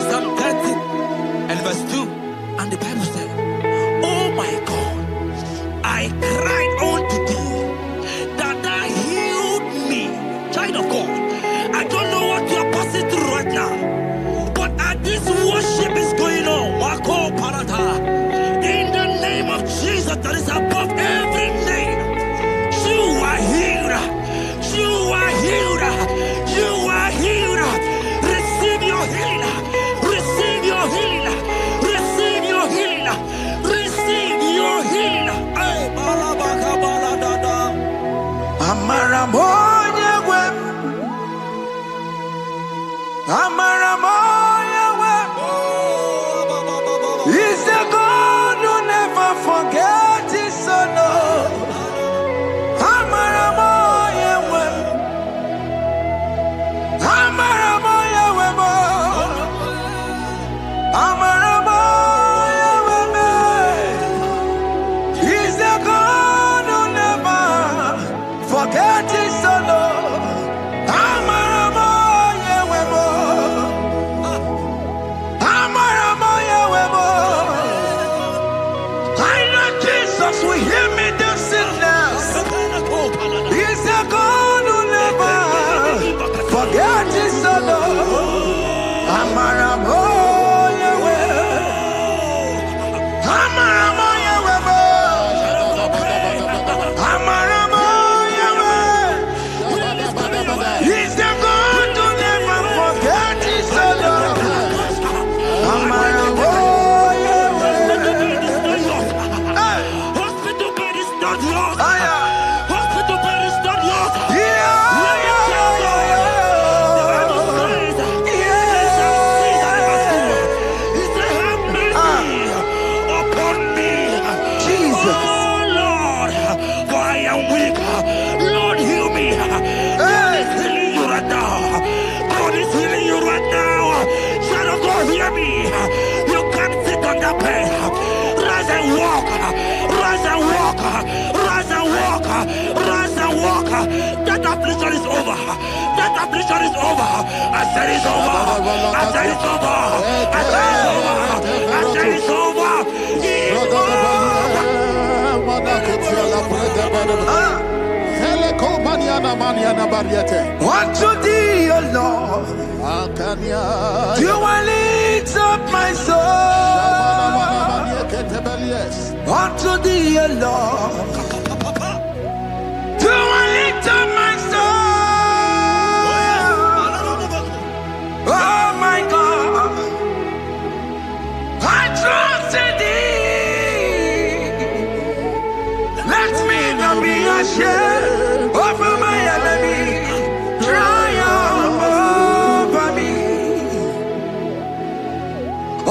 Psalm 30 and verse 2, and the Bible said, "Oh my God, I cried unto thee, that thou healed me." Child of God, I don't know what you are passing through right now, but as this worship is going on, Wako Parata, in the name of Jesus that is above every name, you are healed. You are healed. You are healed. Receive your healing. Receive your healing. Receive your healing. Receive your healing. Hey, balabaka baladada. Amaramoya wem. Amaramoya wem. He's the God who never forgets his son. Amaramoya wem. Amaramoya wem. Amaramoya wem. He's the God who never forgets his son. Amaramoya wem. Amaramoya wem. I know Jesus will hear me the sickness. He's the God who never forgets his son. Amaramoya wem. Amaramoya wem. Amaramoya wem. He's the God who never forgets his son. Amaramoya wem. Hey. Hospital bed is not yours. Aya. Hospital bed is not yours. Yeah, Let me tell you, the Bible says, He said, "Have mercy upon me, Jesus. oh Lord, for I am weak. Lord, heal me." God is healing you right now. God is healing you right now. Child of God, hear me. You can't sit on that bed. Rise and walk. Rise and walk. Rise and walk. Rise and walk. That affliction is over. That affliction is over. I said it's over. I said it's over. I said it's over. I said it's over. It's over. Unto thee, O Lord, do I lift up my soul. Unto thee, O Lord, do I lift up my soul. Oh my God, I trust in thee. Let me not be ashamed over my enemy. Triumph over me.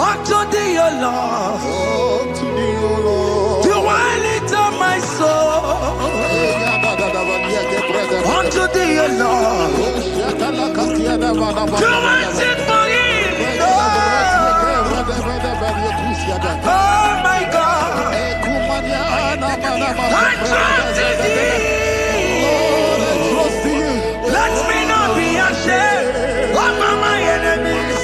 Unto thee, O Lord, do I lift up my soul. Unto thee, O Lord, do I sing for him. Oh my God, I trust in thee. Let me not be ashamed over my enemies.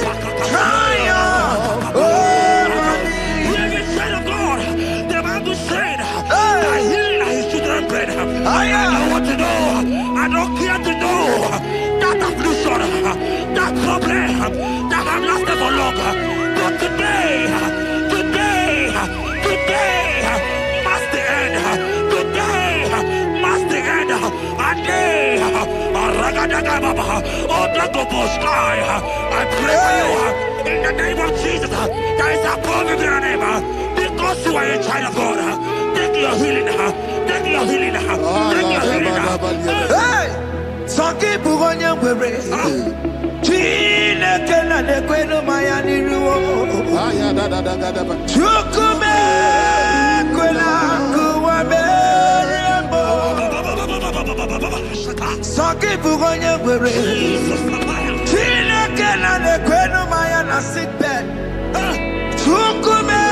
Triumph over me. Hear me, child of God. The Bible said, "I heal his children bread." I want to know. I don't care to know that affliction, that problem that have lasted for long. But today must the end. Today must the end. A day, I pray for you in the name of Jesus. There is a problem in your name because you are a child of God. Take your healing. Take your healing. Take your healing. Hey, Sanki Bugonya Were. Chile Kena de Queno Mayani Ruo. Chukume Quena Kuwabe. Sanki Bugonya Were. Chile Kena de Queno Mayana sick bed. Chukume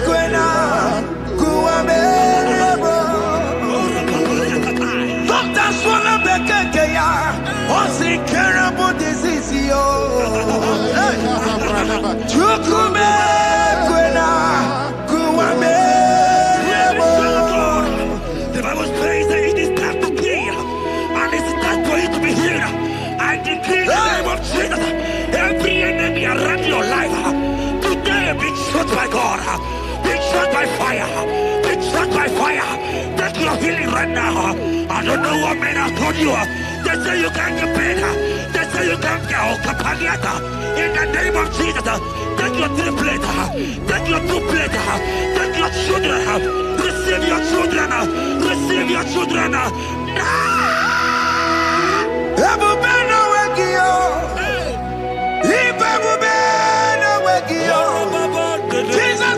Quena fire. Be struck by fire. Take your healing right now. I don't know what men have told you. They say you can't get better. They say you can't get Okapagiata. In the name of Jesus, take your triplet. Take your two-plate. Take your children. Receive your children. Receive your children. Jesus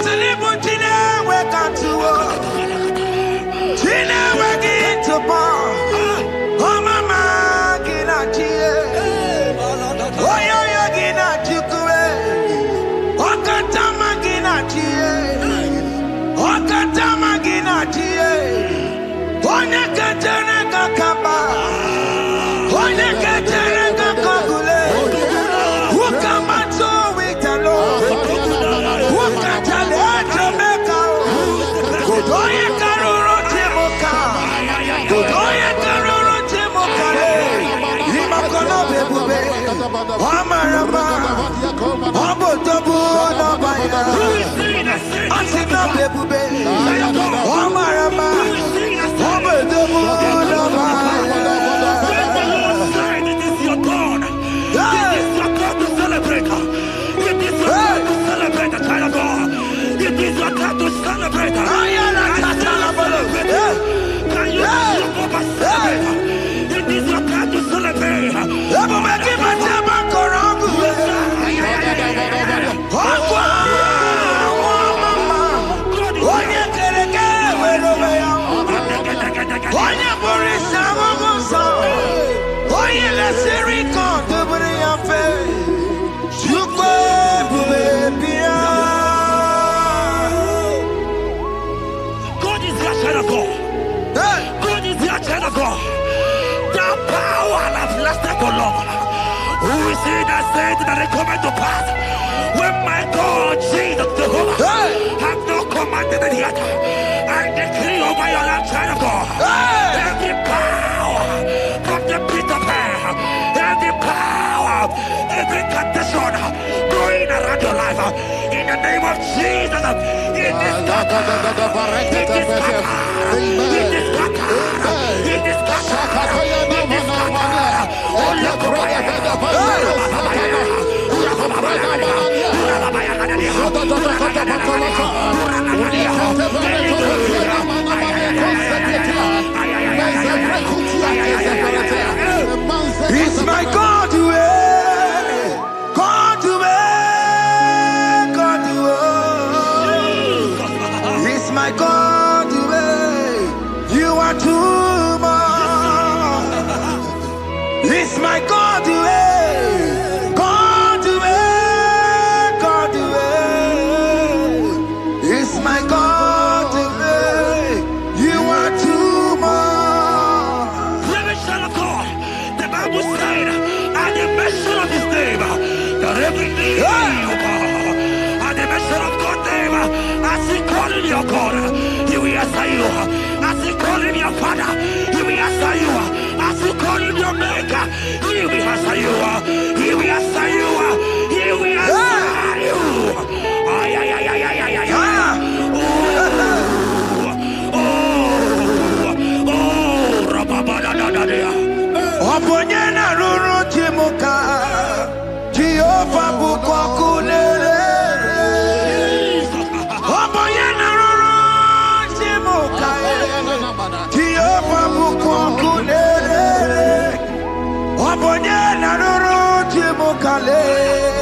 who is he that said that it coming to pass? When my God, Jesus Jehovah, have not commanded it yet, I decree over your life, child of God, every power from the pit of hell, every power, every condition going around your life, in the name of Jesus, it is scattered, it is scattered, it is scattered, it is scattered, it is scattered. It's my God to God to God to it's my God to you are too much. It's my God to God to God to it's my God to you are too much. Son of God, the Bible said, at the mention of his name, that every knee will bow. At the mention of God's name, as he called him your God, he will answer you. As he called him your Father, he will answer you. As he called him your Maker, he will answer you. He will answer you. He will answer you. Ay, ay, ay, ay, ay, ay, ay, ay. Oponyena ruru chimuka Jehova bukwa kulele Oponyena ruru chimuka Jehova bukwa kulele Oponyena ruru chimuka le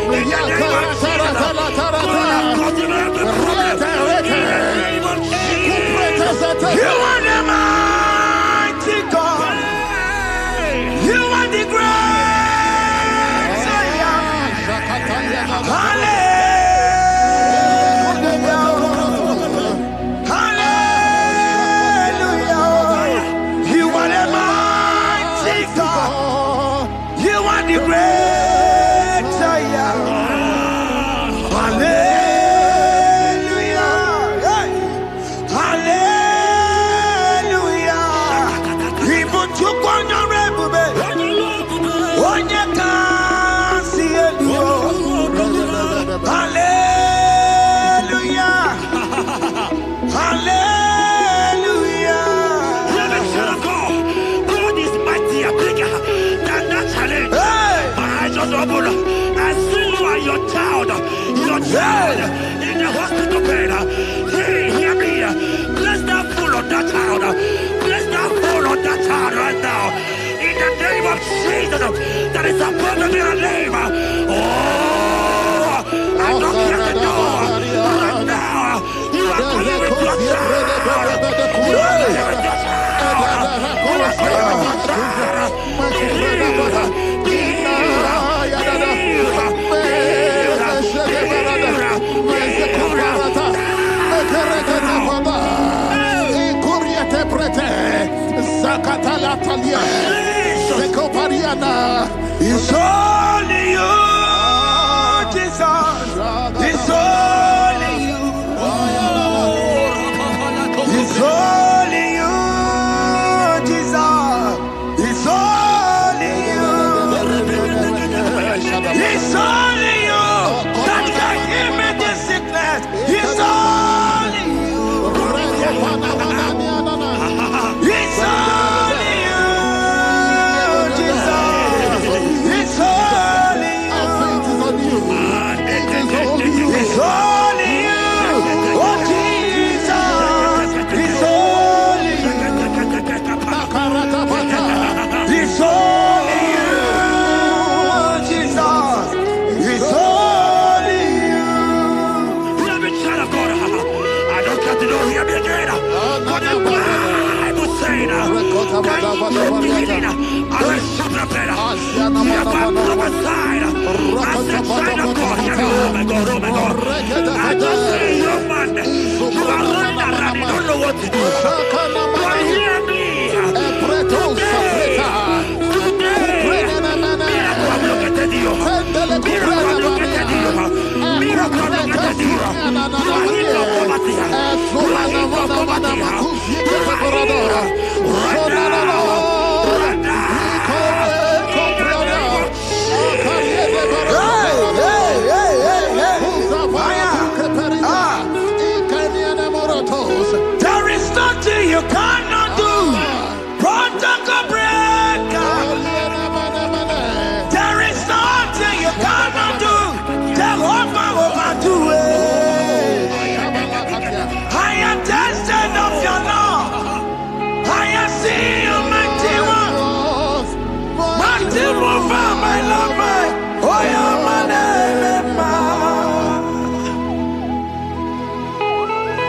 In the name of Jesus. God has gotten every problem. In the name of Jesus. You are the mighty God. You are the great I am. Hallelujah. Hallelujah. You are the mighty God. You are the great I am. Hallelujah. Hey. Hallelujah. Even to hallelujah. Hallelujah. God is mightier, bigger than that challenge. My eyes are open. I see you are your child in the hospital bed. Hey, hear me. Bless that fool on that child. Bless that fool on that child right now. In the name of Jesus, that is above the name. Oh, I don't hear the door right now. You are coming with your child. You are coming with your child. You are coming with your child. It's only you, Jesus. It's only you. It's only you, Jesus. It's only you. It's only you that can give me this sickness. It's only you. It's only you, Jesus. It's only you. It's only you. Oh, Jesus. It's only you. It's only you, Jesus. It's only you. Let me tell you, God, I don't got to know hear me again. But the Bible saying, I will shut up better. You have my prophesied. I said, sign of God, hear me. Oh my God, oh my God. I just say, young man, you are running around, you don't know what to do. But hear me. There is nothing you cannot do. Protocol breaker. There is nothing you cannot do. Jehovah overdo it. I am tested of your law. I am seeing you, mighty one. Mighty mover, my lover. Oh, you're my name,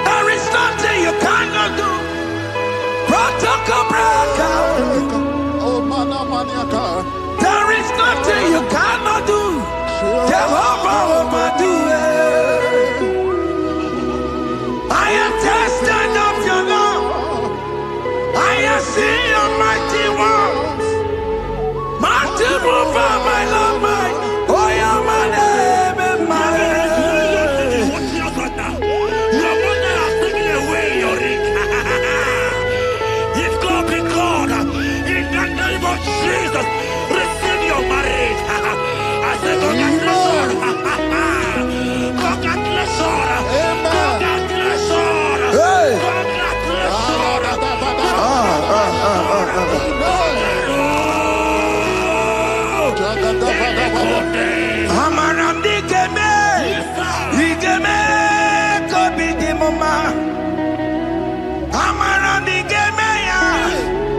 there is nothing you cannot do. Protocol breaker. There is nothing you cannot do. Jehovah overdo it. I am tested of your love. I am seeing your mighty ones. Mighty mover, my love, my. Oh, you're my name and my Jesus, receive your marriage. I said, congratulations. Congratulations. Congratulations. Congratulations. Amaram digeme, digeme, kobi di mama. Amaram digeme ya,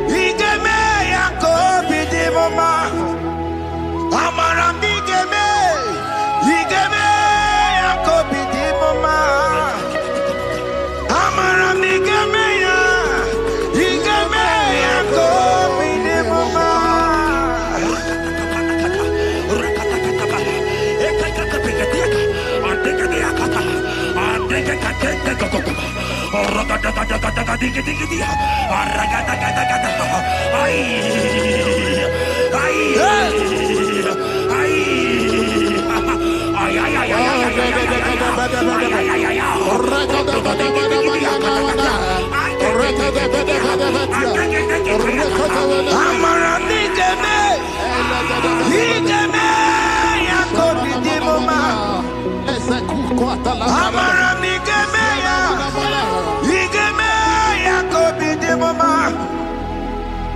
digeme ya kobi di mama. Amaram digeme,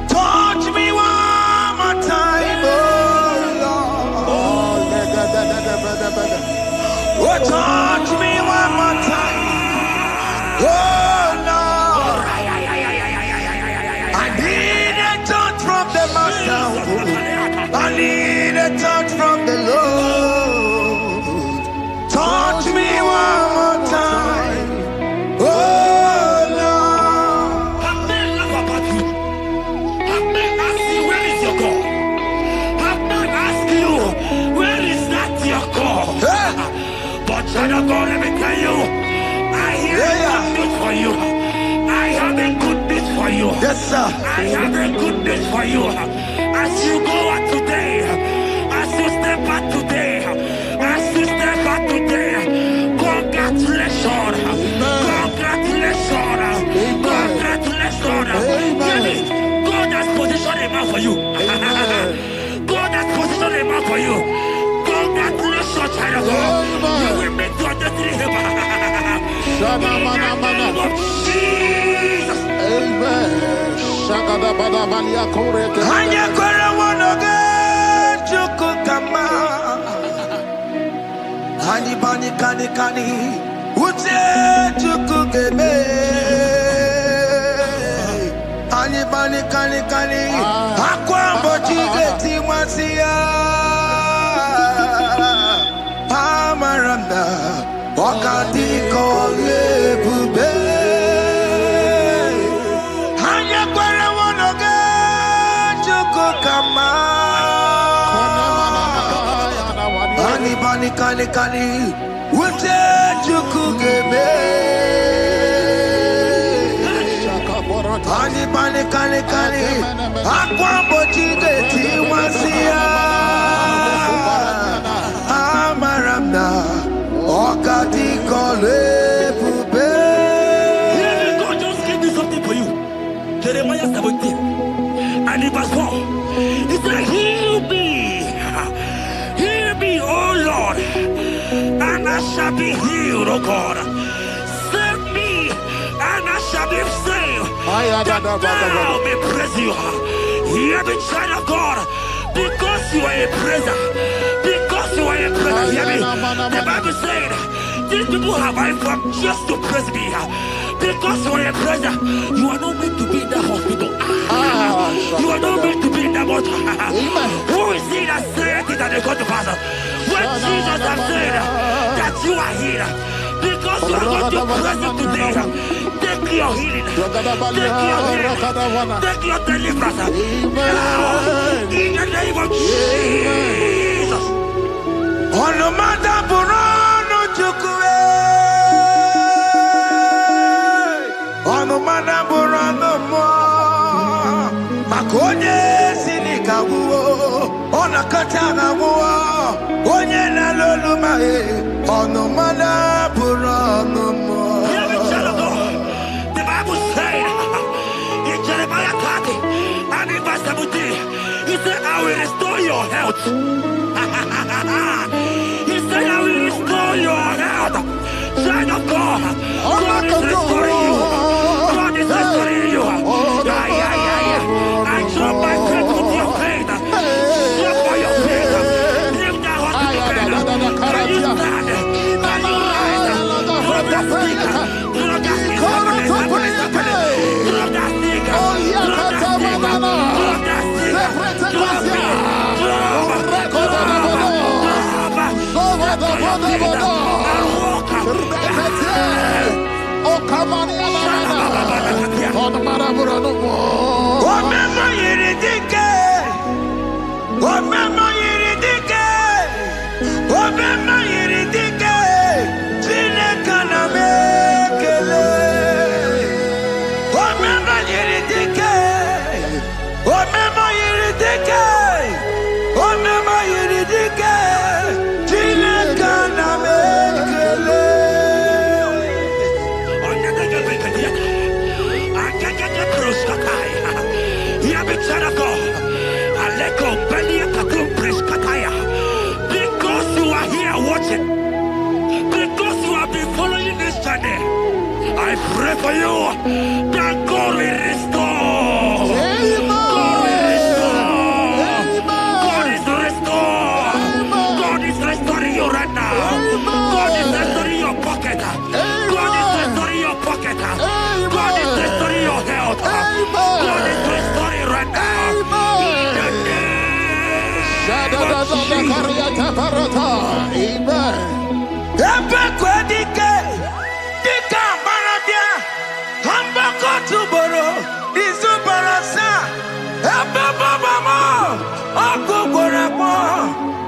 Touch me one more time, oh Lord. Oh, touch me one more time, oh Lord. I need a touch from the Master. I need a touch from the Lord. Touch me one more time, oh Lord. Have men laugh about you. Have men ask you, where is your God? Have men ask you, where is that your God? But child of God, let me tell you, I hear a good news for you. I have a good news for you. Yes, sir. I have a good news for you. As you go out today, as you step out today, as you step out today, congratulations. Congratulations. Congratulations. Really, God has positioned a man for you. God has positioned a man for you. Congratulations, child of God. You will meet your destiny helper. In the name of Jesus. Amen. Hanya kwara wanoge chukukama. Hani bani kani kani uche chukugeme. Hani bani kani kani akwambo chigeti mwasiya. Amaranda wakati kole bube. Hanya kwara wanoge chukukama. Hani bani kani kani uche chukugeme. Hani bani kani kani akwambo chigeti mwasiya. Amaranda wakati kole bube. God just gave me something for you. Jeremiah 17 and in verse 4. He said, heal me, O Lord, and I shall be healed, O God. Save me, and I shall be saved, that thou may praise you. Hear me, child of God, because you are a praiser. Because you are a praiser, hear me. The Bible said, these people have I come just to praise me. Because you are a praiser, you are not meant to be in that hospital. You are not meant to be in that water. Who is he that said it and they got to pass? When Jesus has said that you are healed, because you are going to praise him today, take your healing, take your deliverance. Now, in the name of Jesus. Onomada burano chukwe. Onomada burano mo. Makonye sinika wuo. Onakatana wuo. Onye na lolu mae. Onomada burano mo. Hear me, child of God. The Bible said in Jeremiah 30 and in verse 17, he said, I will restore your health. He said, I will restore your health. Child of God, God is restoring you. God is restoring you. I drop my faith with your faith. Drop by your faith. Leave that hospital bed. Can you stand? Can you rise? Drop that stick. Drop that stick. Drop that stick. Drop that stick. Drop it. Omema yiridike, Chineke na me. yiridike. Omema yiridike. Omema yiridike. Chineke na mekele. Because you are here watching, because you have been following this journey, I pray for you that God will restore. God will restore. God is restoring. God is restoring you right now. God is restoring your pocket. God is restoring your pocket. God is restoring your health. God is restoring right now. In the name of Jesus. Amen. Ebekwedike, dika maradia, hambako tuboro, izubarasa, ebebabamo, okugoremo.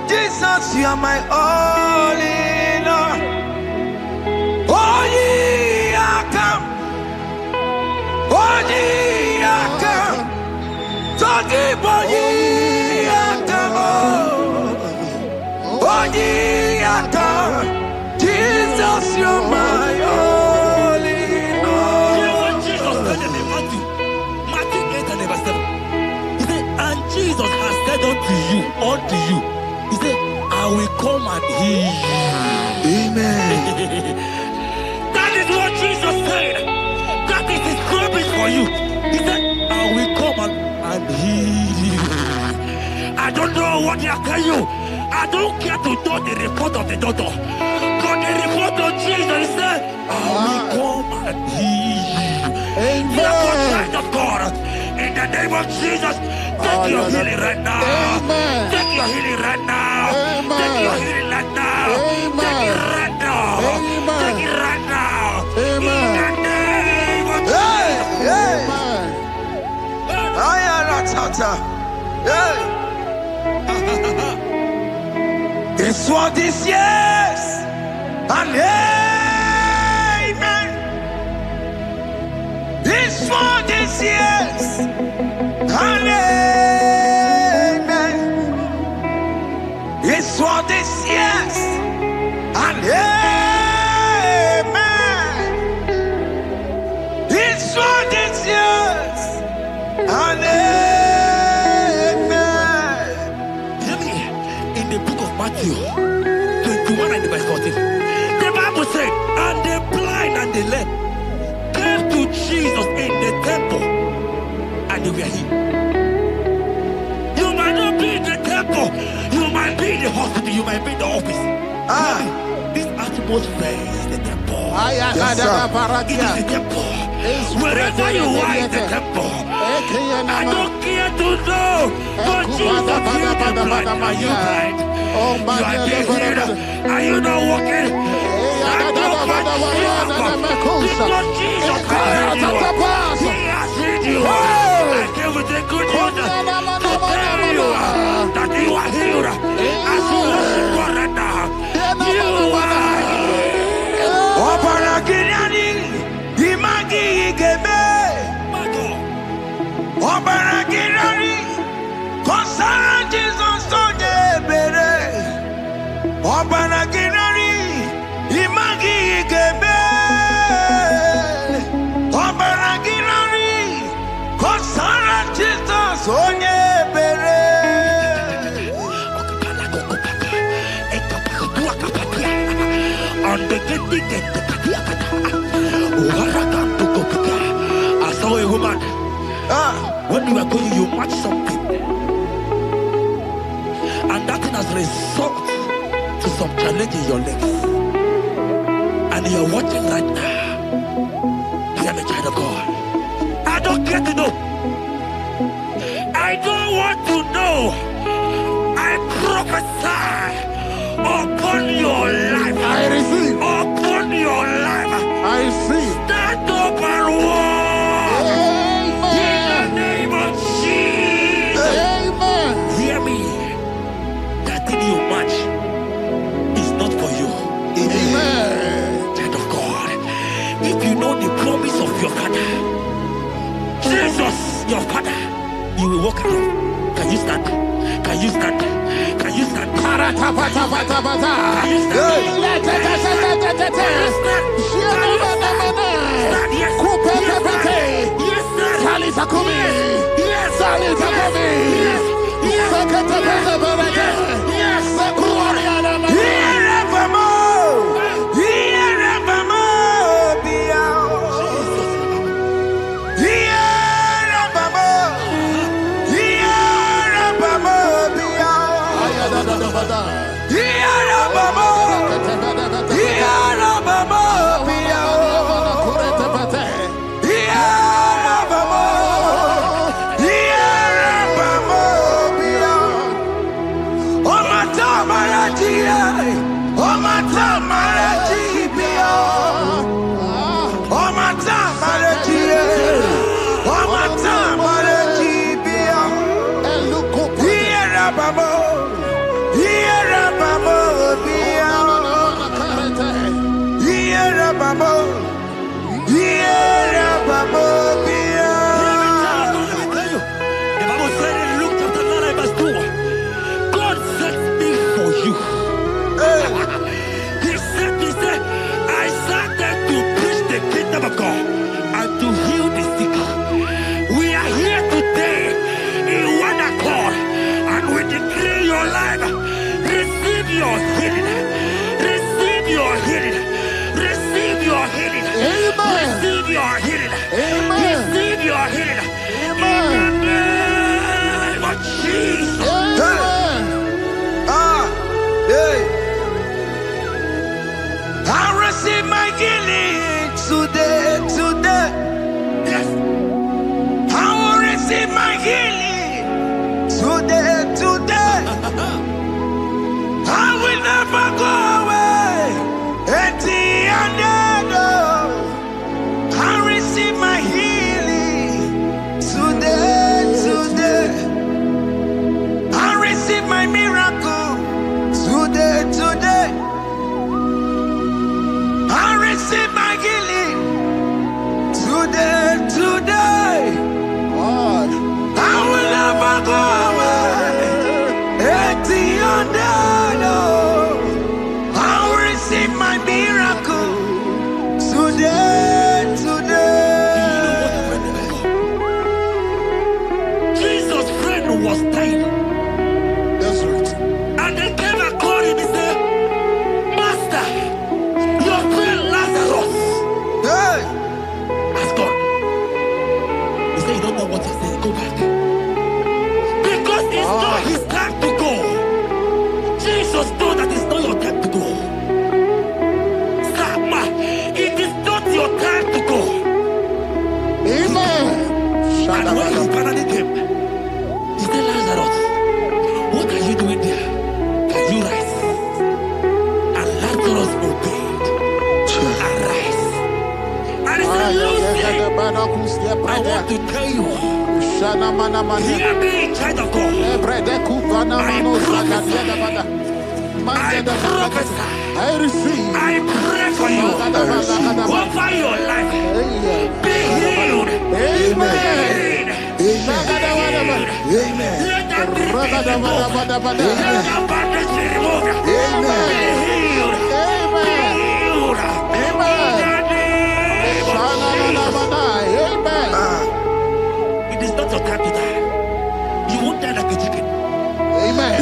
Jesus, you are my all in all. Oyi akam, togi boyi akam, oyi akam. Jesus, you're my all in all. You know what Jesus said in Matthew 8 and verse 7? He said, and Jesus has said unto you, he said, I will come and heal you. Amen. That is what Jesus said. That is his promise for you. He said, I will come and heal you. I don't know what they are telling you. I don't care to know the report of the doctor. But the report of Jesus said, I will come and heal you. Therefore, child of God, in the name of Jesus, take your healing right now. Amen. Take your healing right now. Amen. Take your healing right now. Amen. Take it right now. Amen. Take it right now. Amen. In the name of Hey, hey. Jesus. Ayaratata. Hey. It's what this yes and amen. It's for this yes and amen. It's for this yes and amen. It's for this yes and amen. Hear me. In the book of Matthew 21 and verse 14, the Bible said, and the blind and the lame came to Jesus in the temple and they were healed. You might not be in the temple, you might be in the hospital, you might be in the office. This atmosphere is the temple. Yes, It is the temple. Wherever you are in the temple, I don't care to know, but Jesus healed the blind. Are you blind? You are being healed. Are you not walking? Because Jesus has healed you. He has healed you. I came with the good news to tell you that you are healed. As you worship God right now, you are healed. Obaragirani, imagi igebe. My God. Obaragirani, kosara Jesus sonye bere. Obaragirani, imagi igebe. Obaragirani, kosara Jesus sonye bere. I saw a woman. When you were going, you matched something, and that thing has resulted to some challenge in your legs. And you're watching right now. Hear me, child of God. I don't care to know. I don't want to know. I prophesy upon your life. I receive. Upon your life. I receive. Stand up and walk. In the name of Jesus. Amen. Hear me. That thing you match is not for you. Amen. Child of God. If you know the promise of your father, walk around. Can you stand? Can you stand? Can you stand? Parata pata pata pata. Can you stand? Can you stand? Yes. Kupete pete. Yes, sir. Salita kumi. Yes. Salita kumi. Yes. Yes. Sakata pete pete. Yes. Sakuria na na. I want to tell you, hear me, child of God. I prophesy, I receive. I pray for you, over your life. Be healed. Amen. Amen. Let that be removed. Let that bandage be removed. Be healed. Be healed. It is not your time to die. You won't die like a chicken. Amen.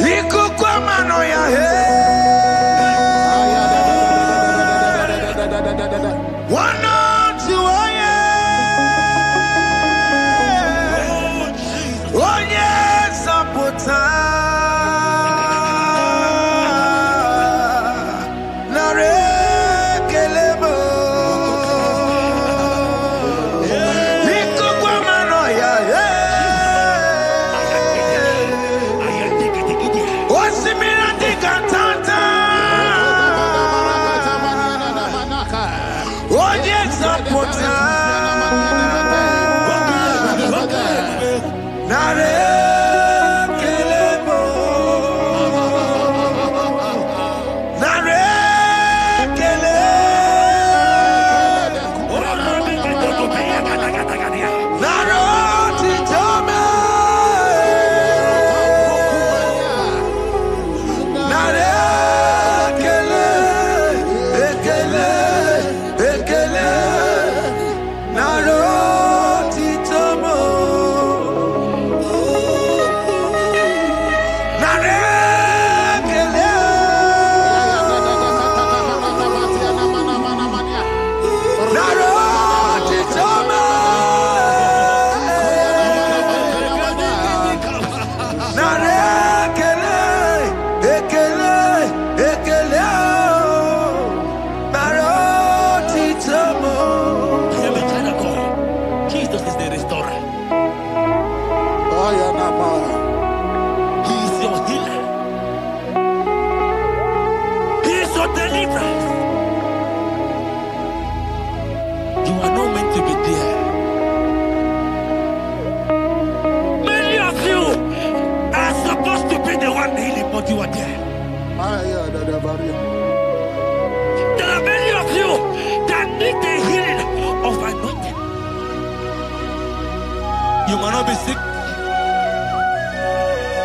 be sick.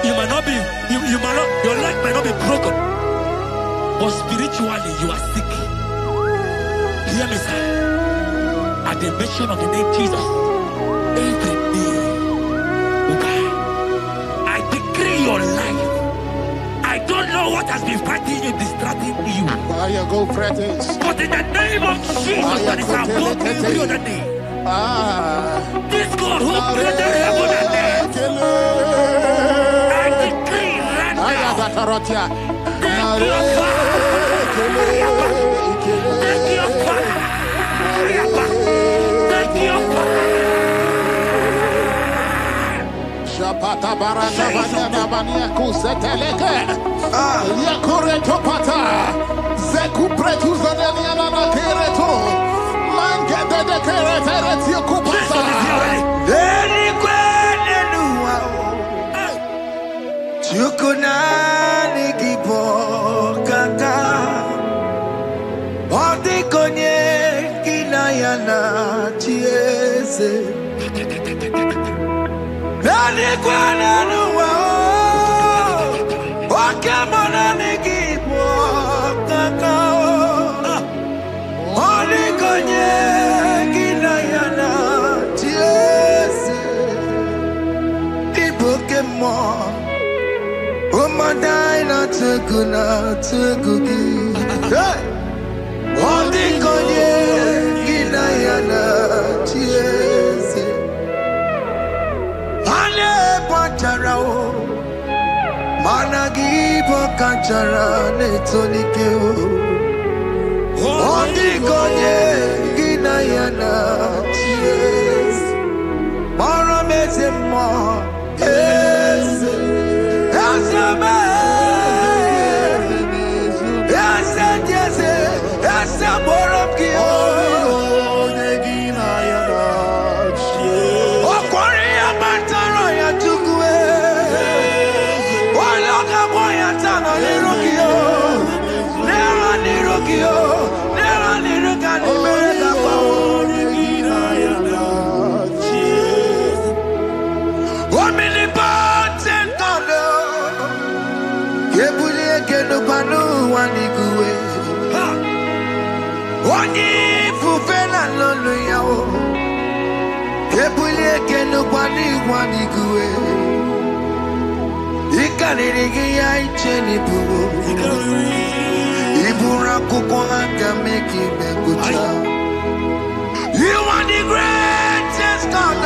You might not be, your leg might not be broken. But spiritually, you are sick. Hear me, sir. At the mention of the name Jesus, every knee will bow. I decree your life. I don't know what has been fighting you, distracting you. But in the name of Jesus, that is above every other name. This God who created heaven and earth, I decree right now, take your fire, take your fire, take your fire. Shapata barata banyana bania kuseteleke. Yakure topata. Zeku pretu zaneliana na kereto. Mangede de kerete yakupata. Eli kwene nuwa. Chukuna nikipo kaka. Odi konye kinayana chiese. Eli kwene nuwa. Wakamona nikipo kaka. Odi konye kinayana chiese. Ibokemo. Umadai na tegugi. Hey! Odi konye kinayana chiese. Ale patarao. Managibo kachara netonikeo. Odi konye kinayana chiese. Mara mezemo. Yes. Wani fufela lolo yao. Kebulie keno wani kuwe. Ikanirigi ya icheni buo. Ibura kukwanga meki mekucha. You are the greatest God.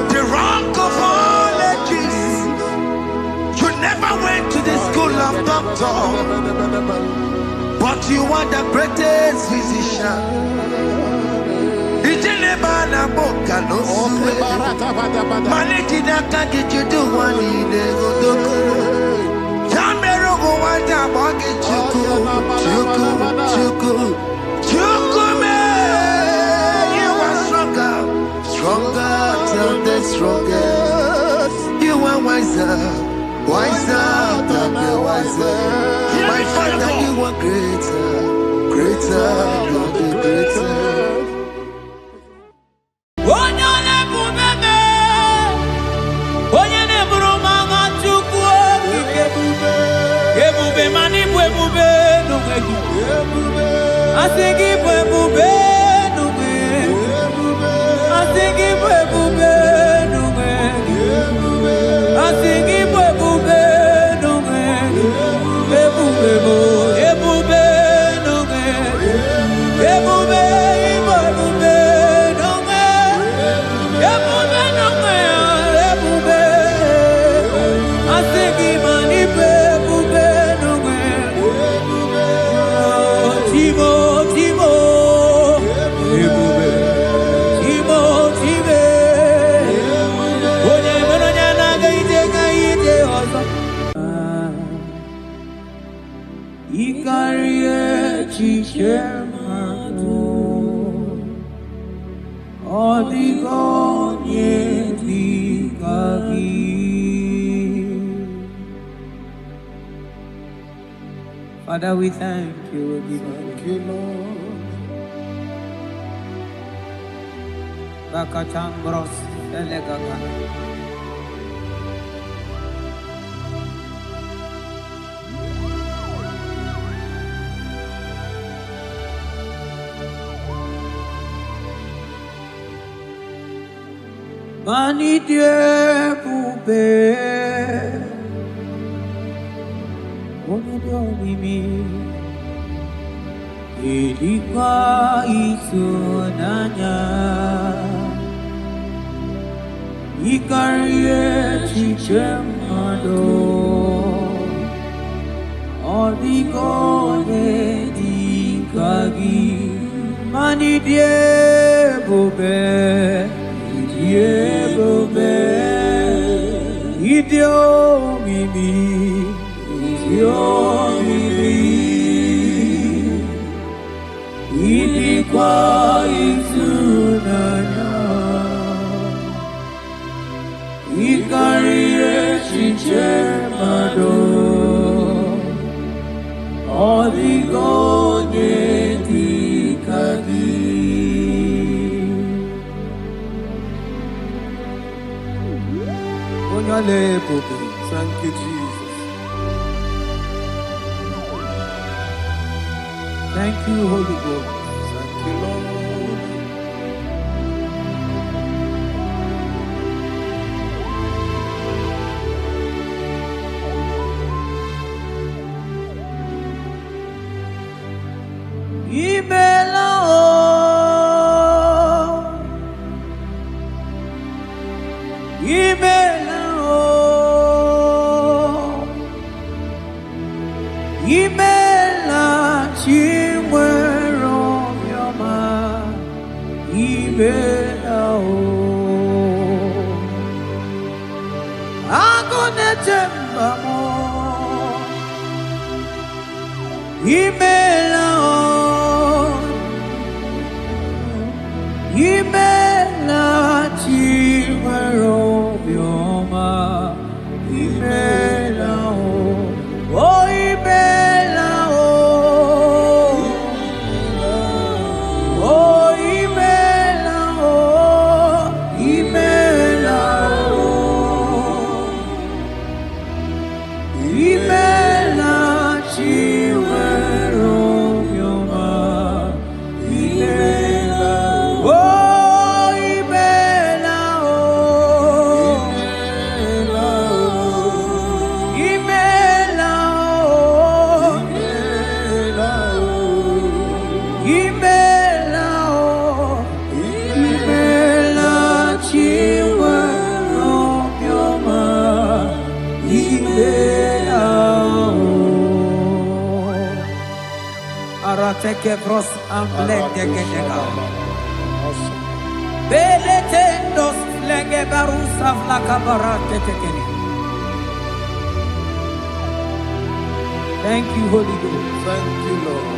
The rock of all ages. You never went to the school of doctor. But you are the greatest physician. Ijelebana boka no suwe. Malejina kage judu wani negodoku. Jamero go wanda boge chuku me. You are stronger than the strongest. You are wiser than the wiser. My Father, you are greater than the greatest. Father, we thank you. We thank you, Lord. Bakachambros. Mani die bube, ono doni mi, ilikuwa itunanya, ikarie chichemado, odigone dikagi, mani die bube. Yebobe, idio mimi, idikwa itunanya, ikarie chichemado, odigonye dikagi. Thank you, Jesus. Thank you, Holy Ghost. Thank you, Lord. Imela chimwero yoma imela o agone temba mo imela o imela chimwero yoma imela o oh imela Arateke bros amblende genega. Beletendos lenge barusa vlaka barate tekeni. Thank you, Holy Ghost. Thank you, Lord.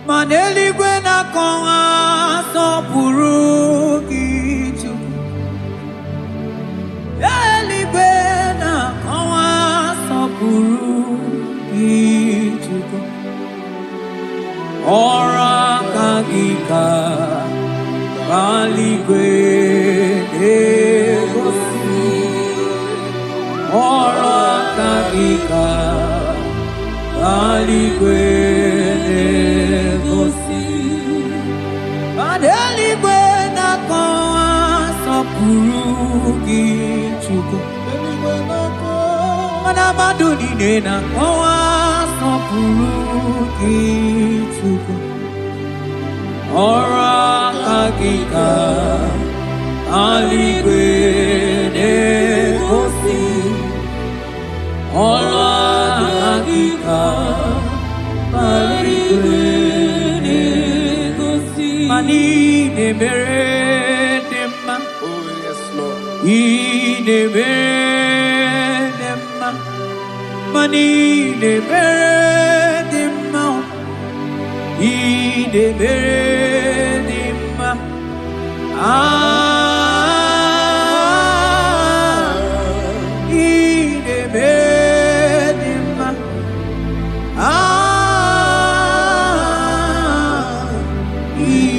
Maneli gwena konga so purugi chuku. Eli gwena konga so purugi chuku. Ora kagika bali gwene gosi. Ora kagika bali gwene gosi. Adeli gwena konga so purugi chuku. Mana maduni nena konga so purugi chuku. Ora kagika ali gwene gosi. Ora kagika ali gwene gosi. Mani ne mere nema. Oh, yes, Lord. Ne mere nema. Mani ne mere nema. Ne mere nema. Ne mere nema. Ne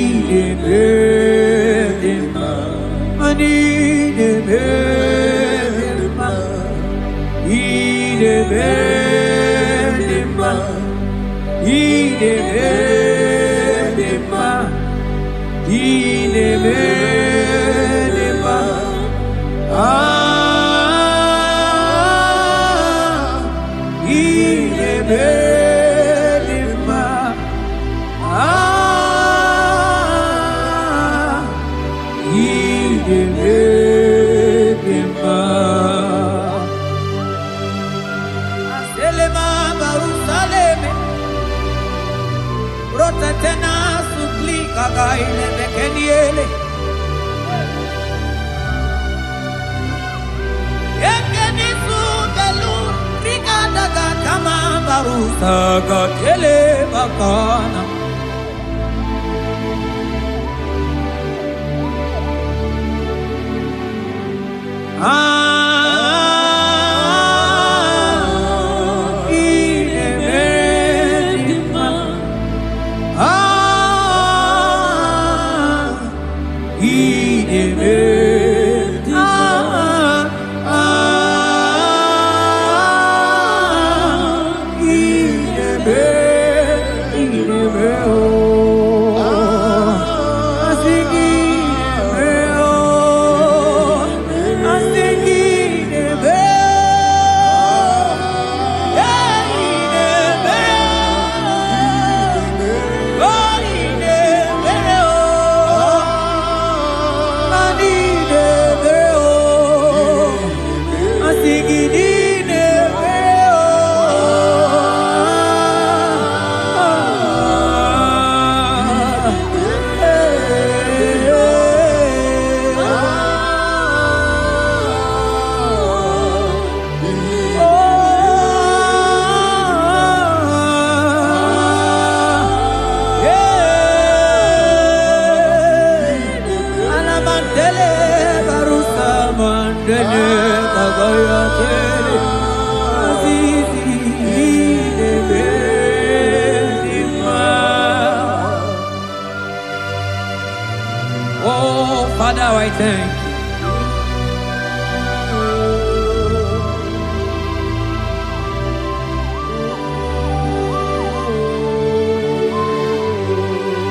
Oh, Father, I thank you.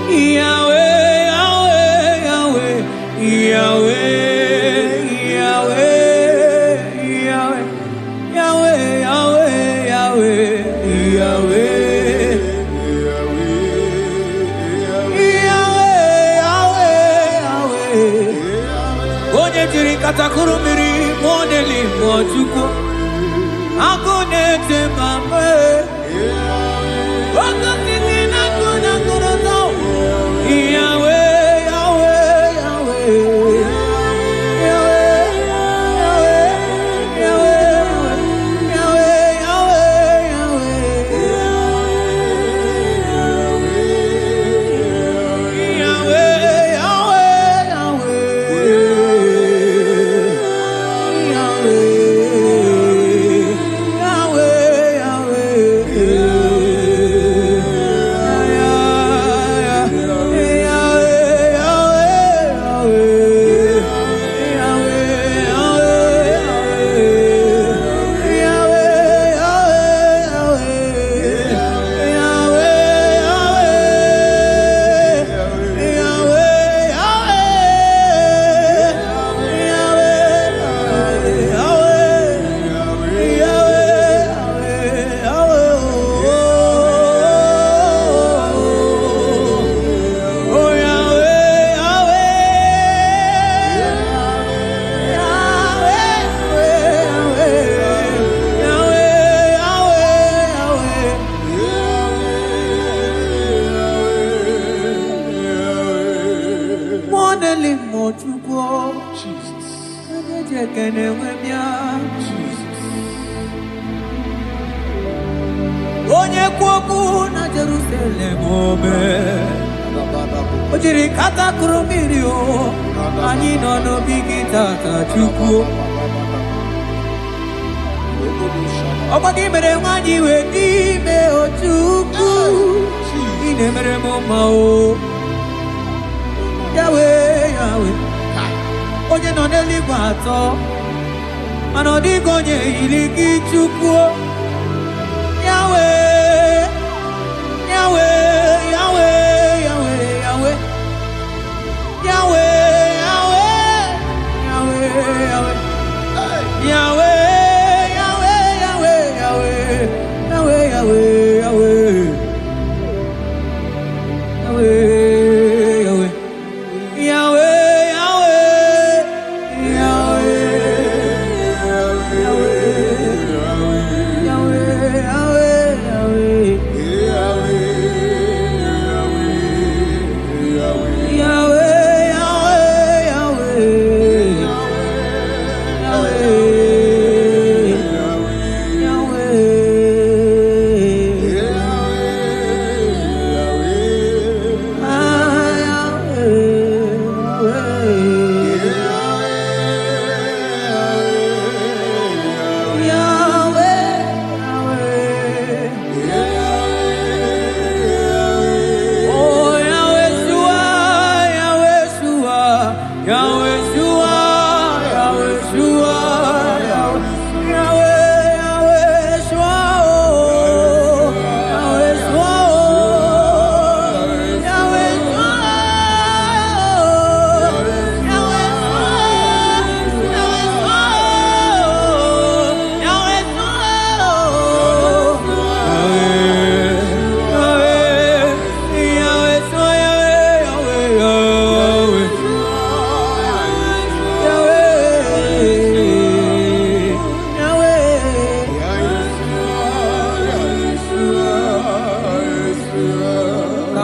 Yahweh, Yahweh, Yahweh, Yahweh, Yahweh, Yahweh, Yahweh, Yahweh. Katakuru miri moneli mochuko agonete mame wakati na kuna kuroto Yahweh Yahweh Yahweh Onye kwoku na Jerusalem ome Ojiri kata kurumiri o Anyị nọ n'obi gị tata Chukwu Ọkwa gị mere nwanyị wee n'ime o Chukwu Ị na-emere m mma o Yahweh Yahweh Onye nọ n'eluigwe atọ Mana ọ dịghị onye yiri gị Chukwu Yahweh, Yahweh.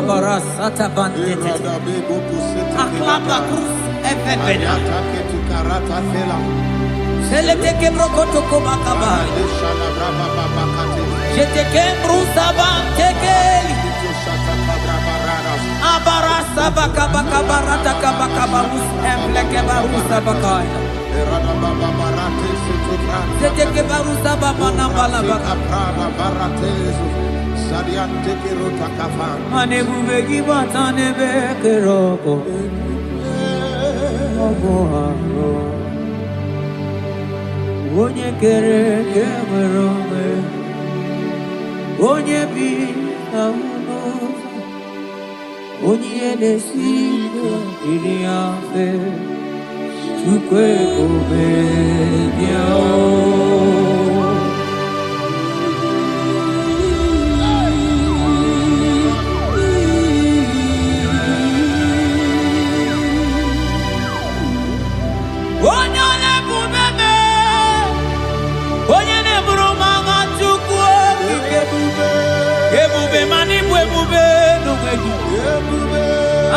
Kabarasata bandete. Aklaba cruz evena. Selete kebrokoto kobakaba. Jete kembrusa bantekeli. Abarasa bakabakabarata kabakabarus emlekebarusa bakaya. Jete kebarusa babanambala bakabara. Mane bubegi batane bekeroko. Onye kere kemerome, onye bi amunoza, onye desigo iriafe, chukwe obediao.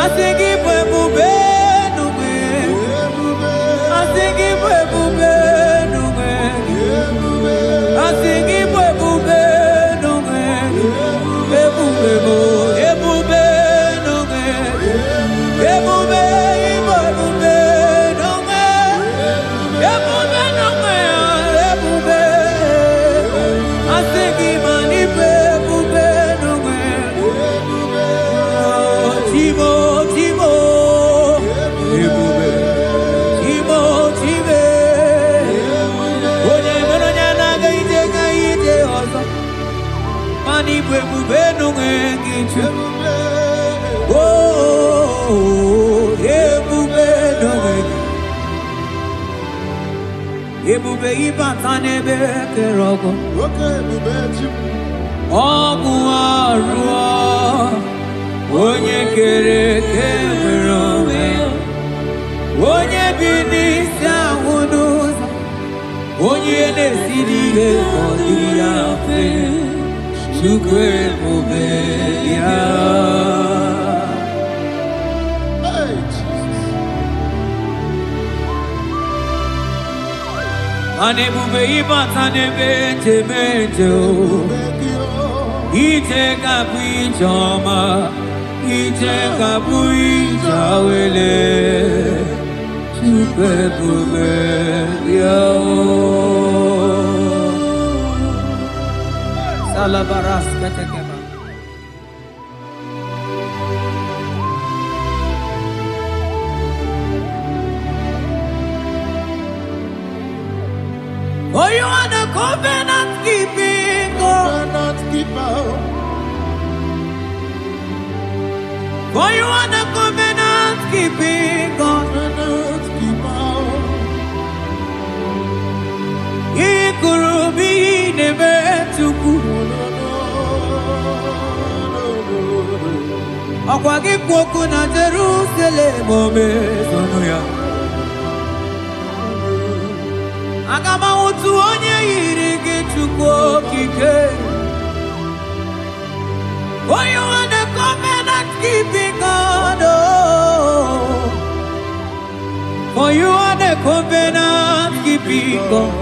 Asigi bwebube nume, asigi bwebube nume, asigi bwebube nume, ebube bo, ebube nume, ebube ibwebube nume, ebube nume, ebube, asigi mani bwebube nume, Timo. Ebube ibatane bekerogo. Omu arua, onye kere kemerome, onye binisi ahunuza, onye nesiriye kodiriafe, chukwe mubeya. Ane bube ibatane bete bete o, ite kapu ijoma, ite kapu ijawele, chukwe bube ya o. Salabaras katekeba. For you are the covenant keeping God. For you are the covenant keeping God. Ikurubi nebetuku. Akwagi kwoku na Jerusalem omezonuya. Agama utu onye yiri gị Chukwu okike. For you are the covenant keeping God. For you are the covenant keeping God.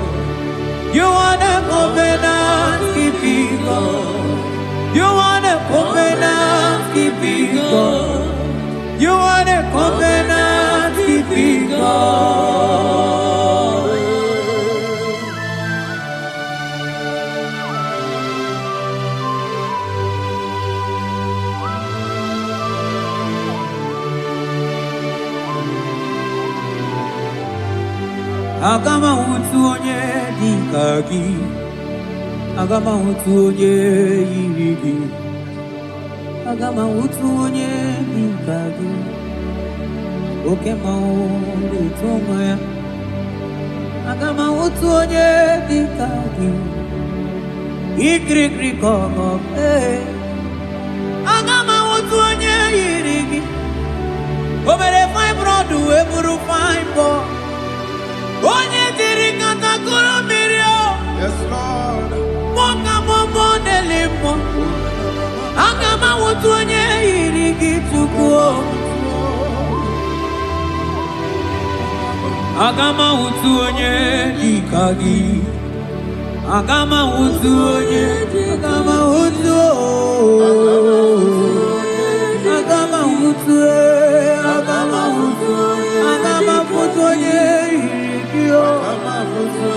You are the covenant keeping God. You are the covenant keeping God. You are the covenant keeping God. Agama utu onye dika gị, agama utu onye yiri gị, agama utu onye dika gị, oke mmanwụ na-eto nwa ya, agama utu onye dika gị, ikirikiri ka ọgọ, agama utu onye yiri gị, obere fibroid wee bụrụ fibroid. Onye diri katakuru mirio. Yes, Lord. Moka momo delimo. Agama wutu onye iri. Agama utu onye dikagi. Agama utu onye. Agama utu. Agama utu. Agama utu. Agama utu onye irikio. Agama utu.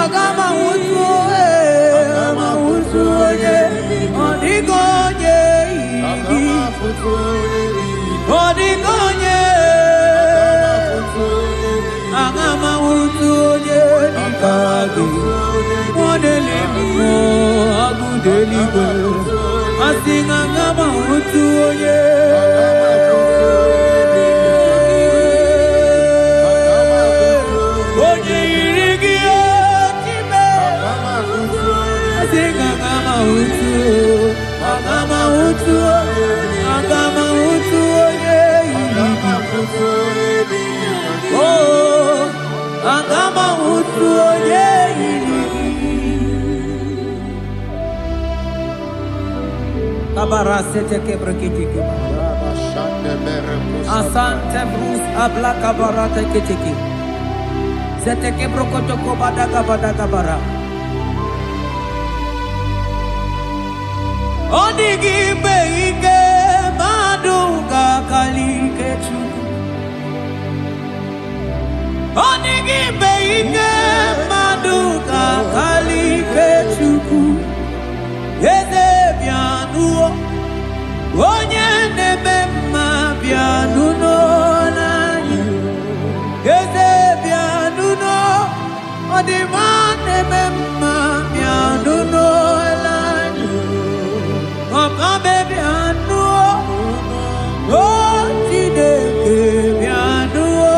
Agama utu onye. Odigo onye iriki. Odigo onye. Agama utu onye dikagi. Modeli mo agudeli go. Asing agama utu onye. Onye irigi otime. Asing agama utu. Agama utu. Agama utu onye irigi. Oh, agama utu onye irigi. Kabarasete kebrekitiki. Asante brus abla kabarate kitiki. Sete kebrokotoko badaka bara. Onigi beige madunga kalikechu. Onigi beige maduka kalikechuku. Eze bianuo. Onye nebe mma bianuno nanyi. Eze bianuno. Odima nebe mma bianuno nanyi. Okabe bianuo. Otideke bianuo.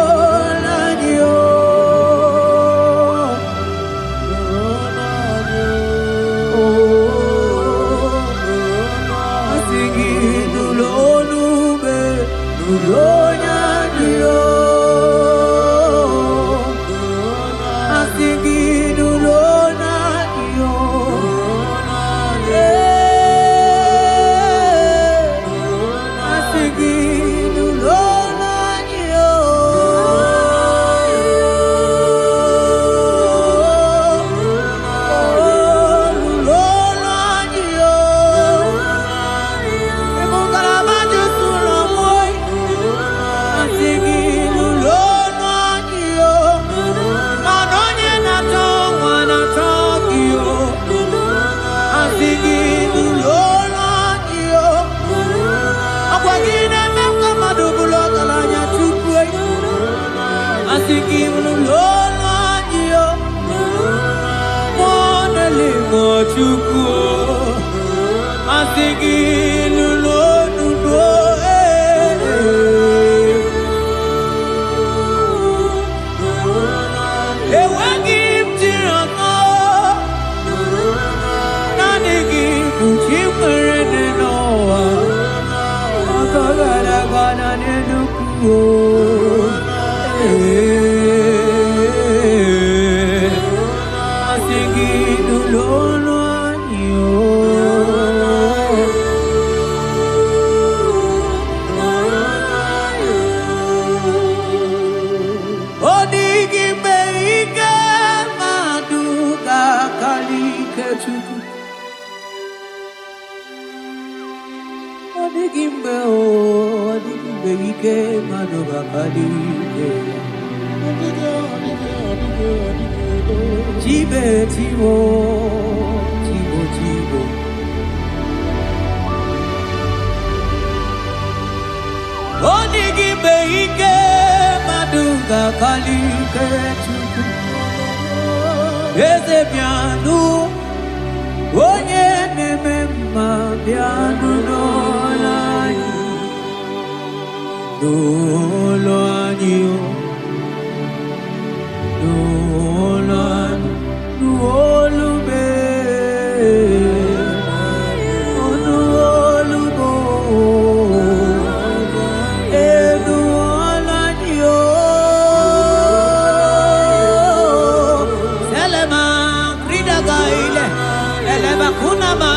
Eleba kuna ma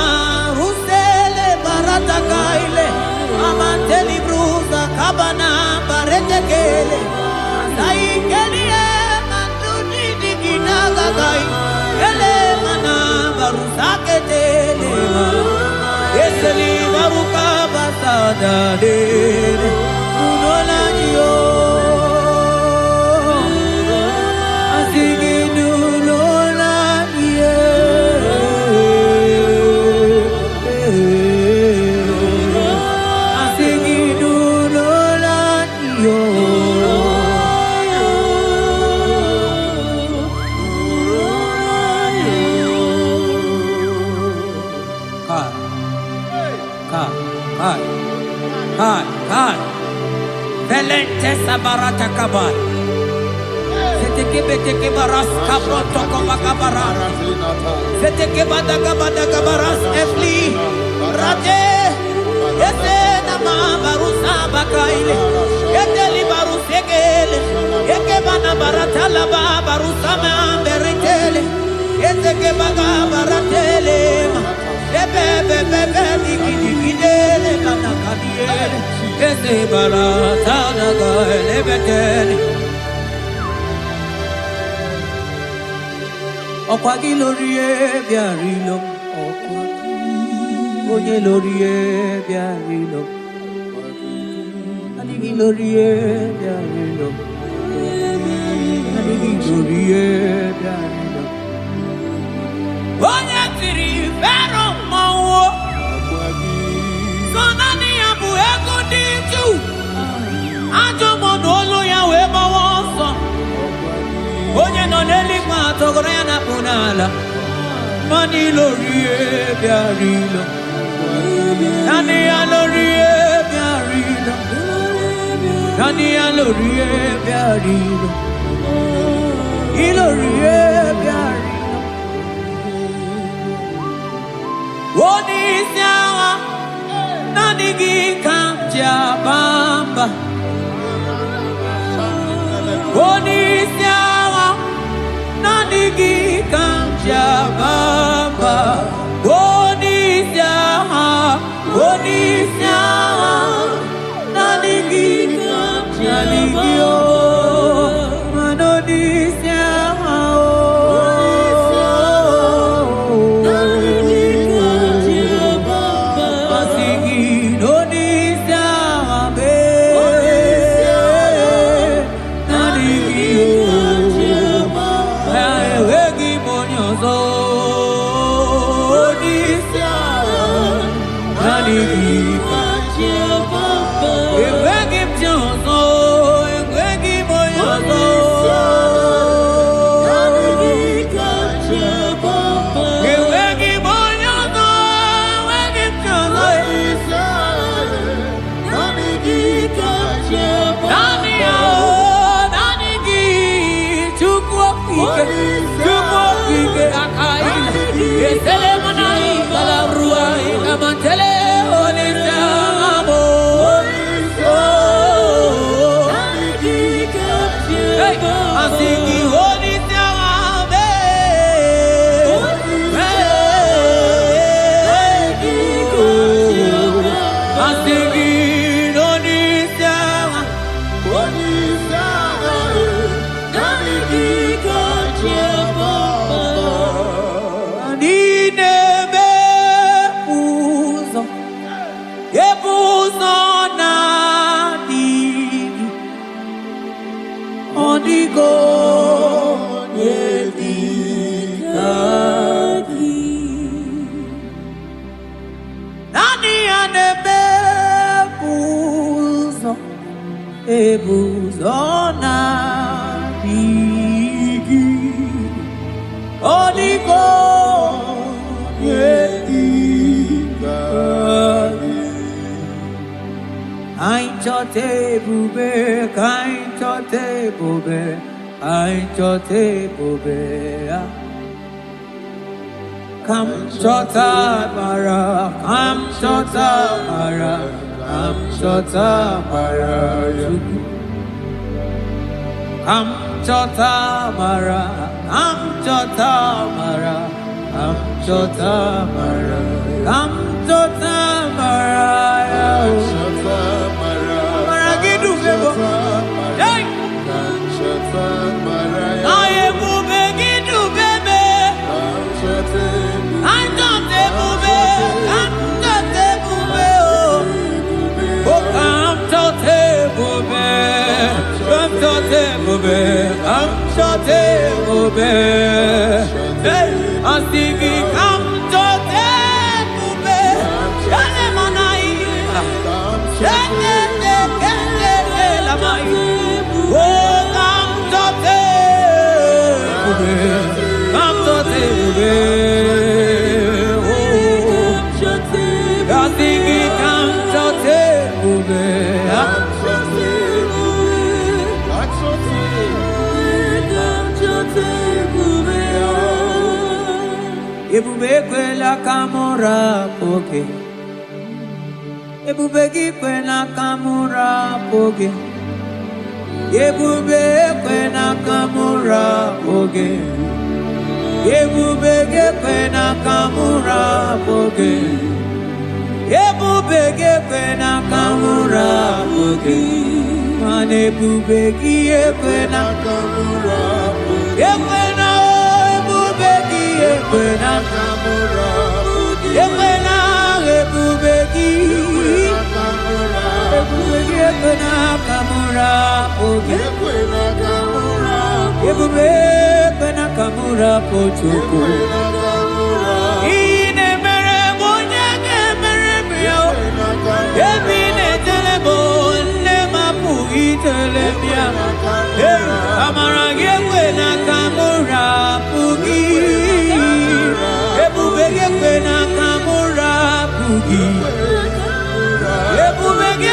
rusele barata kaile ama Velente sabarata kabal. Seteke beteke baras kabroto kabakabaran. Seteke badagabada kabaras efli. Rate. Yese nama barusa bakaile. Yeteli barusegele. Yeke bana baratala barusa mamberetele. Yeteke bagabaratele. Bebe digidele bana kabiele. Ese barata naga lebeteni. Okwagi lorie biarilo. Oye lorie biarilo. Adigi lorie biarilo. Adigi lorie biarilo. Oye tiri vero mawo. Sonani abu ego diju. Ajo monolo ya weba wonso. Onye no neli kwa togoro ya na punala. Mani lorie biarilo. Nani ya lorie biarilo. Nani ya lorie biarilo. Ilorie biarilo. Woni siawa. Nani gikamja bamba. Woni siawa. Nani gikamja bamba. Woni siawa. Woni siawa. Nani gikamja ligio. Manoni siawa. Ebuzona digi Odigo yediga Ainchote bube kainchote bube Ainchote bube Kam chota bara Kam chota bara Kam chota bara Kam chota bara Kam chota bara Kam chota bara Kam chota bara Maragidu bebo Hey Kam chota bara Aye bube gidu bebe Kam chota Kam chota bube Kam chota bube I'm singing, come to Temube, Shalemanai, Shalemanai, oh, come to Temube, come to Temube, oh, I'm singing, come to Temube, Ebube kwela kamura poke, ebube kwela kamura poke, ebube kwela kamura poke, ebube kwela kamura poke, ebube kwela kamura poke, mane ebube kwela kamura poke. Ekwena kamura, ekwena ebubeki, ekwena kamura, ekwena kamura, ekwena kamura pochuku. Ine mere monya ke mere bio, ebine telebo ne mapu itelebia. Amara ekwena kamura pugi. Ekwena kamura pugi,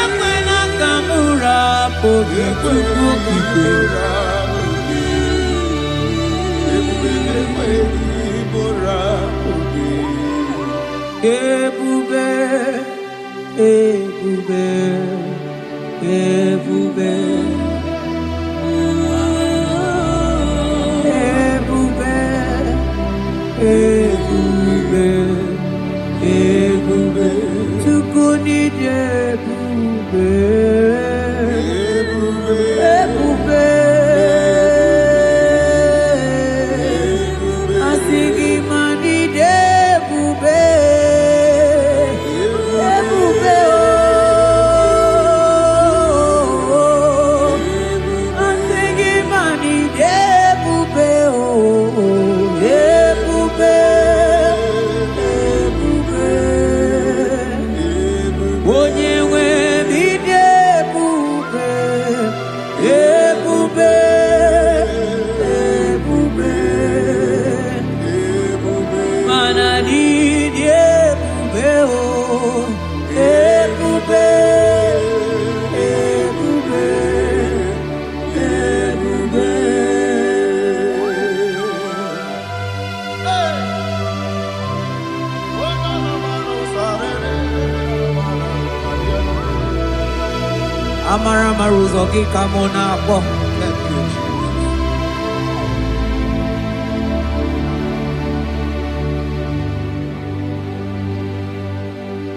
ekwena kamura pugi, pugi. Ebube, ebube, ebube, ebube, ebube. Ebube, tukuni ebube, ebube, asigi mani ebube, ebube oh, asigi mani ebube oh, ebube. Amara maruzogi kamona po.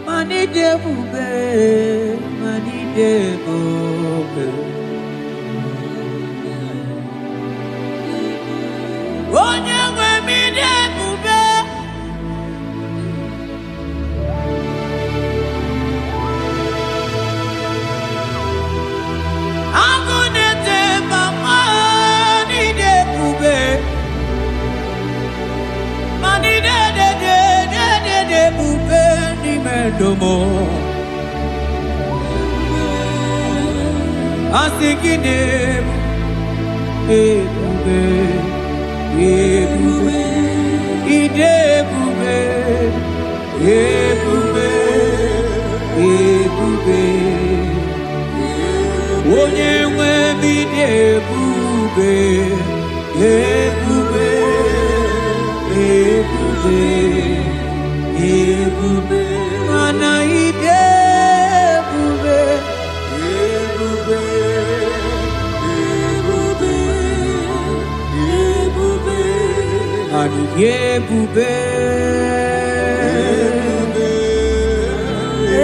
Mani debube, mani debube. Onye nwe mi debube. Domo asikine ebube ebube idebube ebube ebube onye nwe bidebube ebube ebube ebube mana idebube ebube ebube ebube ani ebube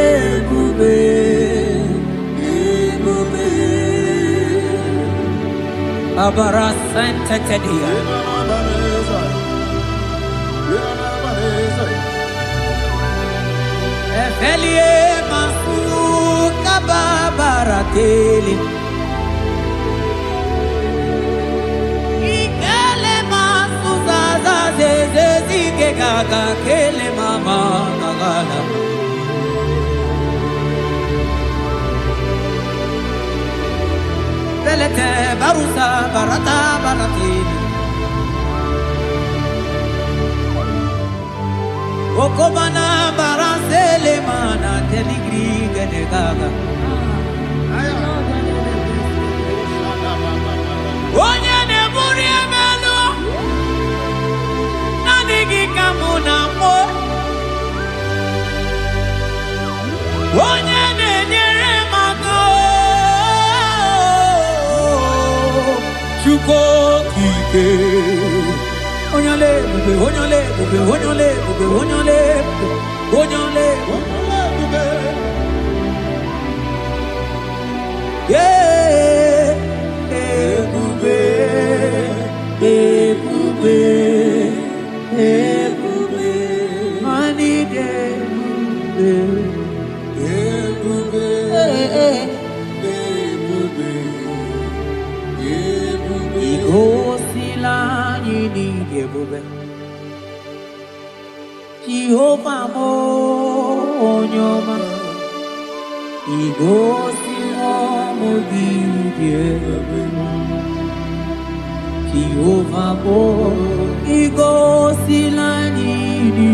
ebube ebube abara santa tedia Efelie masu kababarateli gaga kele mama gagala. Belete barusa barata baratini. Okobana barasele mana teligri gene gaga. Onye ne muri emelo nanigi kamuna mo. Onye ne nyere mago chuko kike. Onyole bube onyole bube onyole bube onyole onyole bube. Yeah, bube, bube, bube. Money day, bube, bube, bube. Igo sila yini bube. Jehovah mo onyoma. Igo sila mo gidye. Jehovah mo igo sila yini.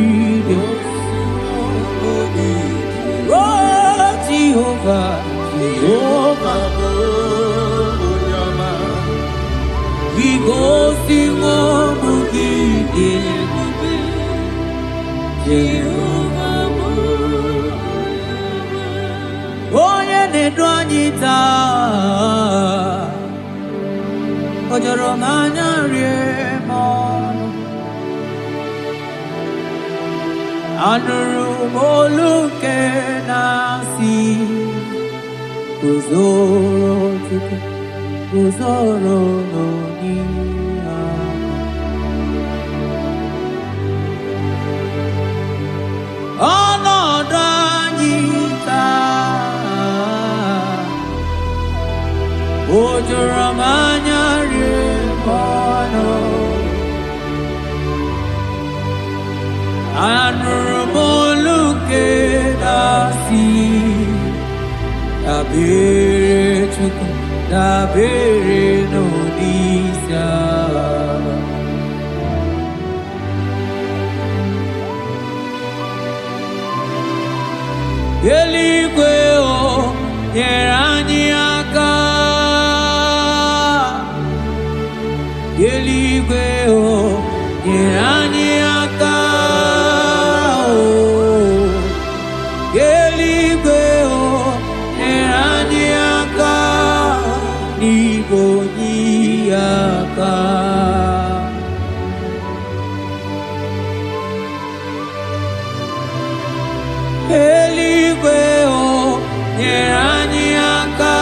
Oh Jehovah, Jehovah mo onyoma. Igo sila mo gidye. Jehovah mo onye na-edu anyị taa o jọrọ m anya rie m ọnụ anụrụ m olu nke na-asị guzoro Chukwu guzoro n'onyinya ọnọdụ anyị taa o juru m anya rie m ọnụ anụrụ m olu nke na-asị dabere Chukwu dabere n'onyeisi agha. Eluigwe o nyere anyị aka, eluigwe o nyere anyị aka, eluigwe o nyere anyị aka, n'igwe onye aka. Eluigwe o nyere anyị aka,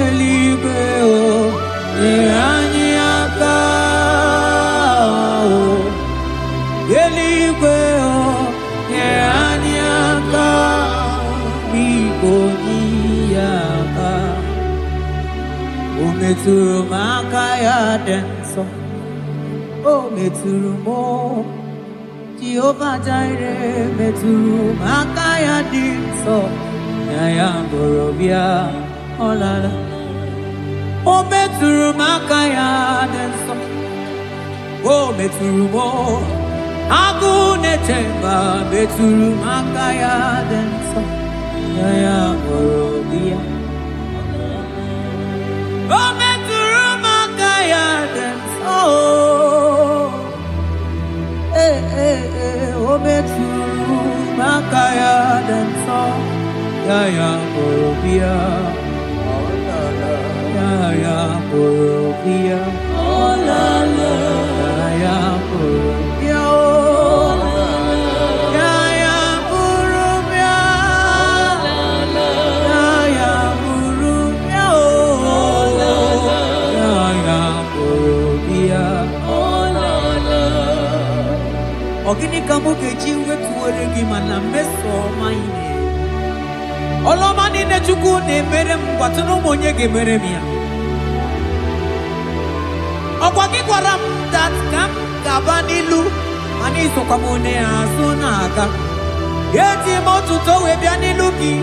eluigwe o nyere anyị aka, eluigwe o nyere anyị aka, n'igwe onye aka. O metụrụ m aka ya dị nsọ, o metụrụ m Jehovah Jireh metụrụ m aka ya dị nsọ, ya bụrụ bịa ọlala. O metụrụ m aka ya dị nsọ, o metụrụ m agụ na-eche mba metụrụ m aka ya dị nsọ, ya bụrụ bịa. O metụrụ m aka ya dị nsọ, o metụrụ m aka ya dị nsọ, ya bụrụ bịa, ya bụrụ bịa, ya bụrụ bịa, ya bụrụ bịa, ya bụrụ bịa, ya bụrụ bịa. Ogini ka mụ ga-eji wetuwere gị mana mmeso ọma ị na-eme ọlọma niile Chukwu na-emere m gwatụ na ụmụ onye ga-emere m ya. Okwaki kwaram that kam kabanilu ani sokamone asunaka. Yeti motuto we bianilu ki.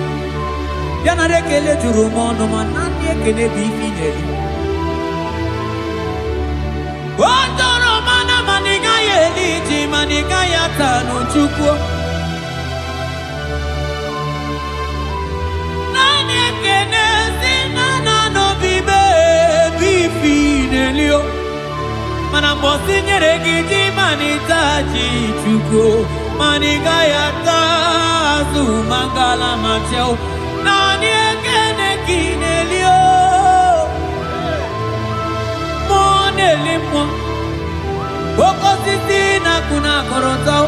Biana rekele jurumono manani ekele bifineli. Wandoro mana maniga yeliji maniga yatanu chukwo. Nani ekele sinana no bibe bifinelio. Mana mbosi nyeregi manita chukwo. Maniga yatazu mangala macheo. Nani ekele kinelio. Monelimo Boko sisi na kuna korotao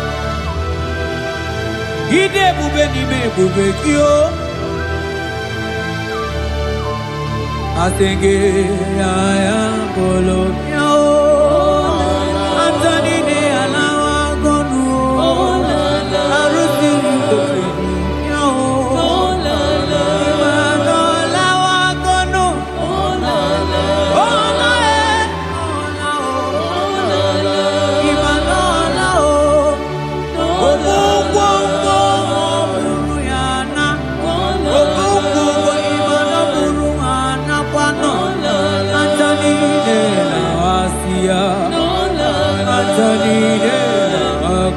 Ide bube ni me bube kio Asenge ya polo miao Antoni ne alawa gonu Arusi mkofeni miao Imano alawa gonu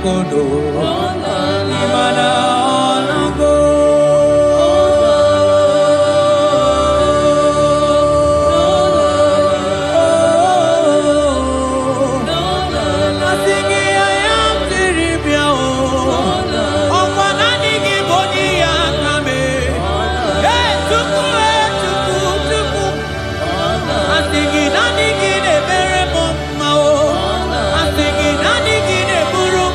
Kondo Imana Onago Asingi ayam tiribia o Okwanani giboni yakame tuku Asingi nani gine bere moma o Asingi nani gine buru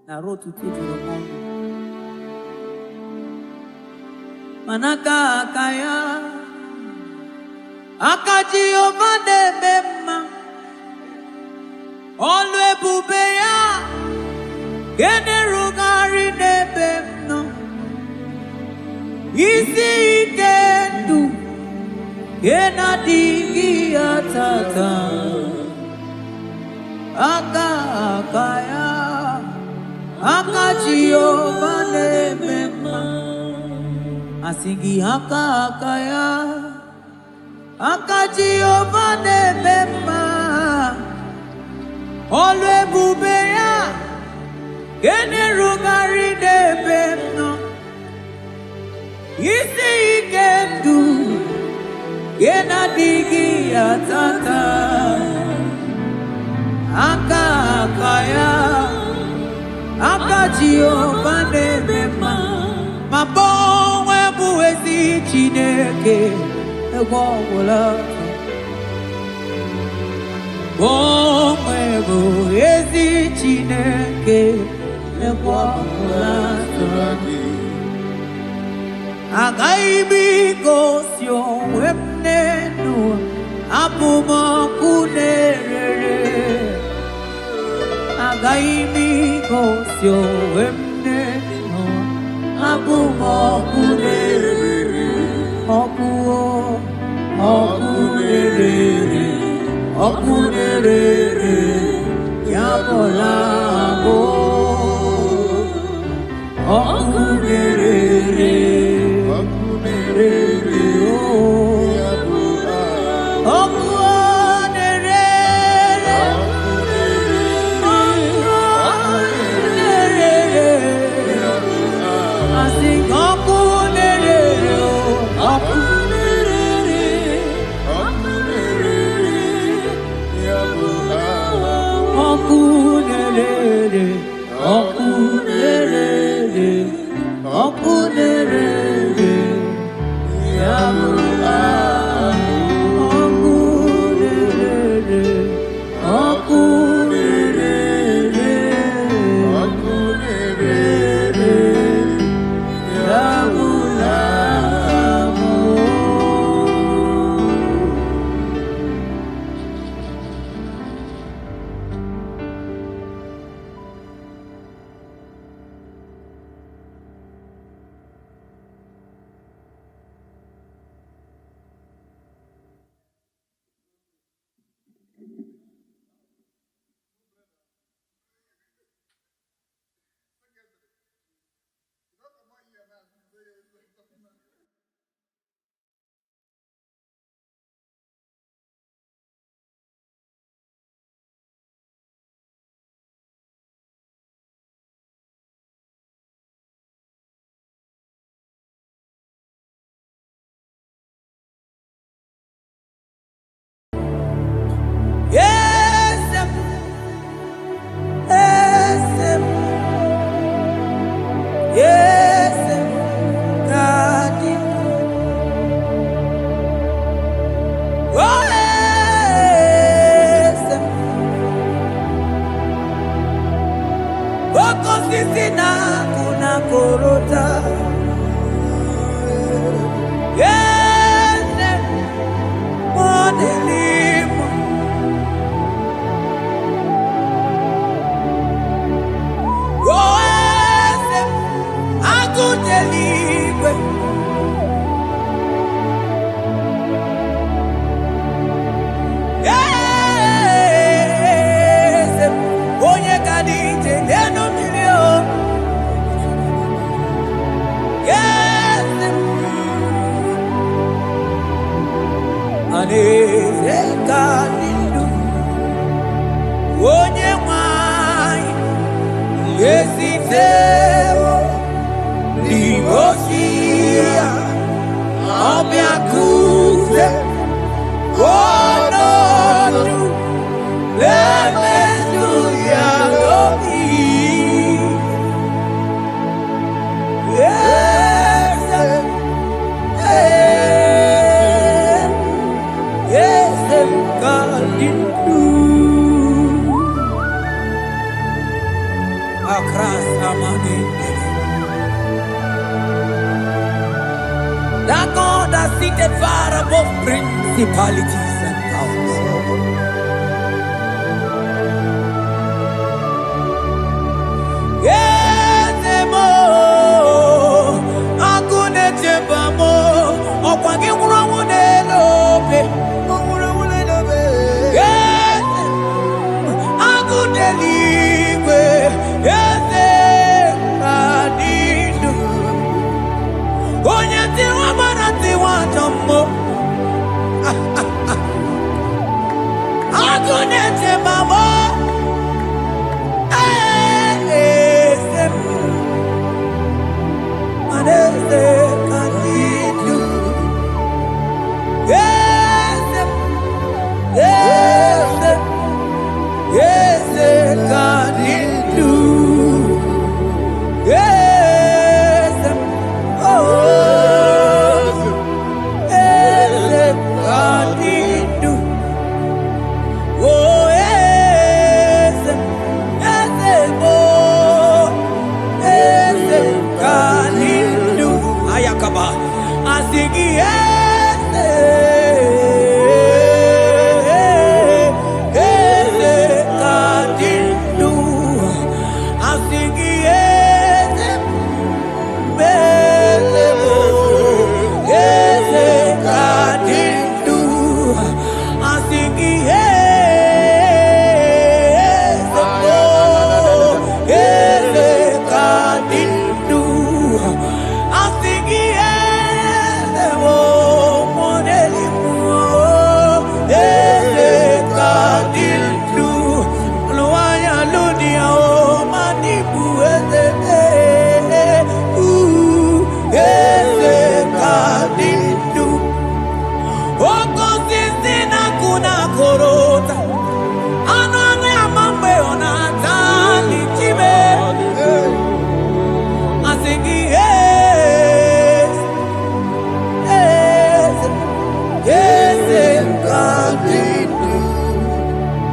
na rotu tujuru mongo manaka akaya akaji ovade bema olwe bubeya gene rugari nebemno isi ikendu gena digi atata akaya Akajiyovane mema Asingi akaya Akajiyovane mema Olwe bubeya Gene rugari nebemno Isi ikendu Gena digi atata Akaya Akajiyovane mema Mabonwe buwezi chineke Egwawula Bonwe buwezi chineke Egwawula Agaibi gosyo wemnenu Apumakunerere Agaimi gosyo wemneno Apumakunerere Okunerere Yabolabo Okunerere Okunere korota. Yes, modelimo. Oh, yes, akudelibwe. Yes, onye kadite deno milio. Yes, aneze kadilu. Onye mwai yesiteo limosia obiakute. Oh no, let me do your yes, yes, God in you. Across Amani, that God that seated far above principalities and powers. Yes, mo, akune chebamo, okwangi urawune lobe, yes, akune ligwe, yes, adidu, onyati wabarati watombo, akune chebamo.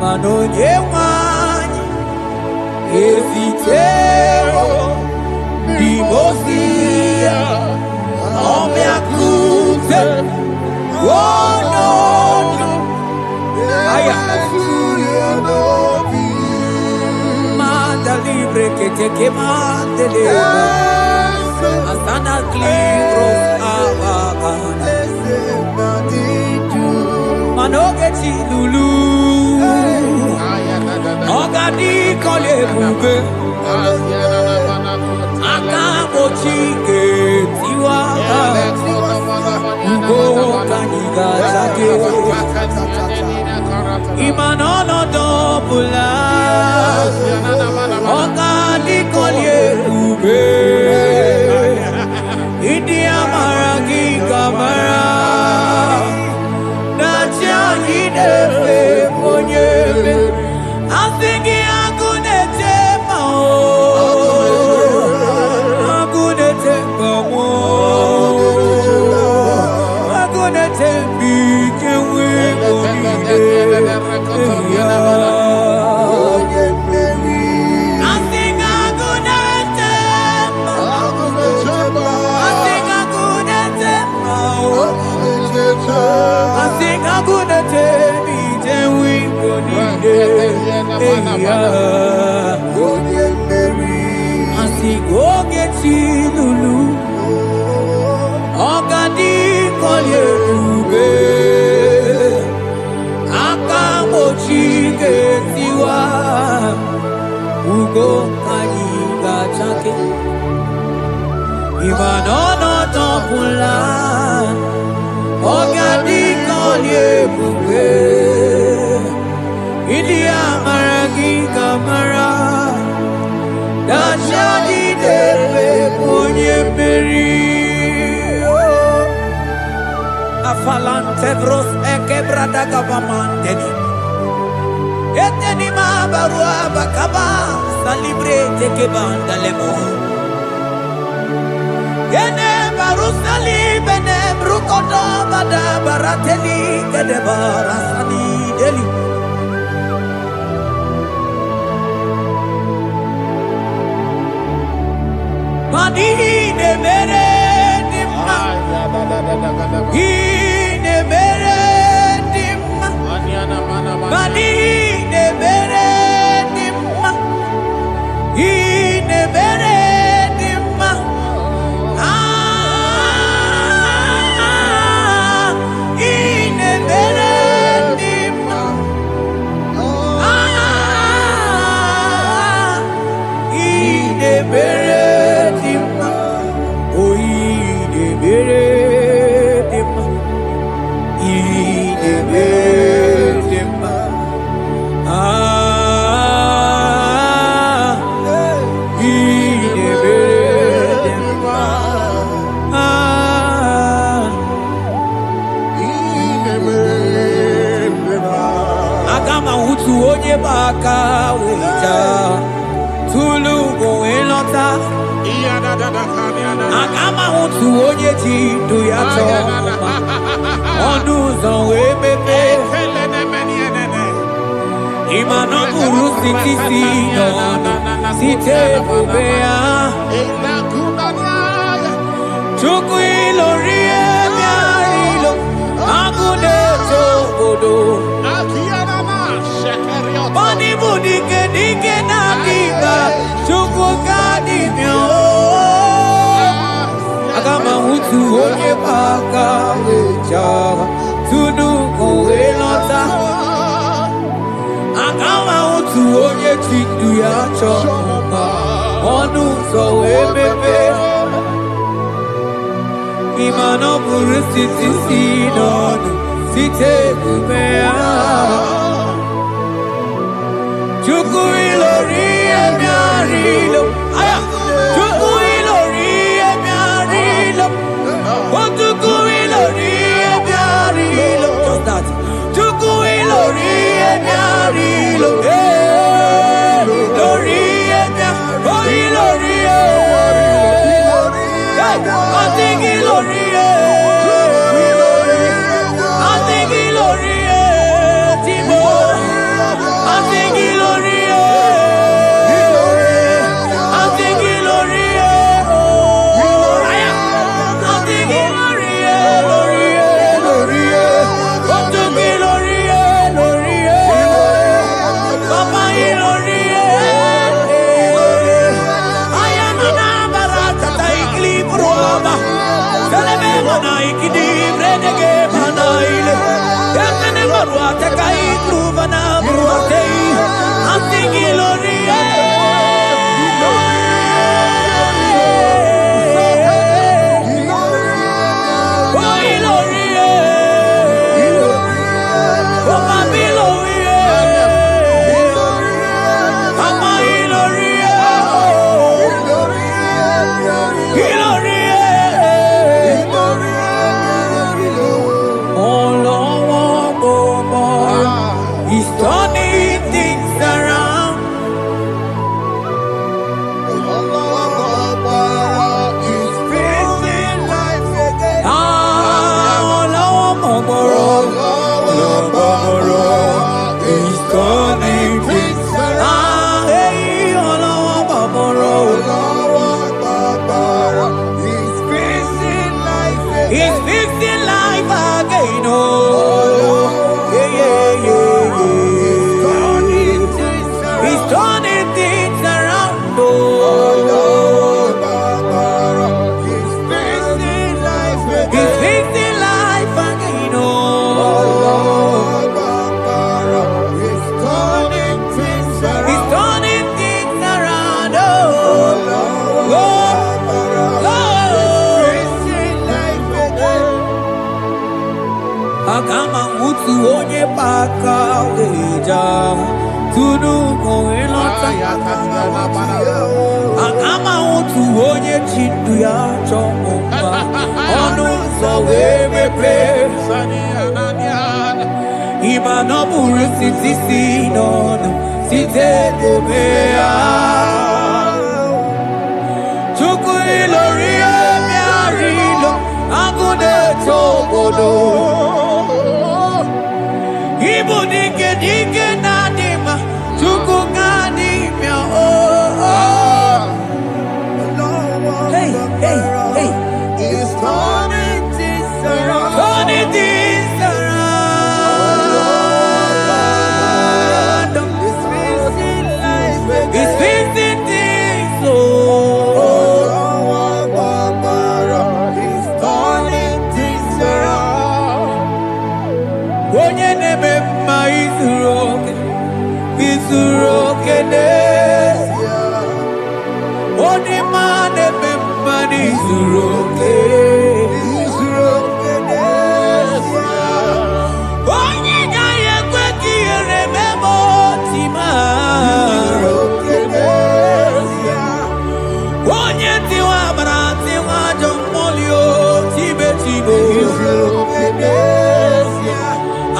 Manonye wanyi ezitero limosia omeakute wonono aya manda libre que te quemante leva asana libros avagana manoge chilulu ogadi kole bube akabo chike tiwa ugo kaniga zake imanono dobula ogadi kole bube idi amara ki kamara na chani defe ponyebe asingi agunete mao agunete mao agunete bikewe bonide asingi agunete mao ugo kanyiga chake Imanono topula Ogadi kolye buke India maragi kamara Dashadi depe punye meri Afalante bros ekebrada gabamanteni Eteni ma barua bakaba Salibre teke bandalemo Yene barusali bene brukodo bada barateli Kede barasani deli Mani ne mere dimma Ine mere dimma Mani ne mere dimma Ine mere dimma Ine mere dimma Ine mere dimma Oh ine mere dimma Ine mere dimma Ine mere dimma Agama hutu onye baka weja Tulu go elota Agama hutu onye jidu ya choma Onu zanwe bebe Imano guru siti sino Site bubea Chuku ilori emiarilo Agune tokodo Bani budike dike na diga Chuku kadimyo Agama hutu onye baka weja Tunu kowe lota Agama hutu onye chindu ya choma Onu sowe bebe Imano buru siti sinonu Site kubea Chuku ilori emiarilo Aya Chuku ilori emiarilo Chuku ilori emiarilo Just that Chuku ilori emiarilo Lori emiarilo Oh ilori I think ilori I think ilori Timo I think ilori Agama utu onye paka weja tunu koelota. Agama utu onye chindu ya chomba onu so wemepe. Iba no buru sitisi nono site debea. Chuku ilori emiarilo agune tobodo. Ibu dike dike nadima chuku ganimia oh. Hey, hey, hey. It's turning things around. Turning things around. It's fixing life again. It's fixing things oh. It's turning things around. Onye neme mma izuroke n'ezie. Onye ma neme mma n'izuroke. Onye gaghị ekwe ka ihere meme otu ma. Onye tiwa amara tiwa ajọ mmụọ o tibe tibe.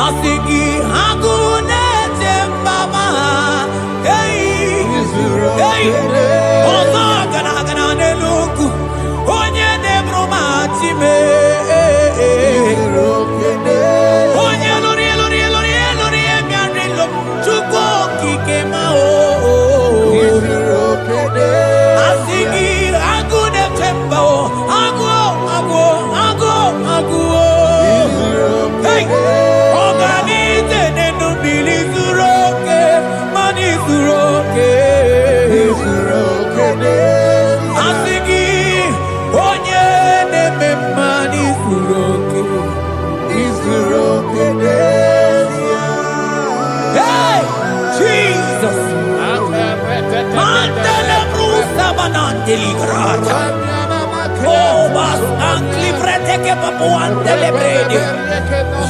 Asị gị agụ na-eche mbaba ha. Ọzọ gara aga n'elu ugwu. Onye na-eburu ma time. Onye lụrụ ebiarịlụ Chukwu okike ma o. Asị gị agụ na-eche mba o. Agụ o. Hey! Organize n'enu mmiri zuru oke, mmanụ zuru oke. Asị gị onye na-eme mmanụ zuru oke. Hey! Jesus! Mandele brusa banandeli grata. Obas anclivrete che papuante le bredi.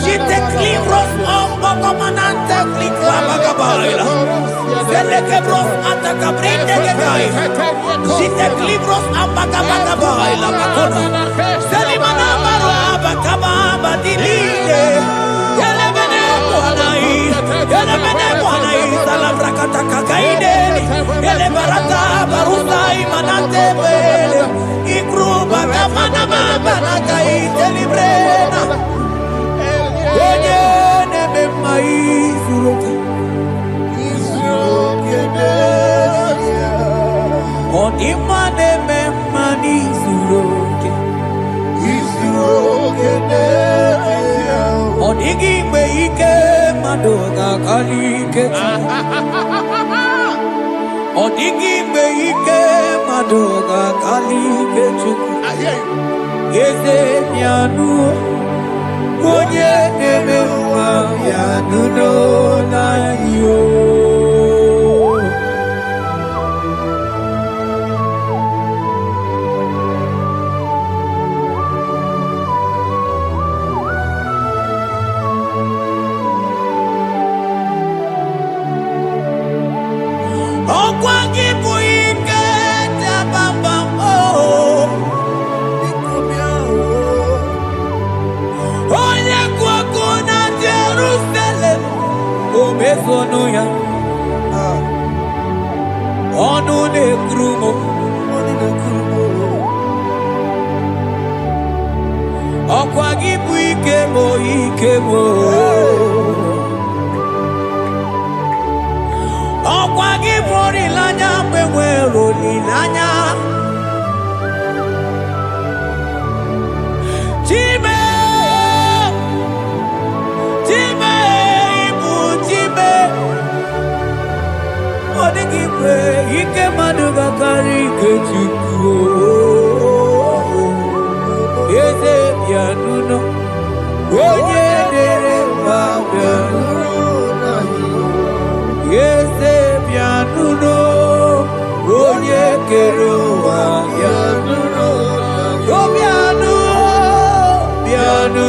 Jite clivros ombo comanante clicla bagabaila. Zelle che bros atacabrinde che gai. Jite clivros ambagabagabaila bakona. Zeli manamaro abakababa dilile. Yele bene buanai salabrakata kakaideni. Yele barata barusai manante bele. Ikruba kamana mabana kaite librena. Onye neme maizuroke. Onima neme manizuroke. Onigi mgbe ike mmadụ ga-akalike. Ọ dịghị mgbe ike mmadụ ga-akalike Chukwu. Eze bịanụ onye na-eme mma bịanụ n'anyị o. Ọkwa gị bụ ike dabamba o. Onye kwụ ọkụ na Jerusalem o mezonu ya. Ọnụ na-ekuru m. Ọkwa gị bụ ike m ike m. Ọkwa gị bụ olileanya mgbe nwere olileanya. Chime ịbụ Chime. Ọ dịghị mgbe ike mmadụ ga-akarị ike Chukwu. Eze bịanụ onye dere mba bịanụ. Eze bịanụ onye kere ụwa bịanụ. Bịanụ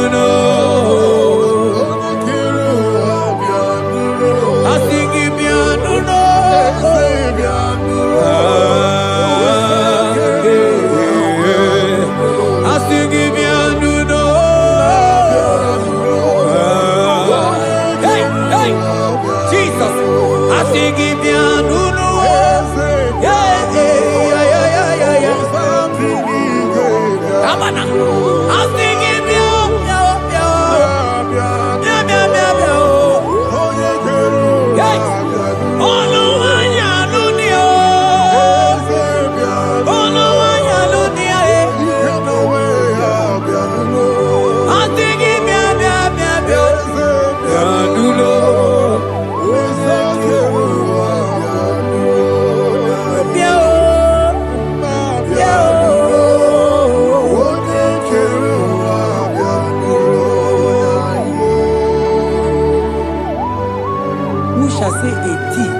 say a thing,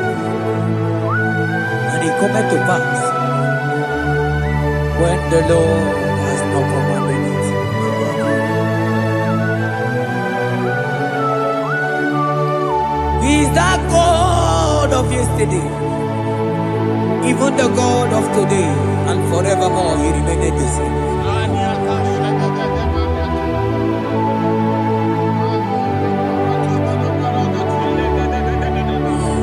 and it cometh to pass when the Lord has not commanded it. He is that God of yesterday, even the God of today, and forevermore He remained the same.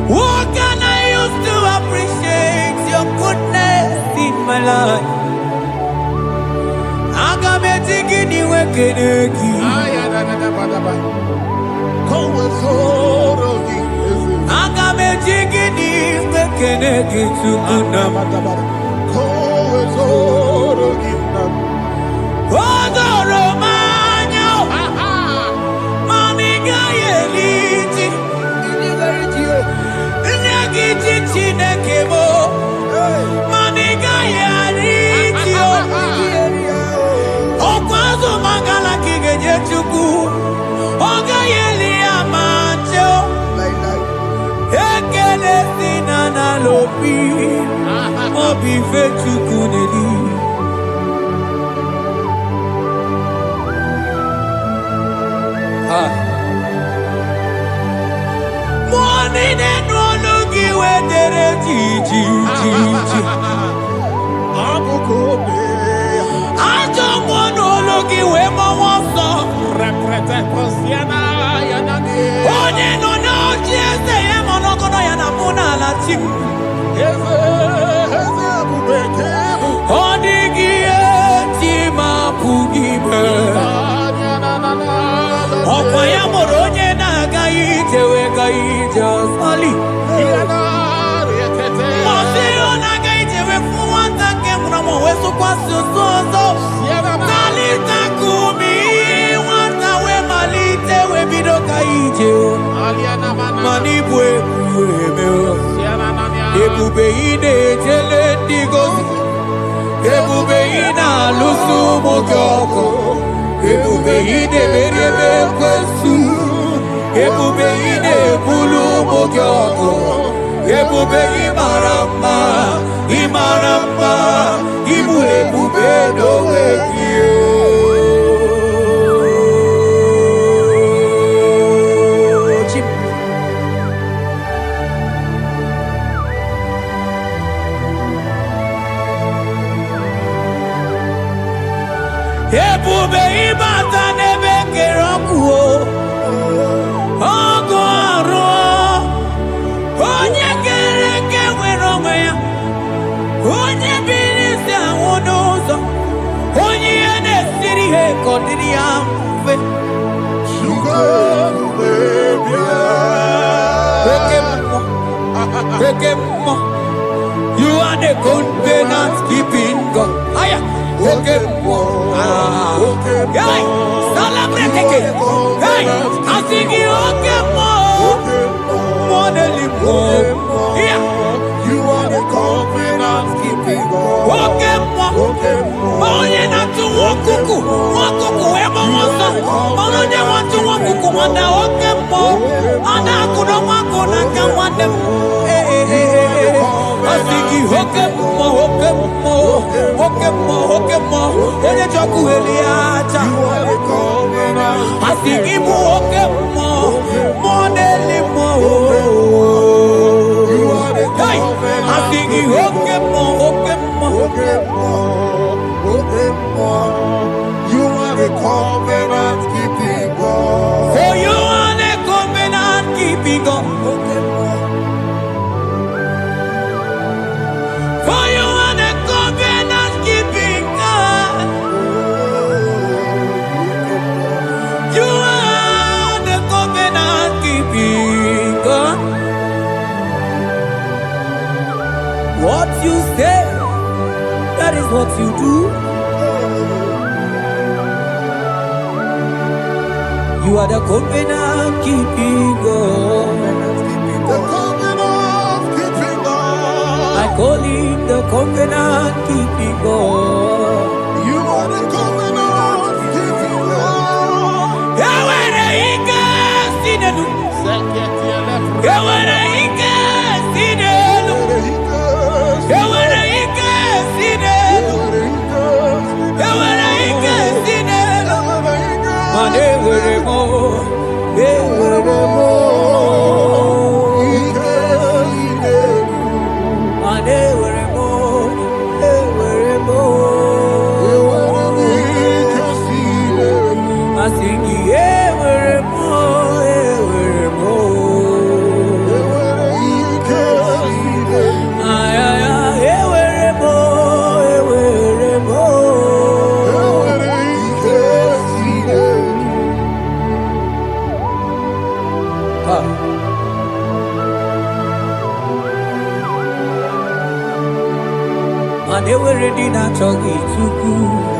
What can I use to appreciate your goodness in my life? Agametigini wekeneki. Agametigini wekeneki tukuna. Odoro manyo. Mamiga yeliti. Nyagiti chinekemo. Mamiga yeliti. Okwazo mangala kigeje chuku. Oga yeli amacho. Ekele sinana lopi. Obi fechuku neli. Money no logi wedere ji. Abukobe. Ajo mono logi we mo wonso. Reprete kosiana yanani. Onye no no jese ye mono kono yana muna la chim. Eze abubeke. Odigi eti mapugibe. Okwa ya moronye na gaite we gaite sali. Mosiro na gaite we fuwanta ke muna weso kwa sozo. Kalita kumi wanta we malite we bido gaite. Manibwe kuemeo. Ebube ine jele digozi. Ebube ina lusu mokyoko. Ebube ine merebe kwesu. Ebube ine bulu mokyoko. Ebube imarama. Ibu ebube dowe kiyo. Ebube ibata nebe kerokuo. Ogo aro. Onye kereke weronwe ya. Onye birisi awonozo. Onye ene siri he kodiri ya mfe. Ekemo. You are the covenant keeping God. Aya. Okemo. Hey, celebrate again. Hey, I sing you Okemo. Monelimo. Yeah. You are the covenant keeping God. Okemo. Onye na tu wokuku. Wokuku emo wasa. Onye watu wokuku wanda Okemo. Ana kuno wako na kamwane. I sing you Okemo. Onye choku eliacha. I sing you Okemo. Monelimo. Hey, I sing you Okemo. You are the covenant keeping God. For you are the covenant keeping God. For you are the covenant keeping God. You are the covenant keeping God. What you say, that is what you do. You are the covenant keeping God. The covenant keeping God. I call him the covenant keeping God. You are the covenant keeping God. Yahweh, he cast in the And they were ready not to get too good.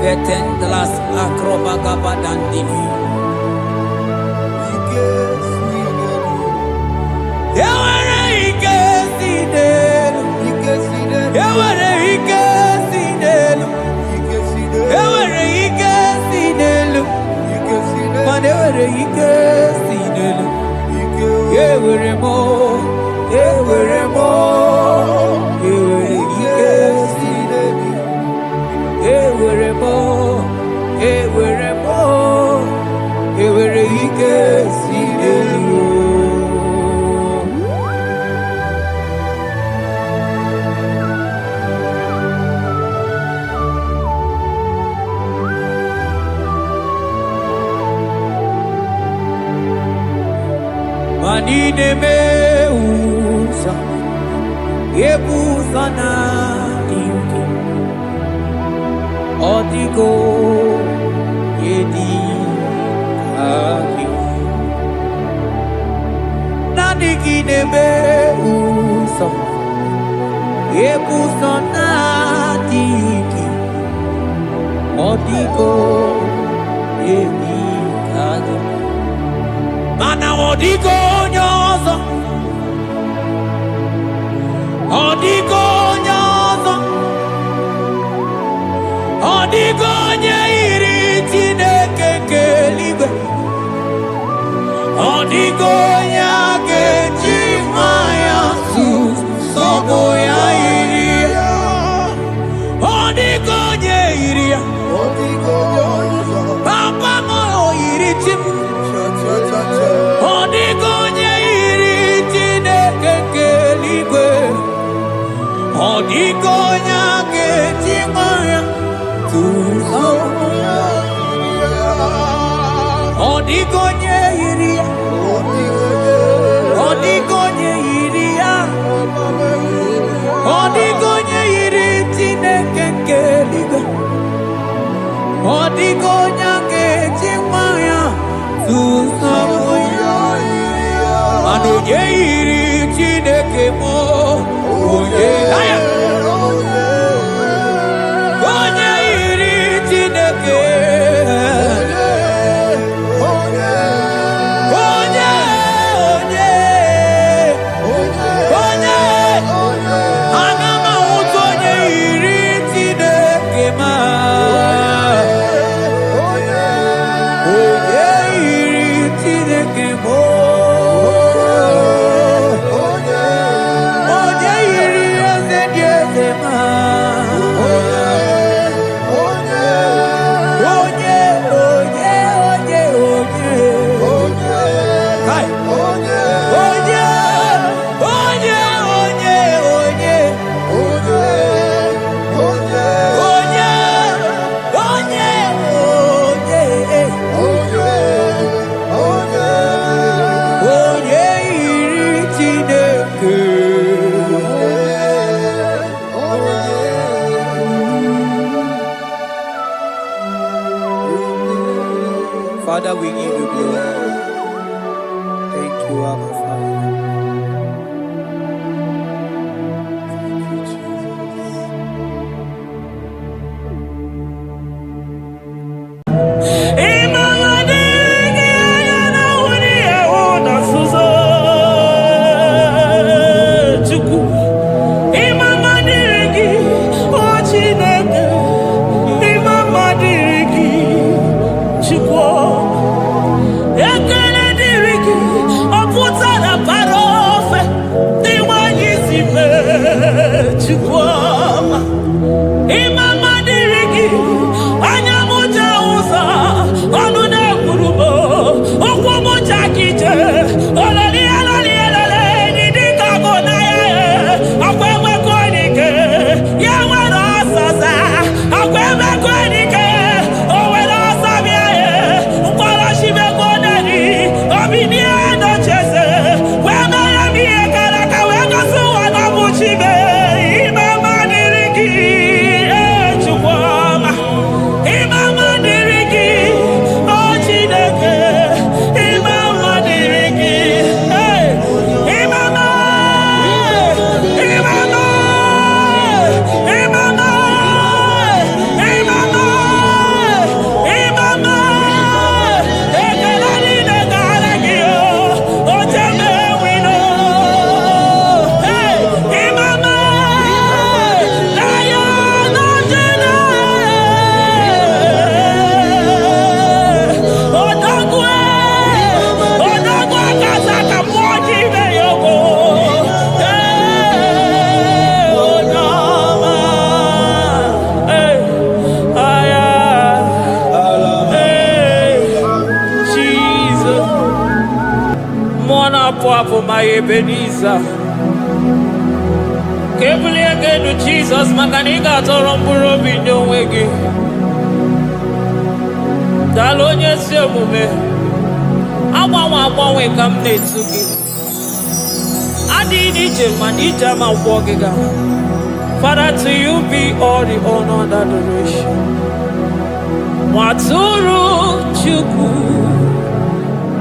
Vetendlas acrobaga dandivi. Manine meusa yebusa na ingi odiko yedi aki nadigine meusa yebusa na ingi odiko yedi aki mana odiko nyozo odiko nyozo odiko nyeiri Chineke keligwe odiko nyake chimaya sobo ya iri odiko nyeiri odiko nyozo papa mo iri chim Odigonye iri Chineke keligwe Odigonya ketimaya tuzoya Odigonye iri Odigonye iri Odigonye iri Chineke keligwe Odigonya ketimaya tuzoya Anoye iri Chineke mo Oye Onye iri Chineke Onye Anama utu onye iri Chineke ma Onye iri Chineke mo Father, we give you glory. Thank you, Abba Father. Thank you, Ebenezer. Kebulie genu Jesus maka na ị ga-atọrọ mkpụrụ obi nye onwe gị. Daalụ onye ezi omume. Agbanwe ka m na-etu gị. Adịghị n'ije mana ije ama gwọ gị ga. Father, to you be all the honor and adoration. Nwatụrụ Chukwu,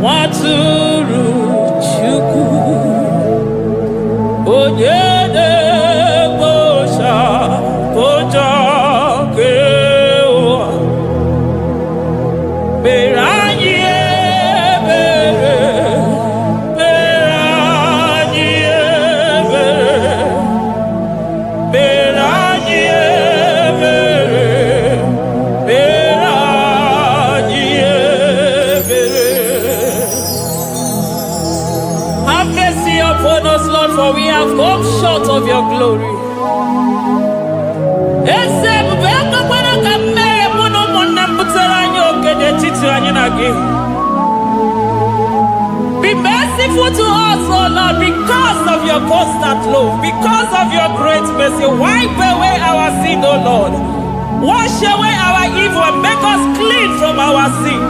Nwatụrụ Chukwu, onye na-ekpocha ụjọ nke ụwa, mere anyị ebere, mere anyị ebere, mere anyị ebere, mere anyị ebere. Have mercy upon us, Lord, for we have come short of your glory. Be merciful to us, oh Lord, because of your constant love, because of your great mercy. Wipe away our sin, oh Lord. Wash away our evil and make us clean from our sin.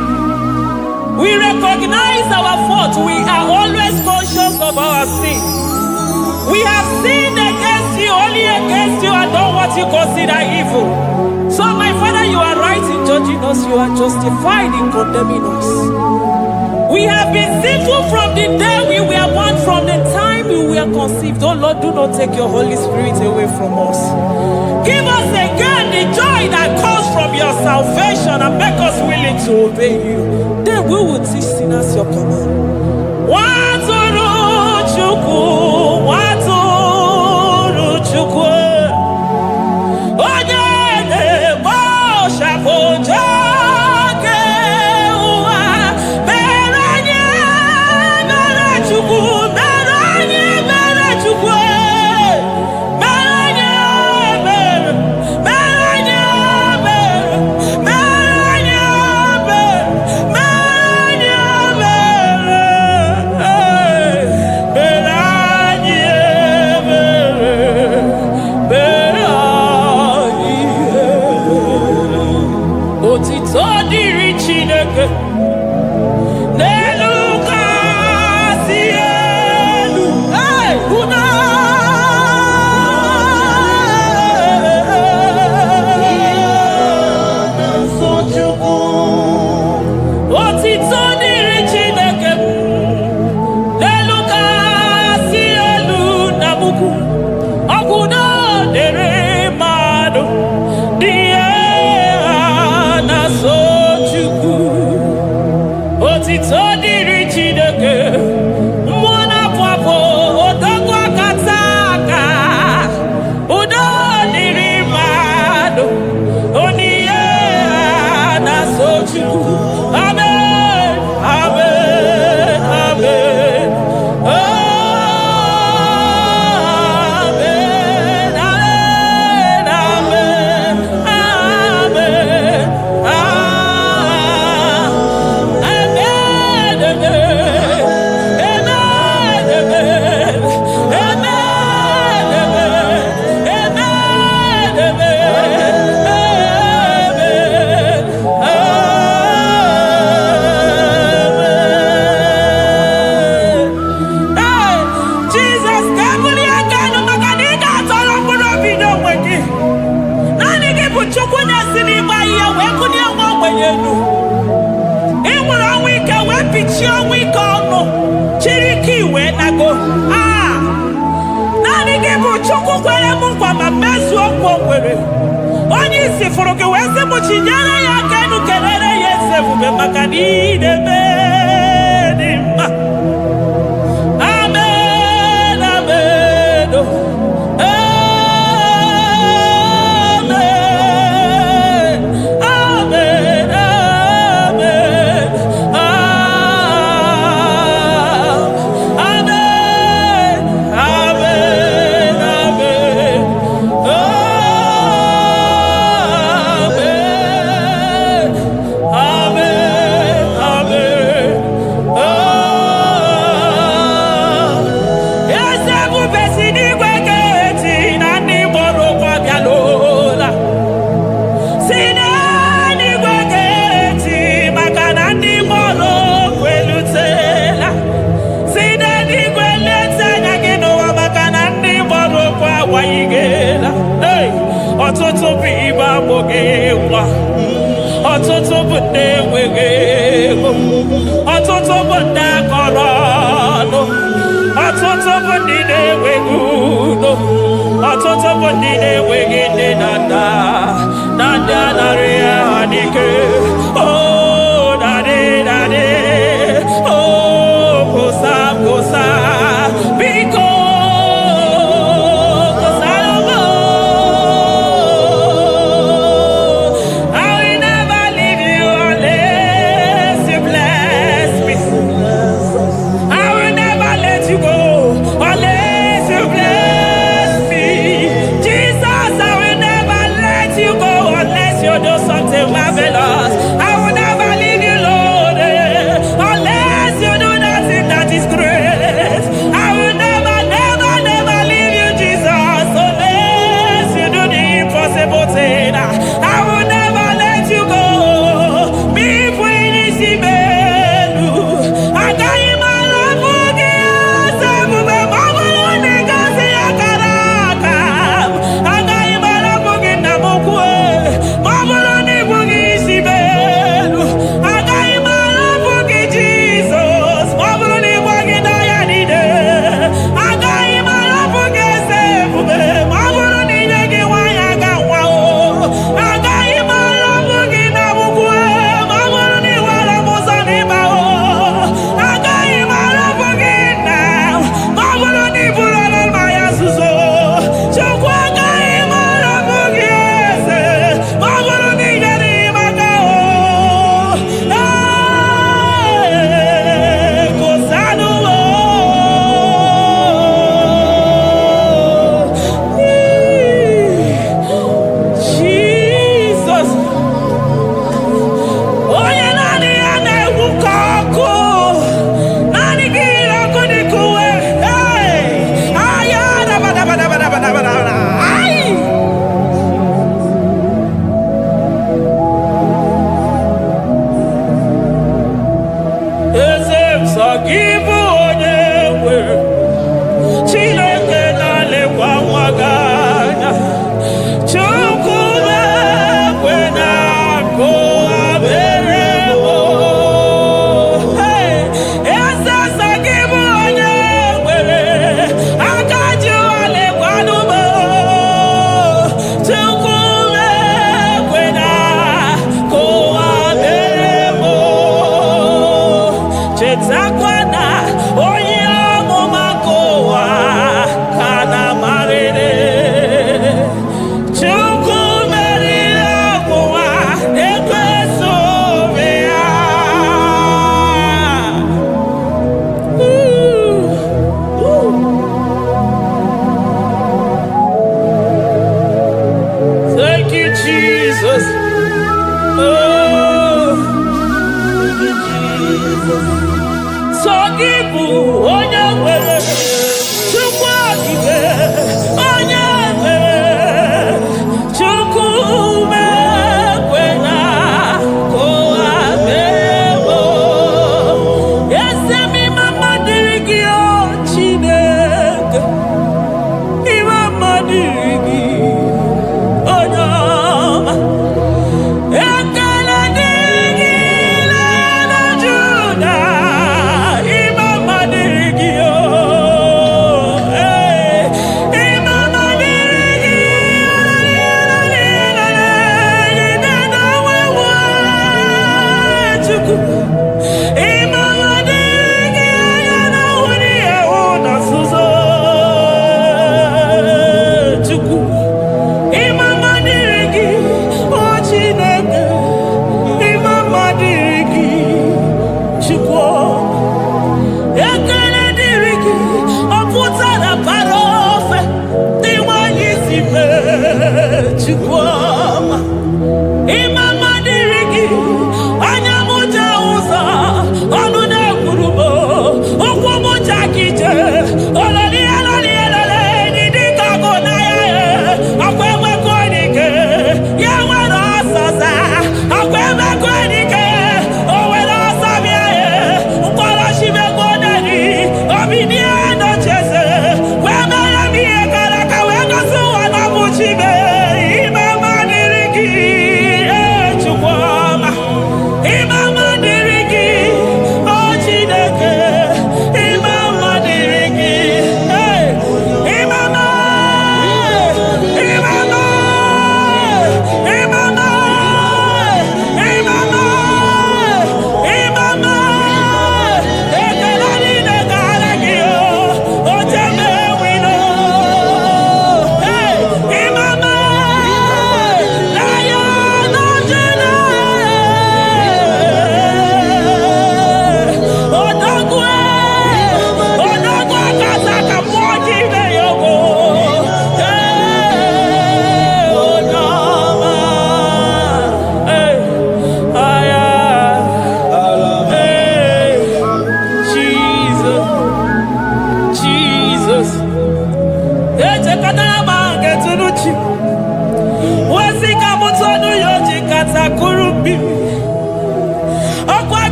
We recognize our fault. We are always conscious of our sin. We have sinned against you, only against you, and done what you consider evil. So, my Father, you are right in judging us. You are justified in condemning us. We have been sinful from the day we were born, from the time we were conceived. Oh Lord, do not take your Holy Spirit away from us. Give us again the joy that comes from your salvation and make us willing to obey you. Then we will teach sinners your command. Nwatụrụ Chukwu, Nwatụrụ Chukwu, onye na-ekpocha ụjọ nke ụwa, mere anyị ebere Chukwu, mere anyị ebere Chukwu, mere anyị ebere, mere anyị ebere, mere anyị ebere, mere anyị otito dịrị Chineke n'elu kasị elu. Una otito dịrị Chineke n'elu kasị elu na mukwu ọgwụ na dịrị mmadụ dị otito dịrị Chineke, mmụọ na-apụ apụ, odogwu akata aka, udo dịrị mmadụ, onyinye na-aso Chukwu. Amen, amen, amen. Amen, amen, amen, amen. Naanị gị bụ Chukwu kwere m nkwa ma mezuo nkwa o kwere. Onye isi fụrụ gị wee sị m chinyere ya aka enu kelere ya eze ebube maka na ị na-eme dị mma. Amen, amen, amen, amen, amen, amen, amen. bogewa. Ọtụtụ bụ ndị enweghị ego. Ọtụtụ bụ ndị akọrọ ọnụ. Ọtụtụ bụ ndị na-enweghị udo. Ọtụtụ bụ ndị na-enweghị nne na nna. Na ndị anarị ya n'ike. Oh, daddy, daddy. Oh, kosa, kosa. Biko. Let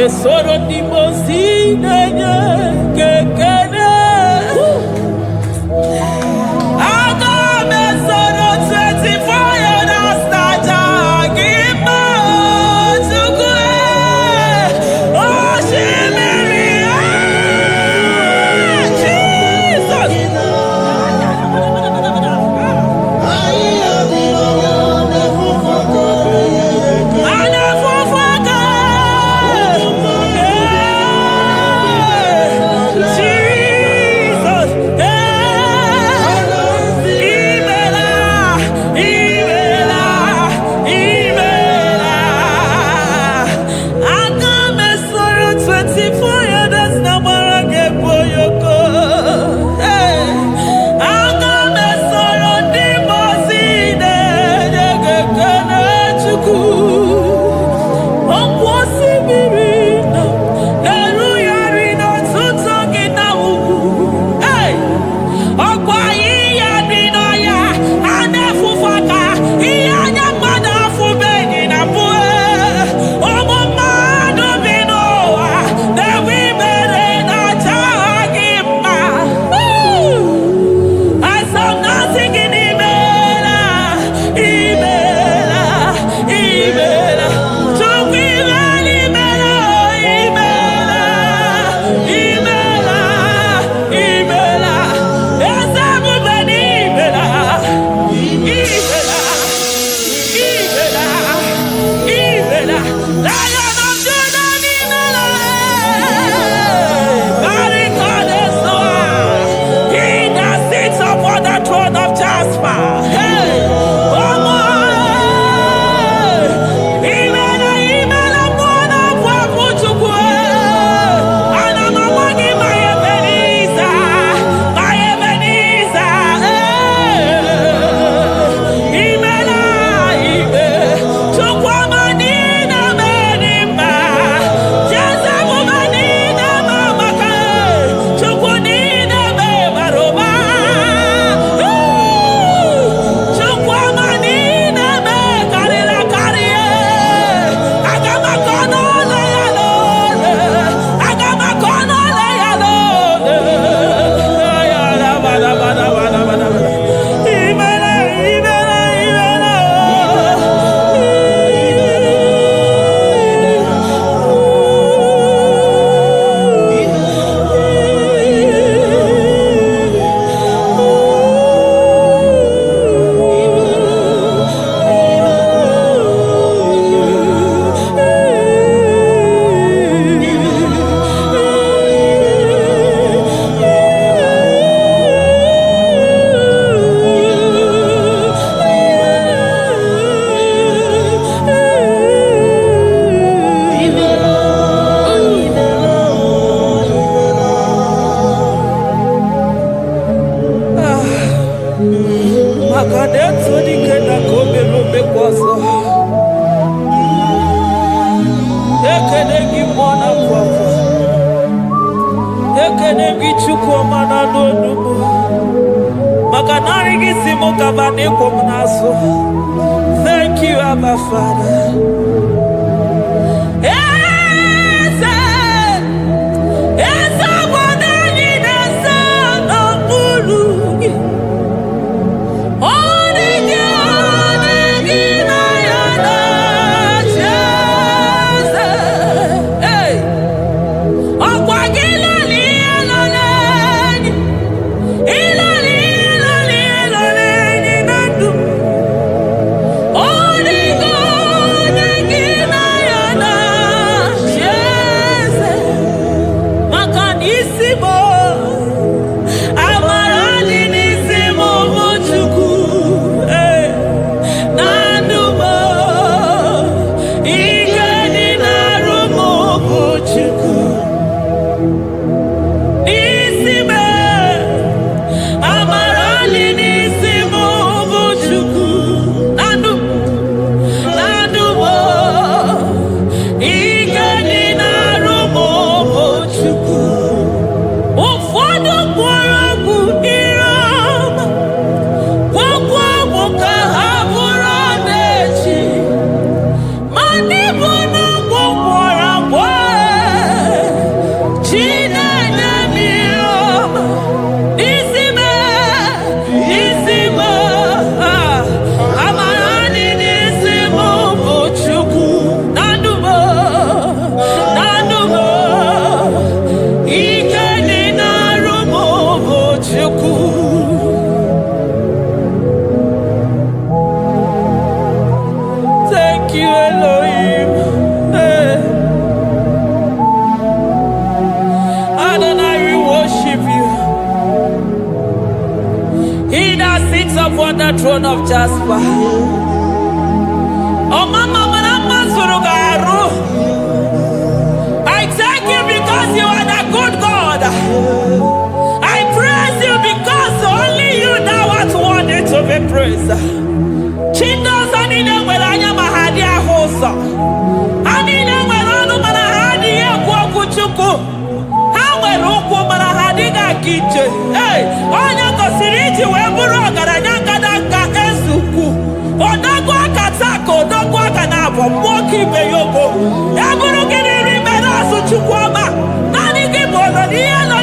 Soro di Mosina Kekene Agame Soro 24 Yonastaja Gima Tukwe Oshimiri Jesus Akadeto dikenda kobe lobe kwaso. Ekenegi mwana kwafa. Ekenegi chukwu mana n'onumu. Makanari gisimo kabane komnaso. Thank you, Abba Father. Upon the throne of Jasper. Oh, Mama, I thank you because you are the good God. I praise you because only you know what wanted to be praised. Chindos anine welanya mahadi ahosa. Anine welanu manahadi ya kwa kuchuku. Hawe ruku manahadi ga kiche. Hey, onya kosiriji weburu agaranya. Odagwa katako, odagwa kanabo, mwoki beyoko. Yaburu gini rimena su chukwama. Nani gibono, nielo.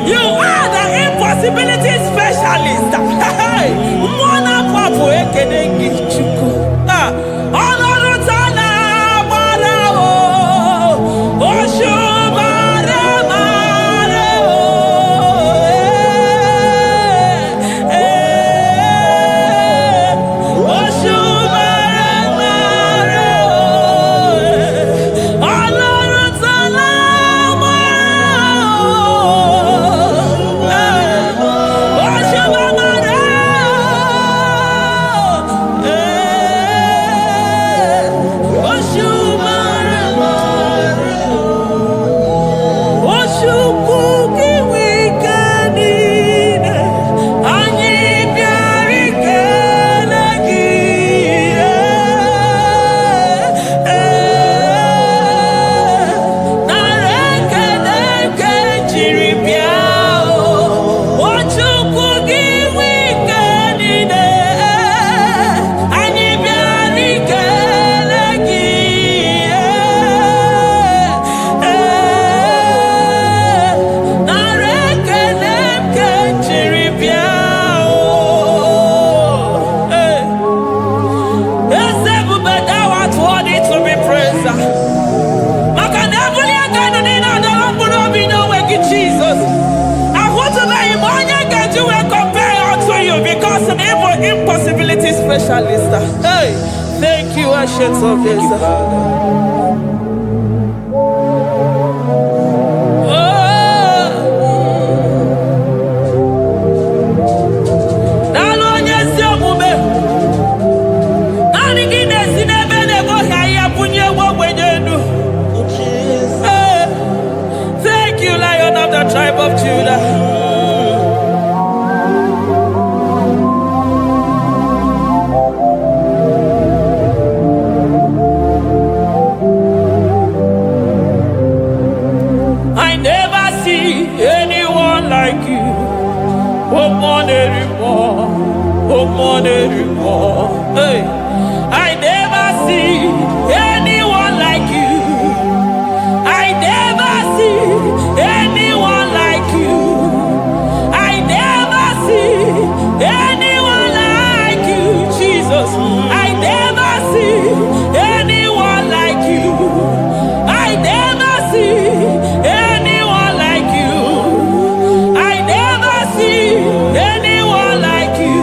You are the impossibility specialist. Mwana papu eke nengi chukwu. Honoru tana marao. Oshu specialist. Hey, thank you, Ancient of Days. Thank you, Lion of the tribe of Judah. Hey, I never see anyone like you. I never see anyone like you. I never see anyone like you, Jesus. I never see anyone like you. I never see anyone like you. I never see anyone like you.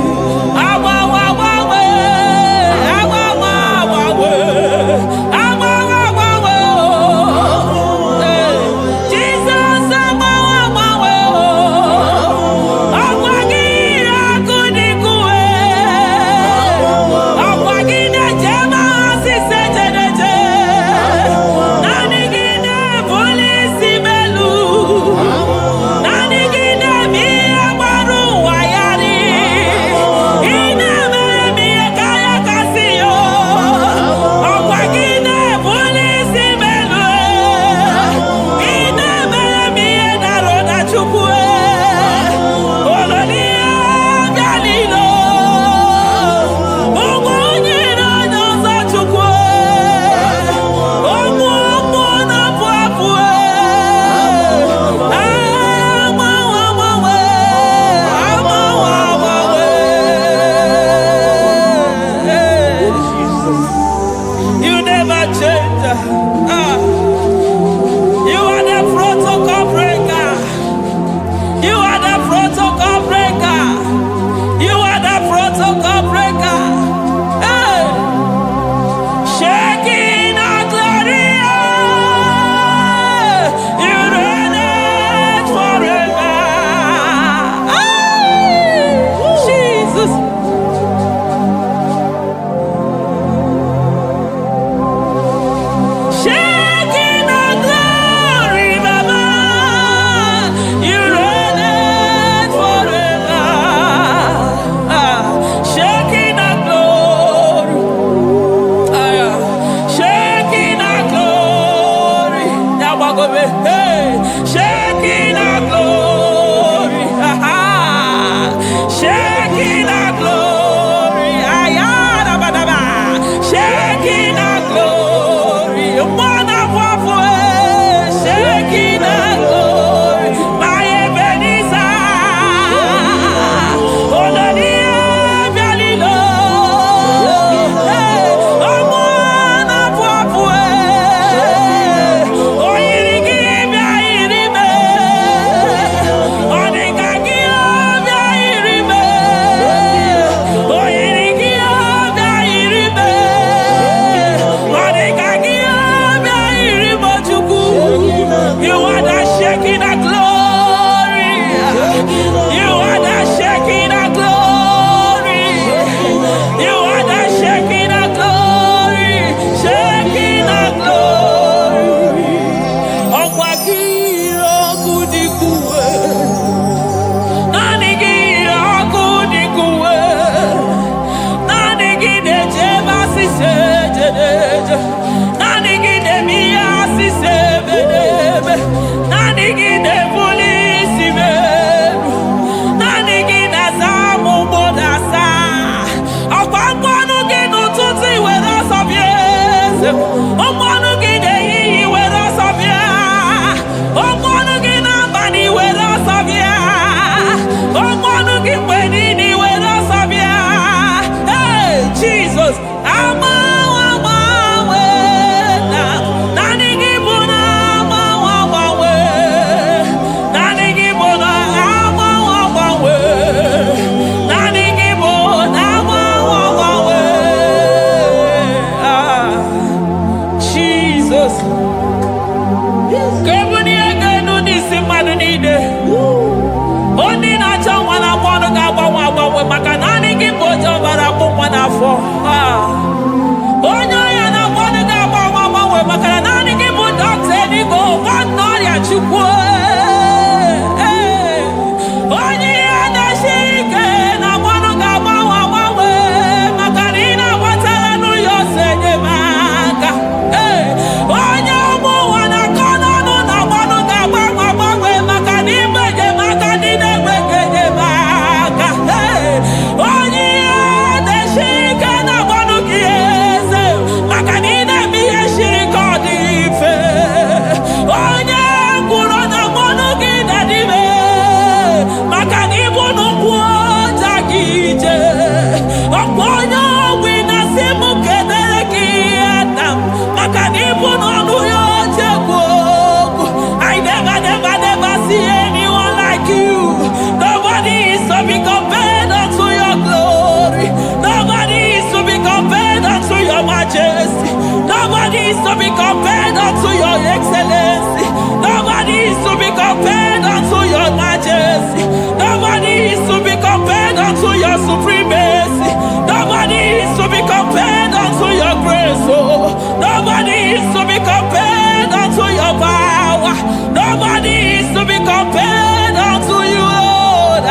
supremacy. Nobody is to be compared unto your grace. Oh, nobody is to be compared unto your power. Nobody is to be compared unto you, Lord.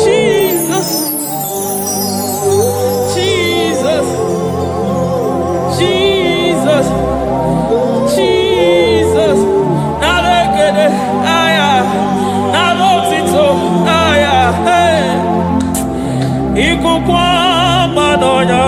Jesus, Jesus, Jesus, Jesus. Nalekede, aya, nalotito, aya, hey. Ikukwa madonya,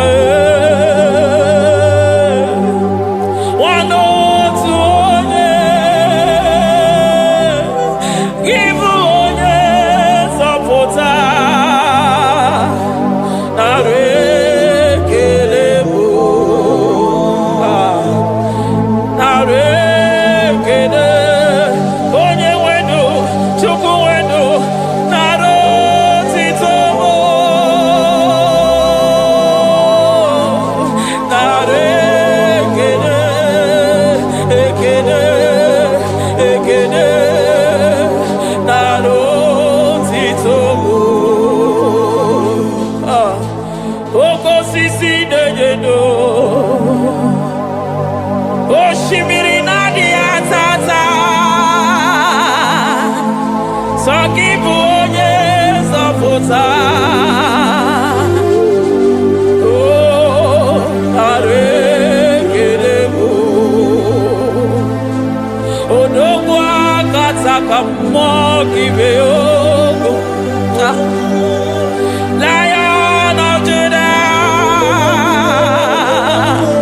Lion of Judah,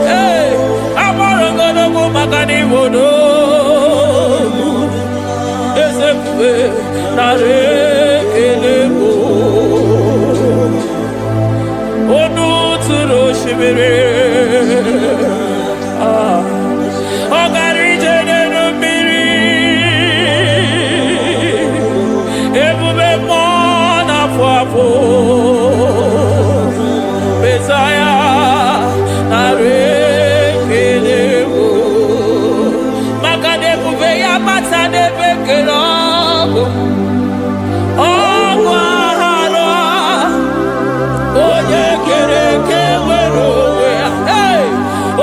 hey, Amarongo Magani Wodo, Ezekiel, Narekelebo, Onu Turo Shimere, Ogari Jene Miri, Ebube Mona Fwapo, Messiah, Narekelebo, Makade Buveya Matane Bekelabo, Ogwahara, Oye Kereke Werowe, hey,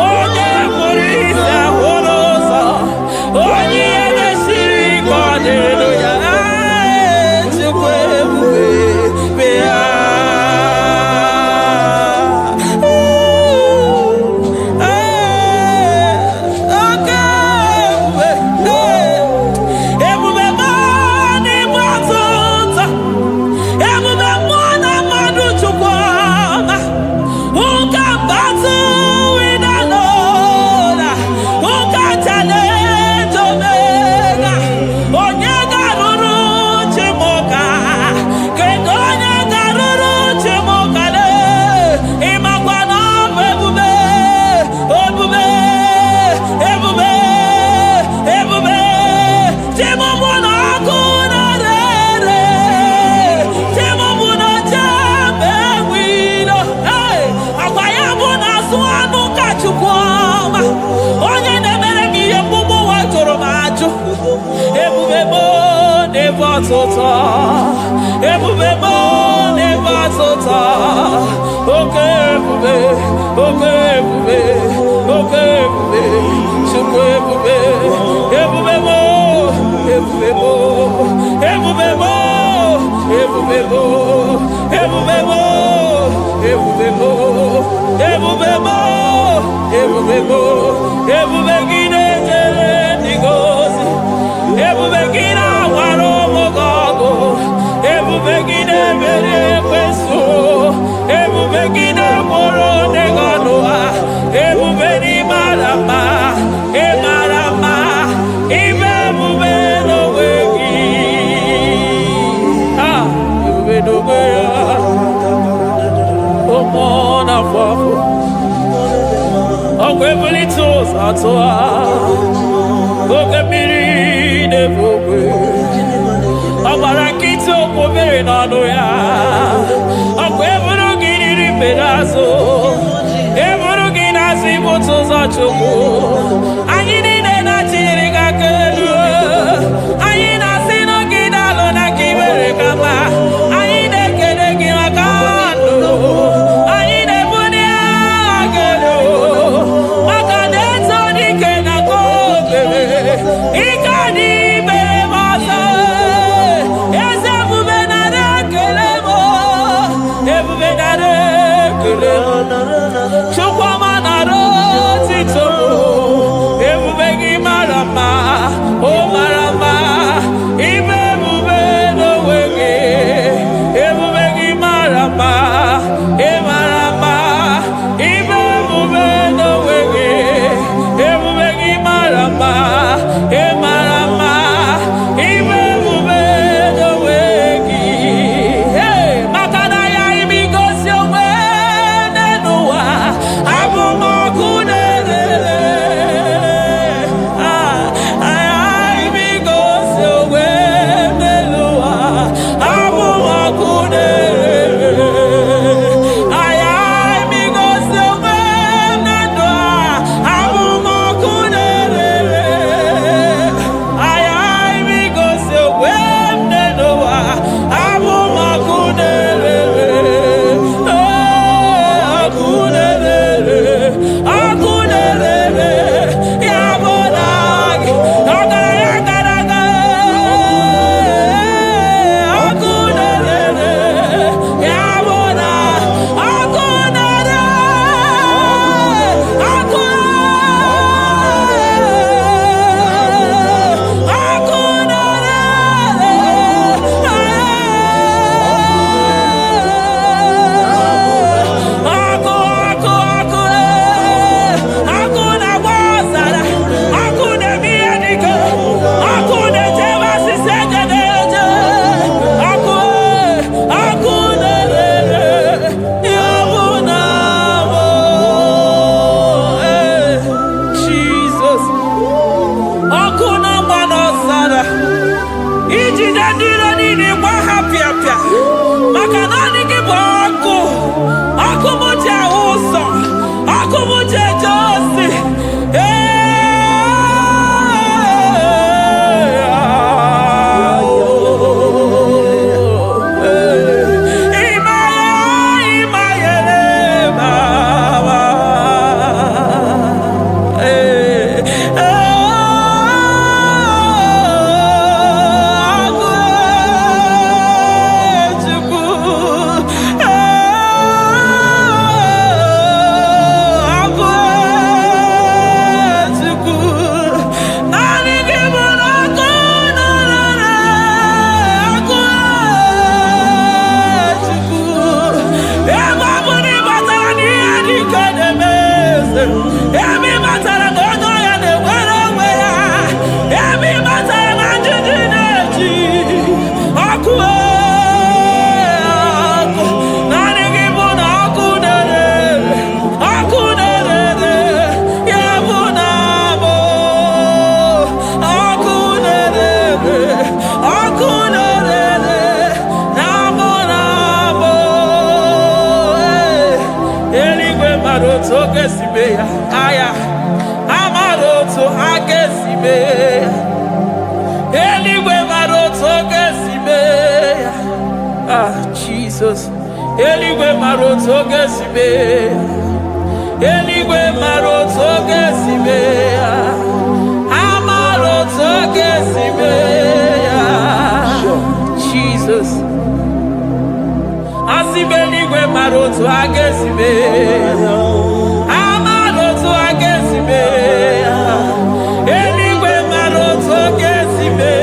Oye Morisa Horosa, Oye Neshiri Kwadeloya, Chukwe Buve, Bea. Ebubebo never tota. Okay, ebube, okay, ebube, okay, ebube, chukwu ebube, ebubebo, ebubebo, ebubebo, ebubebo, ebubebo, ebubebo, ebubebo, ebubebo, ebubegide jere ndigozi, ebubegide waro mogogo. Ebubegide mere kweso, ebubegide moro neganoa, ebubeni marama, emarama, ibebube no wegi. Ah, ebube no wegi. Omona fafo, okwebuli tos atoa, okemiri nebogwe. Abarakito kubiri nanu ya, akweburu gini pedazo, eburu gina si butu za chuku, anyi ni na chiri kakelu. Jesus, Eligwe maroto gesibe, Eligwe maroto gesibe, Amaroto gesibe, Jesus, Asibe Eligwe maroto agesibe, Amaroto agesibe, Eligwe maroto gesibe,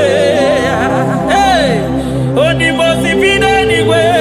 hey, Onimosi bide Eligwe.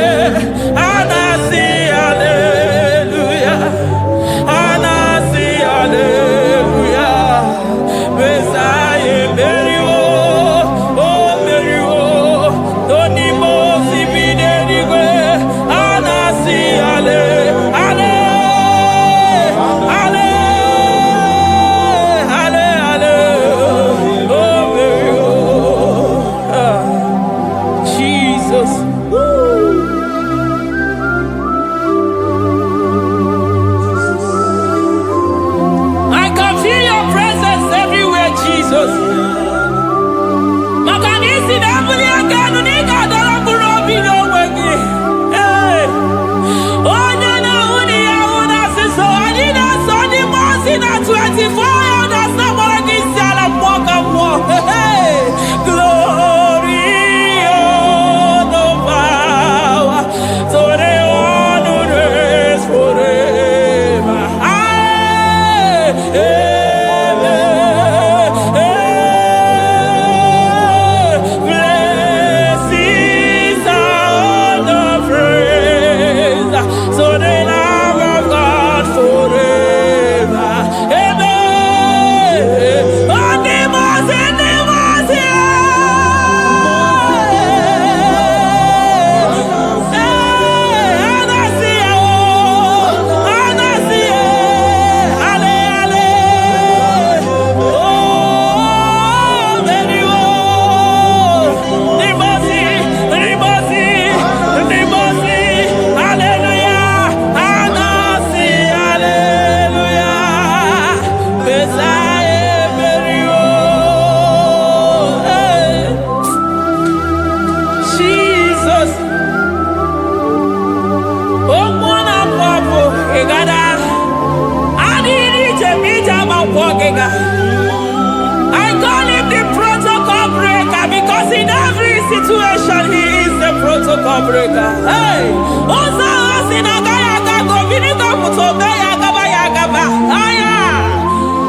I call him the protocol breaker because in every situation he is the protocol breaker. Hey, Osa Osinaga Yagago Viniga Mutobe Yagaba Yagaba. Aya,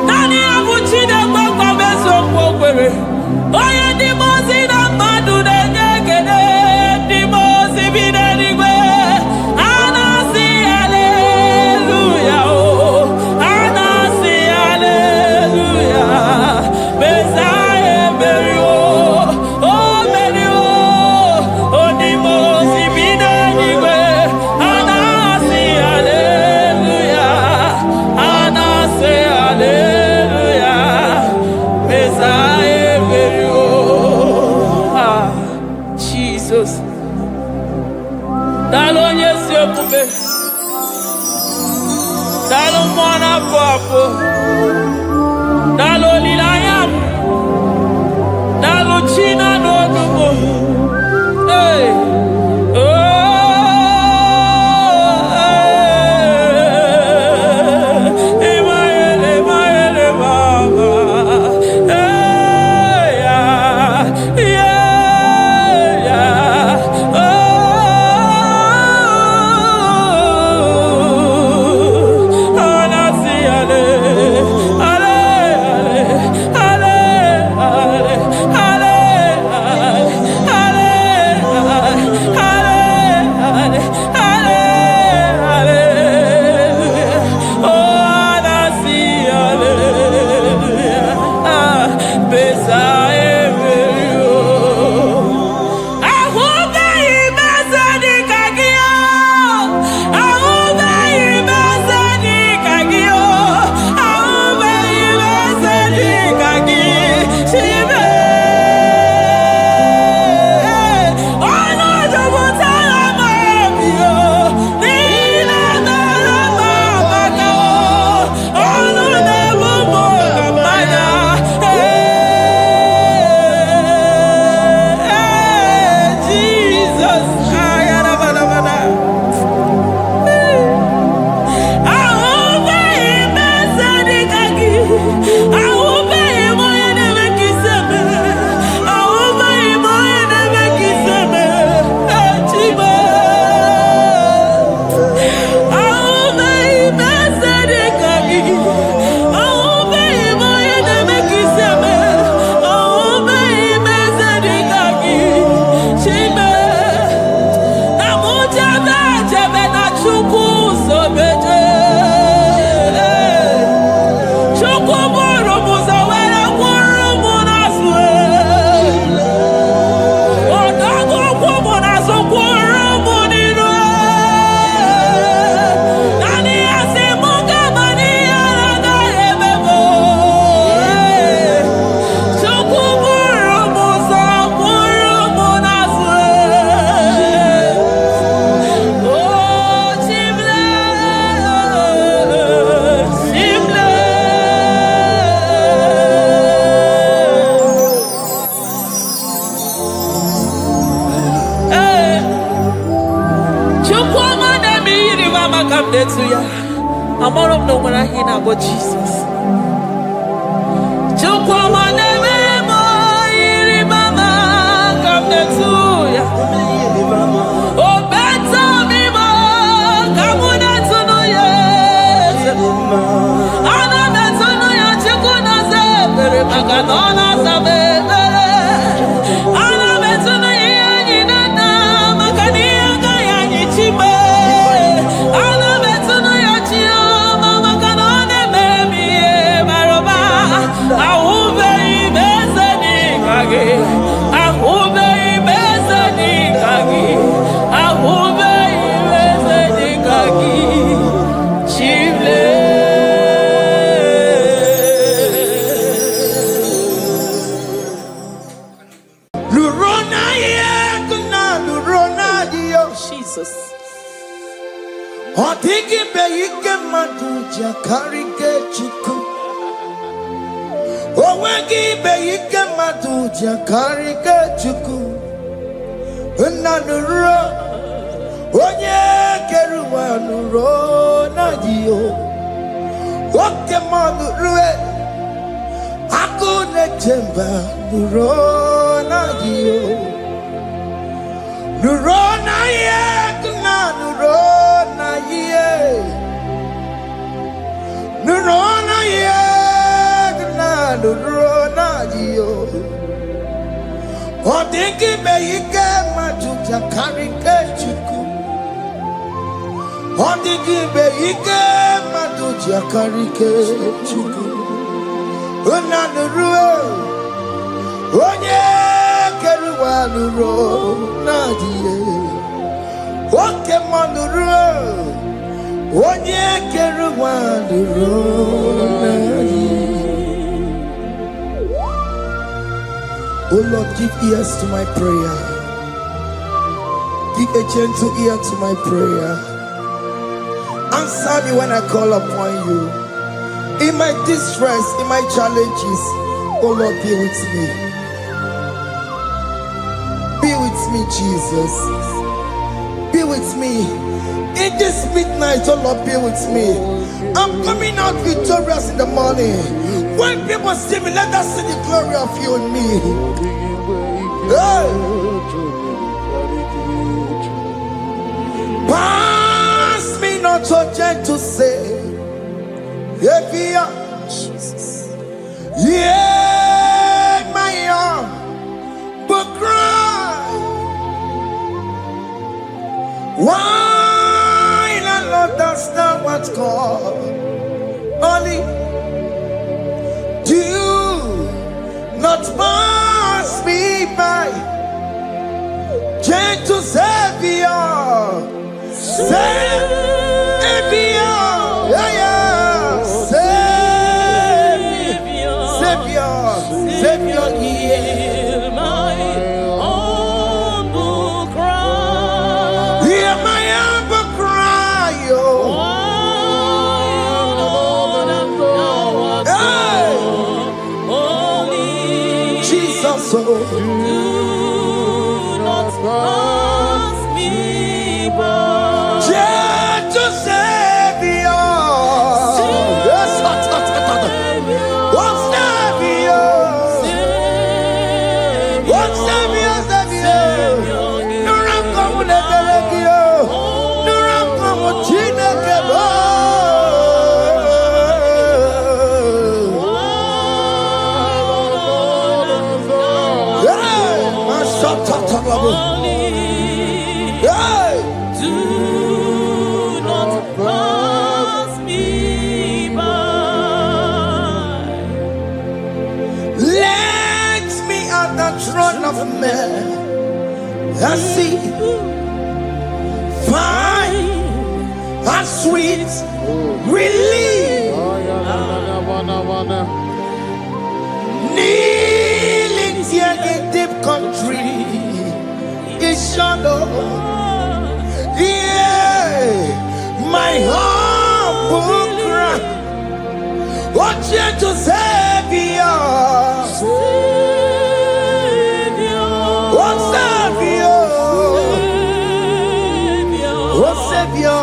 Nani Abuchida Boko Beso Pokwe. Oya Dimozina Madu de Negede, Dimozi Vinegwe. Anasi Hallelujah. mwana papo nalo lilayam nalo china no dumo hey I'm all of no when I hear about Jesus. Oh Lord, give ears to my prayer. Give a gentle ear to my prayer. Answer me when I call upon you. In my distress, in my challenges, oh Lord, be with me. Be with me, Jesus. Be with me. In this midnight, oh Lord, be with me. I'm coming out victorious in the morning. When people see me, let us see the glory of you in me. Hey. Pass me not so gentle, say, Jesus. Yeah, my arm, but cry. Why not understand what's called? Only do not pass me by, gentle Savior, Savior, yeah, yeah, Savior, Savior, hear my humble cry, hear my humble cry, oh. So do not pass me by, gentle Savior, do not pass me by. Let me at the throne of men and see, find a sweet relief, kneeling here in deep country. Shadow, yeah, my humble cry, what you to Savior, what Savior, what Savior,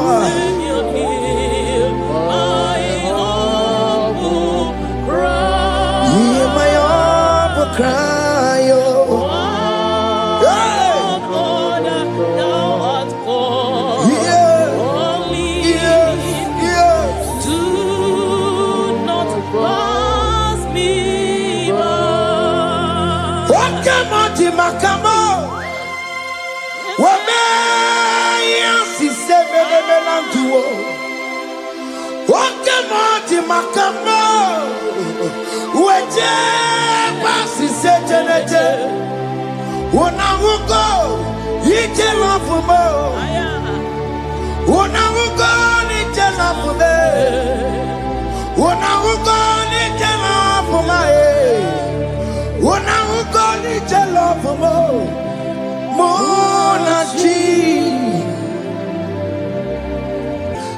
my humble cry, hear my humble cry, oh. Makamo, wame yansi sebele melanduo. Wakamo makamo, weje basi sejeneje. Unamugo ije lafumo, unamugo ije lafume, unamugo ije lafume. When I go to the love for more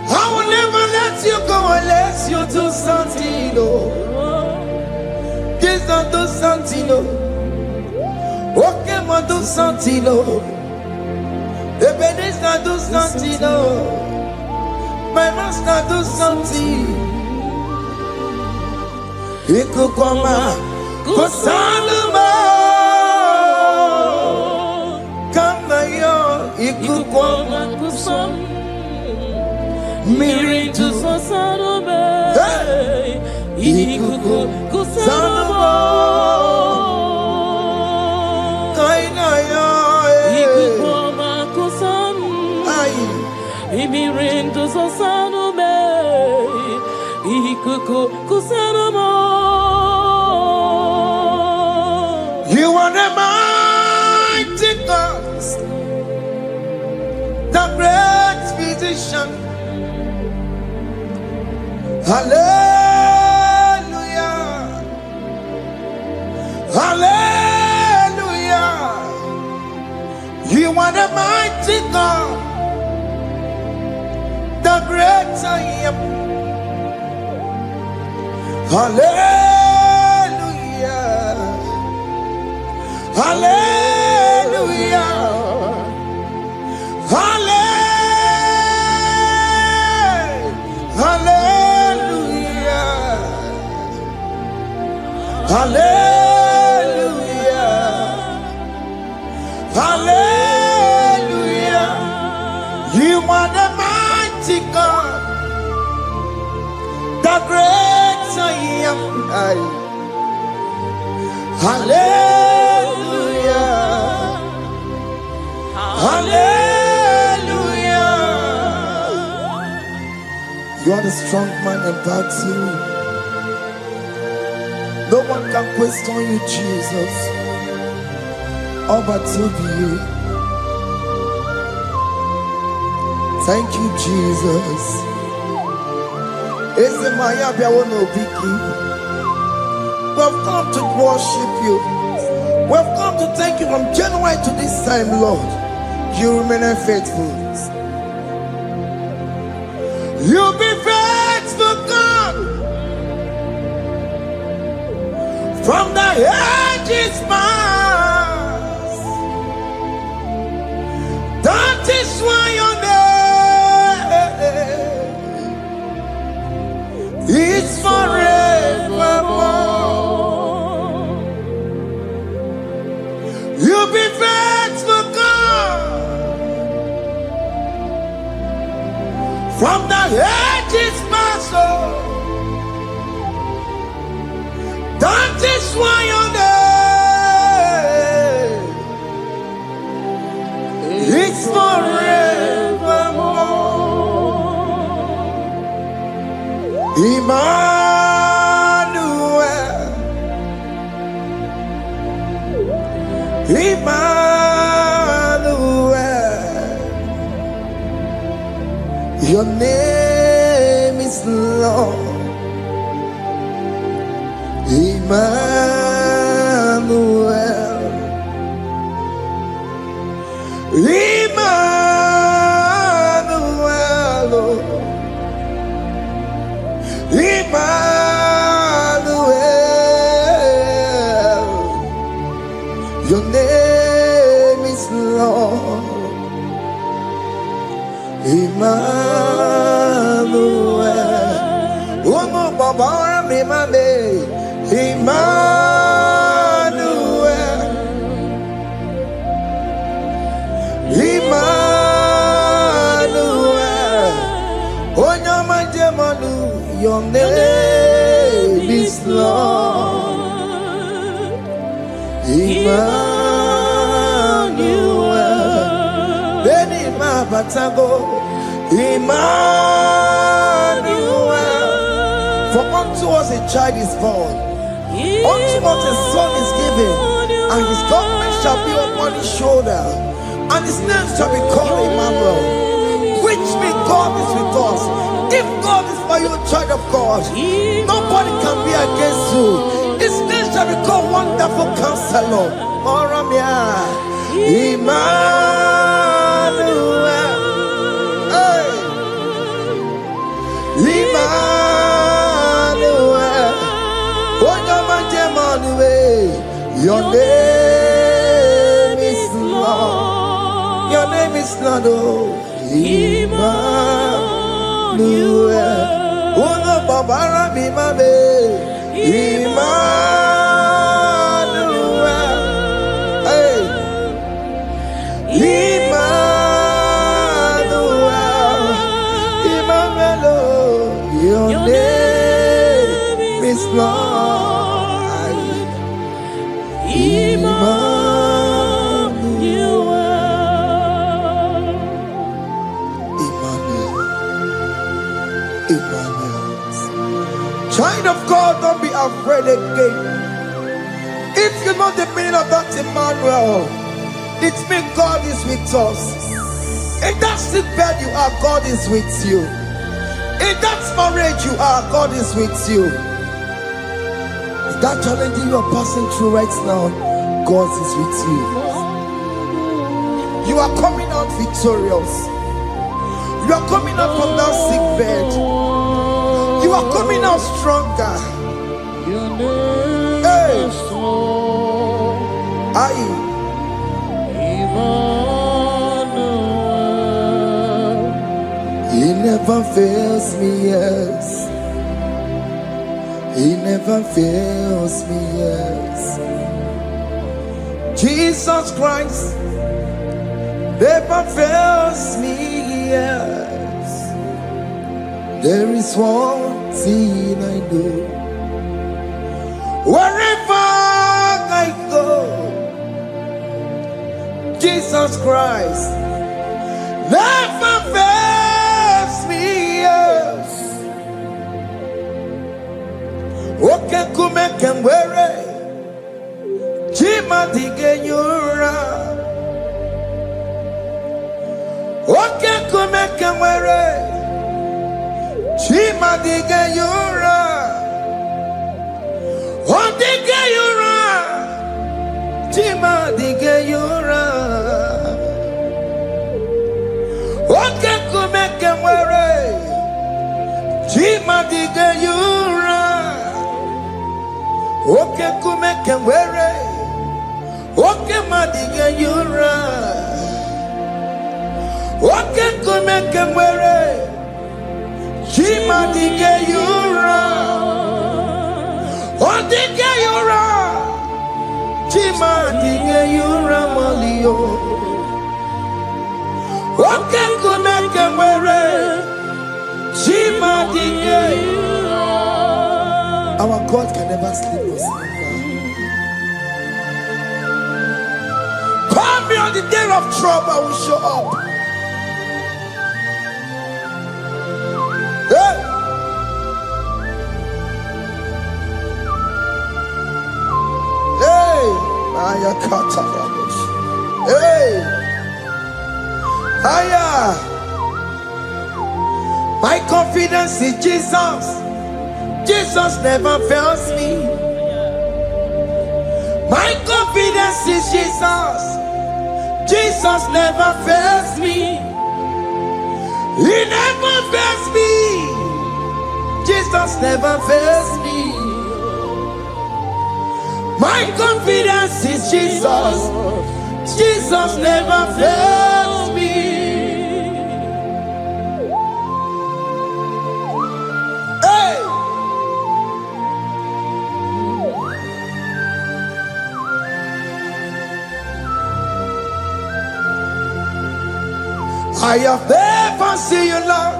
I will never let you go unless you do something. This not do something. Okay, ma do something. The this not do something. My master do something. He could come. Kosanuma, kama yo ikukoma kusam, miri tu sosanuma, ikuku kusanuma, kaina yo ikukoma kusam, miri tu sosanuma, ikuku kusanuma. You are the mighty God, the great physician. Hallelujah, hallelujah. You are the mighty God, the great I am. Hallelujah. Hallelujah. Hallelujah. Hallelujah. Hallelujah. Hallelujah. You are the mighty God, the great I am. Hallelujah. Hallelujah. You are the strong man in battle. No one can question you, Jesus. All but to you. Thank you, Jesus. Is the Maya Biawono Biki? We've come to worship you. We've come to thank you from January to this time, Lord. You remain faithful. You be faithful, God. From the ages past. That is why your name is forevermore. You be faithful, God. From the ages past, that is why your name is forevermore. Emmanuel, Emmanuel, your name is Lord. Emmanuel, Emmanuel, Emmanuel, your name is Lord. Emmanuel, oh no, Baba, Emmanuel, Emmanuel, oh no, my Jemanu, your name is Lord. Emmanuel, Beni Mabatago, Emmanuel, for unto us a child is born, unto us a son is given, and his government shall be upon his shoulder, and his name shall be called Emmanuel, which means God is with us. If God is for you, child of God, nobody can be against you. His name shall be called Wonderful Counselor. Emmanuel, hey. Emmanuel, your name is Lord. Your name is Lord. Oh, Emmanuel. Oh no, Baba, be my baby. Emmanuel. Hey, Emmanuel. Emmanuel. Your name is Lord. Emmanuel. Child of God, don't be afraid again. If you know the meaning of that Emmanuel, it means God is with us. In that sick bed you are, God is with you. In that marriage you are, God is with you. In that challenge you are passing through right now, God is with you. You are coming out victorious. You are coming out from that sick bed. You are coming out stronger. Hey. Aye. He never fails me, yes. He never fails me, yes. Jesus Christ never fails me, yes. There is one thing I know. Wherever I go, Jesus Christ never fails me, yes. Okay, come and wear it. Chima dige yura. Okay, come and wear it. Chima dige yura. Oh, dige yura. Chima dige yura. Okay, come and wear it. Chima dige yura. Okay, come and wear it. Okay, madiga yura. Okay, come and wear it. Chima diga yura. Oh, diga yura. Chima diga yura malio. Okay, come and wear it. Chima diga yura. Our God can never sleep or slumber. Call me on the day of trouble, I will show up. Hey! Hey! Aya kata rabosh. Hey! Aya! My confidence in Jesus. Jesus never fails me. My confidence is Jesus. Jesus never fails me. He never fails me. Jesus never fails me. My confidence is Jesus. Jesus never fails me. Hey! I have never seen you, Lord,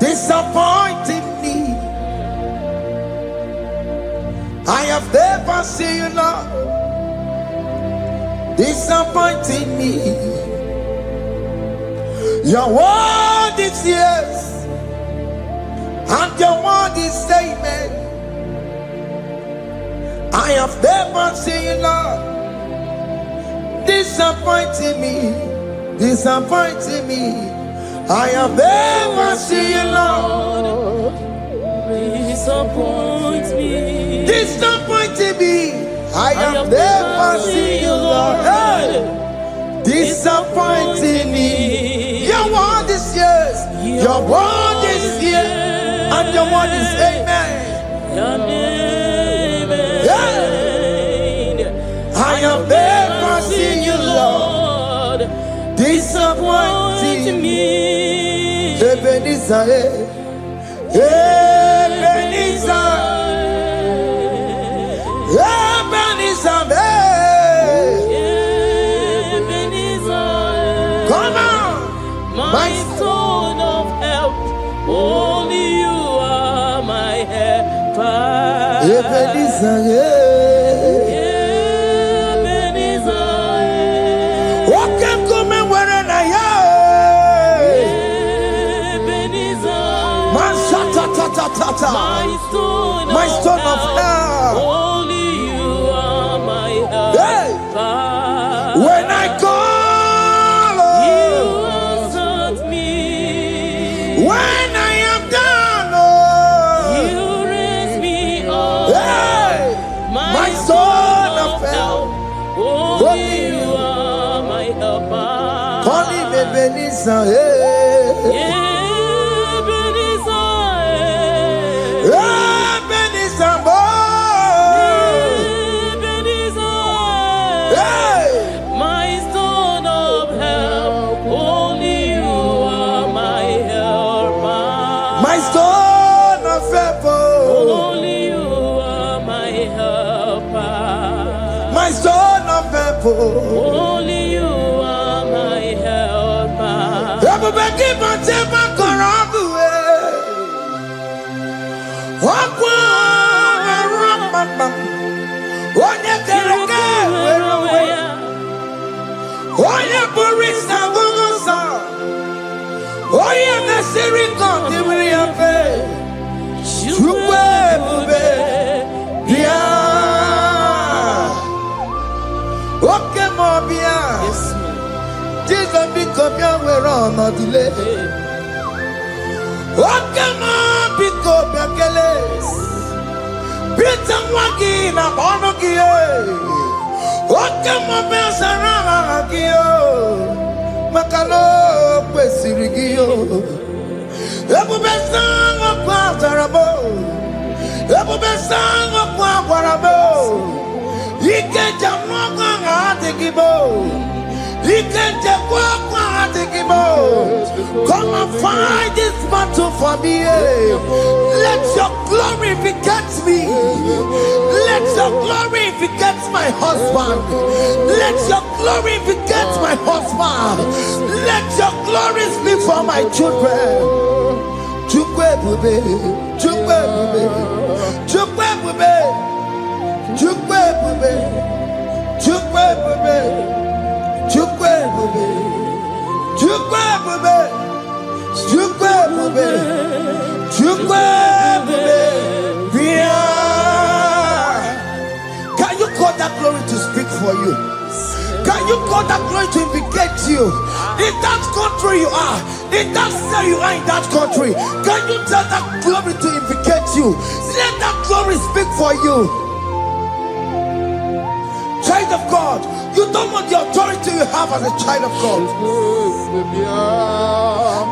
disappointing me. I have never seen you, Lord, disappointing me. Your word is yes, and your word is amen. I have never seen you, Lord, disappointing me. Disappointing me. I have never seen you, Lord. Disappoint me. Disappointing me. I have never seen you, Lord. Hey. Disappointing me. Your word is yes. Your word is yes. And your word is amen. Yeah. I have never seen you, Lord. Disappointing me. Ebenezer, Ebenezer, Ebenezer, Ebenezer. come on, My stone of help. Only you are my helper. Ebenezer, my stone of help. Only you are my help. Hey. When I call, you answered me. When I am down, you raise me up. Hey. My stone of help. Only you are my helper. Call him Ebenezer. Ebenezer. My stone of help, only you are my helper. My stone of help, only you are my helper. my stone of help, only you are my helper. everybody keep on taking my corrupt way. Jesus be copia we're on a delay. Okemo be copia keles. Peter Wagi na bonogi. Okemo be sarama gio. Makalo kwesirigio. Ebu be sango kwa tarabo. Ebu be sango kwa warabo. Ike jamwa ngatekibo. Come and fight this battle for me. Let your glory beget me. Let your glory beget my husband. Let your glory beget my husband. Let your glory speak for my children. Chukwe bube, chukwe bube, chukwe bube, chukwe bube, chukwe bube. Chukwe bube, chukwe bube, chukwe bube, chukwe bube. Can you call that glory to speak for you? Can you call that glory to indicate you? In that country you are, in that cell you are in that country. Can you tell that glory to indicate you? Let that glory speak for you. Child of God, you don't want the authority you have as a child of God.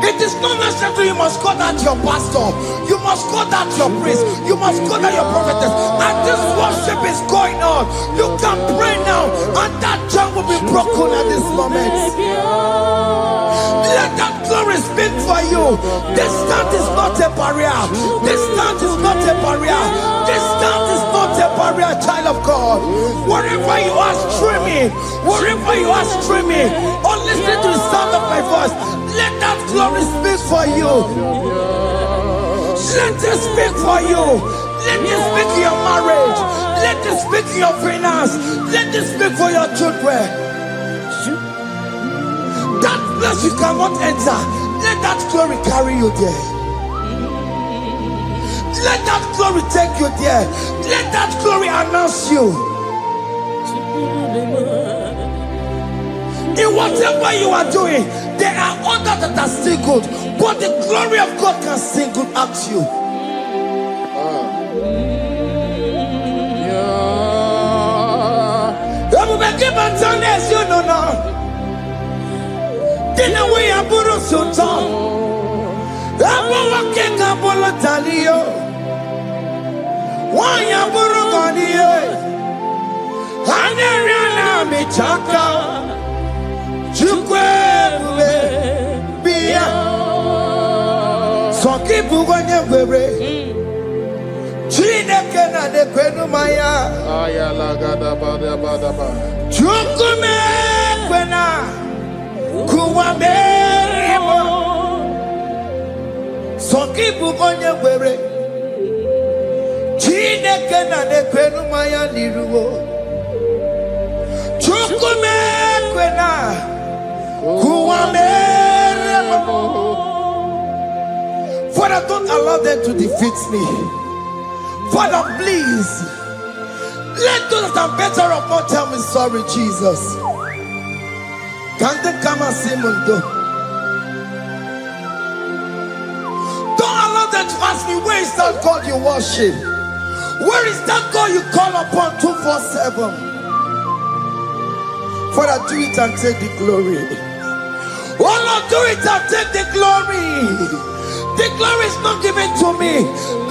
It is not necessary you must call that your pastor. You must call that your priest. You must call that your prophetess. And this worship is going on. You can pray now, and that chain will be broken at this moment. Let that glory speak for you. Distance is not a barrier. Distance is not a barrier. Distance is not a barrier, child of God. Wherever you are streaming, wherever you are streaming, or listening to the sound of my voice, let that glory speak for you. Let it speak for you. Let it speak in your marriage. Let it speak in your finance. Let it speak for your children. That place you cannot enter, let that glory carry you there. Let that glory take you there. Let that glory announce you. In whatever you are doing, there are others that are still good, but the glory of God can single out you. You know now. Dina we aburu sultan. Abo wakeka bolo talio. Wanya buru ganiye. Haneriana michaka. Chukwe bube biya. Soki buganye bebe. Chineke na de kwenu maya. Ayala gada bada bada ba. Chukume kwena. Kuwa merimo. Soki bugonye were. Chineke na de kwenu maya niruo. Chukume kwena. Kuwa merimo. Father, don't allow them to defeat me. Father, please. Let those that are better off not tell me sorry, Jesus. Can they come and see Mundo? Don't allow them to ask me, where is that God you worship? Where is that God you call upon 247? Father, do it and take the glory. Oh Lord, do it and take the glory. The glory is not given to me.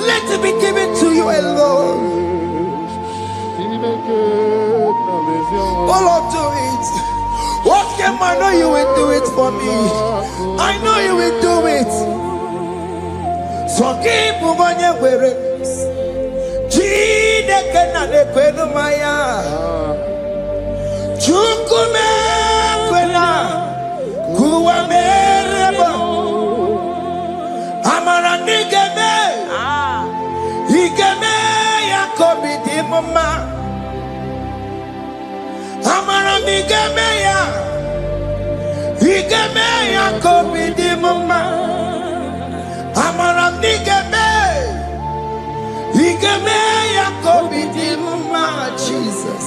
Let it be given to you alone. Oh Lord, do it. What can I know you will do it for me? I know you will do it. So keep moving where it is. Chineke na nekwenu maya. Chukume kwena kuwa mereba. Amara nigeme. Igeme ya kobidi mama. Amara nigeme ya. Igeme ya kobidi mama. Amara nigeme. Igeme ya kobidi mama. Jesus.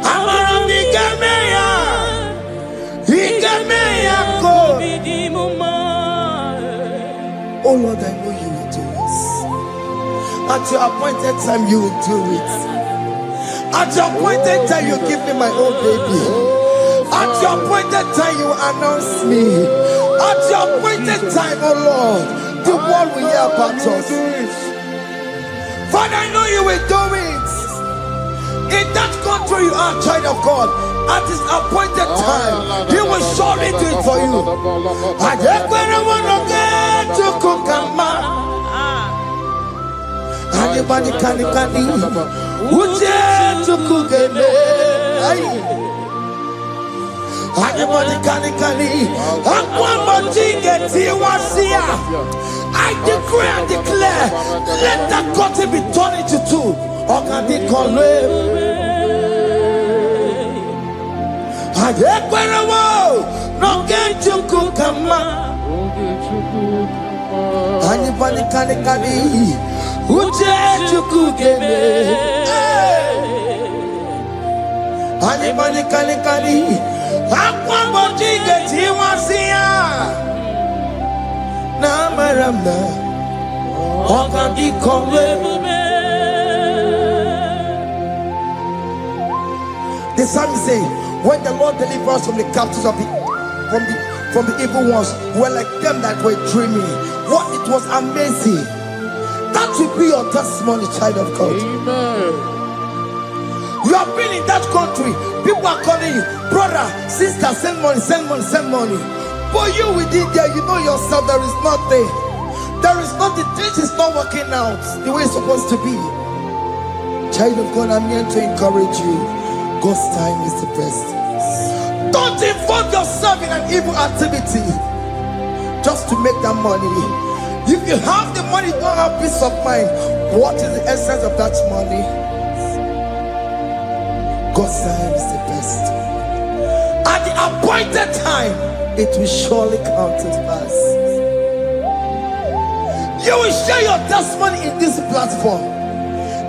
Amara nigeme ya. Igeme ya kobidi mama. Oh Lord, I know you will do this. At your appointed time, you will do it. At your appointed time, you give me my own baby. At your appointed time, you announce me. At your appointed time, oh Lord, the world will hear about us. Father, I know you will do it. In that country, you are a child of God. At his appointed time, he will surely do it for you. I just want to get to Kukama. Anybody can Uje to Kugeme. Anybody can I decree and declare, let that curtain be torn into two. Or can they call him? No get to Kukama. Anybody can Uje to Kugeme. Anybody can Akwamboji geti wasia. Na maramna. Okan di kombe. The psalmist say, when the Lord delivers us from the captives of from the evil ones, were like them that were dreaming. What it was amazing. That will be your testimony, child of God. Amen. You have been in that country. People are calling you, brother, sister, send money, send money, send money. But you within there, you know yourself, there is nothing. There is nothing. This is not working out the way it's supposed to be. Child of God, I'm here to encourage you. God's time is the best. Don't involve yourself in an evil activity just to make that money. If you have the money, don't have peace of mind. What is the essence of that money? God's time is the best. At the appointed time, it will surely come to pass. You will share your testimony in this platform.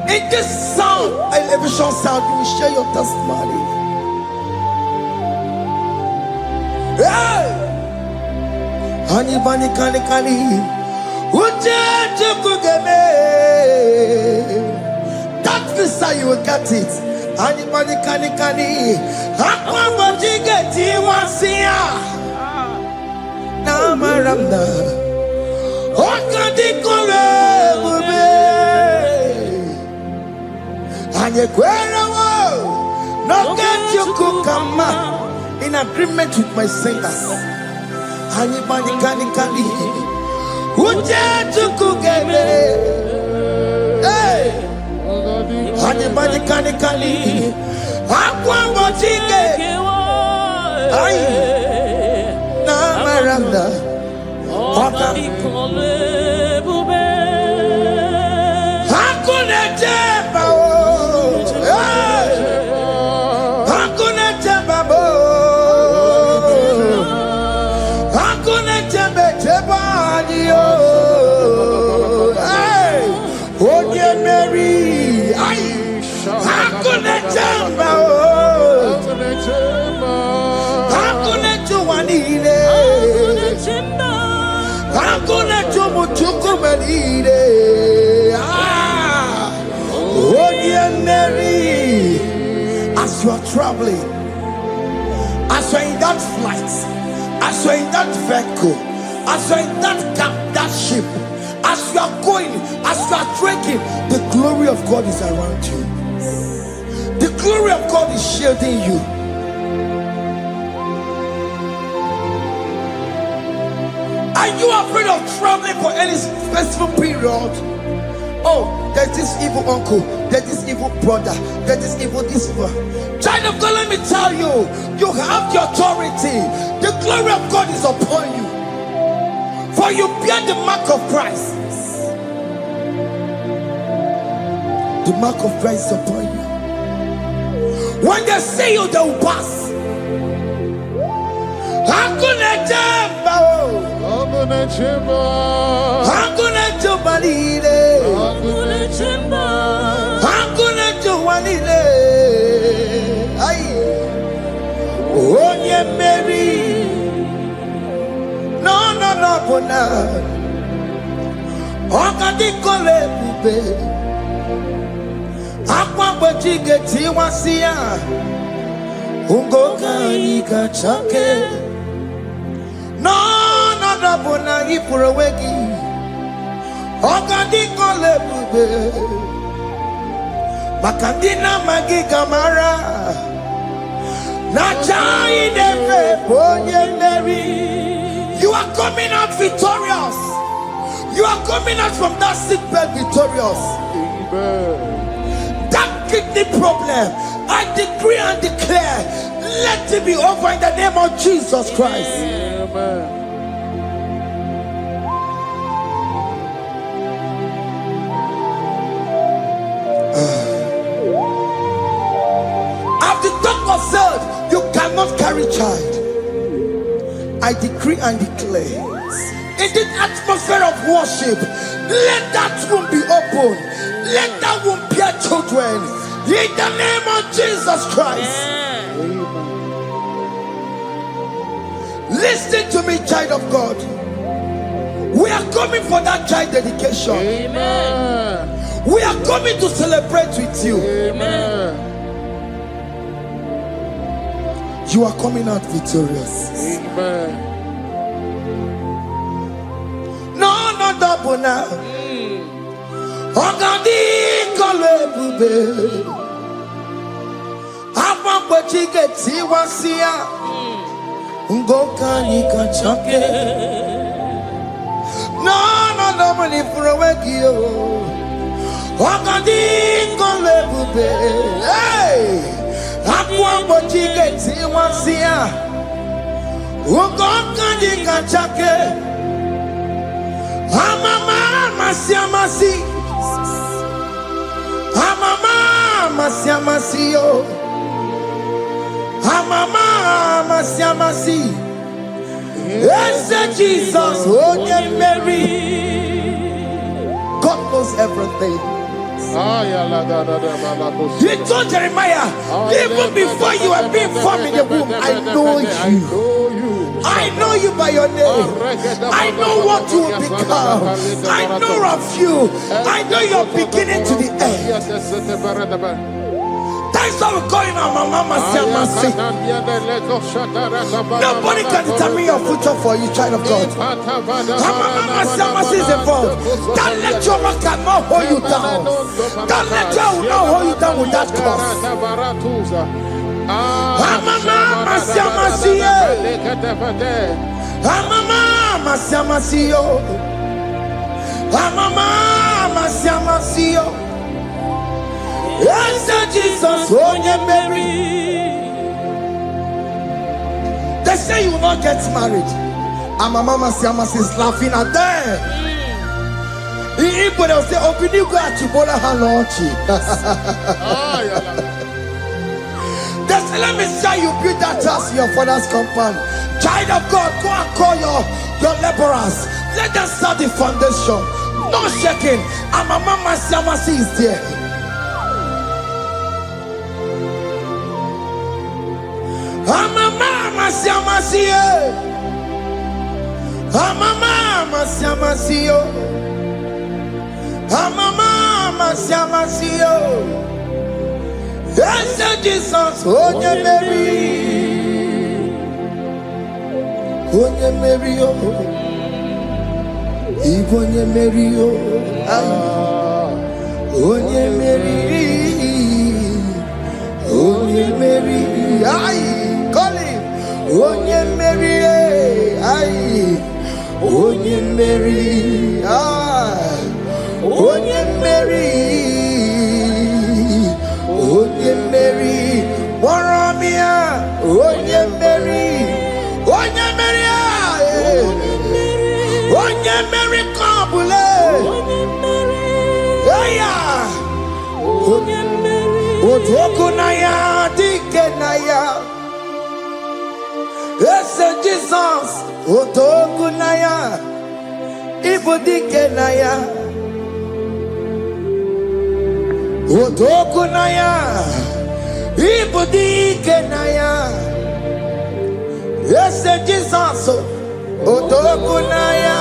In this sound, elevation sound, you will share your testimony. Hey! Anybody can that visa, you will get it. Anybody can Akwamboji geti wasia. Na maramna. Okan di kore bube. Anye kwera wo. No get you Kukama. In agreement with my singers. Anybody can Uje to Kugeme. Hey. Anybody can Akwamboji geti. Na maramna. Okan di kore bube. Hakuna jeba o. Hakuna jeba bo. Hakuna jeba ni o. Hey, oh dear Mary. Hakuna jeba o. Hakuna juwanile. Hakuna jumuchukumelile. Oh dear Mary. As you are traveling, as you are in that flight, as you're in that vehicle, as you're in that camp, that ship, as you are going, as you are trekking, the glory of God is around you. The glory of God is shielding you. Are you afraid of traveling for any specific period? Oh, there's this evil uncle, there's this evil brother, there's this evil this evil. Child of God, let me tell you, you have the authority. The glory of God is upon you. For you bear the mark of Christ. The mark of Christ is upon you. When they see you, they will pass. Hakuna jamba, hakuna jamba, hakuna jamba lile, hakuna jamba, hakuna jamba lile. Aye, onye Mary, no bona. Okadi kole bube, akwa bojige tiwasia, ungoka ikachake. No bona ipurowegi, okadi kole bube, makandina magi kamara, na chai neve bonye Mary. You are coming out victorious. You are coming out from that sick bed victorious. Amen. That kidney problem, I decree and declare, let it be over in the name of Jesus Christ. Amen. As the doctor said, you cannot carry child. I decree and declare, in the atmosphere of worship, let that womb be open. Let that womb bear children. In the name of Jesus Christ. Amen. Listen to me, child of God. We are coming for that child dedication. Amen. We are coming to celebrate with you. Amen. You are coming out victorious. Amen. No double now. Ogadi kole bube. Apa bojige tiwasia. Ngoka nikachake. No double ni furawegi yo. Ogadi kole bube. Hey. Akwa bojige tiwasia, ugoka nikachake. Amama masiamasi, amama masiamasi yo, amama masiamasi. Yes, Jesus, oh Mary. God knows everything. He told Jeremiah, even before you were being formed in the womb, I know you. I know you by your name. I know what you will become. I know of you. I know your beginning to the end. That's how we're going on, Mama Siamasi. Nobody can determine your future for you, child of God. Mama Siamasi is involved. Don't let your man cannot hold you down. Don't let your will not hold you down with that cause. Mama Siamasi. Mama Siamasi. Mama Siamasi. Yes, Jesus, oh Mary. They say you will not get married, and my mama Siamasi is laughing at them. People will say, "Open you go at Chibola Hanochi." They say, "Let me say you build that house in your father's compound." Child of God, go and call your laborers. Let them start the foundation. No shaking, and my mama Siamasi is there. Mama Siamasi, Mama Siamasi, Mama Siamasi. Yes, Jesus, oh Mary. onye meri o, ibu onye meri o, onye meri, onye meri, call him, onye meri, onye meri, onye meri, onye meri, Waromia, onye meri, onye meri, onye meri kabule, onye meri, otoku na ya, dike na ya, ese Jesus, otoku na ya, ibu dike na ya, otoku na ya, ibu dike na ya, ese Jesus, otoku na ya,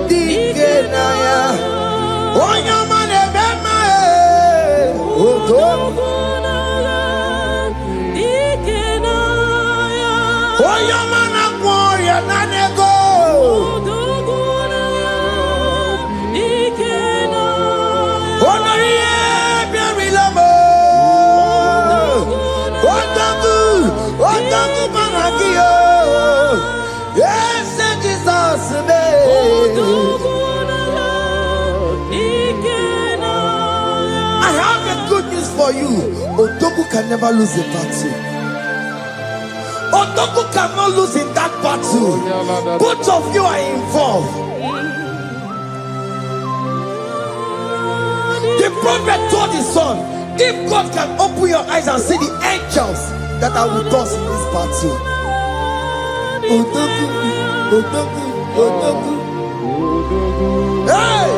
dike na ya, onye mane bema, otoku na ya, dike na ya, onye mana gloria na nego, otoku na ya, dike na ya, onoriye biari lamo, otoku managiyo, yes Jesus me, I have a good news for you. Otoku can never lose a battle. Otoku cannot lose in that battle. Both of you are involved. The prophet told his son, if God can open your eyes and see the angels that are with us in this battle. Otoku, Otoku, Otoku. Hey!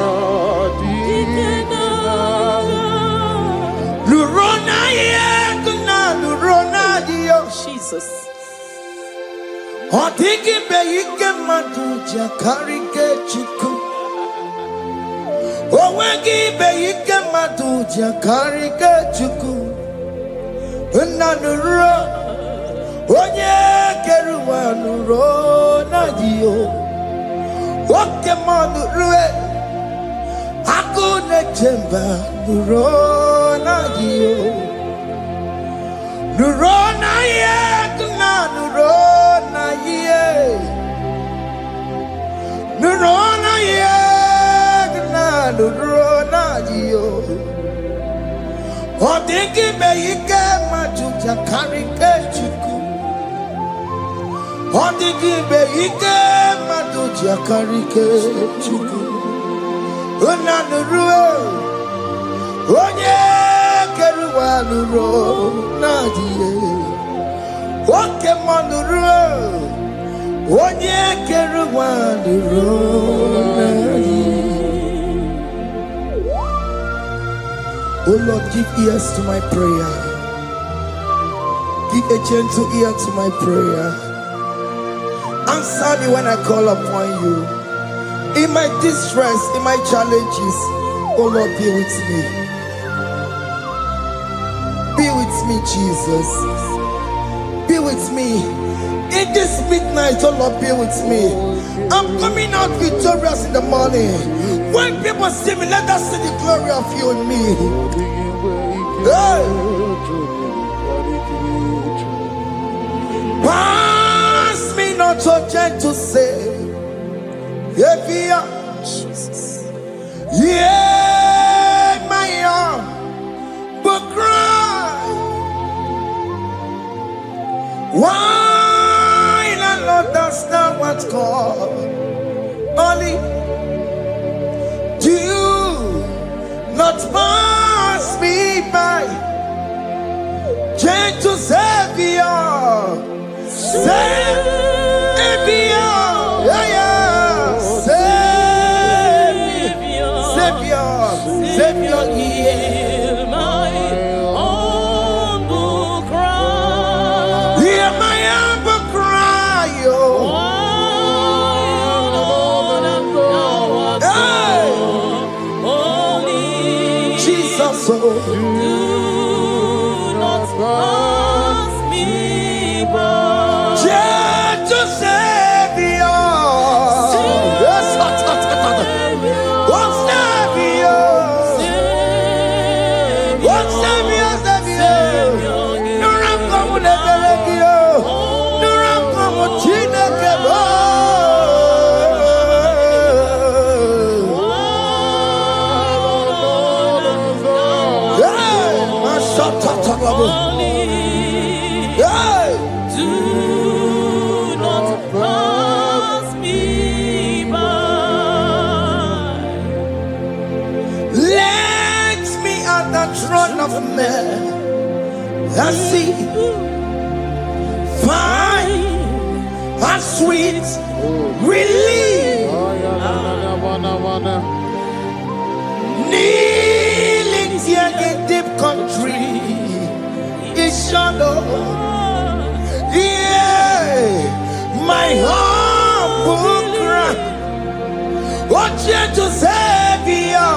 Lurona yekuna, Lurona dio. Jesus. Otiki beyike maduja karike chiku. Owegi beyike maduja karike chiku. Unanuro, onye keruwa Lurona dio. Oke manurue, akune chemba Lurona dio. Lurona yekuna, Lurona ye. Lurona yekuna, Lurona dio. Odingi beyike majuja karike chuku. Odingi beyike majuja karike chuku. Unanurue, onye keruwa Lurona dio. Oke manurue, onye keruwa Lurona dio. Oh Lord, give ears to my prayer. Give a gentle ear to my prayer. Answer me when I call upon you. In my distress, in my challenges, oh Lord, be with me. Be with me, Jesus. Be with me. In this midnight, oh Lord, be with me. I'm coming out victorious in the morning. When people see me, let us see the glory of you in me. Hey. Pass me not so gentle say, Jesus. Yeah, my arm, but cry. Why not understand what's called? Only do not pass me by, gentle Savior, Savior, yeah, Savior, hear my humble cry, hear my humble cry, Jesus, do not pass me by. trouble. Hey. Do not pass me by. Let me at the throne of men. Let's see. Fine and sweet relief. Kneeling here in deep country is shadow. Yeah, my humble cry. What you to Savior?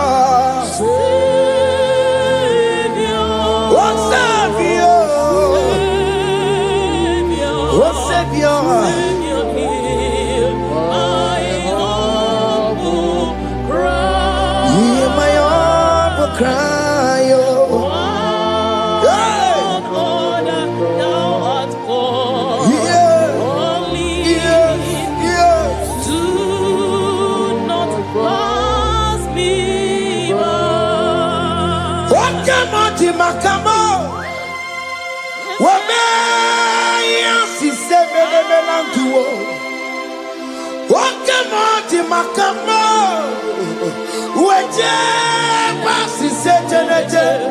What Savior? What Savior? Hear my humble cry. Oh. Hey. Do not pass me by. What came out in my camo? What may I see seven and two? What came out in my camo? What pass is set and a jet?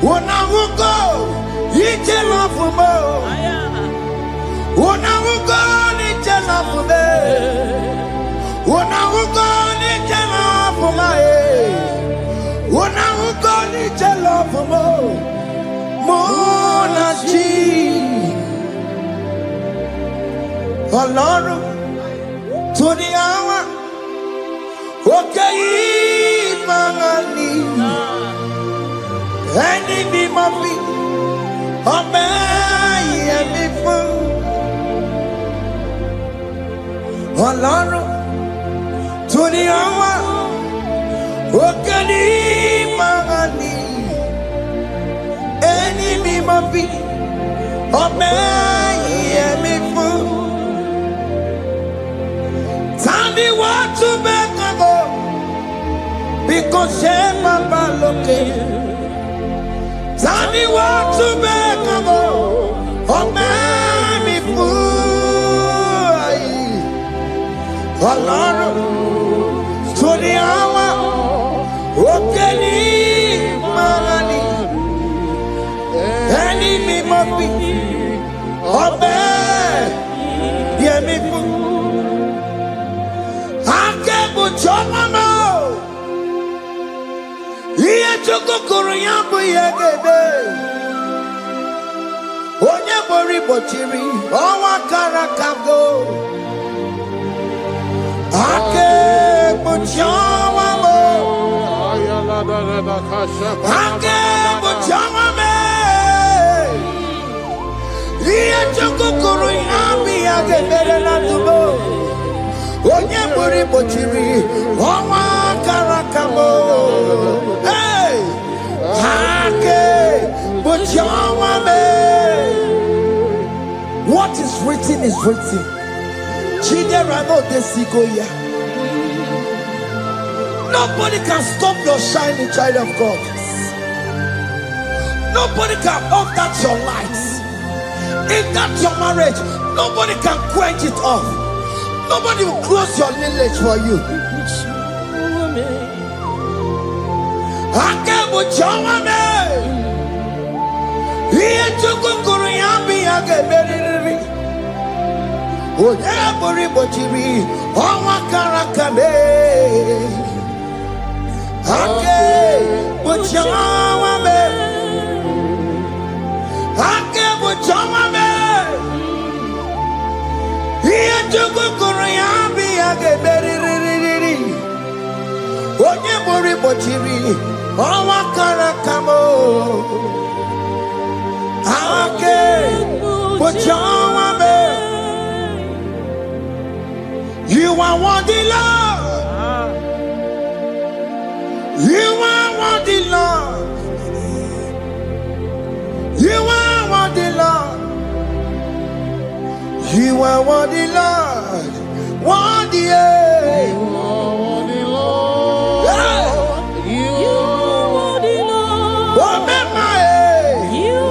When I will go, you tell off for more. When I will go, you tell off for there. When I will go, you tell off for my head. When I will go, you tell off for more. Monachi. Alone to the hour. Okay, Mangani. Any be my feet. Obey me fool. Alone to the hour. Okay, Mangani. Any be my feet. Obey me fool. Sandy what to make a go because she papa looking. Sandy what to make a go oh me fool. Alone to the hour okay Magani any me must obey me fool. Chomamo, Ia Chokoro Yambo Yagade, Onyabori Bochiri, Owa Karakago, Ake Buchamamo, Ake Buchamame, Ia Chokoro Yambi Yagade Natubo. Onye buri bochiri, owa karakamo. Hey, hake bochawa me. What is written is written. Chidera no desigoya. Nobody can stop your shining, child of God. Nobody can off that your lights. If that's your marriage, nobody can quench it off. Nobody will close your lineage for you. Akebo chawame. Iye chukukuru yambi ageberiri. Oye bori bochiri. Owa karakame. Akebo chawame. Akebo chawame. Iye chukukuru yambi ageberiri. Oye bori bochiri. Owa karakamo. Akebo chawame. You are worthy, Lord. You are worthy, Lord. You are worthy, Lord. You are worthy, Lord. Worthy, yeah. You are worthy, Lord. You are worthy, Lord. Oh, You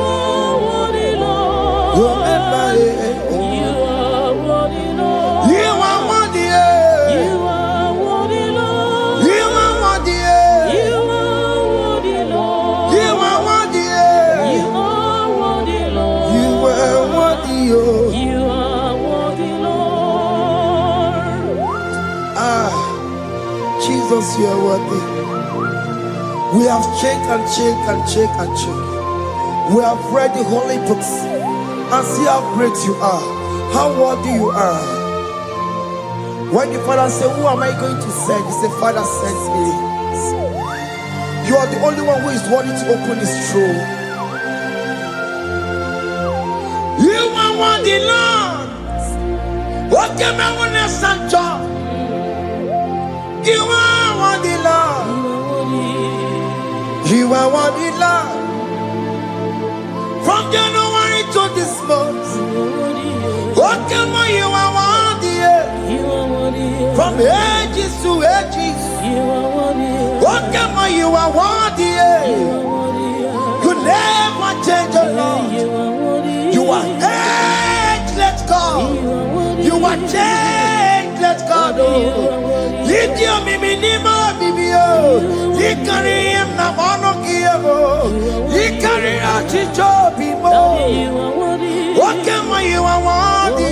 Jesus, you are worthy. We have checked and checked and checked and checked. We have read the holy books and see how great you are, how worthy you are. When the Father said, who am I going to send? He said, Father, send me. You are the only one who is worthy to open his throne. You are worthy, Lord. What can I want to send? You are worthy, Lord. You are worthy, Lord. From January to this month, what can you are worthy? From ages to ages, what can you are worthy? You never change, Lord. You are ageless God. You are changeless God. You carry him na monokio. You carry a chicho people. What can you are worthy?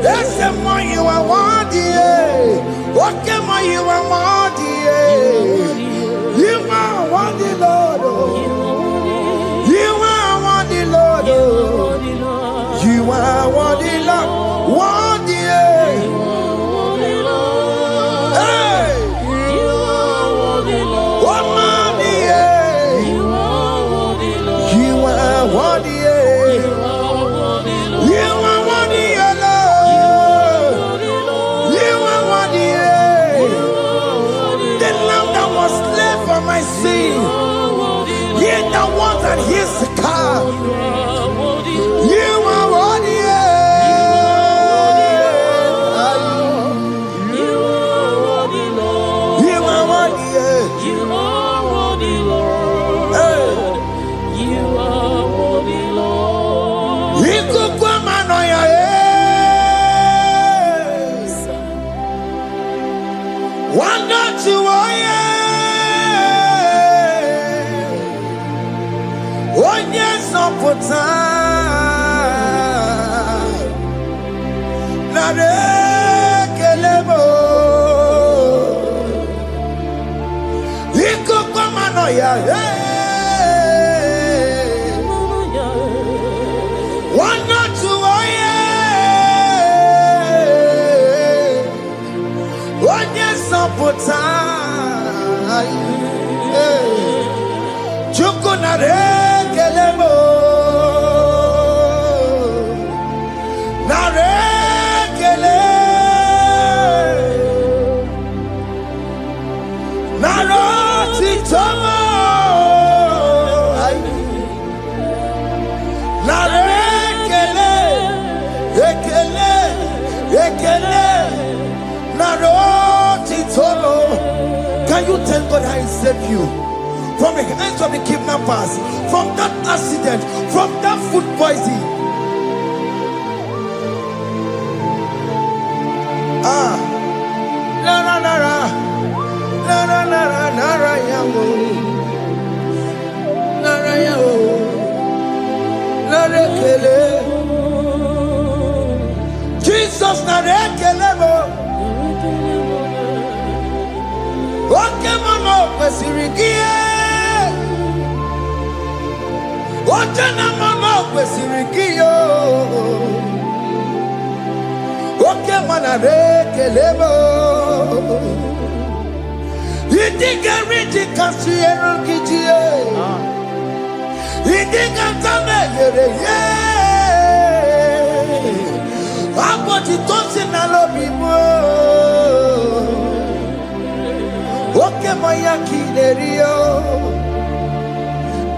That's the more you are worthy. What can you are worthy? You are worthy, Lord. You are worthy, Lord. You are worthy, Lord. Worthy. And here's the car. You are worthy. You are worthy. You are worthy, Lord. You are worthy. You are worthy, Lord. You are worthy, Lord. You could come on your head. One not to Can you tell God how he saved you from the hands of the kidnappers, from that accident, from that food poisoning? Jesus narekelebo. Oke mama kwesirigie. Oje na mama kwesirigio. Oke mana rekelebo. Idiga riji kasiero kijie. Idiga tame yere ye. Aboti tosi na lobi mo. Oke maya kinerio.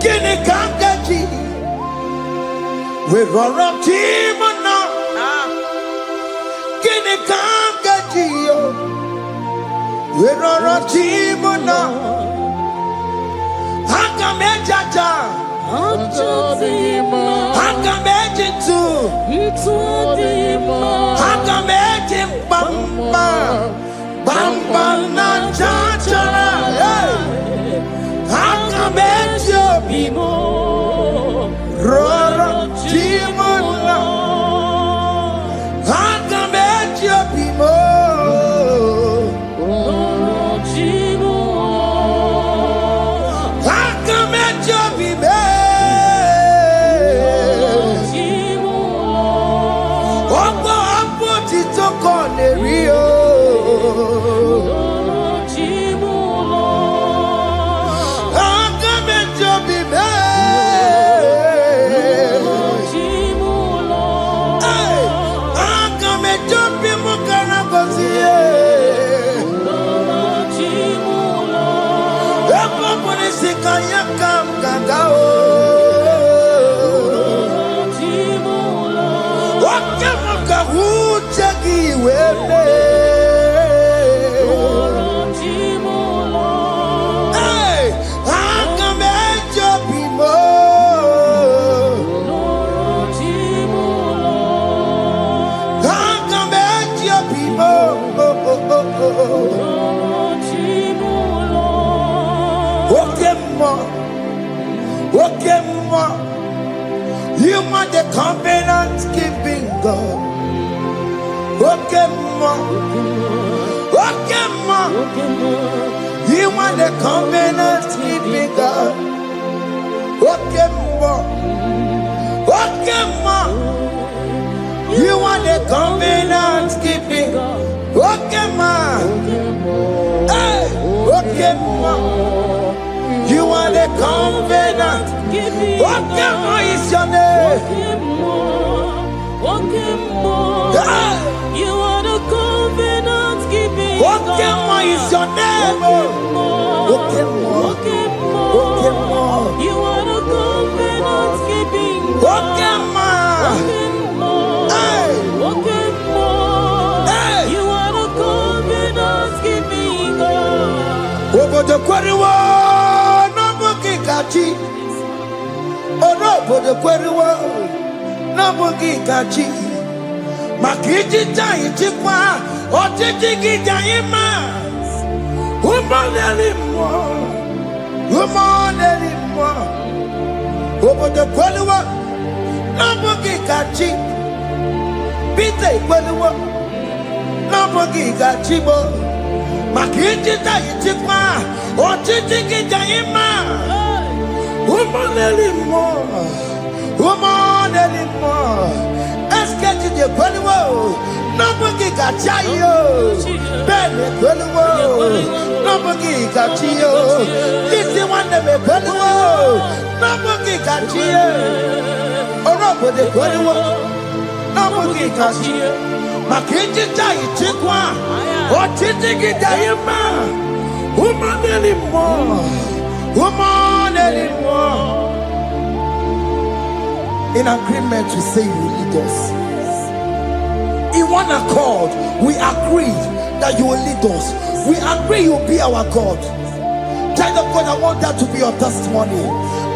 Kini kangaji. We roro timona. Kini kangaji yo. We roro timona. Hanga mejaja. Hanga mejitu. Hanga mejim bamba. Bamba na chachara. Hanga mejo bimo. Roro timona. Hanga mejo bimo. You are the covenant keeping God. Okay, ma. Okay, ma. You are the covenant keeping God. Okay, ma. Okay, ma. You are the covenant keeping God. Okay, ma. Hey, okay, ma. You are the covenant. Okay, ma is your name. Hey. You are the covenant keeping God. Okay, ma is your name. Okay, ma. Okay, ma. You are the covenant keeping God. Okay, ma. Hey. Hey. You are the covenant keeping God. Over the quarry, no booking kachi. Oh no, over the quarry, no booking kachi. Makiji jai chikwa, o chiki jai ma. Woman anymore, woman anymore. Over the quarry, no booking kachi. Pite quarry, no booking kachi bo. Makiji jai chikwa, o chiki jai ma. Woman anymore, woman anymore. Get to the Quello, nobody got Chayo, Benny Quello, nobody got Chio. This is one of the Quello, nobody got Chio. Or nobody Quello, nobody got Chio. Makinji Jai Chikwa, or Chitiki Diama, woman anymore, woman anymore. In agreement to say you lead us. In one accord, we agree that you will lead us. We agree you will be our God. Child of God, I want that to be your testimony.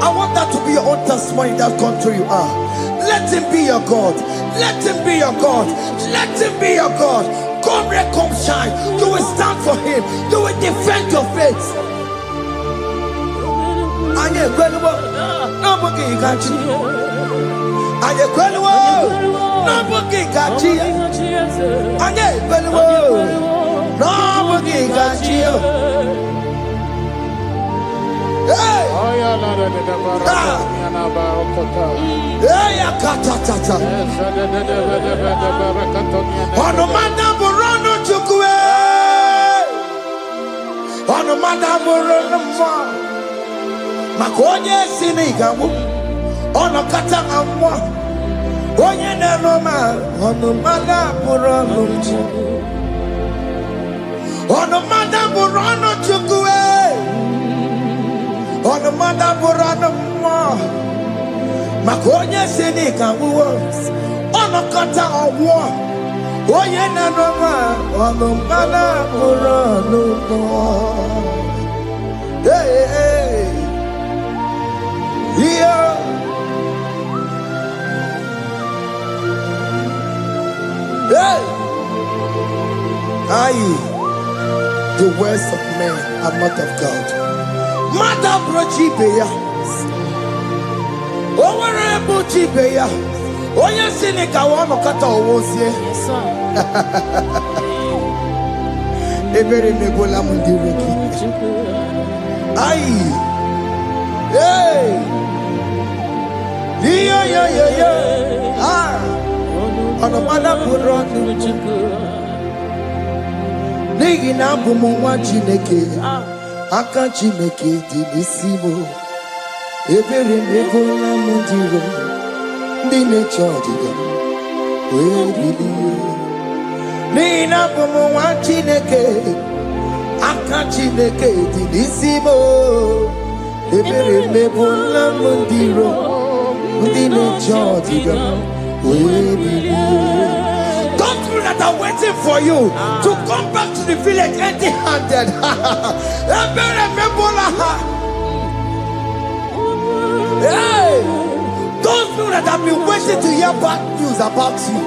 I want that to be your own testimony in that country you are. Let him be your God. Let him be your God. Let him be your God. Come rain, come shine. You will stand for him. You will defend your faith. And you're incredible. Nobody can cheat. Aye kwelwo no bogi gachi aye kwelwo no bogi gachi hey oya la de baraka na ba okota hey akata ono manda borono chukwe ono manda borono ma makonye sinigamu ono kata amwa onye na-eroma ọnụ mmadụ bụrụ ọnụ Chukwu ọnụ mmadụ bụrụ ọnụ Chukwu ọnụ mmadụ bụrụ ọnụ mmụọ maka onye si n'ịka nwụọ ọnụ kọta ọgwụọ onye na-eroma ọnụ mmadụ bụrụ ọnụ mmụọ ihe hey! Aye, the words of men are not of God. Mother brochi beya, over brochi beya. Oya sini kawano kata owosie. Ebere mebola mundireki. Aye, hey, yeah. Ah. Ono mada buronu nigi na bumu nwa Chineke aka Chineke dị n'isi m ebere mebola m dịrọ ndị na-eche ọdịda wee bilie nigi na bumu nwa Chineke aka Chineke dị n'isi m ebere mebola m dịrọ ndị na-eche ọdịda. Those people that are waiting for you to come back to the village empty-handed. Hey, those people that have been waiting to hear bad news about you,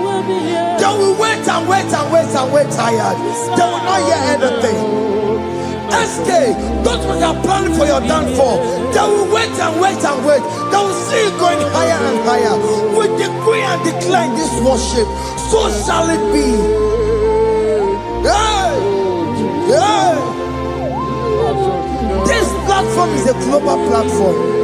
they will wait and wait tired. They will not hear anything. SK, those ones are planning for your downfall. They will wait and wait and wait. They will see you going higher and higher. We decree and declare this worship. So shall it be. Hey! Hey! This platform is a global platform.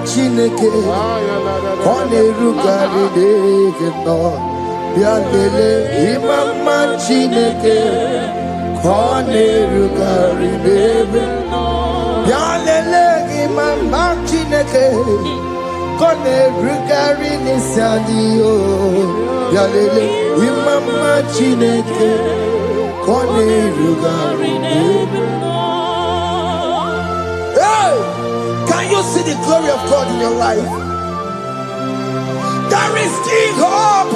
Chineke one rugari de no bialele imama Chineke one rugari de no bialele imama Chineke one rugari ni sadio bialele imama Chineke one rugari de no. Can you see the glory of God in your life? There is still hope.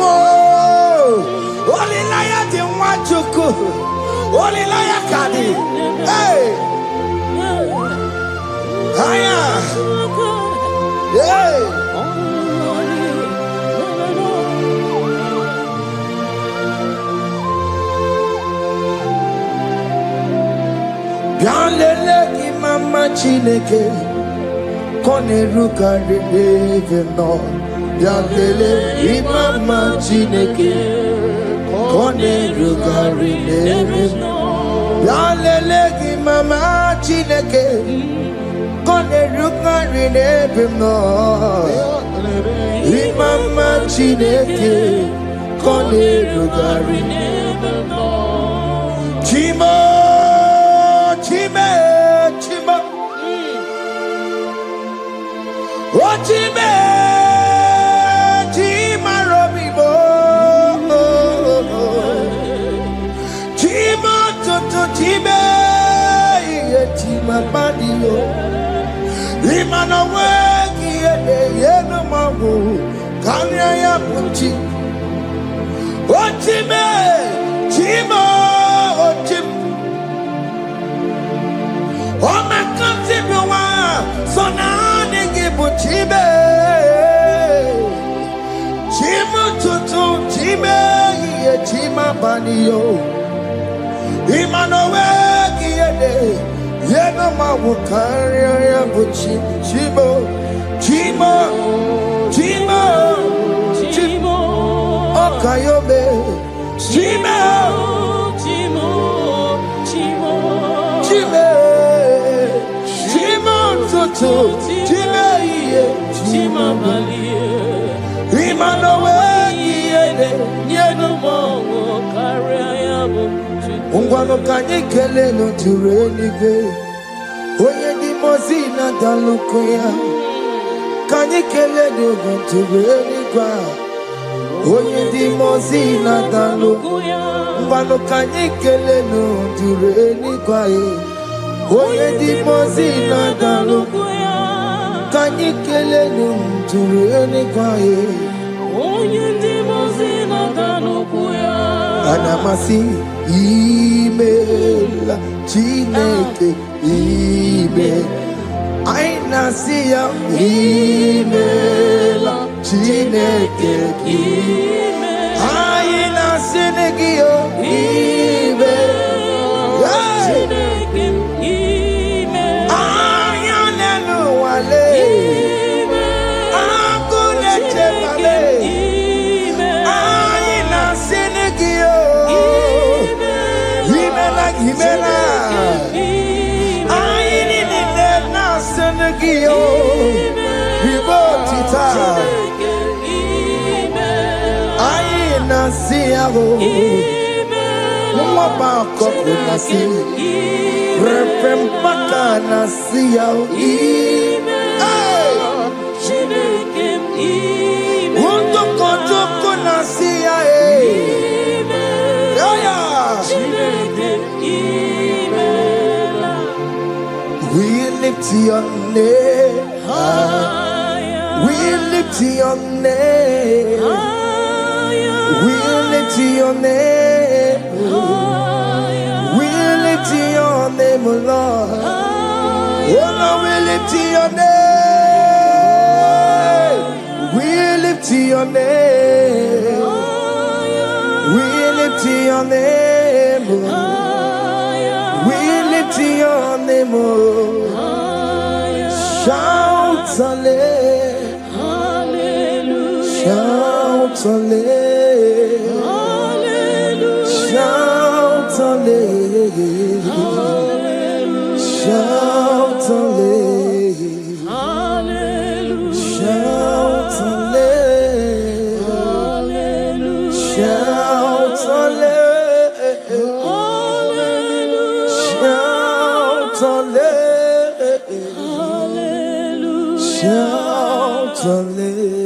Only liar didn't want to go. Only liar can. Hey. Higher. Hey. Bialele imama Chineke kone rugari deve no bialele imama Chineke kone rugari deve no bialele imama Chineke kone rugari deve no imama Chineke kone rugari deve no Chimo Ochime, Chima Robibo, Chima Toto Chime, Chima Badio, Imanowe, Yenamabu, Kanya Puchi, Ochime, Chima, Ochim, Oh, my country, so now. Chibe, Chima Tutu, Chime, Chima Banio, Imanowe, Yenoma Wukaria, Chibo, Chima, Chima, Chimo, Okayobe, Chima, Chimo, Chimo, Chime, Chima Tutu, Chime. Chima Malie, Imanowe, Yenumo, Kariabu, Ungwano Kanyikele no Turenike, Oye di Mozina Dalukoya, Kanyikele no Turenika, Oye di Mozina Dalukoya, Ungwano Kanyikele no Turenika, Oye di Mozina Dalukoya. Kanyikele nunturene kwae Onye dimozina danukuya Anamasi email Chineke email Ainasiya email Chineke email Ainasinegio email Chineke email Ayanelu wale Himela, I need it now, Senegio, Ribotita, I Mwaba koko nasi Repempaka nasi yao Wondoko joko nasi ya We lift your name We lift your name We lift your name We lift your name, oh Lord. Oh Lord, we lift your name. We lift your name. We lift your name. We lift your name. Shout hallelujah. Shout hallelujah. Shout hallelujah. Shout hallelujah. Shout hallelujah. Shout hallelujah. Shout hallelujah. Shout hallelujah.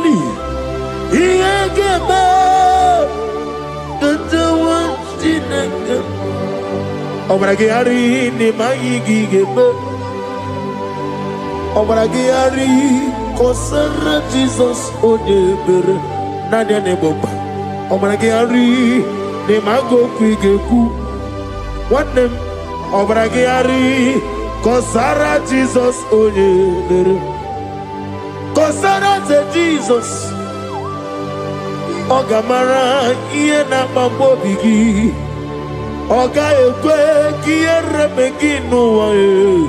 Yali. Iyageba. Katawa Chinaka. Obragari ni Magigebe. Obragari. Kosara Jesus Odebere. Nadia Neboba. Obragari. Ni Mago Kwigeku. What name? Obragari. Kosara Jesus Odebere. Kosara Jesus. Ogamara iye na mambobigi. Oga ekwe kiye remegi nuwa e.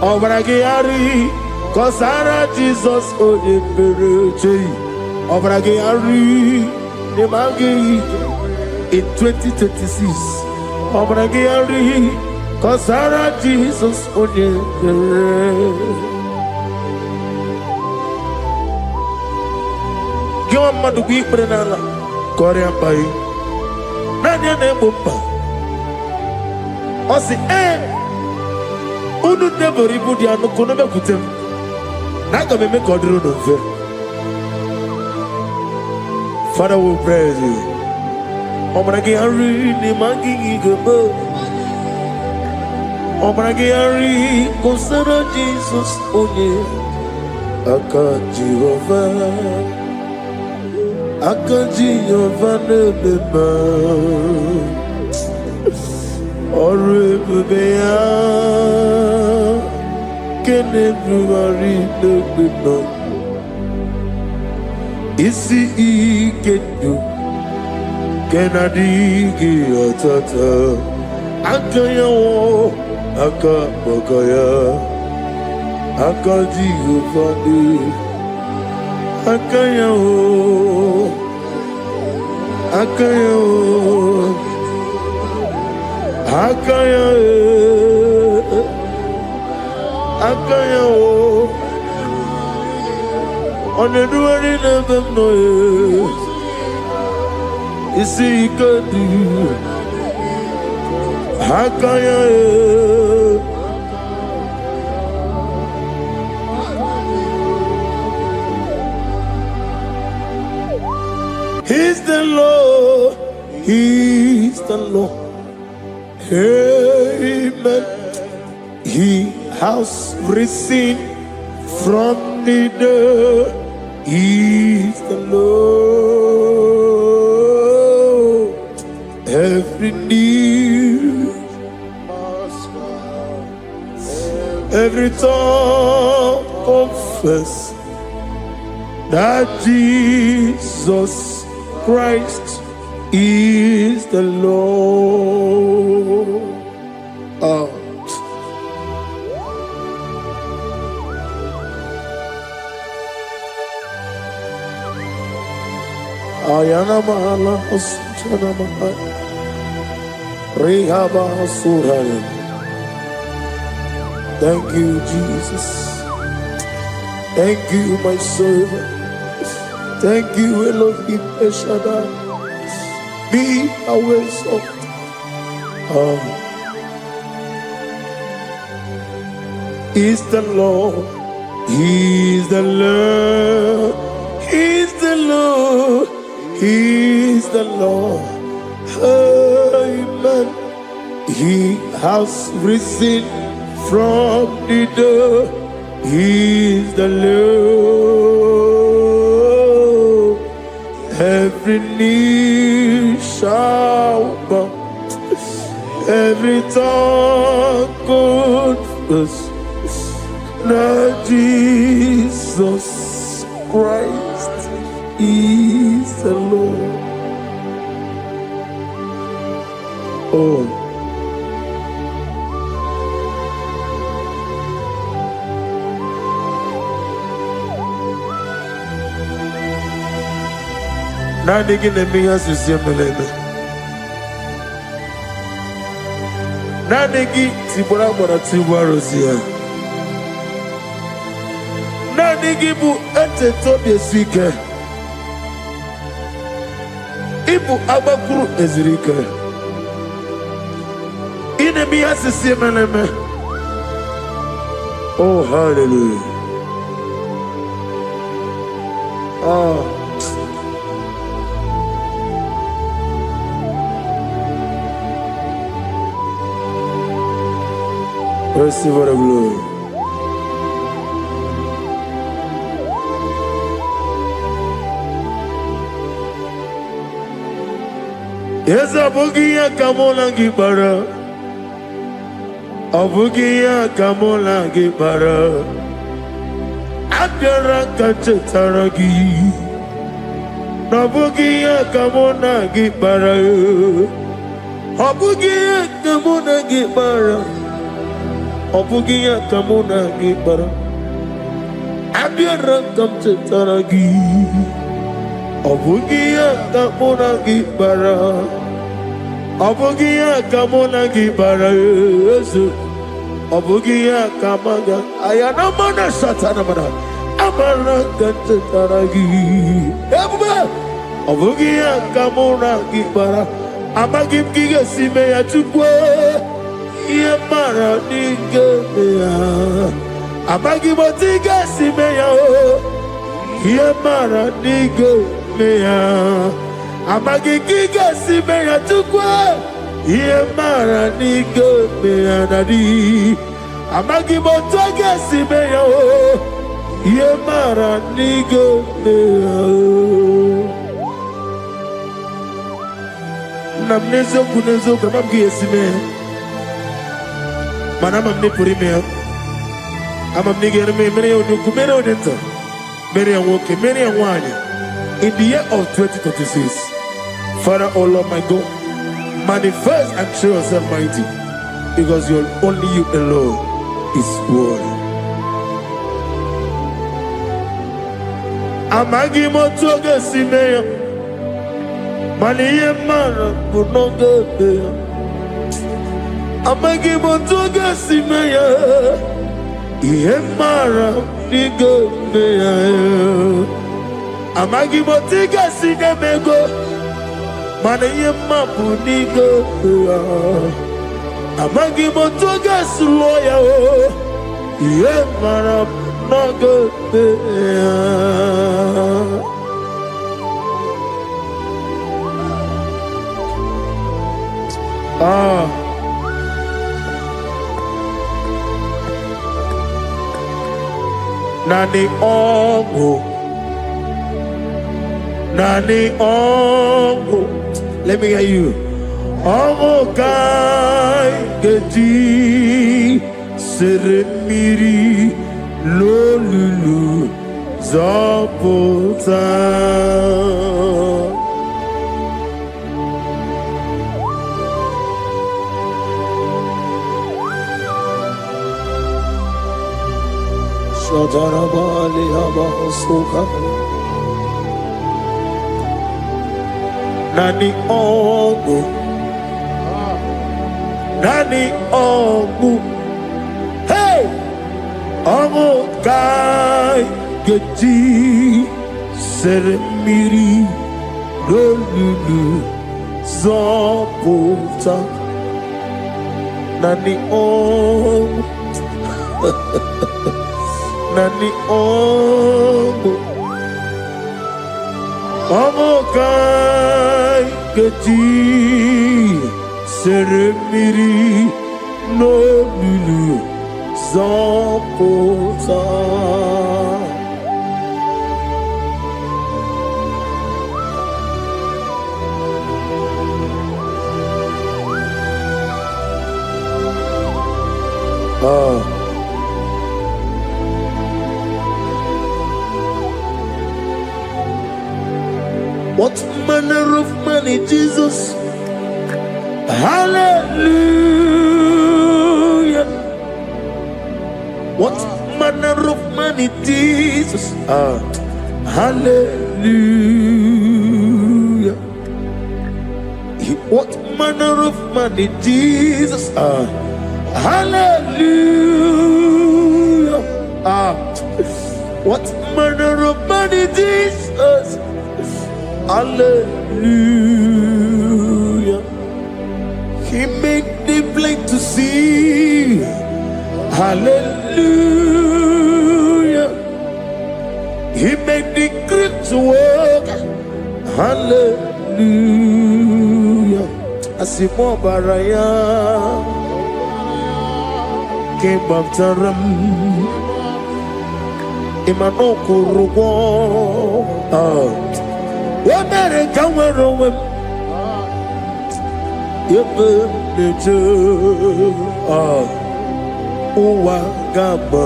Obragari. Kosara Jesus Odebere. Obragari. Ni magi in 2026. Obragari. Kosara Jesus Odebere. Give madu bi prenala Korea pai. Nadia ne bomba. Osi unu nebori budi anu kono be kutem. Naga me kodro no fe. Father, we praise you. Obragi ari ni mangi gebe. Obragi ari kosara Jesus onye aka Jehovah. Akaji Yovaneba Oribea Kenebruari Nebino Isi Ikedu Kenadigi Atata Akayawo Akabakaya Akaji Yovani Akayawo Akayawo Akayawo Akayawo Oneduari nebemnoye Isi ikadu Akayawo He's the Lord, He's the Lord. Amen. He has risen from the dead. He's the Lord. Every knee, every tongue confess that Jesus Christ is the Lord. Ayana mahala osana mahala Rehaba suraya. Thank you, Jesus. Thank you, my servant. Thank you, Elohim Eshadai. Be our salt. Is the Lord. He's the Lord. He's the Lord. He's the Lord. Amen. He has risen from the dead. He's the Lord. Every knee shall bow, every tongue confess that Jesus Christ is the Lord. Oh. Nanigi nemiya sisemeleme. Nanigi tibora bora tibora rosia. Nanigi bu ete tobi esike. Ibu abakuru ezirike. Inemiya sisemeleme. Oh, hallelujah. Receive the glory. Yes, Abugia Kamola Gibara. Abugia Kamola Gibara. Abdara Kachetaragi. Abugia Kamona Gibara. Abugia Kamona Gibara. Abugia Kamona Gibara. Abdara Kachetaragi. Abugia Kamona Gibara. Abugia Kamona Gibara. Abugia Kamaga. Ayana Mana Satana Mana. Amara Kataragi. Abugia Kamona Gibara. Amagim Giga Simeya Tukwe. Yamara Nigeria. Amagimotiga Simeya. Yamara Nigeria. Amagigiga Simeya Tukwe. Yamara Nigeria Nadi. Amagimotoga Simeya. Yamara Nigeria. Namnezo kunezo kamamgi Simeya. Manama Nipurime. Amamnigger Mary Nukumero Denta. Mary and Woke, Mary and Wani. In the year of 2026, Father, oh Lord my God, manifest and show yourself mighty, because only you alone is worthy. Amagi motoga simeya, maniye mara kunoga beya. Amagi motoga simeya, iye mara niga beya. Amagi motiga sinemego, maniye mapu niga beya. Amagi motoga suloya, iye mara noga beya. Nani ongo, Nani ongo. Let me hear you. Ongo kai geti seremiri lolulu zapota. Shadarabali Abasuka Nani Ogu Nani Ogu. Hey! Ogu Kai Geti Seremiri Lolulu Zapota Nani Ogu. Nani ongo, ongo kai geti seremiri no lulu zapota. What manner of money, Jesus? Hallelujah. What manner of money, Jesus? Hallelujah. What manner of money, Jesus? Hallelujah. What manner of money, Jesus? Hallelujah. He made the blind to see. Hallelujah. He made the crippled to hallelujah. Asimo baraya King of Taram Imano Kurugo Wamere Kamero Yebe Neje Uwagama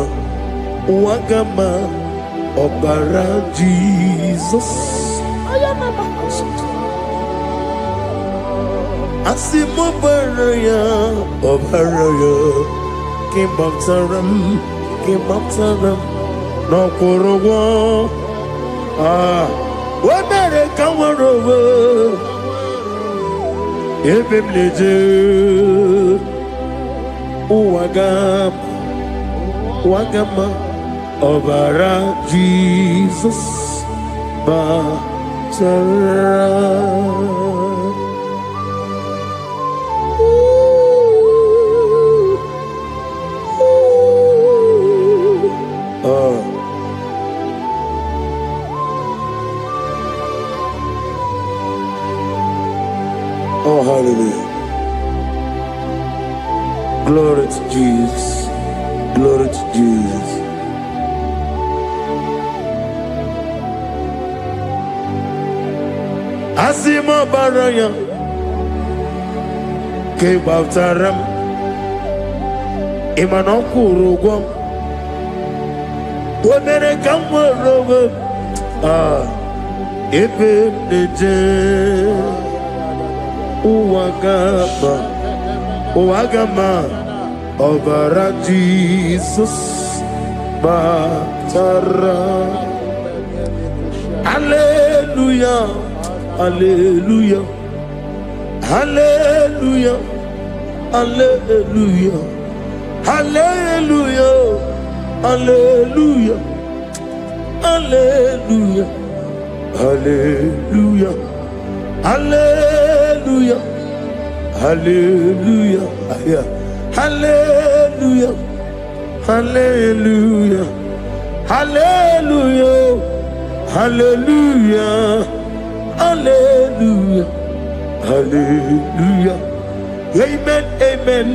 Obara Jesus Asimo baraya Obaraya King of Taram No Kurugo Wamere Kamero Yebe Neje Uwagama Obara Jesus Batara. Oh, hallelujah. Glory to Jesus. Glory to Jesus. Asimo baraya Ke Baptaram Imano Kurugo Wamere Kamero Ebe Neje Uwagama Obara Jesus Batara. Hallelujah, hallelujah, hallelujah, hallelujah, hallelujah, hallelujah, hallelujah, hallelujah, hallelujah, hallelujah, hallelujah, hallelujah, hallelujah, hallelujah, hallelujah, hallelujah. Amen, amen,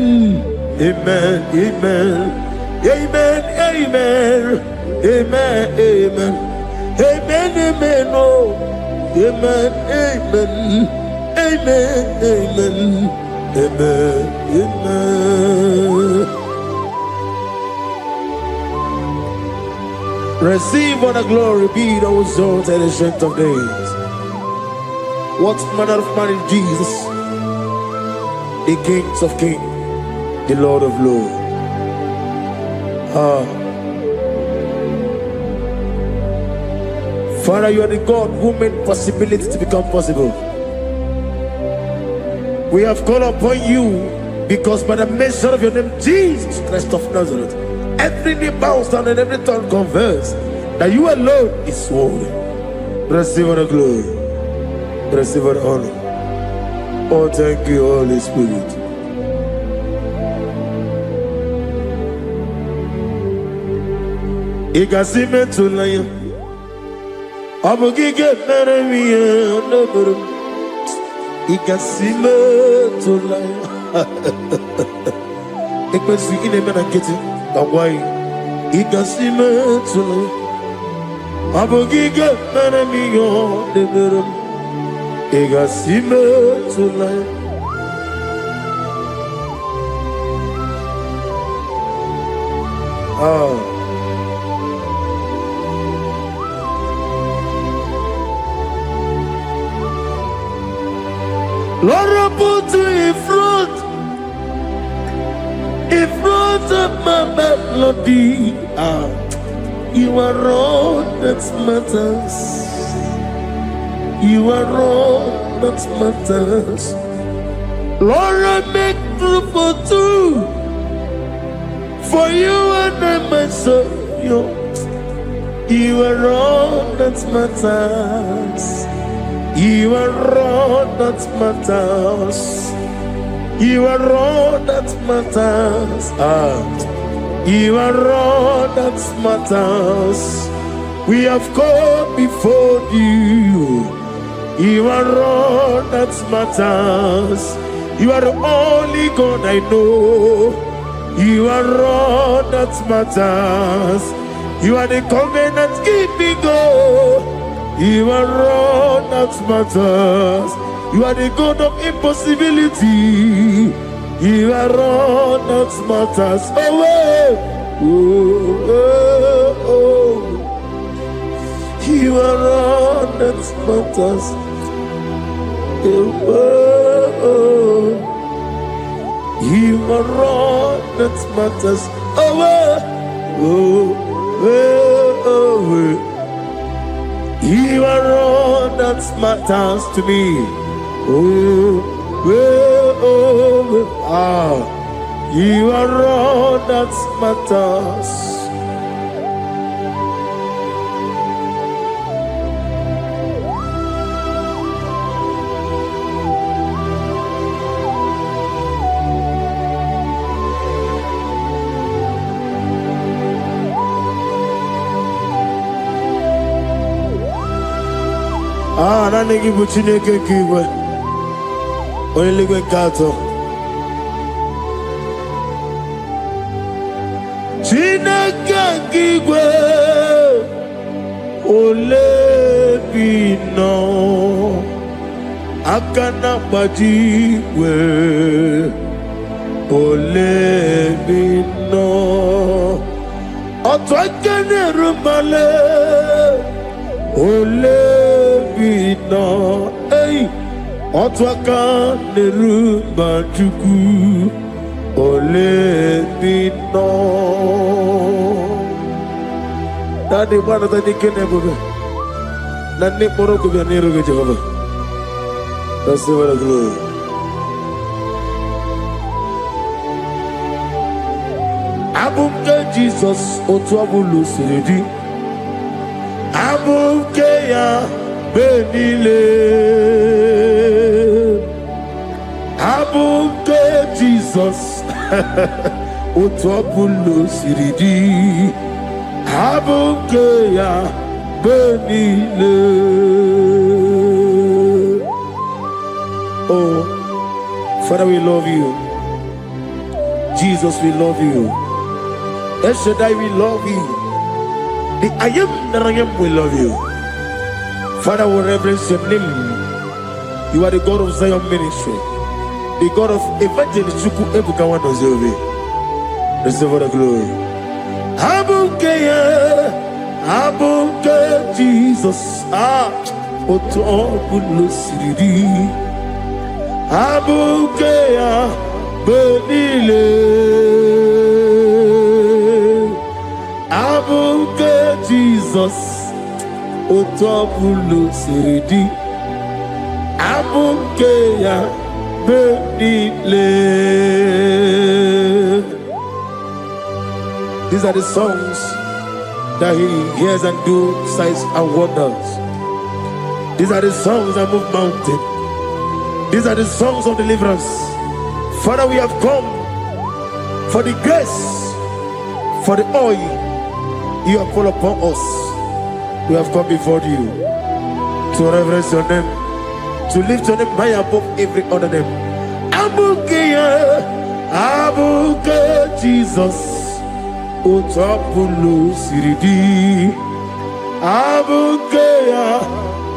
amen, amen, amen, amen, amen, amen, amen, amen, oh, amen, amen, amen, amen, amen, amen. Receive all the glory, be thou exalted in the strength of days. What manner of man is Jesus? The King of kings, the Lord of lords. Father, you are the God who made possibility to become possible. We have called upon you because by the mention of your name, Jesus Christ of Nazareth, every knee bows down and every tongue confess that you alone is worthy. Receive all the glory. Receive all the honor. Oh, thank you, Holy Spirit. Ikasime tulaya Abugige meremiye Neburu Ikasime tulaya Ikpesu ineme na kiti Kawai Ikasime tulaya Abugige meremiye Neburu Ikasime tulaya Lord, I put you in front of my melody. You are all that matters. You are all that matters. Lord, I make room for two, for you and I myself. You are all that matters. You are all that matters. You are all that matters. You are all that matters. We have come before you You are all that matters. You are the only God I know. You are all that matters. You are the covenant keeping God. You are all that matters. You are the God of impossibility. You are all that matters. Oh, oh, oh, oh. You are all that matters. Oh, oh. You are all that matters. Oh, oh, oh, oh. You are all that matters to me. Oh, oh, oh, ah. You are all that matters. Ah, na negi buchine ke kiwe. Oyeligwe kato. Chineke kiwe. Olebino. Akana bajiwe. Olebino. Otwakene rumale. Olebino, hey, Otwaka nerumba juku. Olebino. Daddy, what are the Kenebube? Nani Moroko Nero Jehovah. That's the word of glory. Abumke Jesus, Otwabulu Siridi. Abukeya benile, abuke Jesus, utwabulu siridi, abukeya benile. Oh, Father, we love you. Jesus, we love you. El Shaddai, we love you. The I am that I am will love you. Father, we reverence your name. You are the God of Zion ministry, the God of Evangelist Chuku Ebukawa Nozobe. Receive all the glory. Abuke Jesus. Ah, Oto Bulu Siridi. Abuke Benile. Abuke Jesus, Otobulu Siridi, Abuke ya Benile. These are the songs that he hears and do signs and wonders. These are the songs that move mountain. These are the songs of deliverance. Father, we have come for the grace, for the oil you have put upon us. We have come before you to reverence your name, to lift your name high above every other name. Abuke Jesus, Otapulu Siridi, Abuke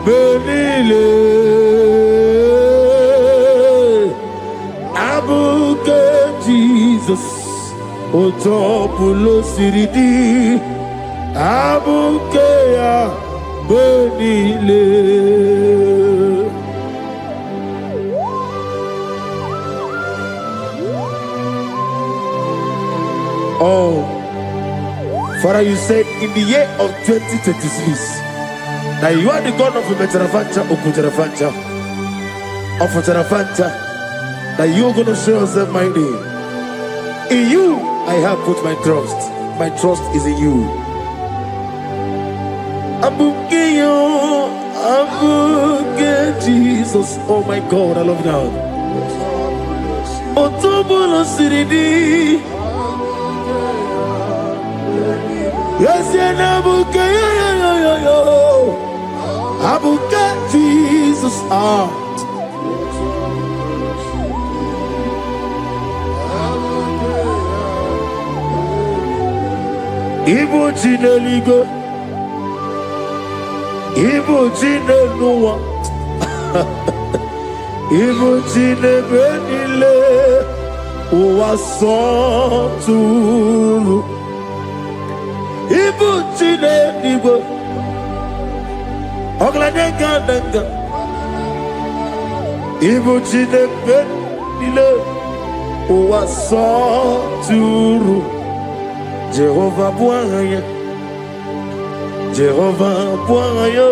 Benile, Abuke Jesus, Otapulu Siridi. Abukeya benile. Oh, Father, you said in the year of 2026 that you are the God of Metarafancha, Okutarafancha, of Tarafancha, that you are going to show yourself mighty. In you, I have put my trust. My trust is in you. Abukeyo, Abuke Jesus. Oh my God, I love you now. Otobulo Siridi. Yes, Abuke, Abuke Jesus. Jesus. Ibu Jineligo, Ibu Jinelua, Ibu Jinebenile, Uwasoturu, Ibu Jineligo, Oglanenga, Ibu Jinebenile, Uwasoturu. Jehovah Bwanya, Jehovah Bwanya,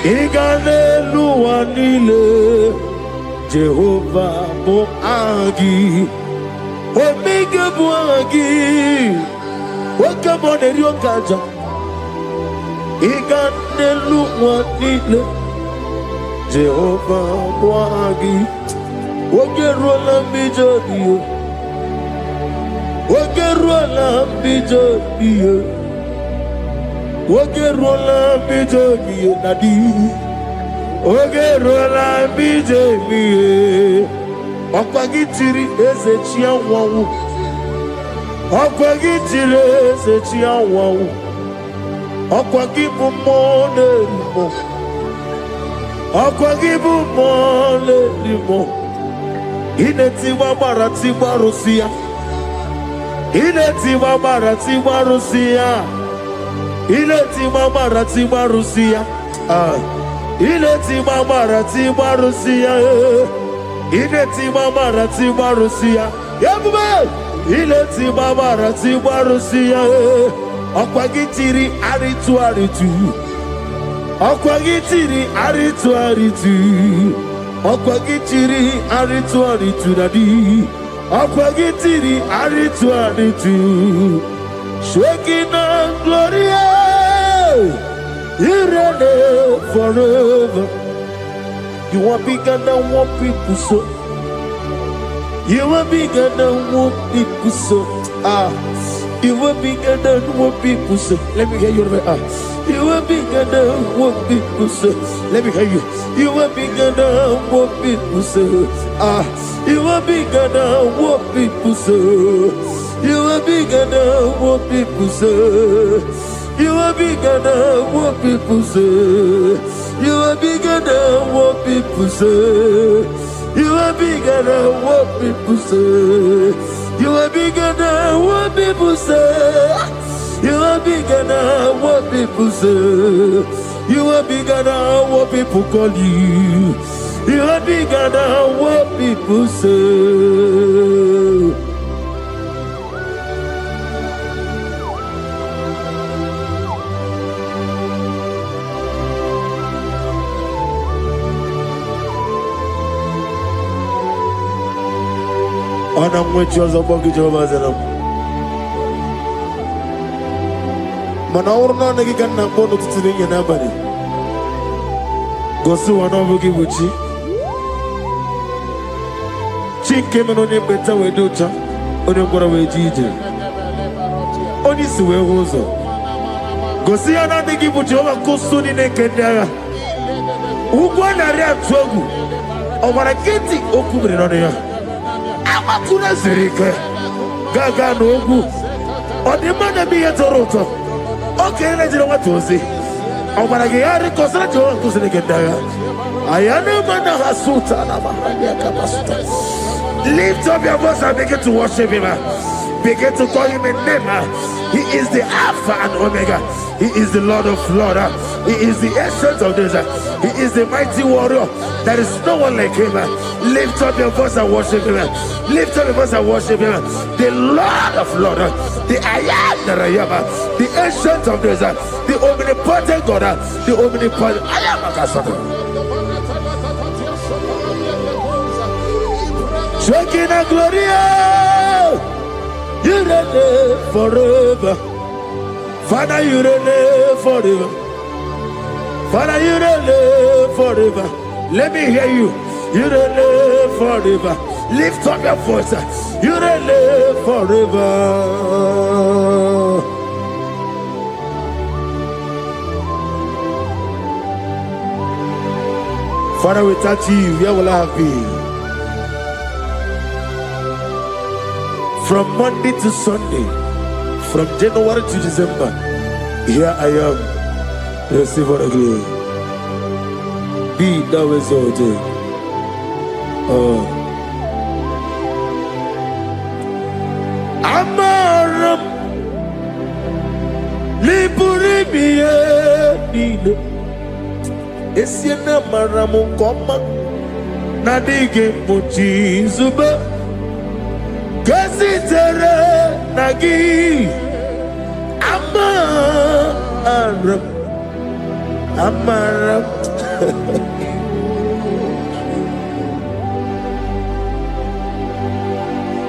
Igane Luanile, Jehovah Boagi, Omega Boagi, welcome on the Ryokaja, Igane Luanile, Jehovah Boagi, Ogerola Mijodio. Wogerola bijobiye, Wogerola bijobiye nadi, Wogerola bijobiye. Okwagitiri ezechi awawu, Okwagitiri ezechi awawu, Okwagibu mone limo, Okwagibu mone limo. Ineti wabara tibarusia. Ileti mama Rusia, Ileti mama Rusia, Ileti mama Rusia, Ileti mama Rusia, Yabume, Ileti mama Rusia, Okwagitiri aritu, Okwagitiri aritu nadi. Akwagitiri aritu, shaking on gloria, you reign forever. You are bigger than what people so. You are bigger than what people so. You are bigger than what people say. Let me hear you. You are bigger than what people say. Let me hear you. You are bigger than what people say. You are bigger than what people say. You are bigger than what people say. You are bigger than what people say. You are bigger than what people say. You are bigger than what people say. You are bigger than what people say. You are bigger than what people say. You are bigger than what people call you. You are bigger than what people say. I'm with you as a bucket of Azalam. Manaurna Nagikan Bono to the Yanabari. Gosu Anobuki Wuchi. Chick came on him better with Ducha. On him, what away Gigi. Only Sue Rosa. Gosiana Nigi Buchova Kosuni Nekendara. Ugwana Ria Togu. Omarageti Okubri. Amakuna Zirike. Gaga Nogu. On the man of me at Toronto. Okay, let's know what to say. Omaragari Kosato Kusinekendara. I am a man of Hasuta. Lift up your voice and begin to worship him. Begin to call him a name. He is the Alpha and Omega. He is the Lord of Lords. He is the Ancient of Days. He is the mighty warrior. There is no one like him. Lift up your voice and worship him. Lift up your voice and worship him. The Lord of Lords. The I am that I am. The Ancient of Days. The omnipotent God. The omnipotent I am. Shekinah Gloria, you reign forever. Father, you reign forever. Father, you reign forever. Let me hear you. You reign forever. Lift up your voice. You reign forever. Father, without you, where will I have been? From Monday to Sunday, from January to December, here I am. Receive all the glory. Be thou exalted. Amaram Liburibie Nino Esiena Maramu Koma Nadige Muchi Zuba Gazitere Nagi Amaram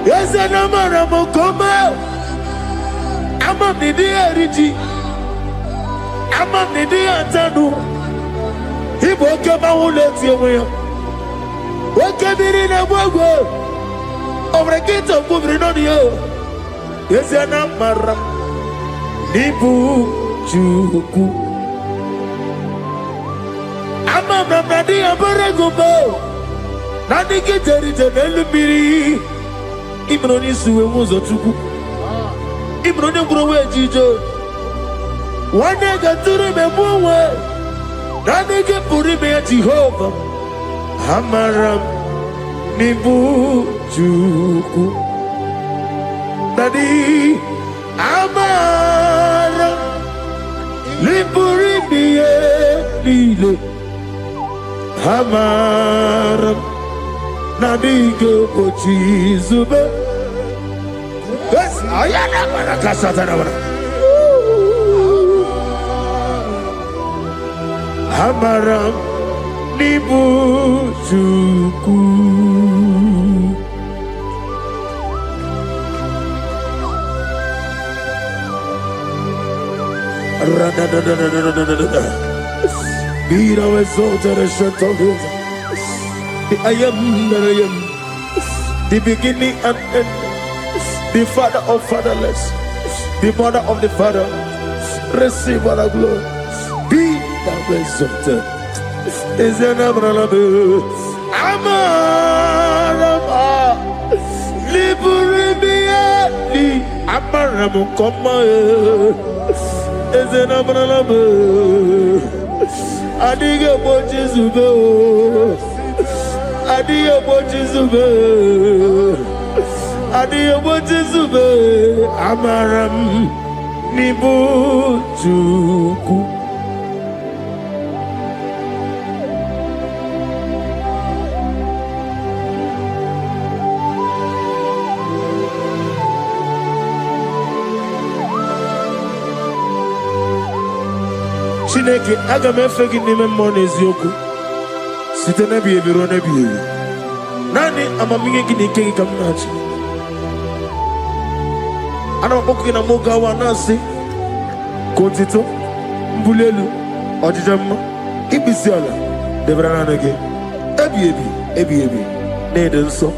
Yes, and Amaram Koma Amam Nidi Ariji Amam Nidi Antanu He woke up my let you away. What can be in a world over a gate of moving on you? Yes, and Amaram Nibu Chuku Amam Nadi Abaragubo Nadi get a little Imroni suwe muzo tuku Imroni kurowe jijo Wane gaturi me muwe Nane ke puri me Jehovah Hamaram Nibu Juku Nadi Amaram Nipuri miye Lile Hamaram Nadige Ochi Zube. Yes, I am a Casatana. Hamaram Nibu Juku. Be thou exalted and shut of his. I am that I am, the beginning and end, the father of fatherless, the mother of the father. Receive all the glory. Be thou exalted. Is an Abraham, Amarama, Liburibiati, Amaramu, Koma, is an Abraham, Adiga Bojizubo. Adiyo Bojizube, Adiyo Bojizube, Amaram Nibu Juku. Chineke agame fegi nime mone zioku. Site na biye biro na biye. Nani amaminge gini kegi kamnachi. Ana maboku na moga wanasi. Kontito, mbulelu, ojijama, ibisiala, debrana nage. Ebi. Nedenso.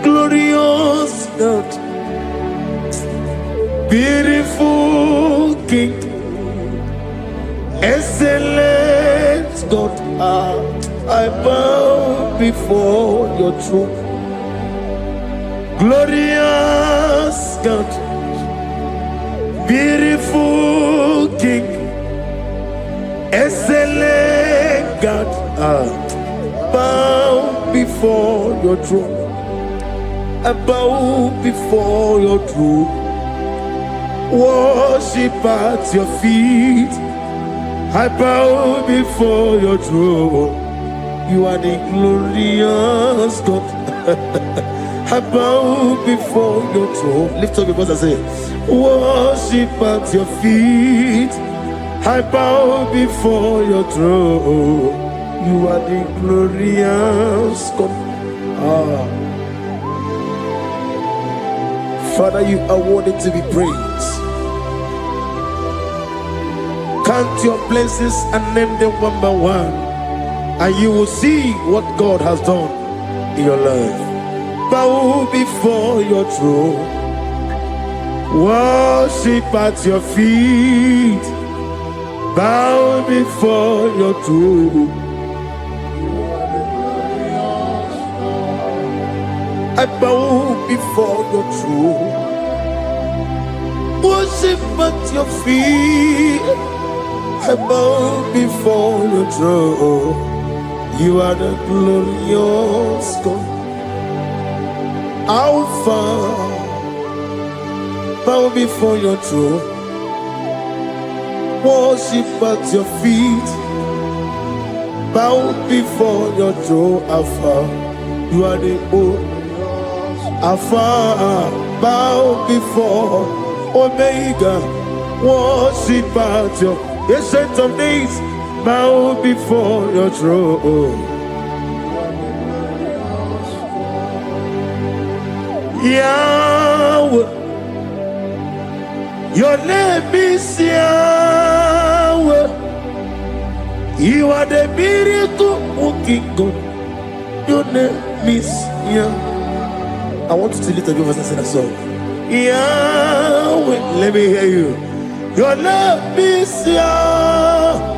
Glorious God, beautiful King, excellent God, I bow before your throne. Glorious God, beautiful King, excellent God, I bow before your throne. I bow before your throne, worship at your feet. I bow before your throne. You are the glorious God. I bow before your throne. Lift up your voice and say, worship at your feet. I bow before your throne. You are the glorious God. Father, you are worthy to be praised. Count your blessings and name them one by one, and you will see what God has done in your life. Bow before your throne, worship at your feet. Bow before your throne. I bow before your throne, worship at your feet. I bow before your throne. You are the glorious God, Alpha. Bow before your throne, worship at your feet. Bow before your throne, Alpha. You are the old Alpha. Bow before Omega, worship at your ancient of days. Bow before your throne. Yahweh, your name is Yahweh. You are the miracle working God. Your name is Yahweh. I want you to lift up your voice and sing a song. Yahweh, let me hear you. Your name is Yahweh.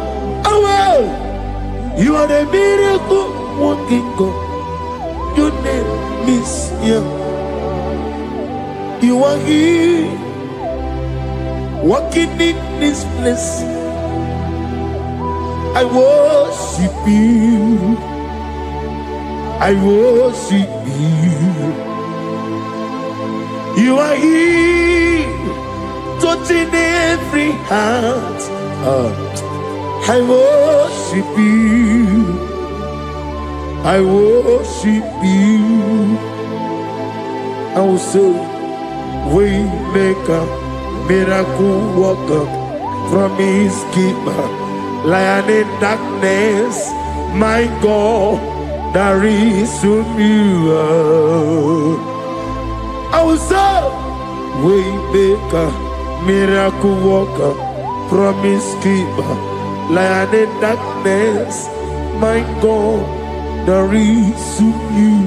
You are the miracle working God. Your name is Yahweh. You are here, walking in this place. I worship you. I worship you. You are here, touching every heart. I worship you. I worship you. I will say, Waymaker, miracle worker, promise keeper, lion in darkness, my God, there is you. I will say, Waymaker, miracle worker, promise keeper, lion in darkness, my God, there is you.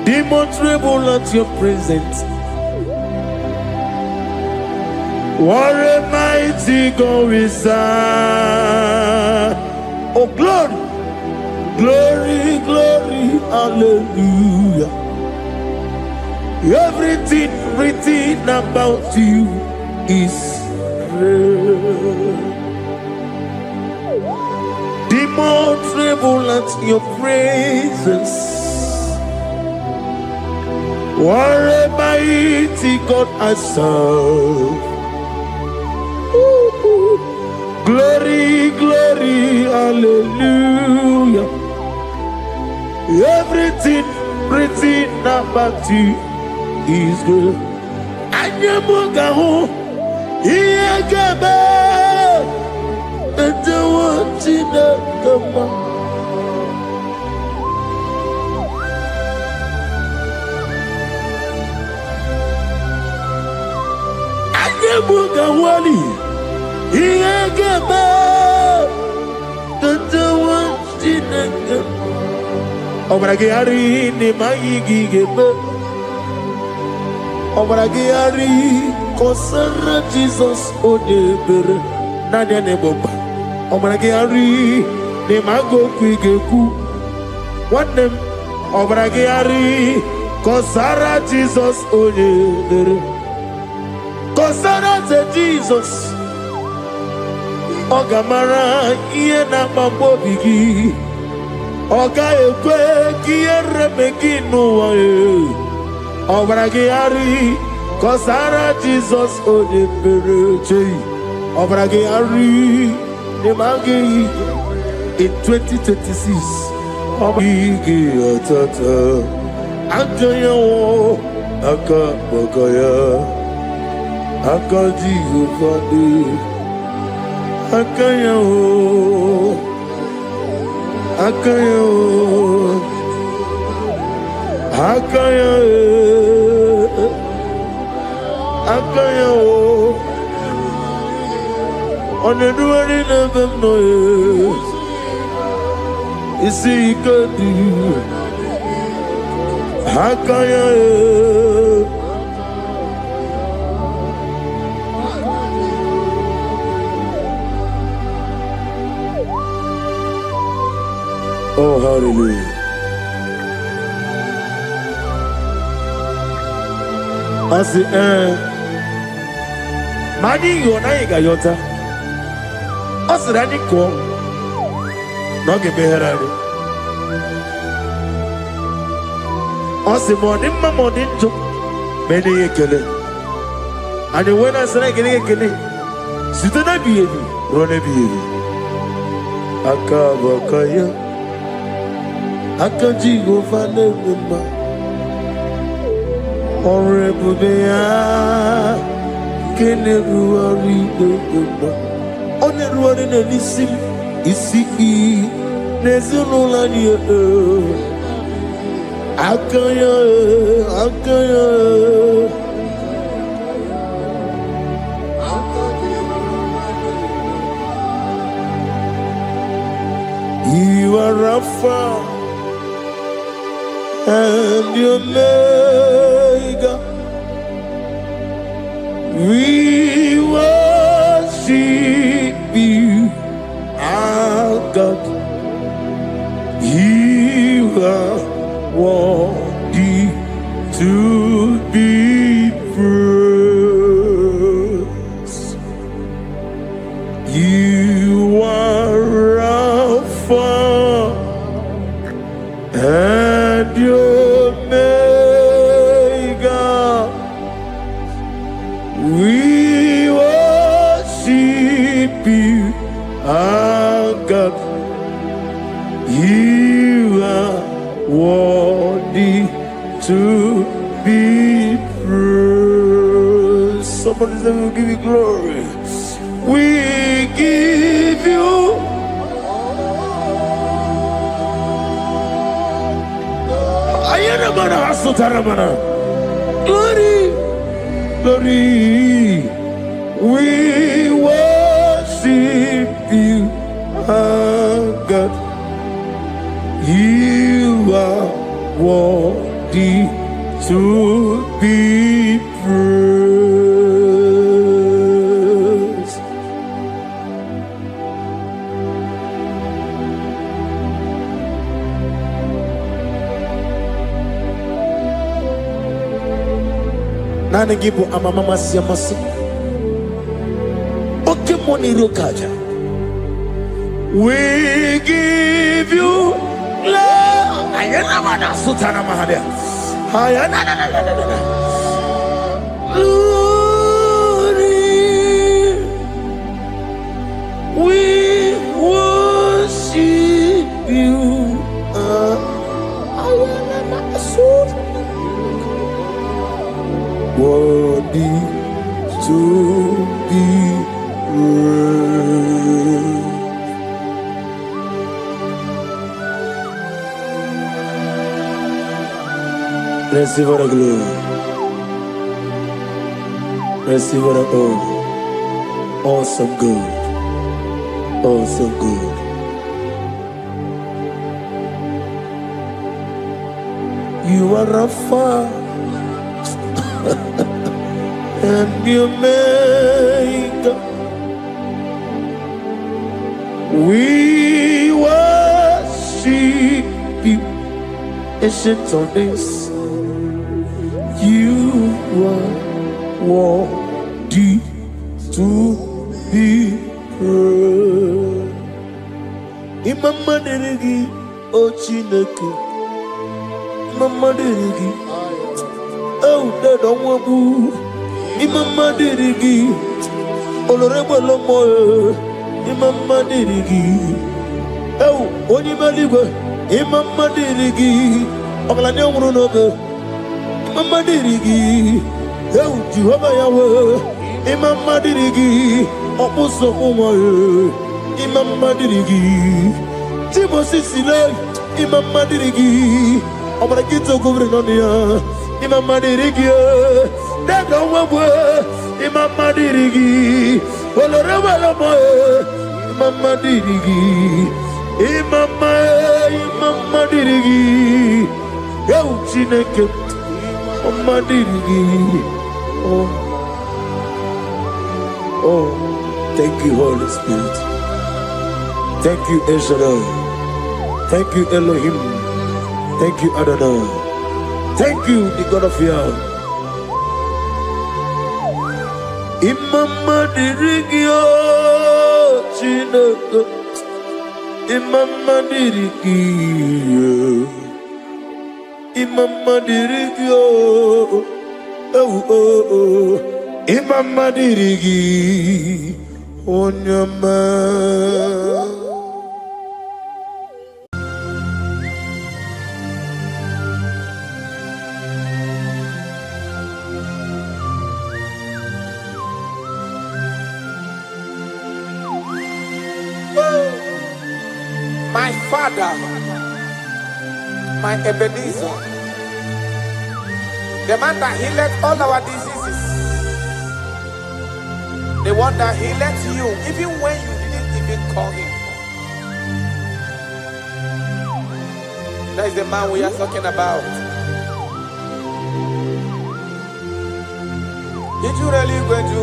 Demons tremble at your presence. What a mighty God we serve. Oh, glory, glory, glory, hallelujah. Everything written about you is real. Demons tremble at your presence. What a mighty God I serve. Glory, glory, hallelujah. Everything written about you is good. Anyamugaho, Iyagaba, and the one in the Mugawali, Iyagaba, Tantawa, Stinaka, Obragiari, Nimayigigaba, Obragiari, Kosara Jesus, Odeber, Nadia Neboba, Obragiari, Nimago Quigeku, one name, Obragiari, Kosara Jesus, Odeber. Kosara te Jesus, Ogamara iye na mambobigi, Oga ekwe kiye remegi nuwae, Obragiari, Kosara Jesus odepereche, Obragiari, Nemagi in 2026, Obigi atata, Anjayo, Akabakaya. Akadi Ufadi Akayo Akayo Akayo Akayo On the doing of them, no, you see, good. Hakaya. Oh, hallelujah. I say, Mani, you're not a gayota. I said, I didn't call. Not give me her. I said, morning to many a killer. And when I said, I get a killer, sit on a baby, run a baby. Akabakaya. Akajigo Fanema Horrible Bea Keneruari on the road in a lissim Isi Nezulania Akaya You are Rafa and your Omega, we worship you, our God. You are worthy to be praised. You are Alpha and your Omega, we worship you, our God. You are worthy to be praised. Somebody say, we'll give you glory. We give you glory, glory. We worship you, our God. You are worthy to be praised. Nane gibo amamama siyamasi oke moni rokaja. We give you love. Ayana mana sutana mahadia. Ayana na. Glory. We worship you. Ayana na sutana. Worthy to be praised. Receive the glory. Receive the honor. Awesome God. Awesome God. You are Rafa and the Omega. We worship you, ancient of days. You are worthy to be praised. Imama deregi ochineke. Imama deregi. Oh, that don't want to. Imama deregi. Olorebo lomo. Imama deregi. Oh, onima ligo. Imama deregi. Oglane umurunoge. Imama dirigi, eu Jehovah Yahweh. Imama dirigi, opuso umoye. Imama dirigi, Timosi sile. Imama dirigi, obarakito kubrinonia. Imama dirigi, dega wawe. Imama dirigi, Olorama, Mama Dirigi, Mama Dirigi, Yauchineke, Mama Dirigi. Oh, thank you, Holy Spirit. Thank you, El Shaddai. Thank you, Elohim. Thank you, Adonai. Thank you, the God of Yah. Imama dirigio, Chineke. Imama dirigio. Imama dirigio. Oh. Imama dirigi. Onyama. My Father, my Ebenezer, the man that healed all our diseases, the one that healed you even when you didn't even call him. That is the man we are talking about. Did you really go to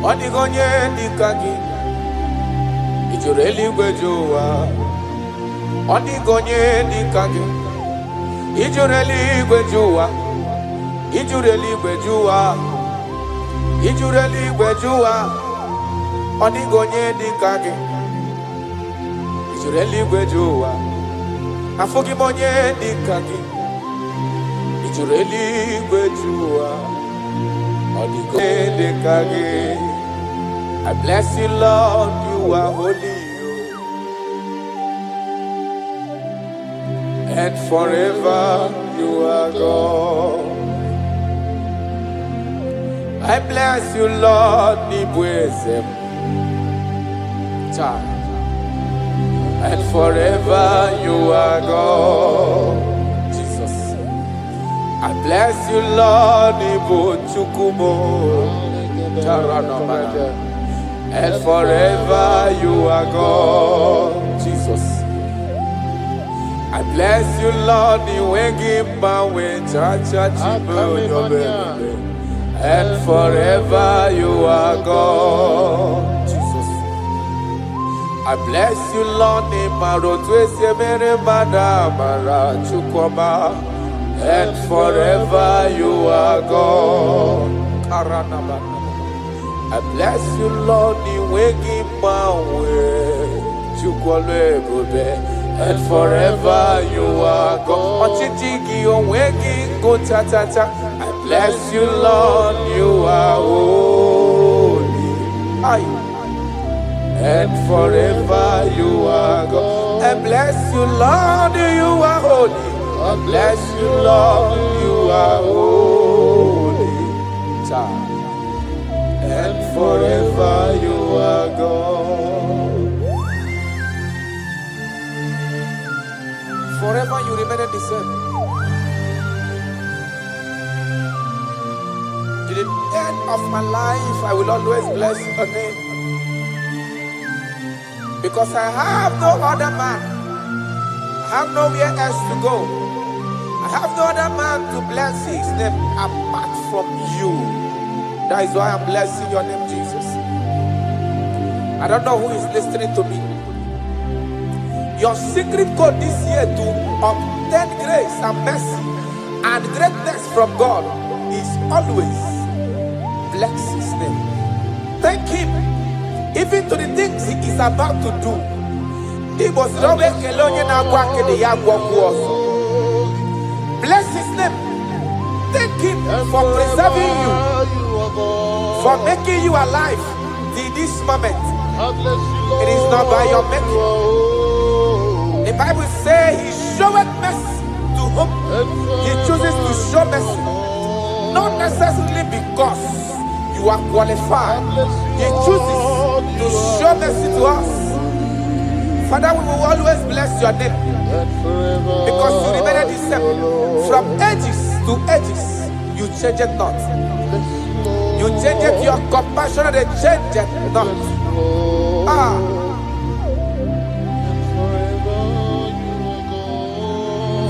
Onigonye Nikagi? Did you really go to Onigonye Nikagi? Did you really go to Did you really go to Did you really go to Onigonye Nikagi? Did you really go to Afogimonye Nikagi? Did you really go to Onigonye Nikagi? I bless you, Lord, you are holy, and forever you are God. I bless you, Lord, Nibwezem, and forever you are God. Jesus, I bless you, Lord, Nibu Chukumo, and forever you are God. Jesus, I bless you, Lord, and forever you are God. Jesus, I bless you, Lord, and forever you are God. I bless you, Lord, and forever you are God. I bless you, Lord, you are holy, and forever you are God. I bless you, Lord, you are holy. I bless you, Lord, you are holy, and forever you are God. Forever you remain the same. To the end of my life, I will always bless your name. Because I have no other man. I have nowhere else to go. I have no other man to bless his name apart from you. That is why I'm blessing your name, Jesus. I don't know who is listening to me. Your secret code this year to obtain grace and mercy and greatness from God is always bless his name. Thank him even to the things he is about to do. Bless his name. Thank him for preserving you, for making you alive till this moment. It is not by your making. The Bible says he showeth mercy to whom he chooses to show mercy. Not necessarily because you are qualified. He chooses to show mercy to us. Father, we will always bless your name because you remain the same. From ages to ages, you change it not. You You change it, your compassion, they change it not. Ah.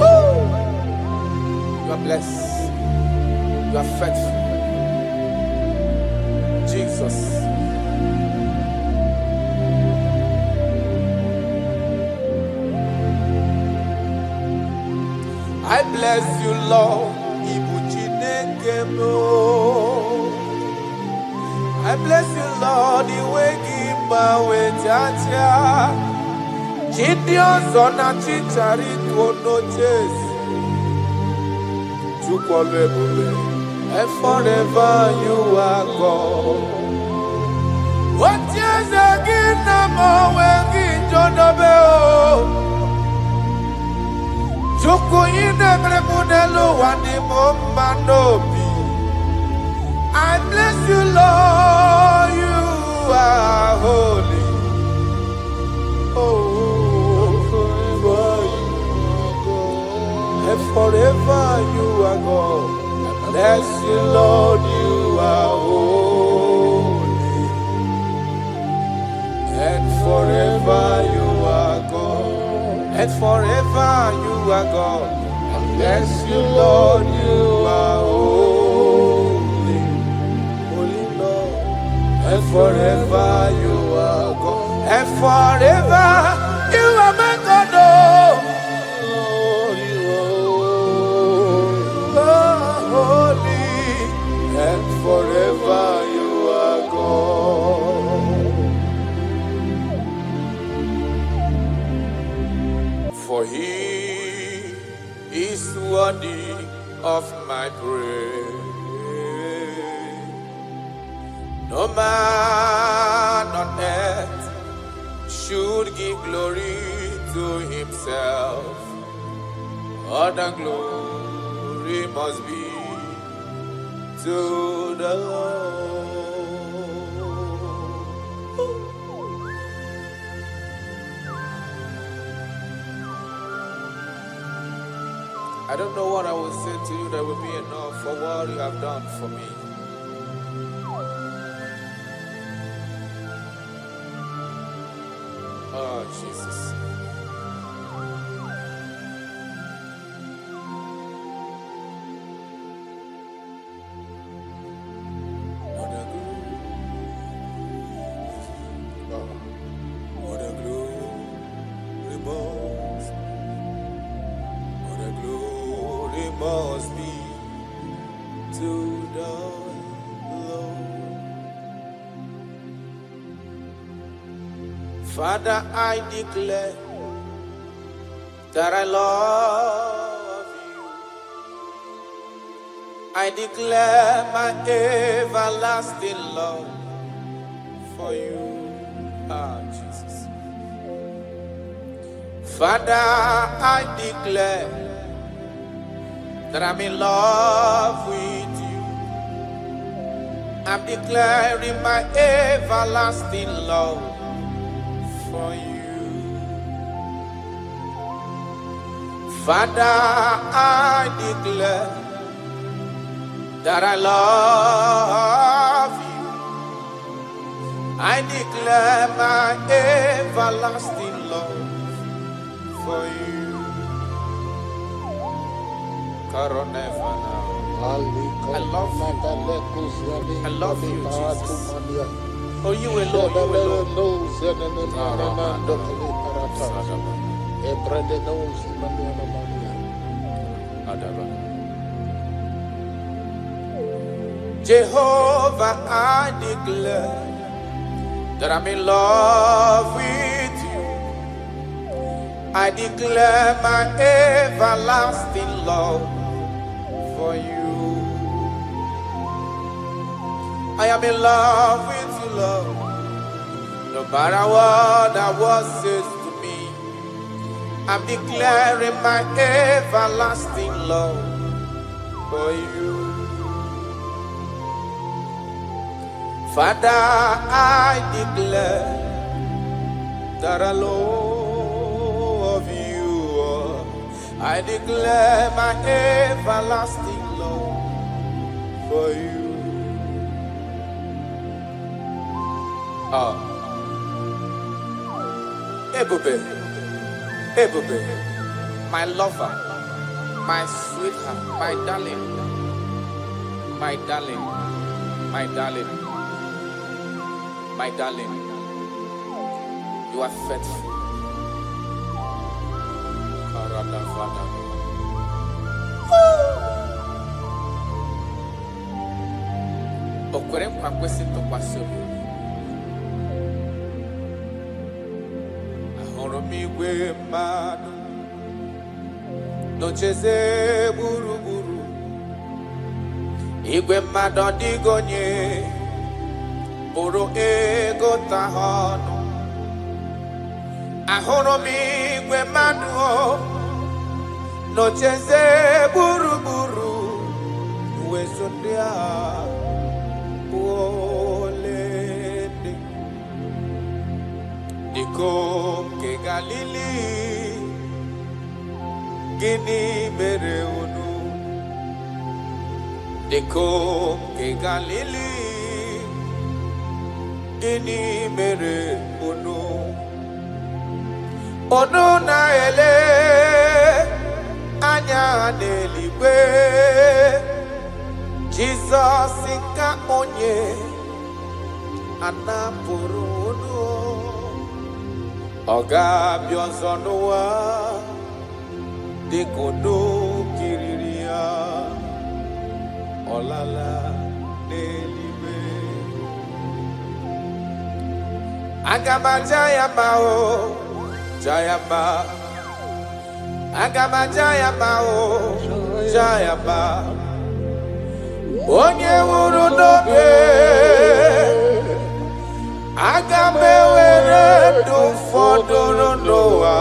Woo. You are blessed. You are faithful. Jesus. I bless you, Lord. I bless you, Lord. The way give my way, Jaja. Gideon son of Chichari to no chase. And forever you are God. What years again, I'm always John Abel. Joko ine mrebunelo wani momanobi. I bless you, Lord, you are holy. Oh, forever you are God. And forever you are God. I bless you, Lord, you are holy. And forever you are God. And forever you are God. I bless you, Lord, you are holy. Holy Lord. And forever you are God. And forever you are my God. Oh, you are holy. And forever you are God. For he is worthy of my praise. No man on earth should give glory to himself. All the glory must be to the Lord. I don't know what I will say to you that will be enough for what you have done for me. Oh, Jesus. What a glory. What a glory must. What a glory must be to the Lord. Father, I declare that I love you. I declare my everlasting love for you. Ah, Jesus. Father, I declare that I'm in love with you. I'm declaring my everlasting love for you. Father, I declare that I love you. I declare my everlasting love for you. I love you. I love you, Jesus. Oh, you alone, you alone. Jehovah, I declare that I'm in love with you. I declare my everlasting love for you. I am in love with you, Lord. No matter what the world says to me, I'm declaring my everlasting love for you. Father, I declare that I love you. I declare my everlasting love for you. Oh, Ebube, Ebube, my lover, my sweetheart, my darling, my darling, my darling, my darling. You are faithful. Okwere nkwa kwesị ntụkwasị obi. Ahụrụ m igwe mmadụ n'ocheze gburugburu. Igwe mmadụ ọ dịghị onye bụrụ ego ta ha ọnụ. Ahụrụ m igwe mmadụ n'ocheze gburugburu. Uwezo ndị agha olende Dikom ke Galili gịnị mere unu? Dikom ke Galili gịnị mere unu? Unu na-ele anya n'eluigwe. Jesus ka onye anapụrụ unu. Ọ ga-abịa ọzọ n'ụwa dịka unu kiriri ya. Ọ lala n'eluigwe. Aga m aja ya mma o, ja ya mma. Aga m aja ya mma o, ja ya mma. Onye nwụrụ n'obe, aga m ewere ndụ fọdụrụ n'ụwa,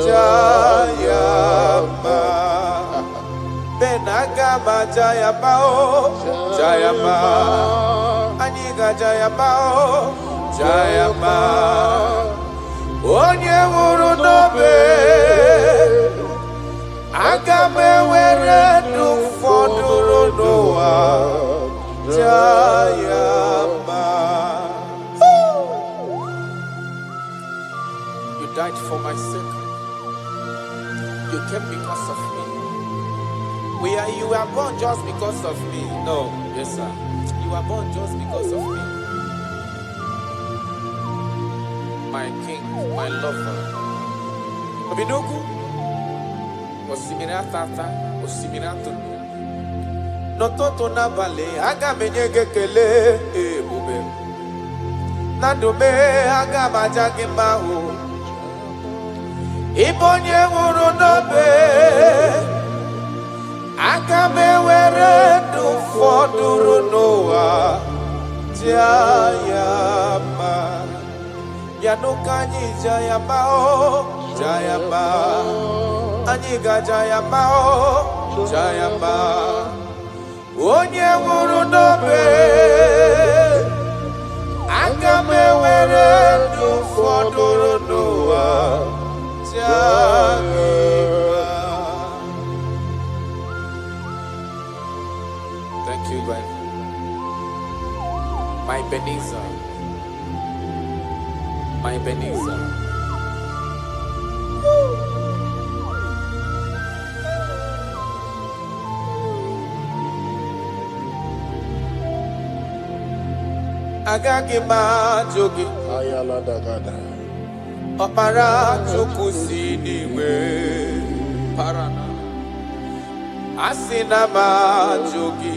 jaa ya mma. Ben aga m aja ya mma o, jaa ya mma. Anyị ga-aja ya mma o, jaa ya mma. Onye nwụrụ n'obe, aga m ewere ndụ fọdụrụ n'ụwa, jaa ya mma. You died for my sake. You came because of me. You were born just because of me. No, yes sir. You were born just because of me. My king, my lover. Obidogu. Osimiri atata, osimiri atụrụ. N'ụtụtụ n'abalị, aga m enye gị ekele ebube. Na ndụ m, aga m aja gị mma o. Ịbụ onye nwụrụ n'obe, aga m ewere ndụ fọdụrụ n'ụwa, jaa ya mma. Ya n'ụka anyị jaa ya mma o, jaa ya mma. Anyị ga-aja ya mma o, jaa ya mma. Onye nwụrụ n'obe, aga m ewere ndụ fọdụrụ n'ụwa, jaa gị mma. Thank you, God. My Ebenezer, my Ebenezer. Agaghị m ajụ gị ọkpara Chukwu si n'igwe parana. Asị na m ajụ gị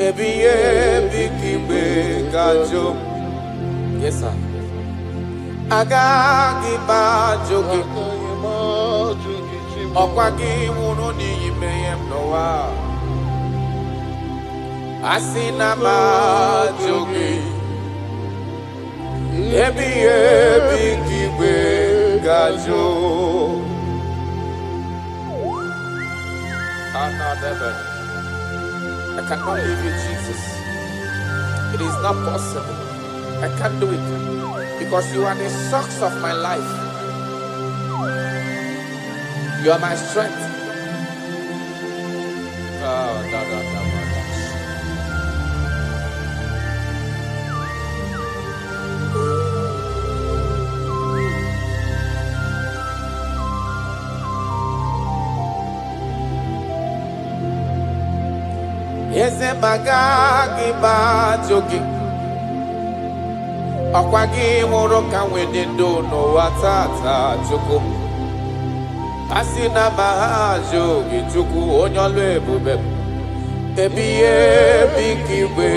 ebighị ebi ka igwe ga-ajụ m. Yes sir. Agaghị m ajụ gị ọkwa gị nwụrụ n'ihi mmehie m n'ụwa. Asị na m ajụ gị ebighị ebi ka igwe ga-ajụ. I cannot leave you, Jesus. It is not possible. I can't do it because you are the source of my life. You are my strength. Semaga giba jogi Okwagi woroka wedendo no watata chuku Asina mahajogi chuku onyolu ebube Ebiye bikiwe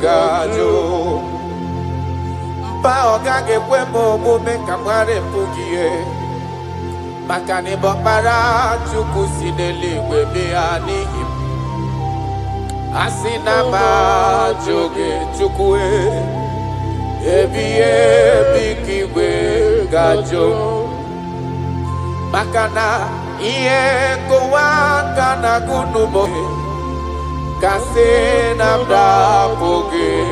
gajo Mpa ogage kwemo mume kamware mpugie Makani bokpara chuku sineliwe bianihi Asina majogi chukue Ebiye bikiwe gajo Makana iye kuwakana kunubo Kase namda poge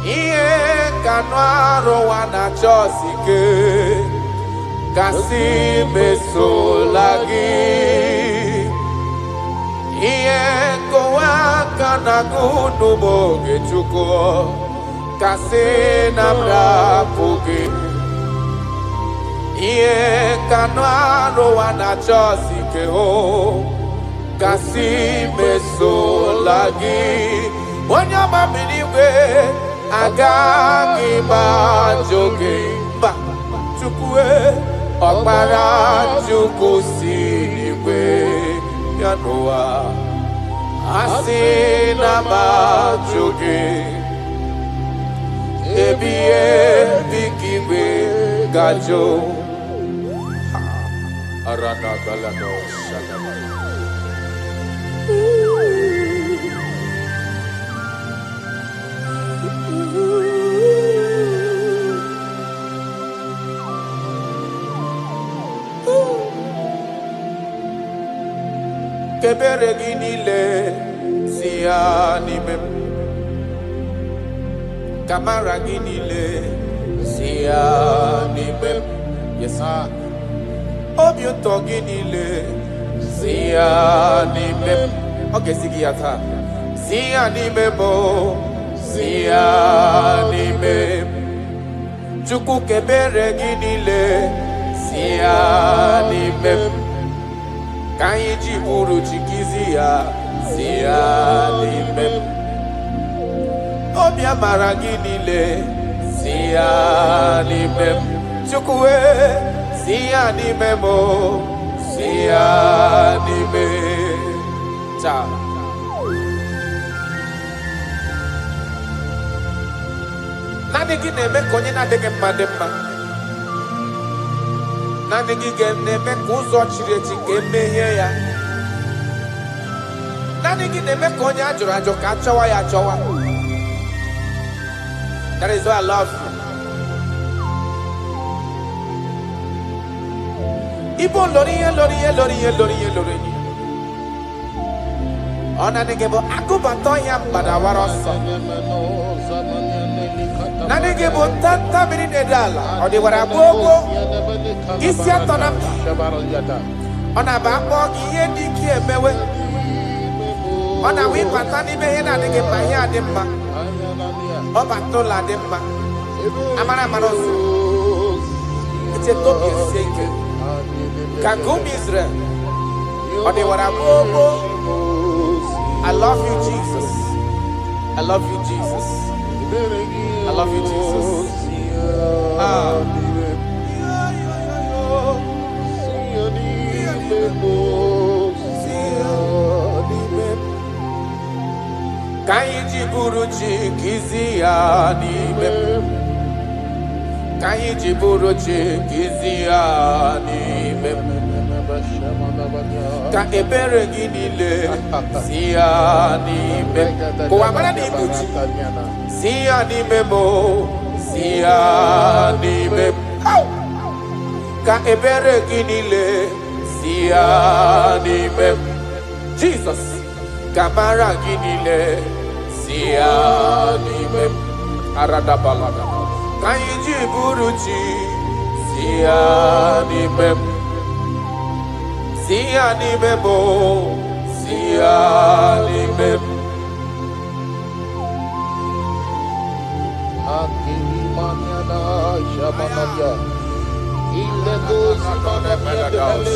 Iye kanwaro wana chosike Kasi meso lagi Iye kuwakana kunubo Gechuko Kase namda poge Iye kanwaro wana chosike ho Kasi meso lagi Wanyama miniwe Agagi bajoge Ba chukwe Okpara chuku siniwe Yanoa Asina bajoge Ebiye bikiwe gajo Arana galano shadaba Kebere ginile siya nimem Kamara ginile siya nimem Yes sir Obiuto ginile siya nimem Okay sigiyata siya nimemo siya nimem Chuku kebere ginile siya nimem Kanyi jiburu chikizia siya nimem Obia maraginile siya nimem Chukwe siya nimemo siya nimem Cha Nani gineme konye na dege madema Nani gineme kuzo chireti kemeye ya Nani gineme konye ajo kachawa ya chawa That is why I love you Ibo loriye Ona negebo akubato ya mbadawaroso Nanegebo tanta minute dala Odi warabogo Isi atona Ona bako iye diki emewe Ona wipata ni mehe na nege mahi ademma Oba tola ademma Amara marosu Ite tobi eseke Kagumi Israel Odi warabogo I love you Jesus I love you Jesus I love you Jesus Kaiji buruchi kizia nimem Kaiji buruchi kizia nimem Ka ebere ginile siya nimem Kwa mara ni buchi siya nimemo siya nimem Ka ebere ginile siya nimem Jesus Kamara ginile siya nimem Arada balada Kaiji buruchi siya nimem Siya nimemo siya nimem Akimaniana Shamanaya Ile gozi manamia de hele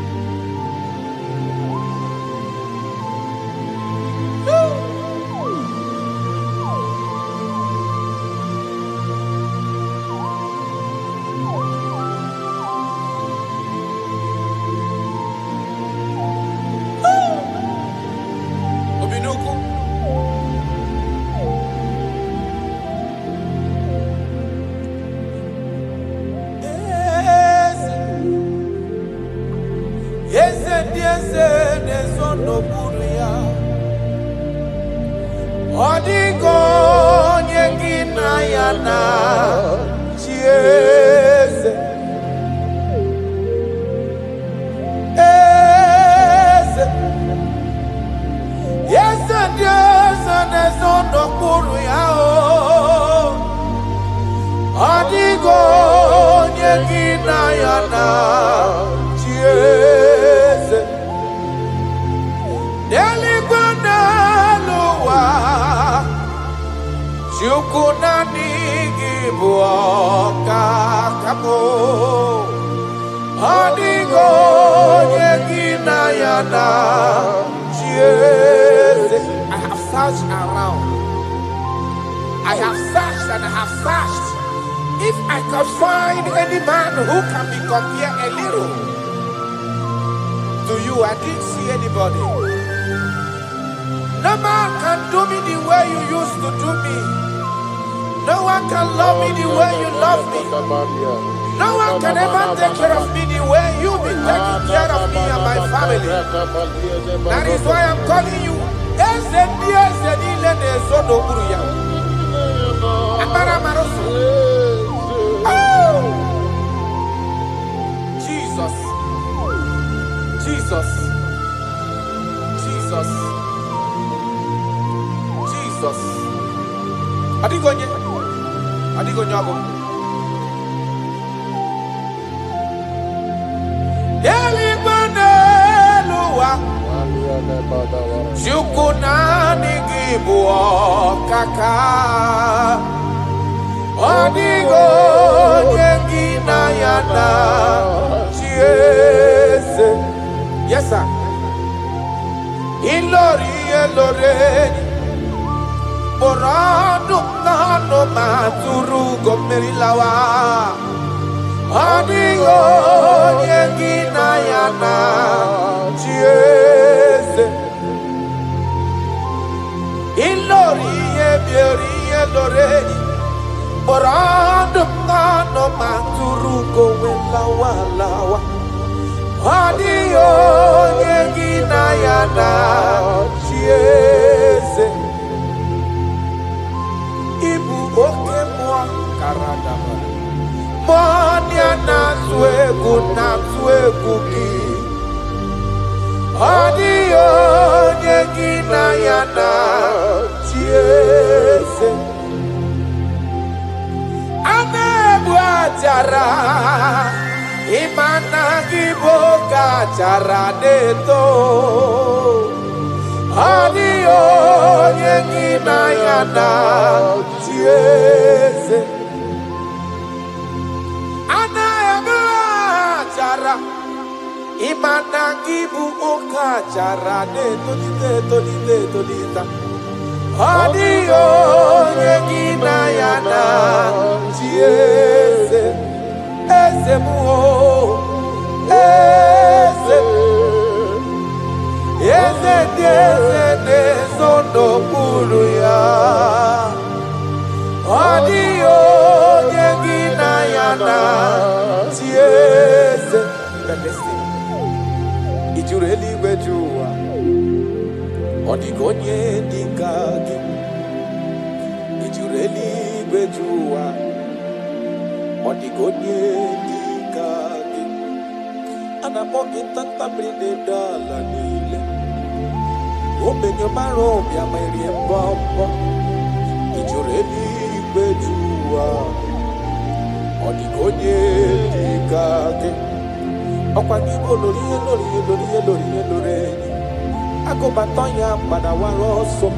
na chieze eze yese dieze nezondo kuru ya o adigo nyekina ya na chieze deligwana luwa chukuna nigi buoka kamo adigo nyekina ya na chieze. I have searched around. I have searched and I have searched. If I could find any man who can be compared a little to you, I didn't see anybody. No man can do me the way you used to do me. No one can love me the way you love me. No one can ever take care of me the way you've been taking care of me and my family. That is why I'm calling you. Jesus, Jesus, Jesus, Jesus. Adigonye, adigonye ago. Delibaneluwa, chukunani gibuo kaka. Adigonye gina yana chiese. Yes, sir. Ilori eloreni. Borado nano maturu gomerilawa. Adigo yegina yana chiese. Ilori ebiori eloreni. Borado nano maturu gomerilawa lawa. Adigo yegina yana chiese. Ibu oke mwa karadaba Monia na tuegu ki Adio nyegina yana chiese Anebu ajara Imana giboga jara deto Adio nyegina yana chiese Anaeba jara Imana gibu oka jara tolita Adio nyegina yana chiese Eze muo Eze Eze nezondo kuru ya Adio nyegina yana chiese. Listen, ijureli gwejua Odigonye dikagi Ijureli gwejua Odigonye dikagi Anamogi tanta brinde dala nile Obenyo maro bia mairi mbombo Ijureli gwejua Odigonye dikagi Okwangibo loriye Agobatonya padawaroso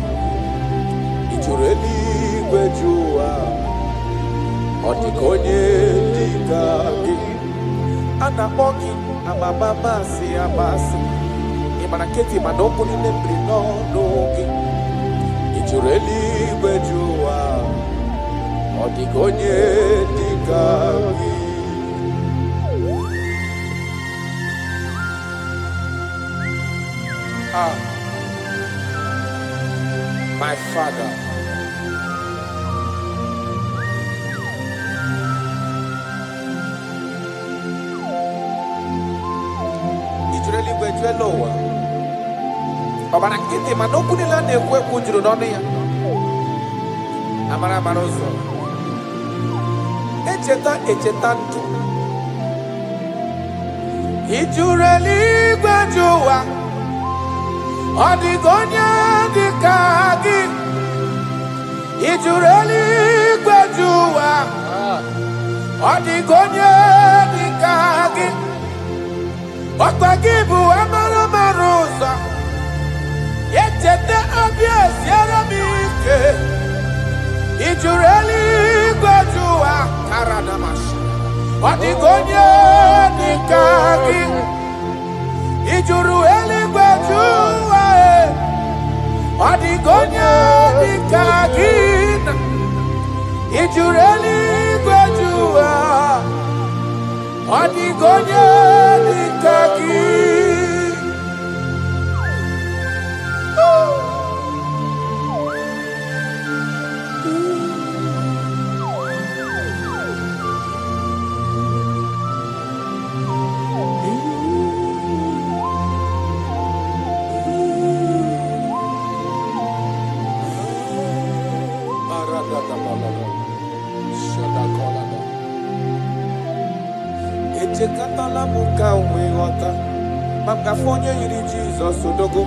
Ijureli gwejua Odigonye dikagi Anamogi amamamasi amasi Imanaketi manoko ni nembri no nogi Ijureli gwejua Odigonye dikagi. My Father, Ijureli gwejuelowa Obana kiti manokuni la nekwe kujuru nonu ya Amara marozo echeta ndụ ijuru eluigwe jụ ụwa ọ dịghị onye dị ka gị ijuru eluigwe jụ ụwa ọ dịghị onye dị ka gị ọkwa gị bụ amara mara ụzọ echeta obi esiere m ike ijuru eluigwe jụ ụwa karadamashi ọ dịghị onye dị ka gị ijuru eluigwe jụ ụwa ọ dịghị onye dị ka gị ijuru eluigwe jụ ụwa ọ dịghị onye dị ka gị. Echekatala m ka nwee ghọta maka afọ onye yiri Jizọs odogo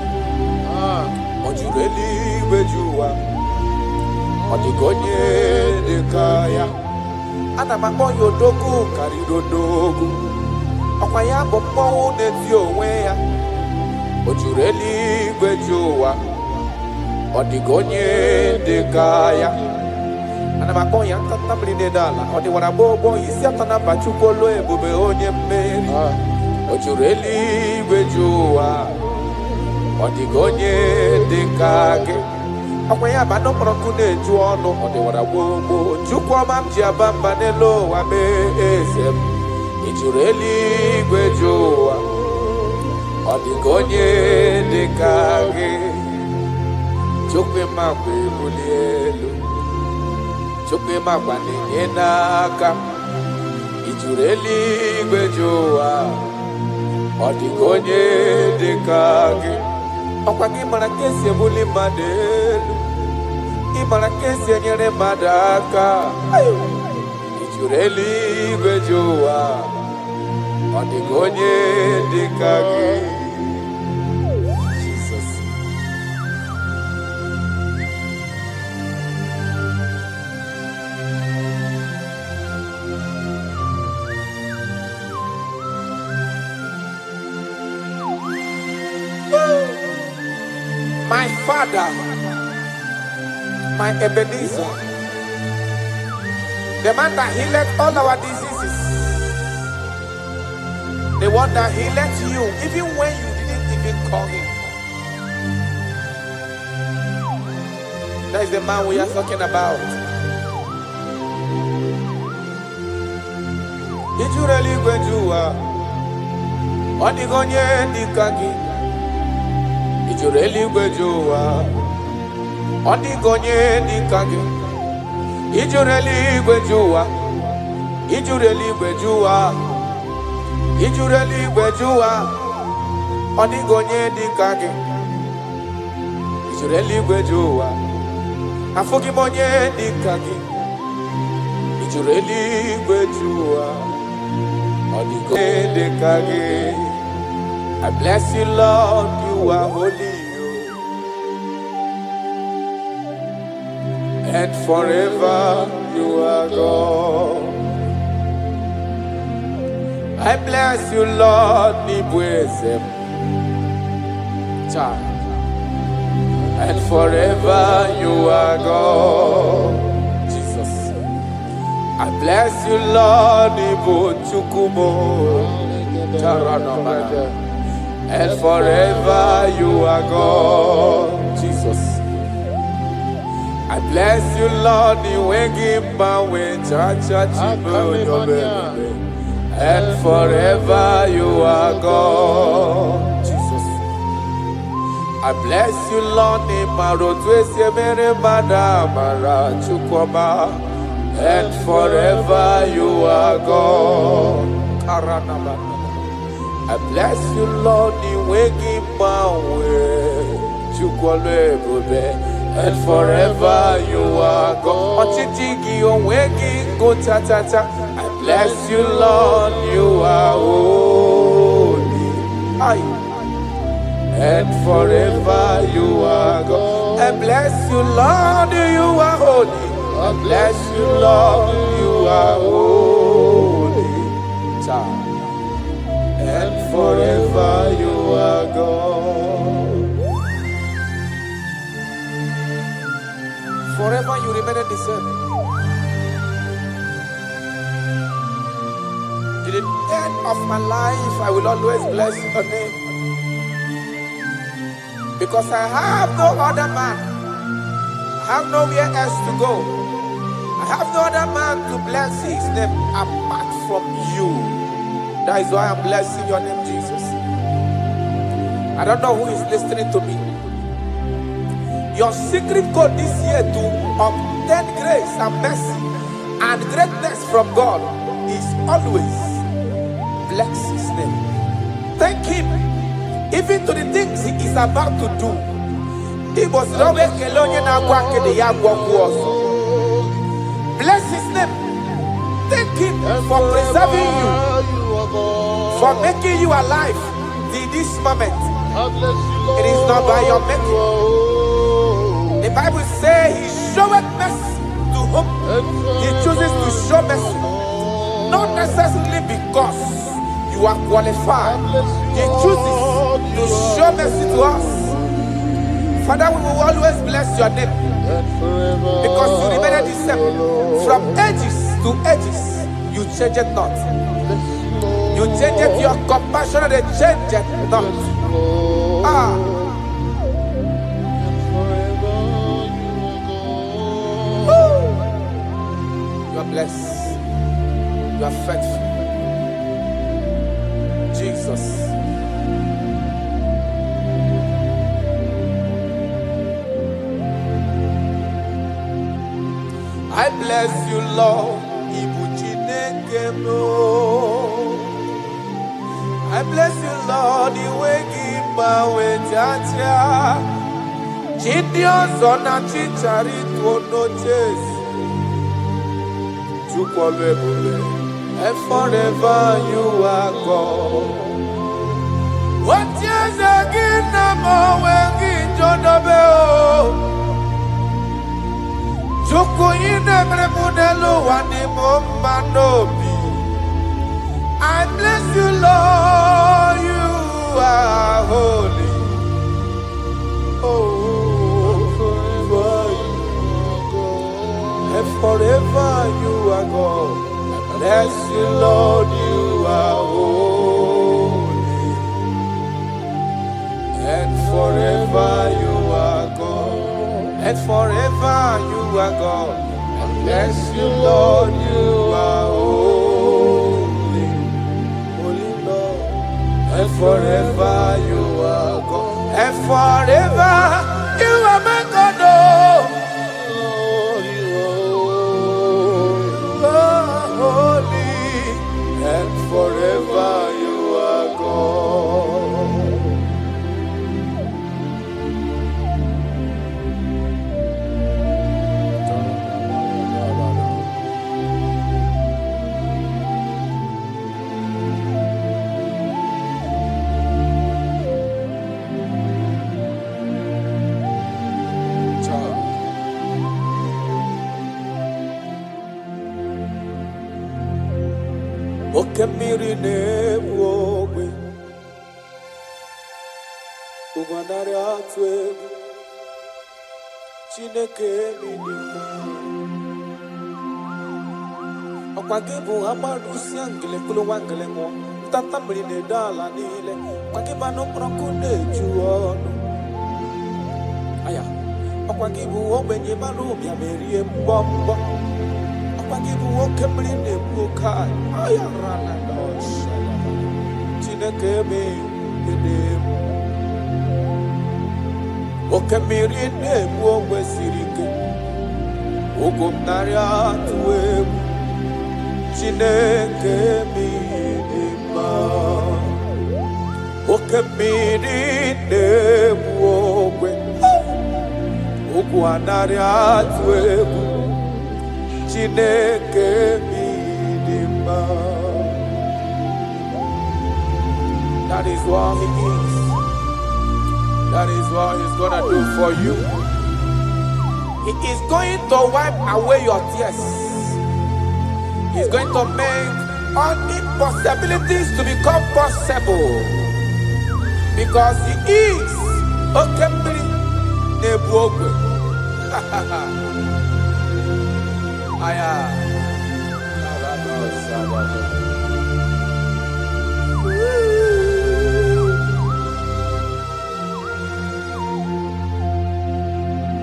ọ juru eluigwe ju ụwa ọ dịghị onye dị ka ya ana m akpọ ya odogo karịrị odogo ọkwa ya bụ mmọnwụ na-eti onwe ya o juru eluigwe ju ụwa ọ dịghị onye dị ka ya ana m akpọ ya ntanta mmiri na-ede ala ọ dịwara gbogbo isi atọ na mba Chukwu olu ebube onye mmeri o juru eluigwe ju ụwa ọ dịghị onye dị ka gị ọkwa ya bụ anụ mkpọrọ nkụ na-eju ọnụ ọ dịwara gbogbo Chukwu ọma m ji aba mba n'elu ụwa mee eze m ị juru eluigwe ju ụwa ọ dịghị onye dị ka gị Chukwu ma mgbe ebuli elu Chukwu ma gba na-enye n'aka ị juru eluigwe ju ụwa ọ dịghị onye dị ka gị ọkwa gị mara ka esi ebuli mmadụ elu ị mara ka esi enyere mmadụ aka ị juru eluigwe ju ụwa ọ dịghị onye dị ka gị Jesus. My Father, my Ebenezer, the man that healed all our diseases, the one that healed you even when you didn't even call him. That is the man we are talking about. Did you really go to on the gonye dikagi? Did you really go to on the gonye dikagi? Did you really go to did you really go to did you really go to on the gonye dikagi? Did you really go to I forgive monye dikagi? Did you really go to I bless you, Lord, you are holy, and forever you are God. I bless you, Lord, and forever you are God. I bless you, Lord, and forever you are God, Jesus. I bless you, Lord, and forever you are God, Jesus. I bless you, Lord, and forever you are God. I bless you, Lord, and forever you are God. bless you, Lord, you are holy. Aye. And forever you are God. And bless you, Lord, you are holy. And bless you, Lord, you are holy. Child. And forever you are God. Forever you remain the same. To the end of my life, I will always bless your name. Because I have no other man. I have nowhere else to go. I have no other man to bless his name apart from you. That is why I'm blessing your name, Jesus. I don't know who is listening to me. Your secret code this year to obtain grace and mercy and greatness from God is always bless his name. Thank him. Even to the things he is about to do. He was bless his name. Thank him for preserving you, for making you alive in this moment. It is not by your making. The Bible says he showeth mercy to whom he chooses to show mercy. Not necessarily because you are qualified. He chooses to show mercy to us. Father, we will always bless your name because you remain the same. From ages to ages, you change it not. You change it, your compassion, and they change it not. You are blessed. You are faithful. Jesus. I bless you, Lord. I bless you, Lord. You wake my way, Jaja. Gideon's on a chichari to no chase. And forever you are God. What years again, Namo, when you don't know. Joko ine mremudelo wani mombanobi. I bless you, Lord, you are holy. Oh, forever you are God. And forever you are God. I bless you, Lord, you are holy. And forever you are God. And forever you are God. I bless you, Lord, you are holy. Holy Lord. And forever you are God. And forever you are my God. Oh, you are holy. And forever you are God. Okemiri nebuogwe Ugwanari atwe Chineke minima Okwagibu amarusi angele kulu wangele mo Tata mrine dala nile Kwagiba no prokune juono Aya Okwagibu obenye marubia merie mbombo Okwagibu okemiri nebuokai Aya rana dosha Chineke minima Okemiri nebuogwe sirike Ugumnari atwe Chineke minima Okemiri nebuogwe Ugwanari atwe Chineke minima That is what He is. That is what He's gonna do for you. He is going to wipe away your tears. He's going to make all impossibilities to become possible. Because He is Okembri Nebuogwe. Aya.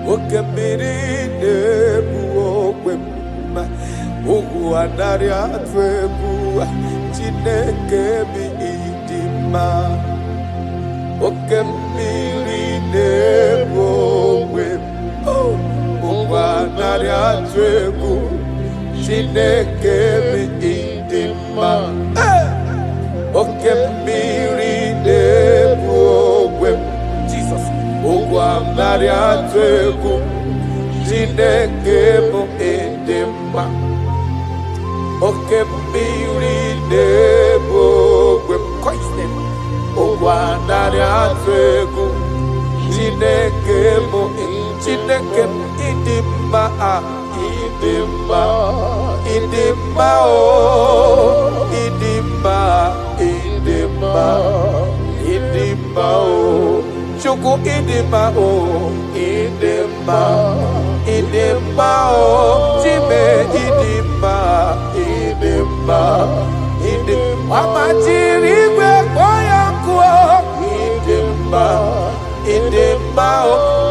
Okembiri Nebuogwe. Ogu anari atwebu Chineke mi idima. Okembiri Nebuogwe. Ogu anari atwebu Chineke mi idima. Okembiri Nebuogwe. Jesus. Ogu anari atwebu Chineke mi idima. Okembiri Nebuogwe. Question. Ogwanari atwegu. Chineke mo Chineke idima idima idima oh idima idima idima oh Chuku idima oh idima idima oh Chime idima idima idima amachirigwe koyankuo idima idima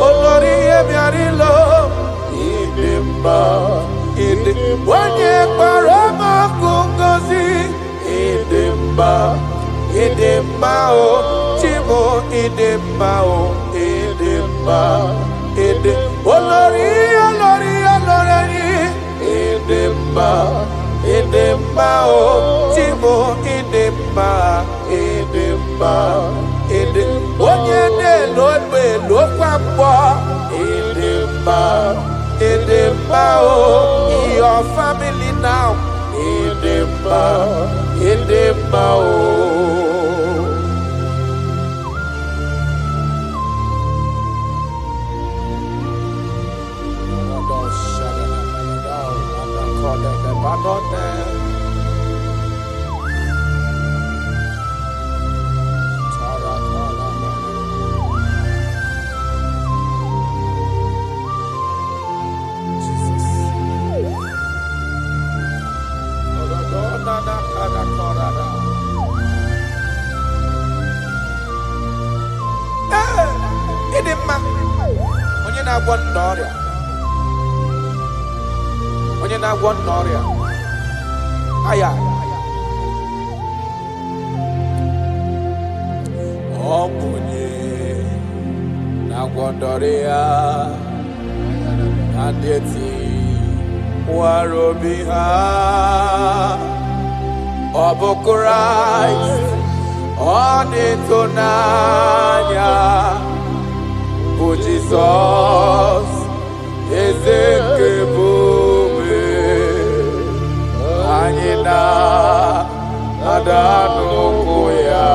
olori ebiarilo idima idima onye parama kungozi idima idima chimo idima idima idima olori idima idima chimo idima idima idima onye na-elo egbe lokwa idima idima your family now idima idima idima onye na-agwọ n'ọrịa onye na-agwọ n'ọrịa aya onye na-agwọ n'ọrịa adịghị warobi ha ọ bụ Kraịst ọ dị n'anya bụ Jizọs eze nke ebube anyị na-ada n'ụkwụ ya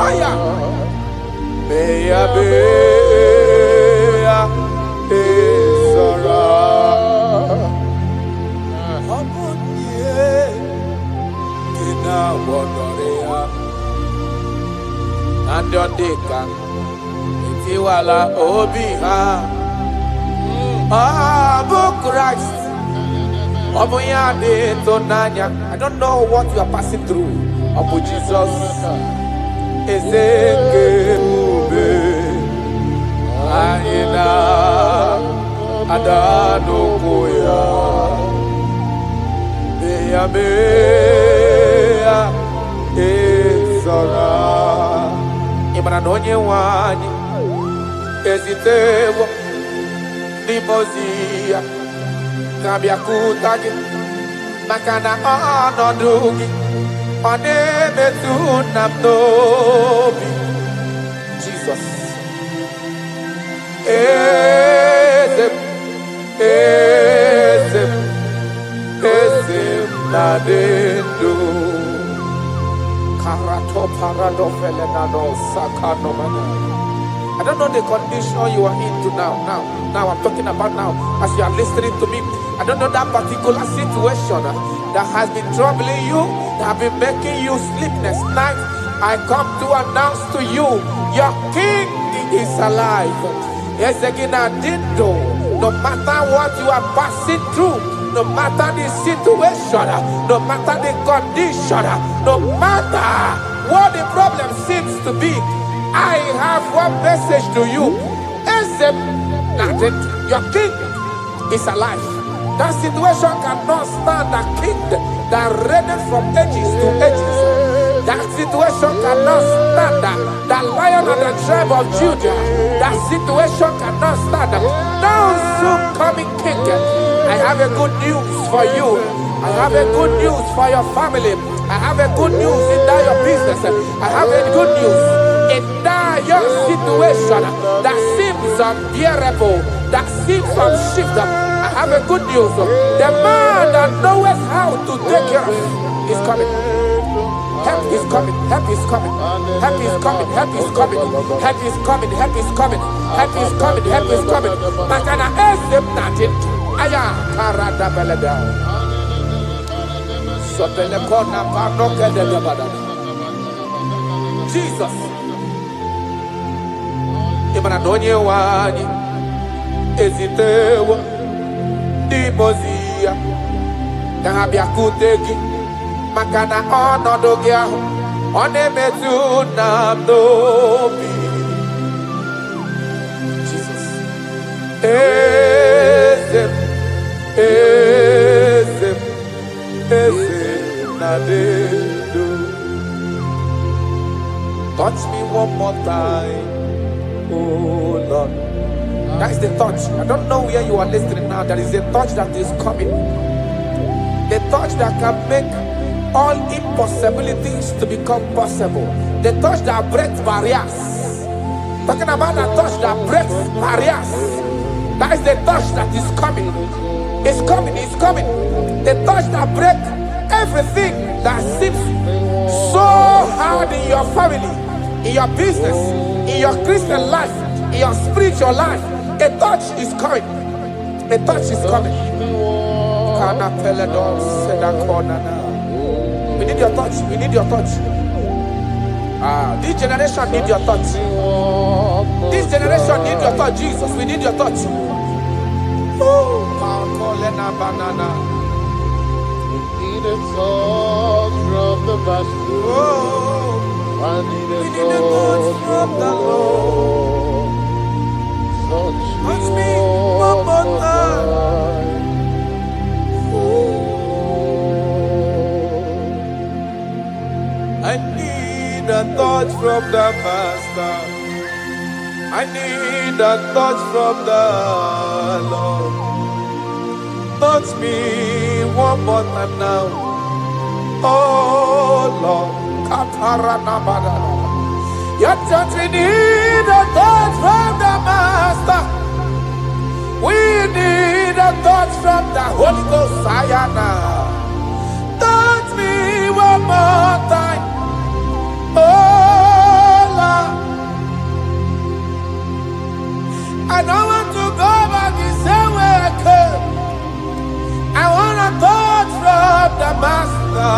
aya mee ya ezora ọ bụ ihe dị na-agwọdọrọ ya na ndị ọ dị ka etiwala obi ha ọ bụ Kraịst ọ bụ ya dị ịtụnanya. I don't know what you are passing through. Ọ bụ Jizọs eze nke ebube anyị na-ada n'ụkwụ ya mee ya ezora. Ị mara na onye nwe anyị ezitewo n'ime ozi ya ka bịakwuta gị maka na ọnọdụ gị ọ na-emetụ na m n'obi. Jizọs eze m eze m eze m na-adị ndụ karato I don't know the condition you are into now. Now I'm talking about now. As you are listening to me, I don't know that particular situation that has been troubling you, that have been making you sleepless nights. I come to announce to you, your King is alive. No matter what you are passing through, no matter the situation, no matter the condition, no matter what the problem seems to be, I have one message to you. Your King is alive. That situation cannot stand a king that reigned from ages to ages. That situation cannot stand the Lion of the tribe of Judah. That situation cannot stand now soon coming King. I have a good news for you. I have a good news for your family. I have a good news in that your business. I have a good news in that your situation that seems unbearable, that seems unshifted. I have a good news. The man that knows how to take care of is coming. Help is coming. Help is coming. Help is coming. Help is coming. Help is coming. Help is coming. Help is coming. Help is coming. Makana esem natin. Aya karada belada. Sotele kona panoke de gabada. Jesus. Imana donye wani ezitewa di mozia. Kahabia kuteki. Makana onodo gị ahụ ọ na-emetụ na n'obi. Jesus. Eze na dedo. Touch me one more time, oh Lord. That is the touch. I don't know where you are listening now. There is a touch that is coming. The touch that can make all impossibilities to become possible. The touch that breaks barriers. Talking about the touch that breaks barriers. That is the touch that is coming. It's coming, it's coming. The touch that breaks everything that seems so hard in your family, in your business, in your Christian life, in your spiritual life. A touch is coming. A touch is coming. We need your touch. We need your touch. This generation need your touch. This generation need your touch, Jesus. We need your touch. Banana. We need a touch from the Master. I need a touch from the Lord. Touch me one more time. I need a touch from the Master. I need a touch from the Lord. Touch me one more time now. Oh Lord. Your church, we need a touch from the Master. We need a touch from the Holy Ghost. Sayana. Touch me one more time. Oh Lord, I don't want to go back the same way I came. I want to touch from the Master.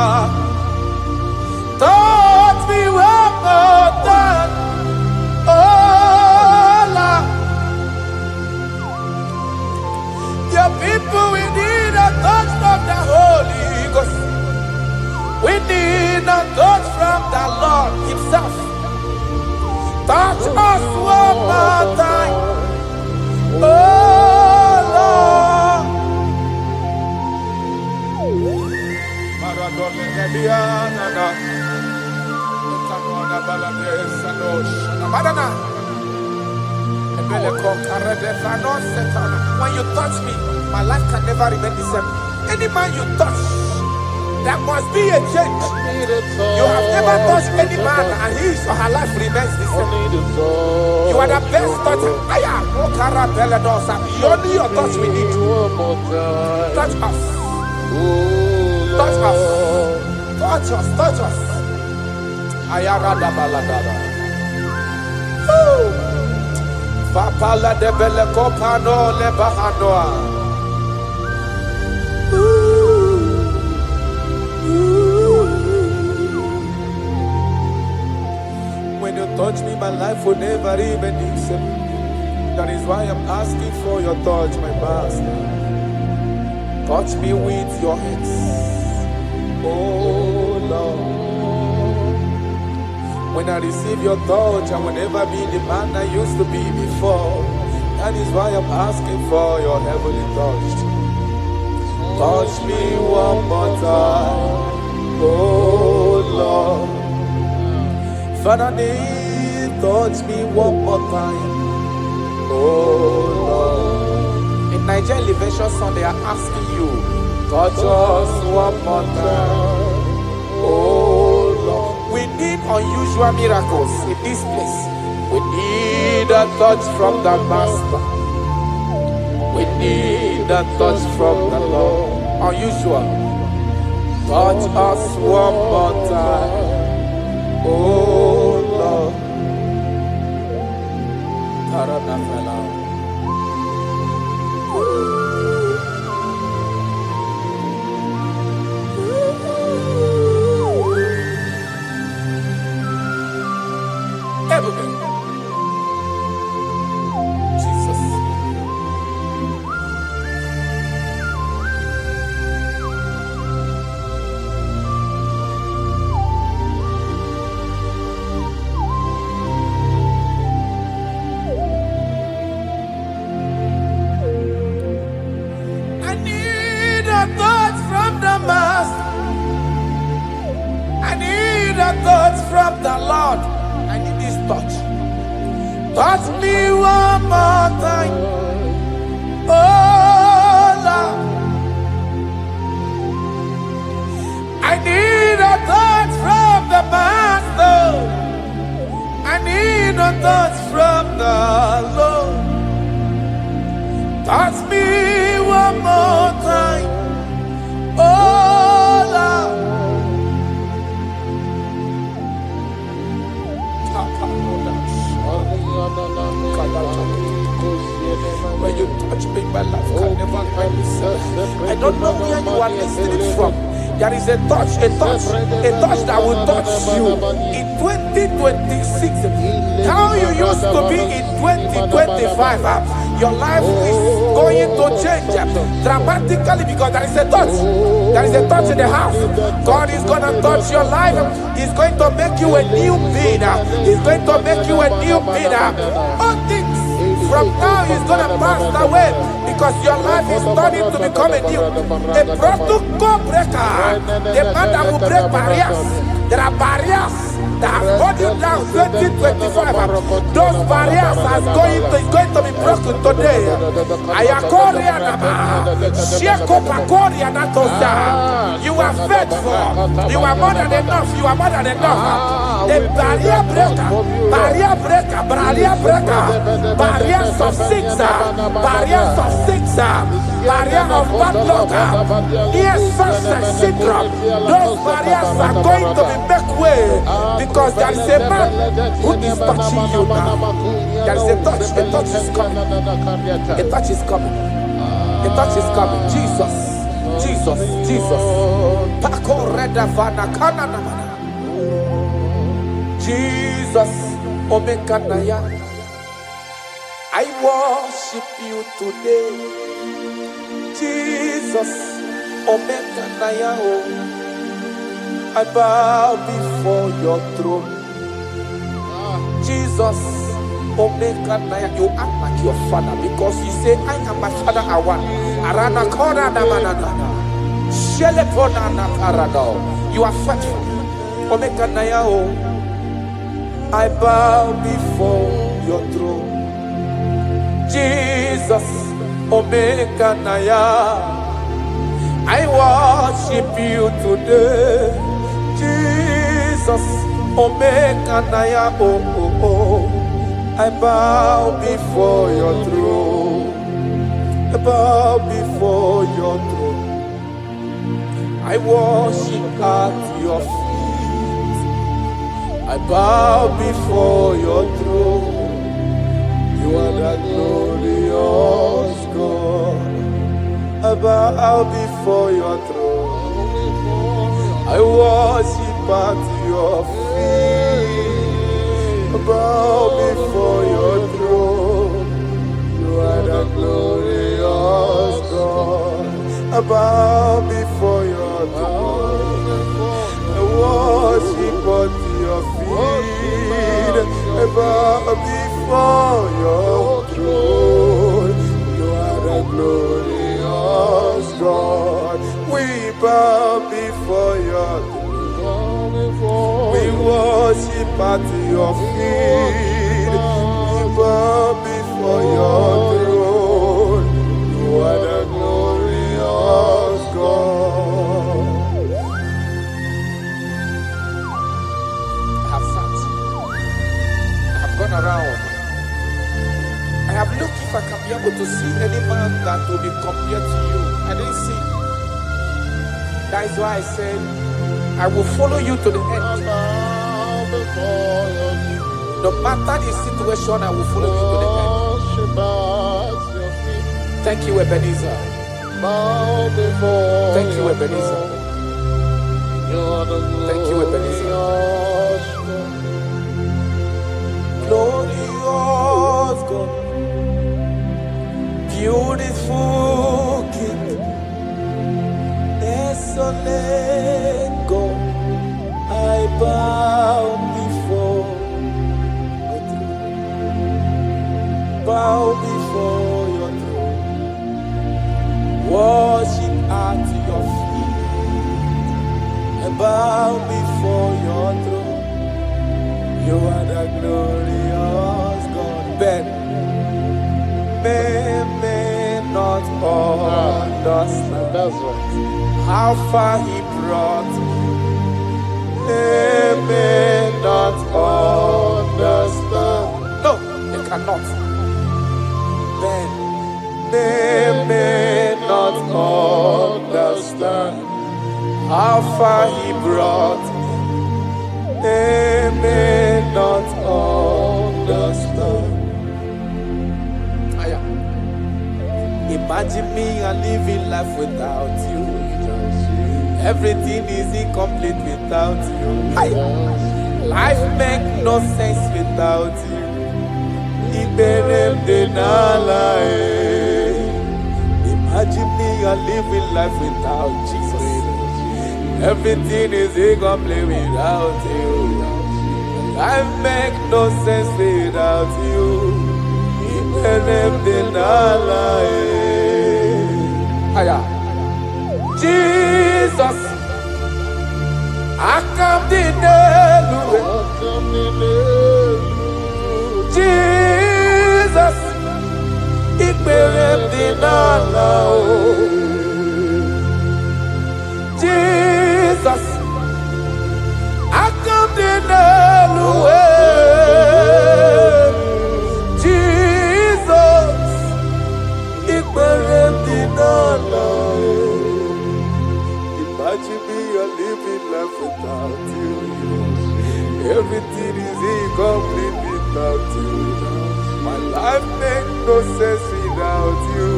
Touch me one more time. Oh Lord, your people, we need a touch from the Holy Ghost. We need a touch from the Lord Himself. Touch us one more time. Oh Lord. When you touch me, my life can never remain the same. Any man you touch, there must be a change. You have never touched any man and his or her life remains the same. You are the best toucher. Only your touch we need. Touch us. Touch us. Touch us. Touch us. Ayarada baladara. Papala de bele kopano le bahanoa. When you touch me, my life will never even be the same. That is why I'm asking for your touch, my master. Touch me with your hands, oh Lord. When I receive your touch, I will never be the man I used to be before. That is why I'm asking for your heavenly touch. Touch me one more time, oh Lord. Father, touch me one more time, oh Lord. In Nigeria Elevation Song, they are asking you, touch us one more time, oh Lord. We need unusual miracles in this place. We need a touch from the Master. We need a touch from the Lord. Unusual. Touch us one more time, oh Lord. Taranafela. Jesus. I need a touch from the Master. I need a touch from the Lord. I need this touch. Touch me one more time, oh Lord. I need a touch from the Master. I need a touch from the Lord. Touch me one more time, oh Lord. When you touch me, my life can never find itself. I don't know where you are listening from. There is a touch that will touch you in 2026. How you used to be in 2025, your life is going to change dramatically because there is a touch. There is a touch in the house. God is going to touch your life. He's going to make you a new being. He's going to make you a new being. All things from now is going to pass away because your life is starting to become a new. A protocol breaker. The man that will break barriers. There are barriers that have hold you down 2025. Those barriers are going to be broken today. You are faithful. You are more than enough. You are more than enough. The barrier breaker, barrier breaker, barrier breaker, barriers of six, barriers of six, barrier of bad luck, near success syndrome. Those barriers are going to be make way because there is a man who is touching you now. There is a touch is coming. A touch is coming. A touch is coming. Jesus. Jesus. Jesus. Pako reda vana kana namana. Jesus. Omekanaya. I worship you today. Jesus. Omekanaya. I bow before your throne. Jesus, Omekanaya, you act like your father because you say, I am my father, I want. Arana kora na manana. Shelepona na parado. You are faithful. Omekanaya, I bow before your throne. Jesus, Omekanaya, I worship you today. Jesus, Omekanaya, I bow before your throne. I bow before your throne. I worship at your feet. I bow before your throne. You are the glorious God. I bow before your throne. I worship at your feet. I bow before your throne. You are the glorious God. I bow before your throne. I worship at your feet. I bow before your throne. You are the glorious God. We bow before your throne. We worship at your feet. We bow before your throne. You are the glorious God. I have sat. I have gone around. I have looked if I can be able to see any man that will be compared to you. I didn't see. That is why I said, I will follow you to the end. No matter the situation, I will follow you to the end. Thank you, Ebenezer. Thank you, Ebenezer. Thank you, Ebenezer. Glorious God, beautiful King, excellent God, I bow before your throne. Bow before your throne. Worship at your feet. I bow before your throne. You are the glorious God. Ben, may not understand. That's right. How far he brought me. They may not understand. No, they cannot. Then they may not understand how far he brought me. They may not understand. Imagine me and living life without you. Everything is incomplete without you. Life makes no sense without you. Imagine me and living life without Jesus. Everything is incomplete without you. Life makes no sense without you. Jesus, I come to Jesus, it believed in Allah. Jesus, I come to Jesus, it believed in Allah. Imagine me a living life without you. Everything is incomplete without you. My life makes no sense without you.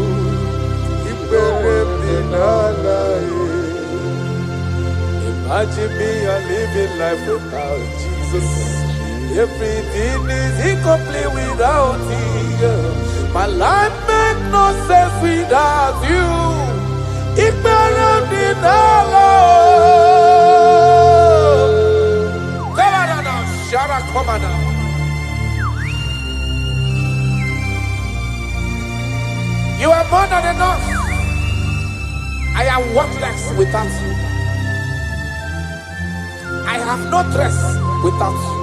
Imagine me a living life without Jesus. Everything is incomplete without you. My life makes no sense without you. Ignorant in Allah. Come on now. You are more than enough. I am worthless without you. I have no dress without you.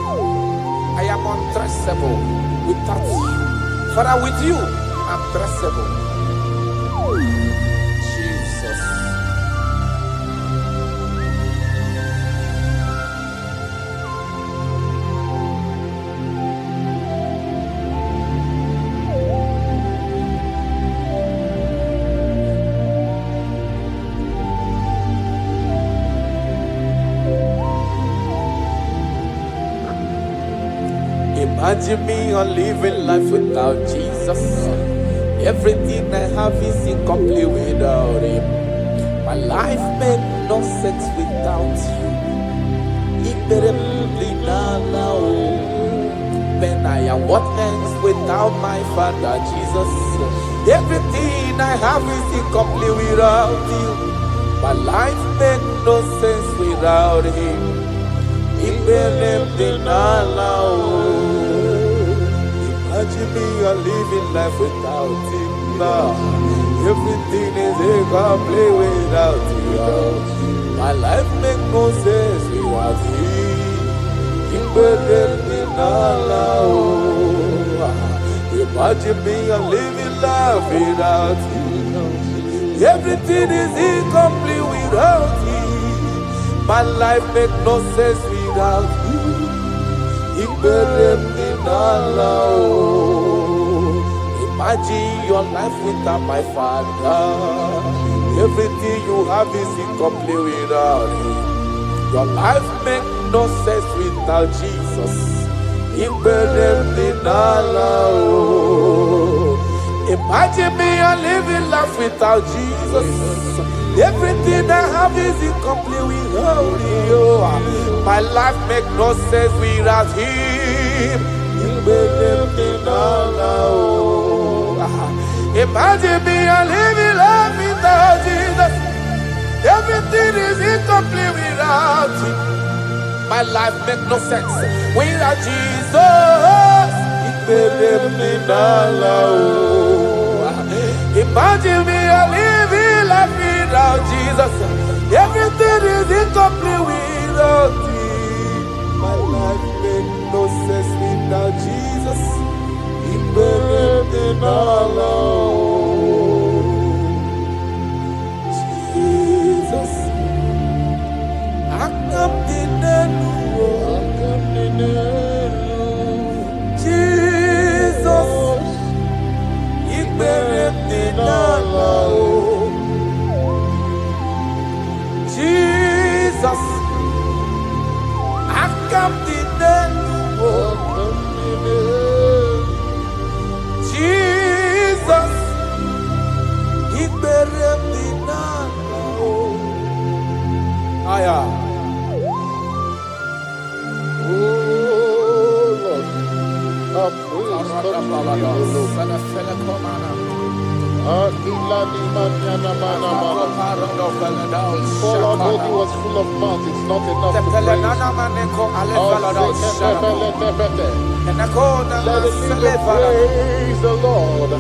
I am undressable without you. Father, with you, I'm dressable. Jesus. Imagine me on living life without Jesus. Everything I have is incomplete without Him. My life made no sense without you. Then I am worthless without my Father Jesus. Everything I have is incomplete without you. My life made no sense without Him. Imagine me a living life without Him now. Everything is incomplete without you. My life makes no sense without Him. Imagine me a living life without Him. Everything is incomplete without Him. My life makes no sense without Him. Imagine your life without my Father. Everything you have is incomplete without Him. Your life makes no sense without Jesus. Imagine me a living life without Jesus. Everything I have is incomplete without you. My life makes no sense without Him. Imagine me a living life without Jesus. Everything is incomplete without Him. My life makes no sense without Jesus. Imagine me a living life without Jesus. Everything is incomplete without Him. My life makes no sense without Jesus. Jesus, I come in Jesus, Jesus, I come Jesus, Aya. For our body was full of mouth, it's not enough to praise. Let the people praise the Lord.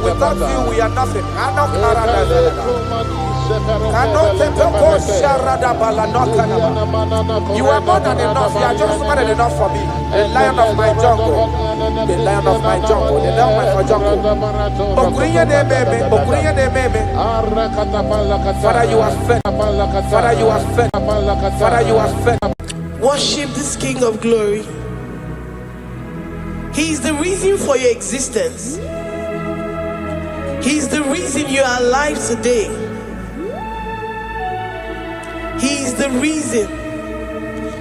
Without you, we are nothing. You are more than enough. You are just more than enough for me. The lion of my jungle. The lion of my jungle. The lion of my jungle. Father, you are fed. Father, you are fed. Father, you are fed. Worship this King of Glory. He is the reason for your existence. He is the reason you are alive today. He is the reason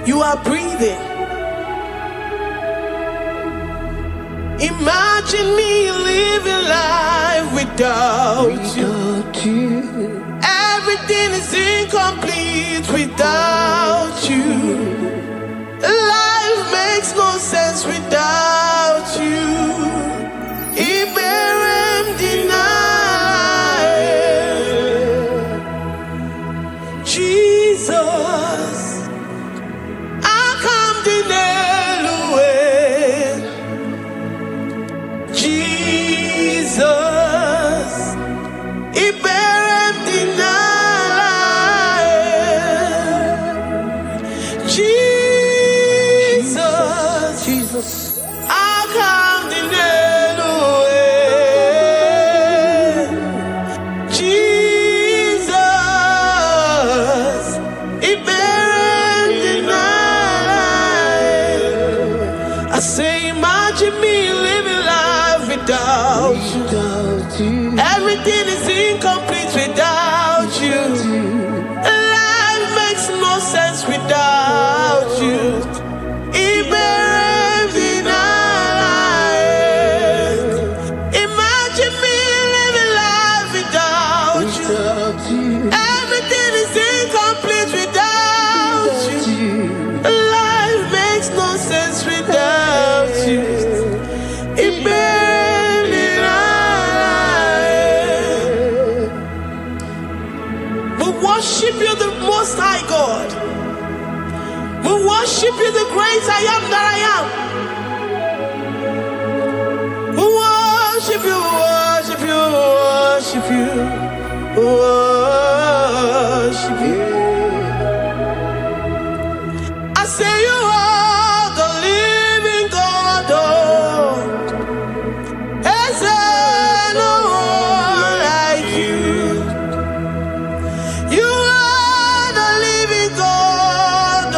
you are breathing. Imagine me living life without you. Everything is incomplete without you. Life makes no sense without you. Iberem deny. Jesus, I come deny. Jesus, Iberem deny. Jesus, I come deny. Jesus, Iberem. Most High God. We worship you, the great I am that I am. We worship you, worship you, worship you, worship you. I say you are the living God. Is there no one like you? You are the living God.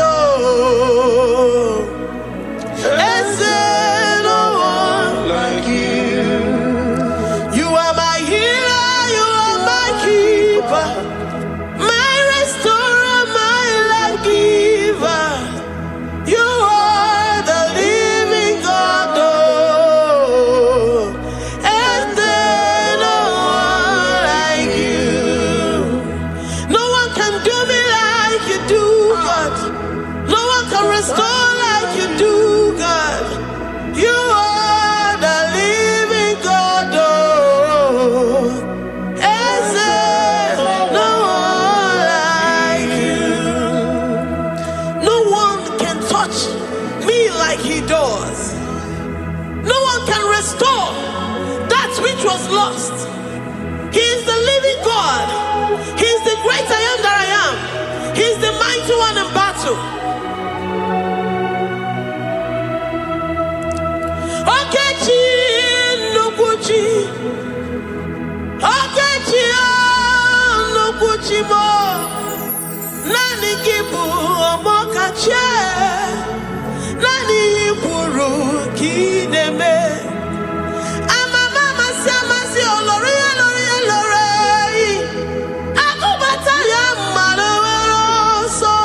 Is there no one like you? You are my healer, you are my keeper, my restorer, my life giver. You are the living God. Is there no one like you? No one can do me like you do, God. No one can restore like you do, God. You are the living God. Is there no one like you? No one can touch me like he does. No one can restore that which was lost. He is the living God. He is the great I am that I am. He is the mighty one in battle. Okechi Nukuchi. Okechi Nukuchi mo. Nani kibu omokache. Nani iburu kineme. Ama mama sama si olori olori olori. Akubata ya malowero so.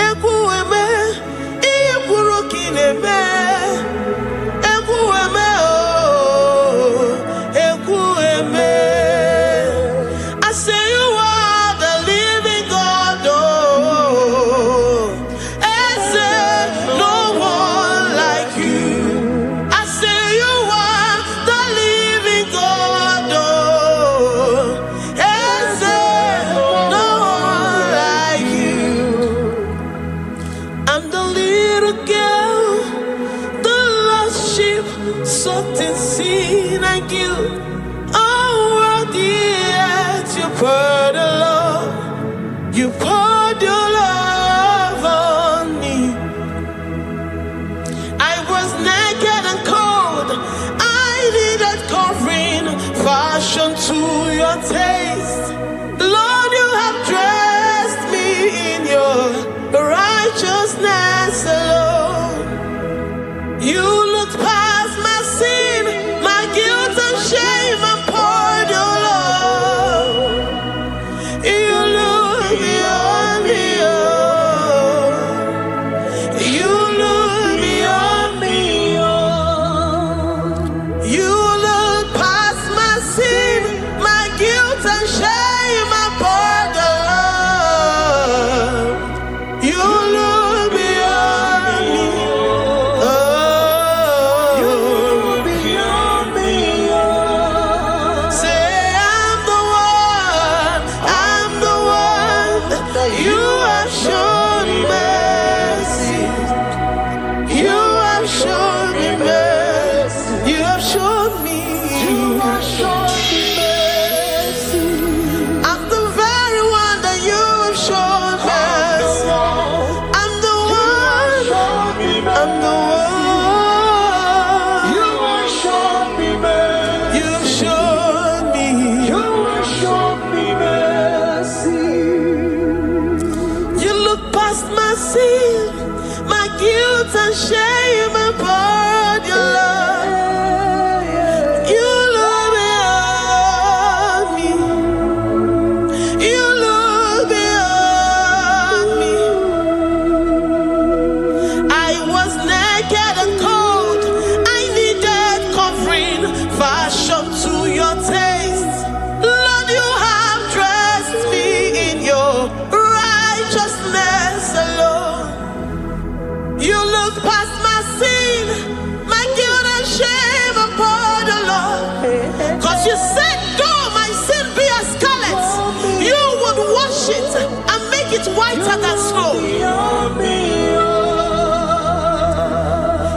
Ekueme iburu kineme. Ekueme oh. Ekueme. I say you are the living God. Oh. Is there no one like you? I say you are the living God. Oh. Is there no one like you? I'm the little girl, the lost sheep, soaked in sin and guilt. Oh, worthy yet you poured a love. You poured your love on me. I was naked and cold. I needed covering, fashioned to your taste. Lord, you have dressed me in your righteousness alone. You looked past my sin, my guilt and shame, and poured your love. You look beyond me, oh. You look beyond me, oh. You look past my sin, my guilt and shame, and poured your love. You look beyond me, oh. You look beyond me, oh. Say I'm the one, I'm the one. You have shown mercy. You have shown me mercy. You have shown me. You have shown me mercy. I'm the very one that you have shown mercy. I'm the one. I'm the one. You have shown me mercy. You have shown me. You have shown me mercy. You look past my sin, my guilt and shame, and poured your love. You look beyond me. You look beyond me. I was naked and cold. I needed covering, fashioned to your taste. Lord, you have dressed me in your righteousness alone. You look past my sin, it whiter than snow.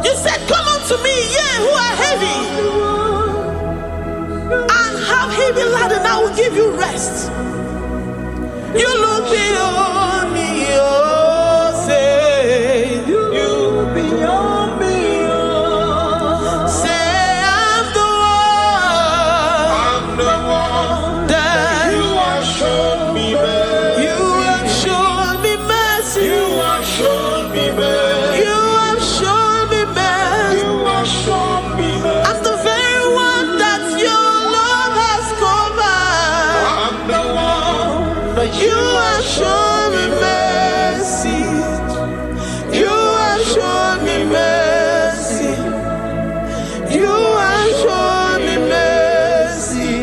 You said, come unto me, ye who are heavy, and have heavy laden, I will give you rest. You look beyond me, oh, say, you look beyond me, oh. Say, I'm the one that you have shown me mercy. You have shown me mercy. You have shown me mercy. You have shown me mercy. You have shown me mercy. I'm the very one that your love has covered. I'm the one that you have shown me mercy. You have shown me mercy. You have shown me mercy.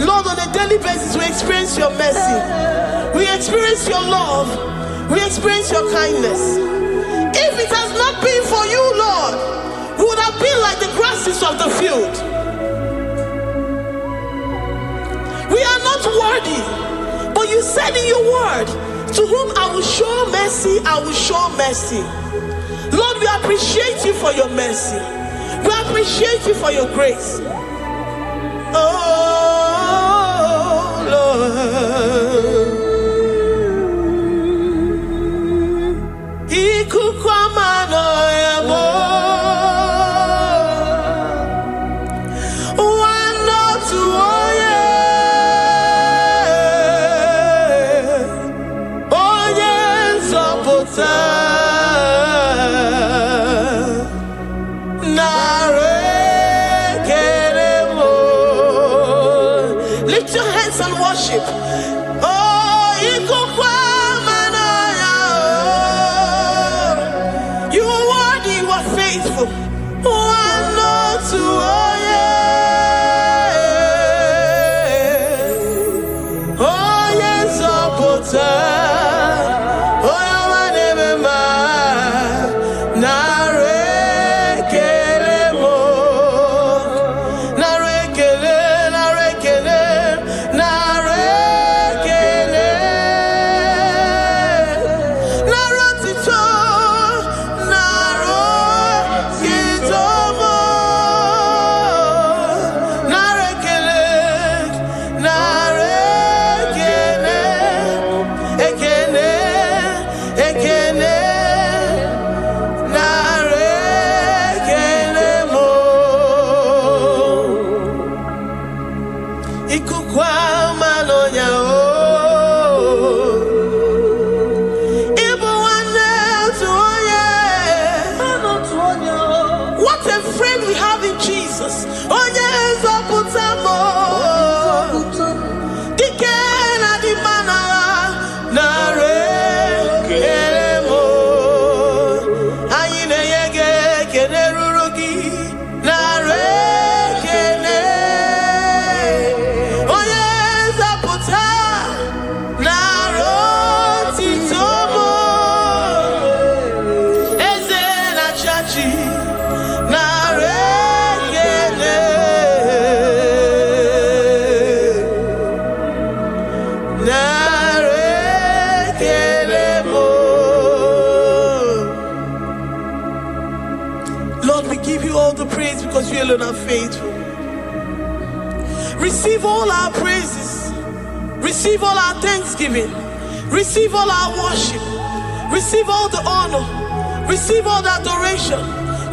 Lord, on a daily basis, we experience your mercy. We experience your love. We experience your kindness. If it has not been for you, Lord, we would have been like the grasses of the field. We are not worthy, but you said in your word, to whom I will show mercy, I will show mercy. Lord, we appreciate you for your mercy. We appreciate you for your grace. Oh, Lord. Lift your hands and worship. Oh, you are worthy, you are faithful. Oh, yes, Lord, we give you all the praise because you alone are faithful. Receive all our praises. Receive all our thanksgiving. Receive all our worship. Receive all the honor. Receive all the adoration.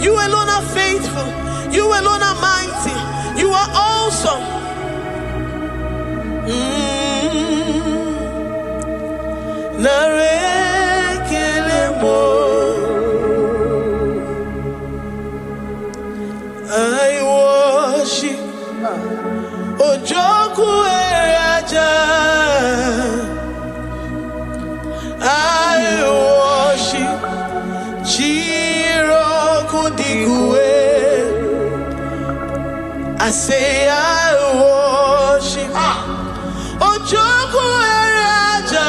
You alone are faithful. You alone are mighty. You are awesome. I worship Ojoku Eraja. I worship Chiroku Digwe. I say I worship Ojoku Eraja.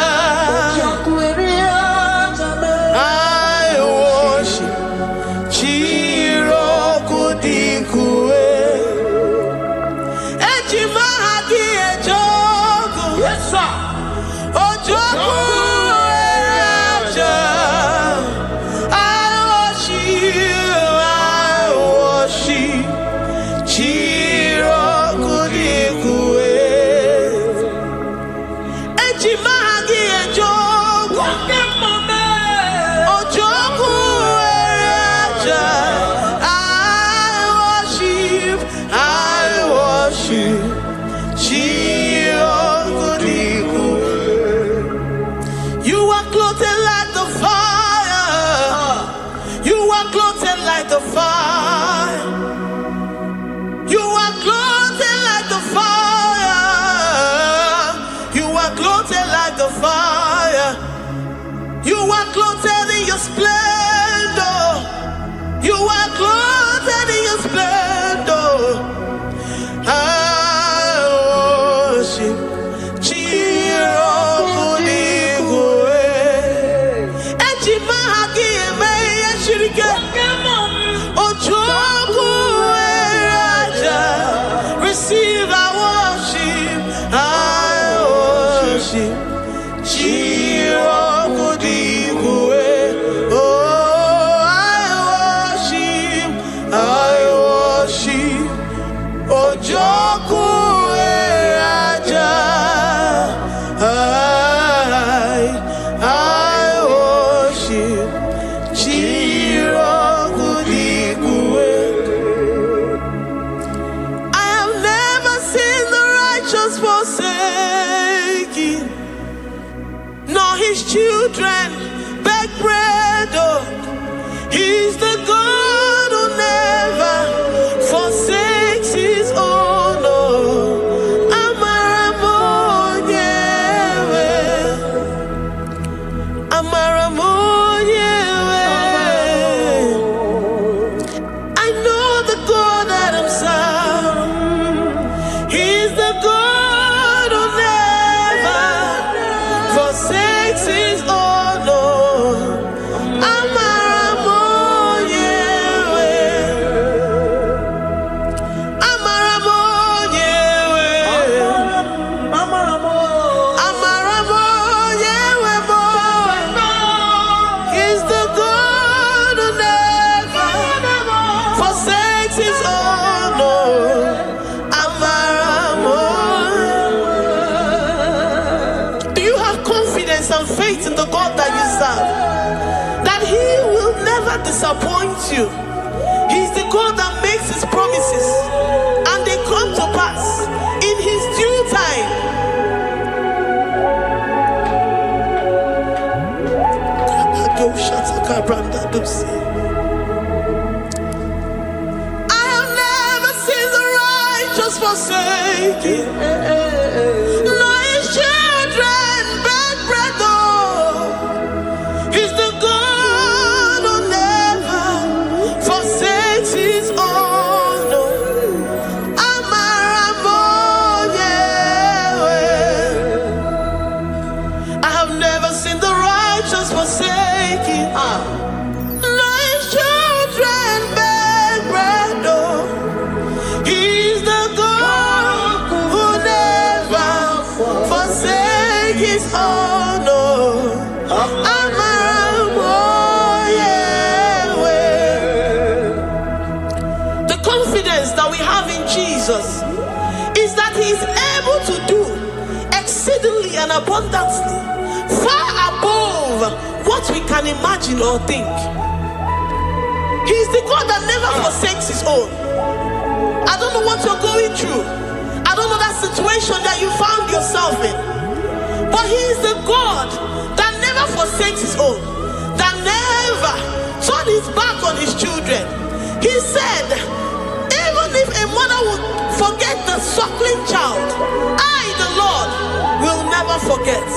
I worship Chiroku Digwe. Ejima hadi ejoku. Yes, sir. Ojoku clothed like the fire. You are clothed like the fire. You are clothed like the fire. You are clothed like the fire. You are clothed in your splendor. You are clothed in your splendor. I worship receive our worship. I worship. Oh, I worship. Ojoku Raja. I worship. Forsaken, nor his children beg bread. Oh, he's the God who never forsakes his own. Oh, I know the God that I'm serving. He's the God who never forsakes his own. He's the God who never forsakes his own. Do you have confidence and faith in the God that you serve? That he will never disappoint you. He's the God that makes his promises and they come to pass in his due time. I have never seen the righteous forsaken, nor his children beg bread. Oh, he's the God who never forsakes his own. I have never seen the righteous forsaken, nor his children beg bread. Oh, he's the God who never forsakes his own. The confidence that we have in Jesus is that he is able to do exceedingly and abundantly, far above what we can imagine or think. He is the God that never forsakes his own. I don't know what you're going through. I don't know that situation that you found yourself in. But he is the God that never forsakes his own, that never turned his back on his children. He said, even if a mother would forget the suckling child, I, the Lord, will never forget.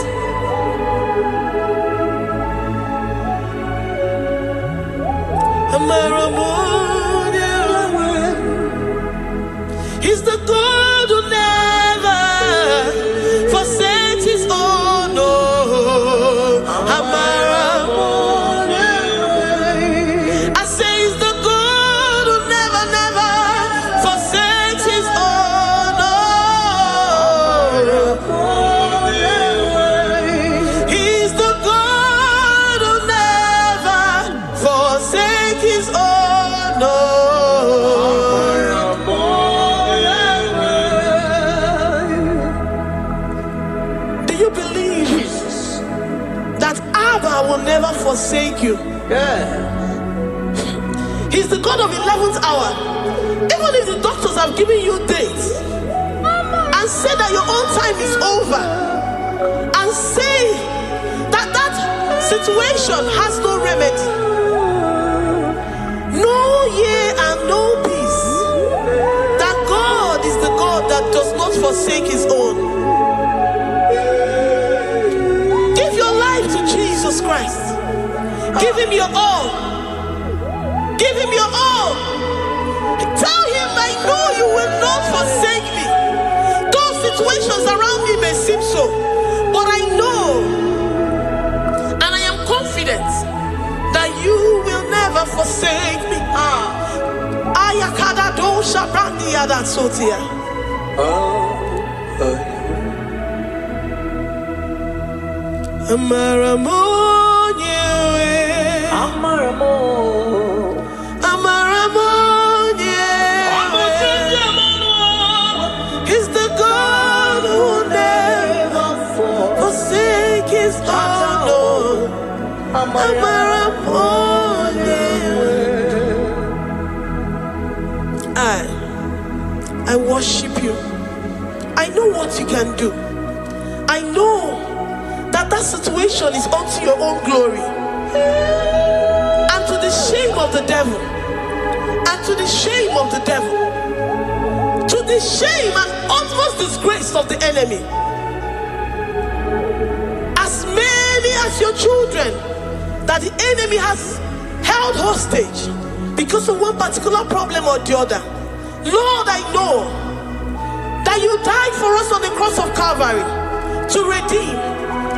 He's the God who never forsakes his own. I say he's the God who never forsakes his own. He's the God who never forsakes his own. Will never forsake you. He's the God of 11th hour. Even if the doctors have given you dates and said that your own time is over, and say that Situation has no remedy. No year and no peace. That God is the God that does not forsake his own. Give your life to Jesus Christ. Give him your all. Give him your all. Tell him, I know you will not forsake me. Those situations around me may seem so, but I know and I am confident that you will never forsake me. Ayakada dosha brandi yada sotia. Amaramonye, Amaramonye, He's the God who never forsake his own. Amaramonye. I worship you. I know what you can do. I know that situation is unto your own glory and to the shame of the devil, and to the shame of the devil, to the shame and utmost disgrace of the enemy. As many as your children that the enemy has held hostage because of one particular problem or the other, Lord, I know that you died for us on the cross of Calvary to redeem,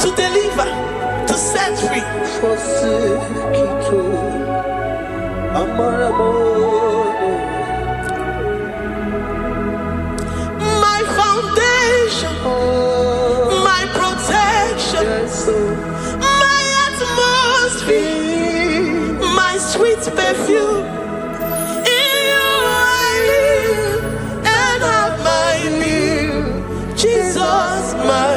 to deliver, to set free. My foundation, my protection, my atmosphere, my sweet perfume. In you I live and have my being. Jesus, my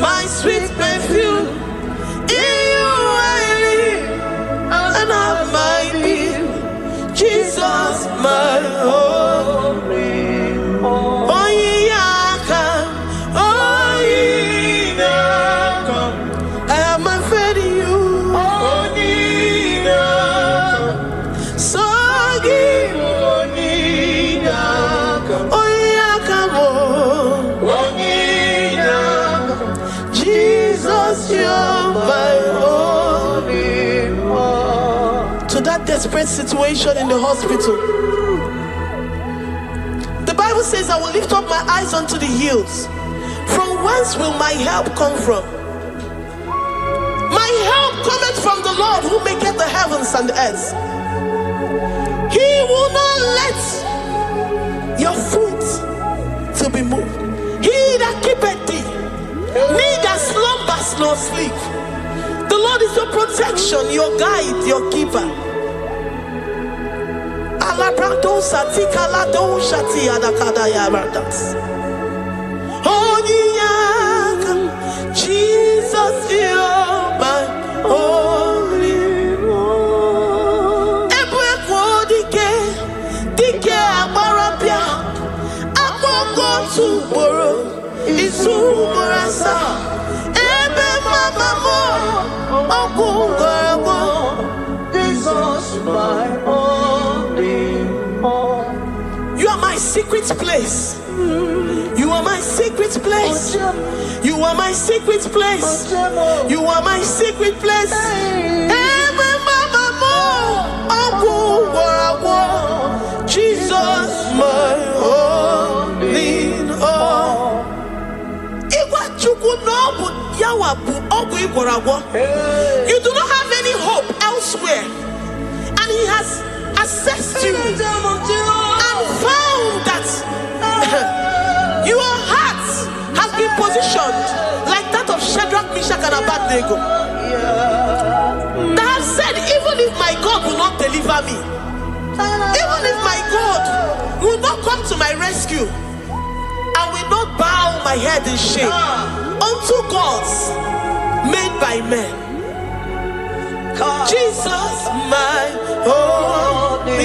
my sweet perfume. In you I live and have my being. Jesus, my holy. Oh, Yaka, oh, Yaka. I have my faith in you. Oh, Yaka. So give, oh, Yaka. Oh, Yaka, oh, Jesus, you're my only one. To that desperate situation in the hospital, the Bible says, I will lift up my eyes unto the hills. From whence will my help come from? My help cometh from the Lord who maketh the heavens and the earth. He will not let your foot to be moved. He that keepeth thee, neither slumbers nor sleep. The Lord is your protection, your guide, your keeper. Jesus, you're my only one. You are my secret place. You are my secret place. You are my secret place. You are my secret place. Jesus, my only all. You do not have any hope elsewhere, and He has assessed you and found that your heart has been positioned like that of Shadrach, Meshach, and Abednego. That have said, even if my God will not deliver me, even if my God will not come to my rescue, I will not bow my head in shame unto gods made by men. Jesus, my only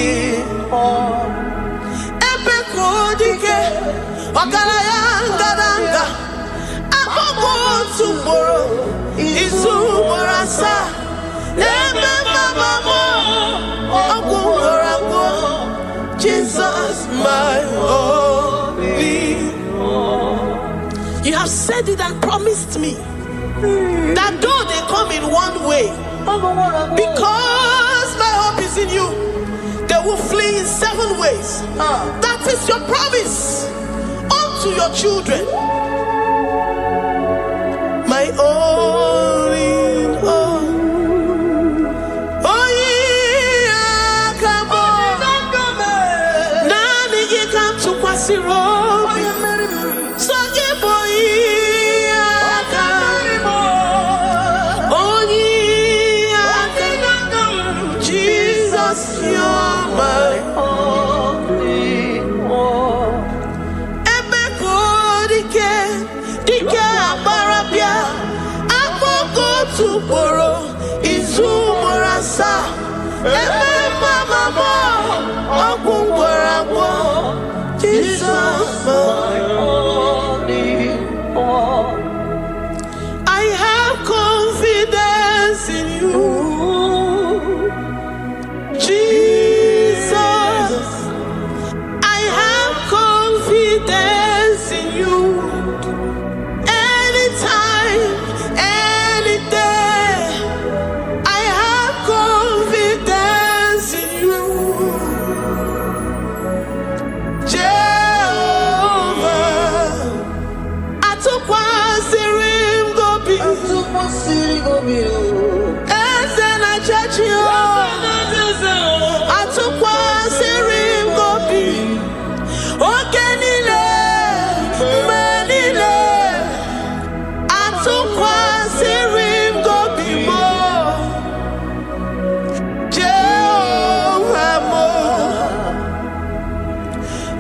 Okarayanga Apogo Tumoro Izumorasa Eme Mama Okumorako Jesus my only. You have said it and promised me that though they come in one way, because my hope is in you, they will flee in 7 ways. That is your promise unto your children. My only. I have confidence in you, Jesus. I have confidence in you. Anytime, any day, I have confidence in you.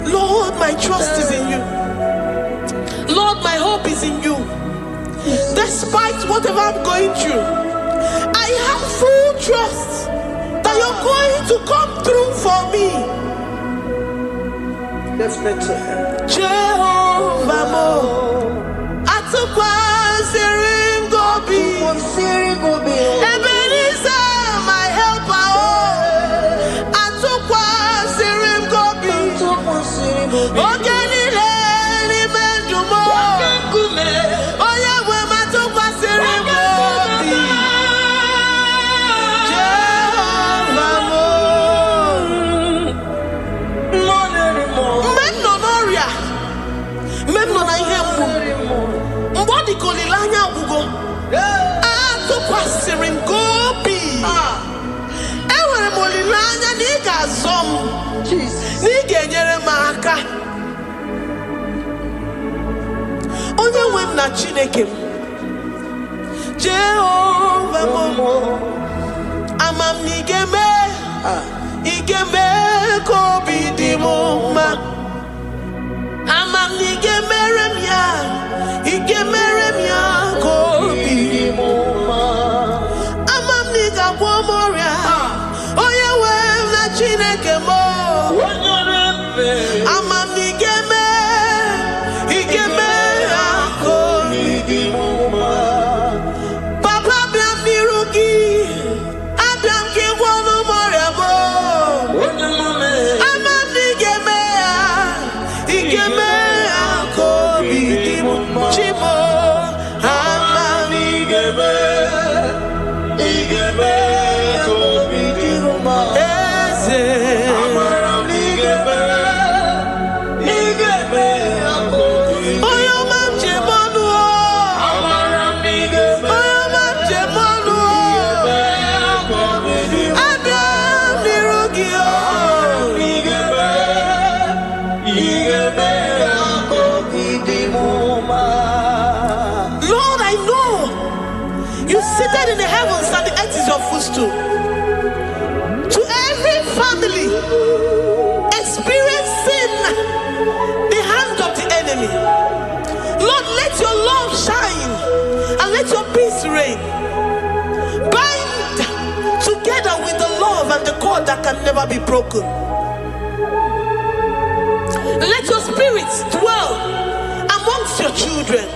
Lord, my trust is in you. Lord, my hope is in you. Despite whatever I'm going through, I have full trust that you're going to come through for me. Let's mention Jehovah Mo. Atukwa Sirim Gobi. Ebenezer, my helper. Atukwa Sirim Gobi. Ogenile ni mendumo. Oya we matukwa Sirim Gobi. Jehovah Mo. Menonoria. Menonayemu. Mbodi kolilanya ugo. Atukwa Sirim Gobi. Ewere molilanya niga zom. Niga enyere maka. Onye wem na Chineke m. Jehovah Mo. Amam nigeme. Igeme kobi di moma. Amam nigeme remya. Igeme remya kobi di moma. Amam niga womoria. Oye wem na Chineke mo. Amam nigeme. Igeme kobi di moma. Papa biam nirugi. Abiam ki wonu moria mo. Amam nigeme. Igeme kobi di moma. Chimo. Amam nigeme. Igeme kobi di moma. Eze. Amam nigeme. Igeme kobi. Oyo mam jemonu. Amam nigeme. Oyo mam jemonu. Abiam nirugi. Igeme. Igeme kobi di moma. Lord, I know you seated in the heavens and the earth is your footstool. To every family experiencing the hand of the enemy, Lord, let your love shine and let your peace reign. Bind together with the love and the cord that can never be broken. Let your spirit dwell amongst your children.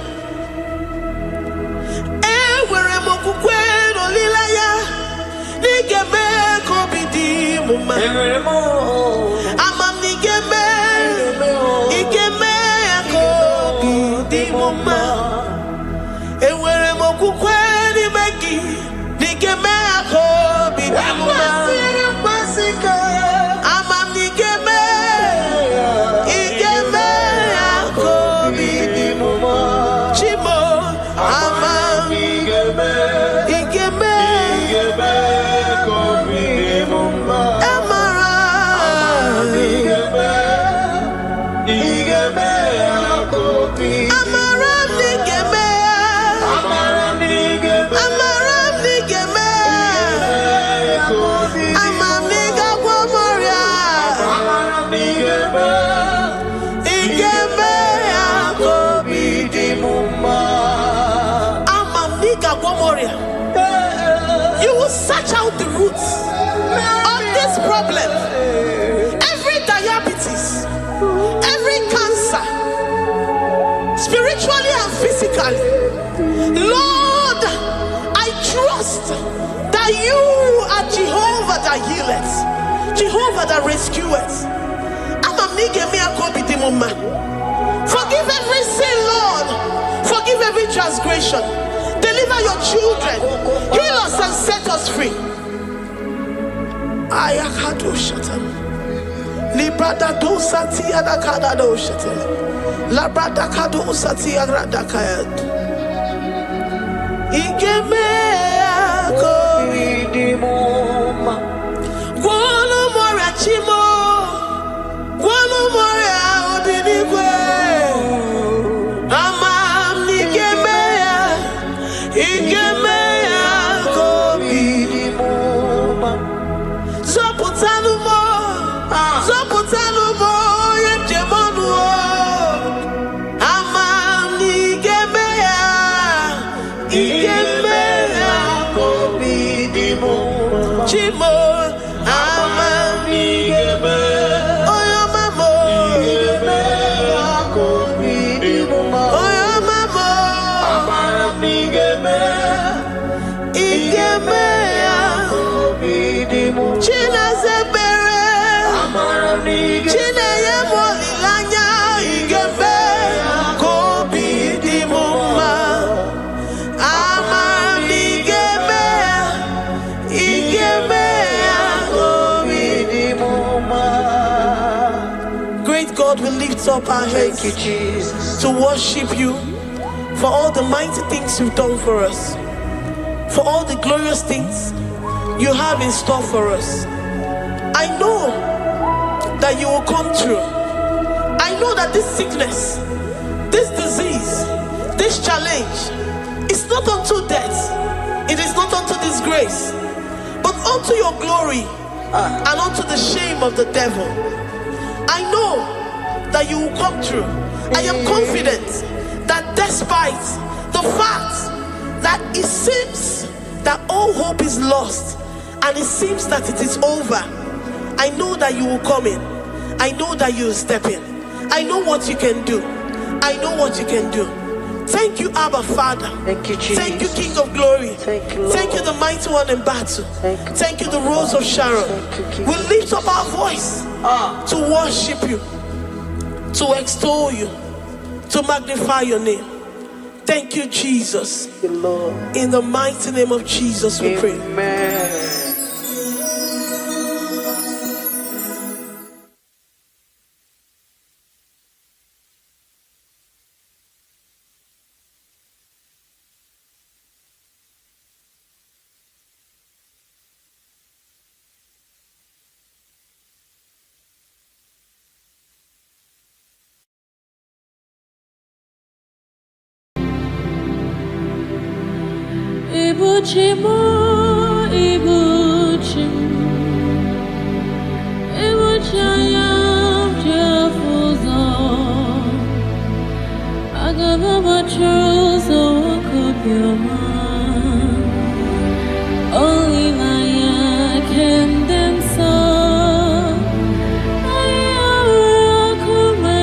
You will search out the roots of this problem. Every diabetes, every cancer, spiritually and physically. Lord, I trust that you are Jehovah that healeth, Jehovah that rescueth. Forgive every sin, Lord. Forgive every transgression. Deliver your children. Heal us and set us free. Ayakado shatam. Librada do sati adakada do shatam. Labrada kado sati agrada kayad. Igeme ako idimoma. Guano mora chimo. Guano mora odinigwe. Up our heads. Thank you, Jesus, to worship you for all the mighty things you've done for us, for all the glorious things you have in store for us. I know that you will come through. I know that this sickness, this disease, this challenge is not unto death, it is not unto disgrace, but unto your glory and unto the shame of the devil. I know that you will come through. I am confident that despite the fact that it seems that all hope is lost and it seems that it is over, I know that you will come in. I know that you will step in. I know what you can do. I know what you can do. Thank you, Abba Father. Thank you, Jesus. Thank you, King of Glory. Thank you, Lord. Thank you, the mighty one in battle. Thank you, the Rose of Sharon. We lift up our voice to worship you, to extol you, to magnify your name. Thank you, Jesus. Thank you, Lord. In the mighty name of Jesus we pray. Amen. Ibuchimo, Ibuchim, Ibuchayam, Jafuzo, Agababa Chozo, Kopioma, Only Maya can them so, Ayakume,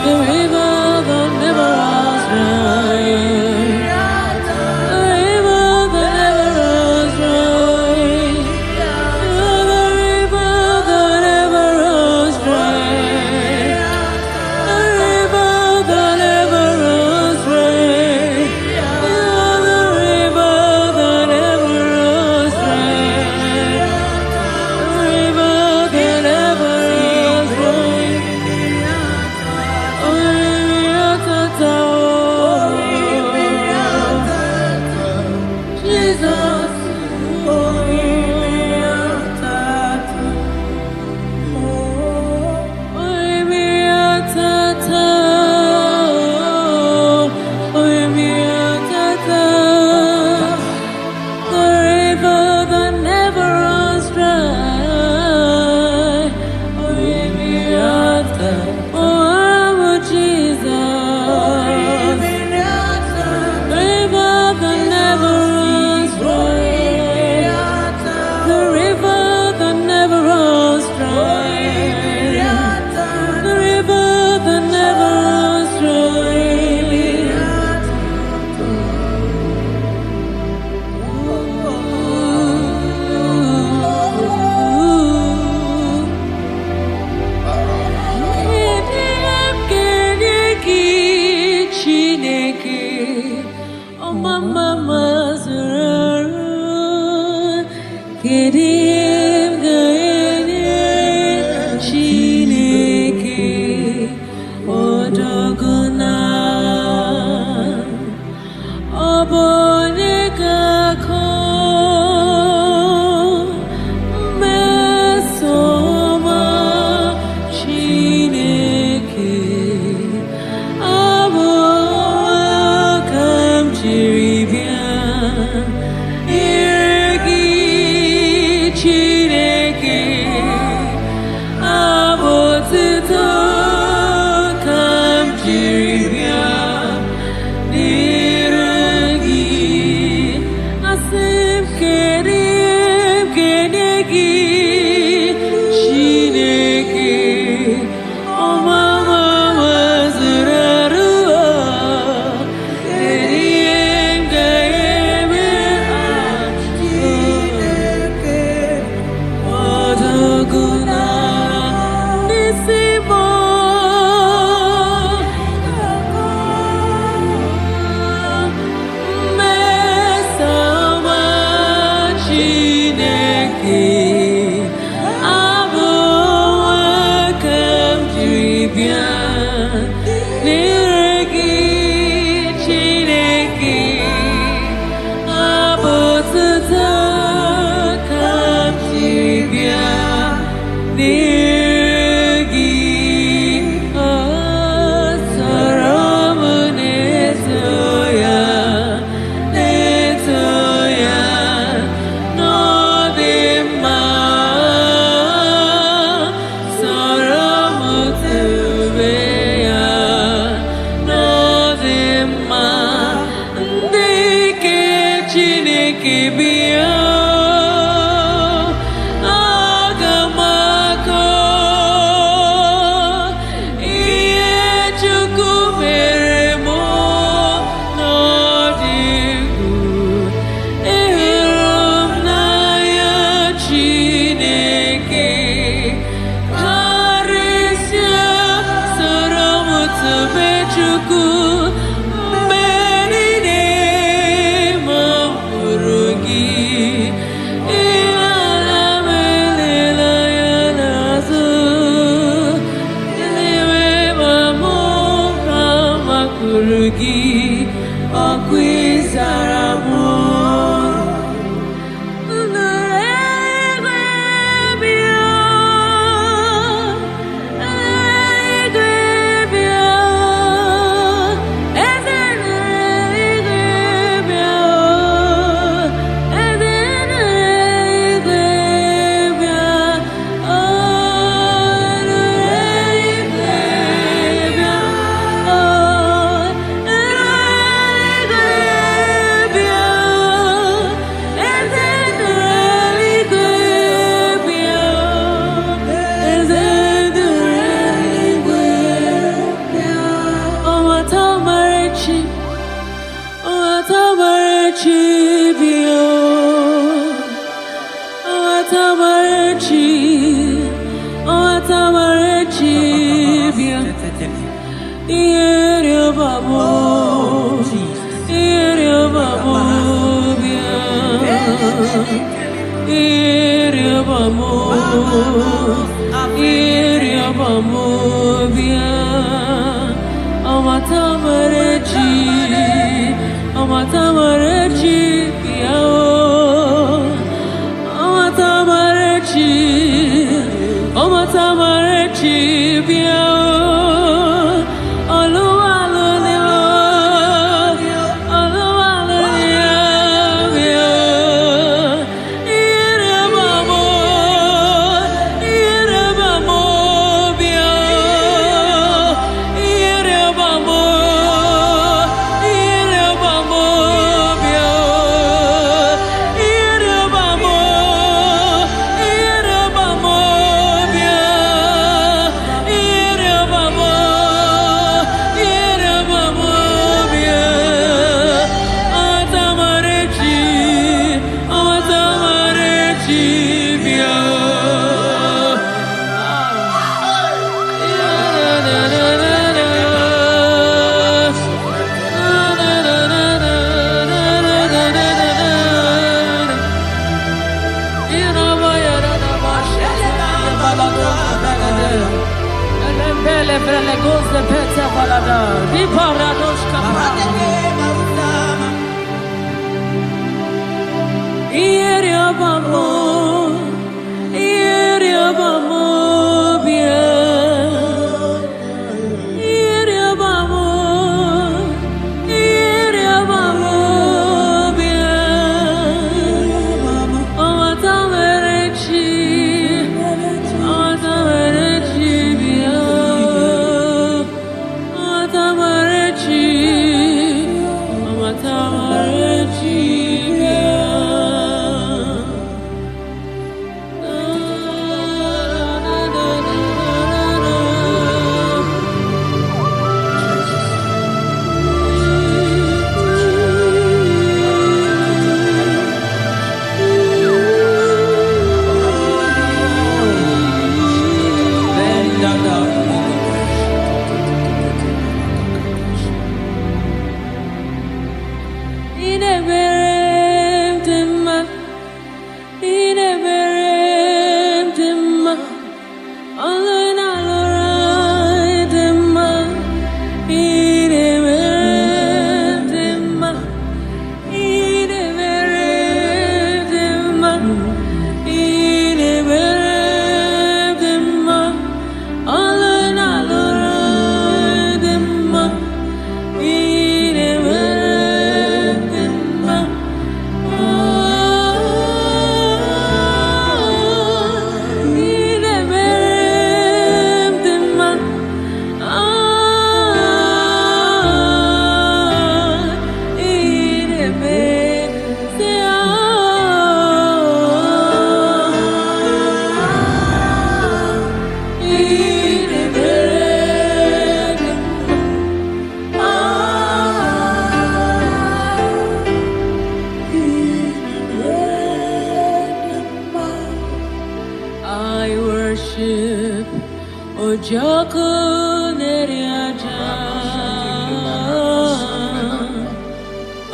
The river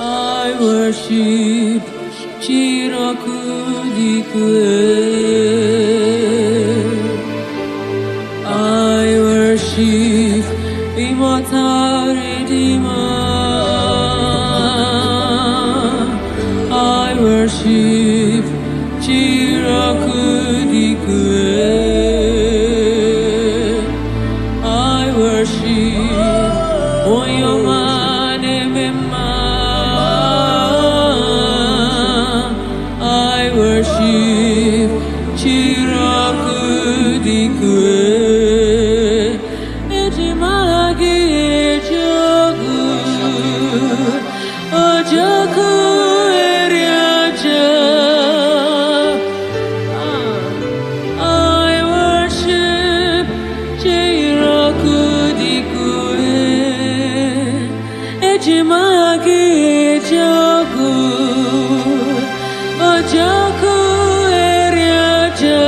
I worship Chirakudikwe. I worship Immortal Redeemer. I worship Chirakudikwe. I worship Oyomanemema. I worship Chirakudikwe. Ejimagi ejogu, ojoku eriaja. I worship Chirakudikwe. Ejimagi ejogu, ojoku eriaja.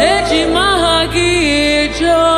Eji mahagi jo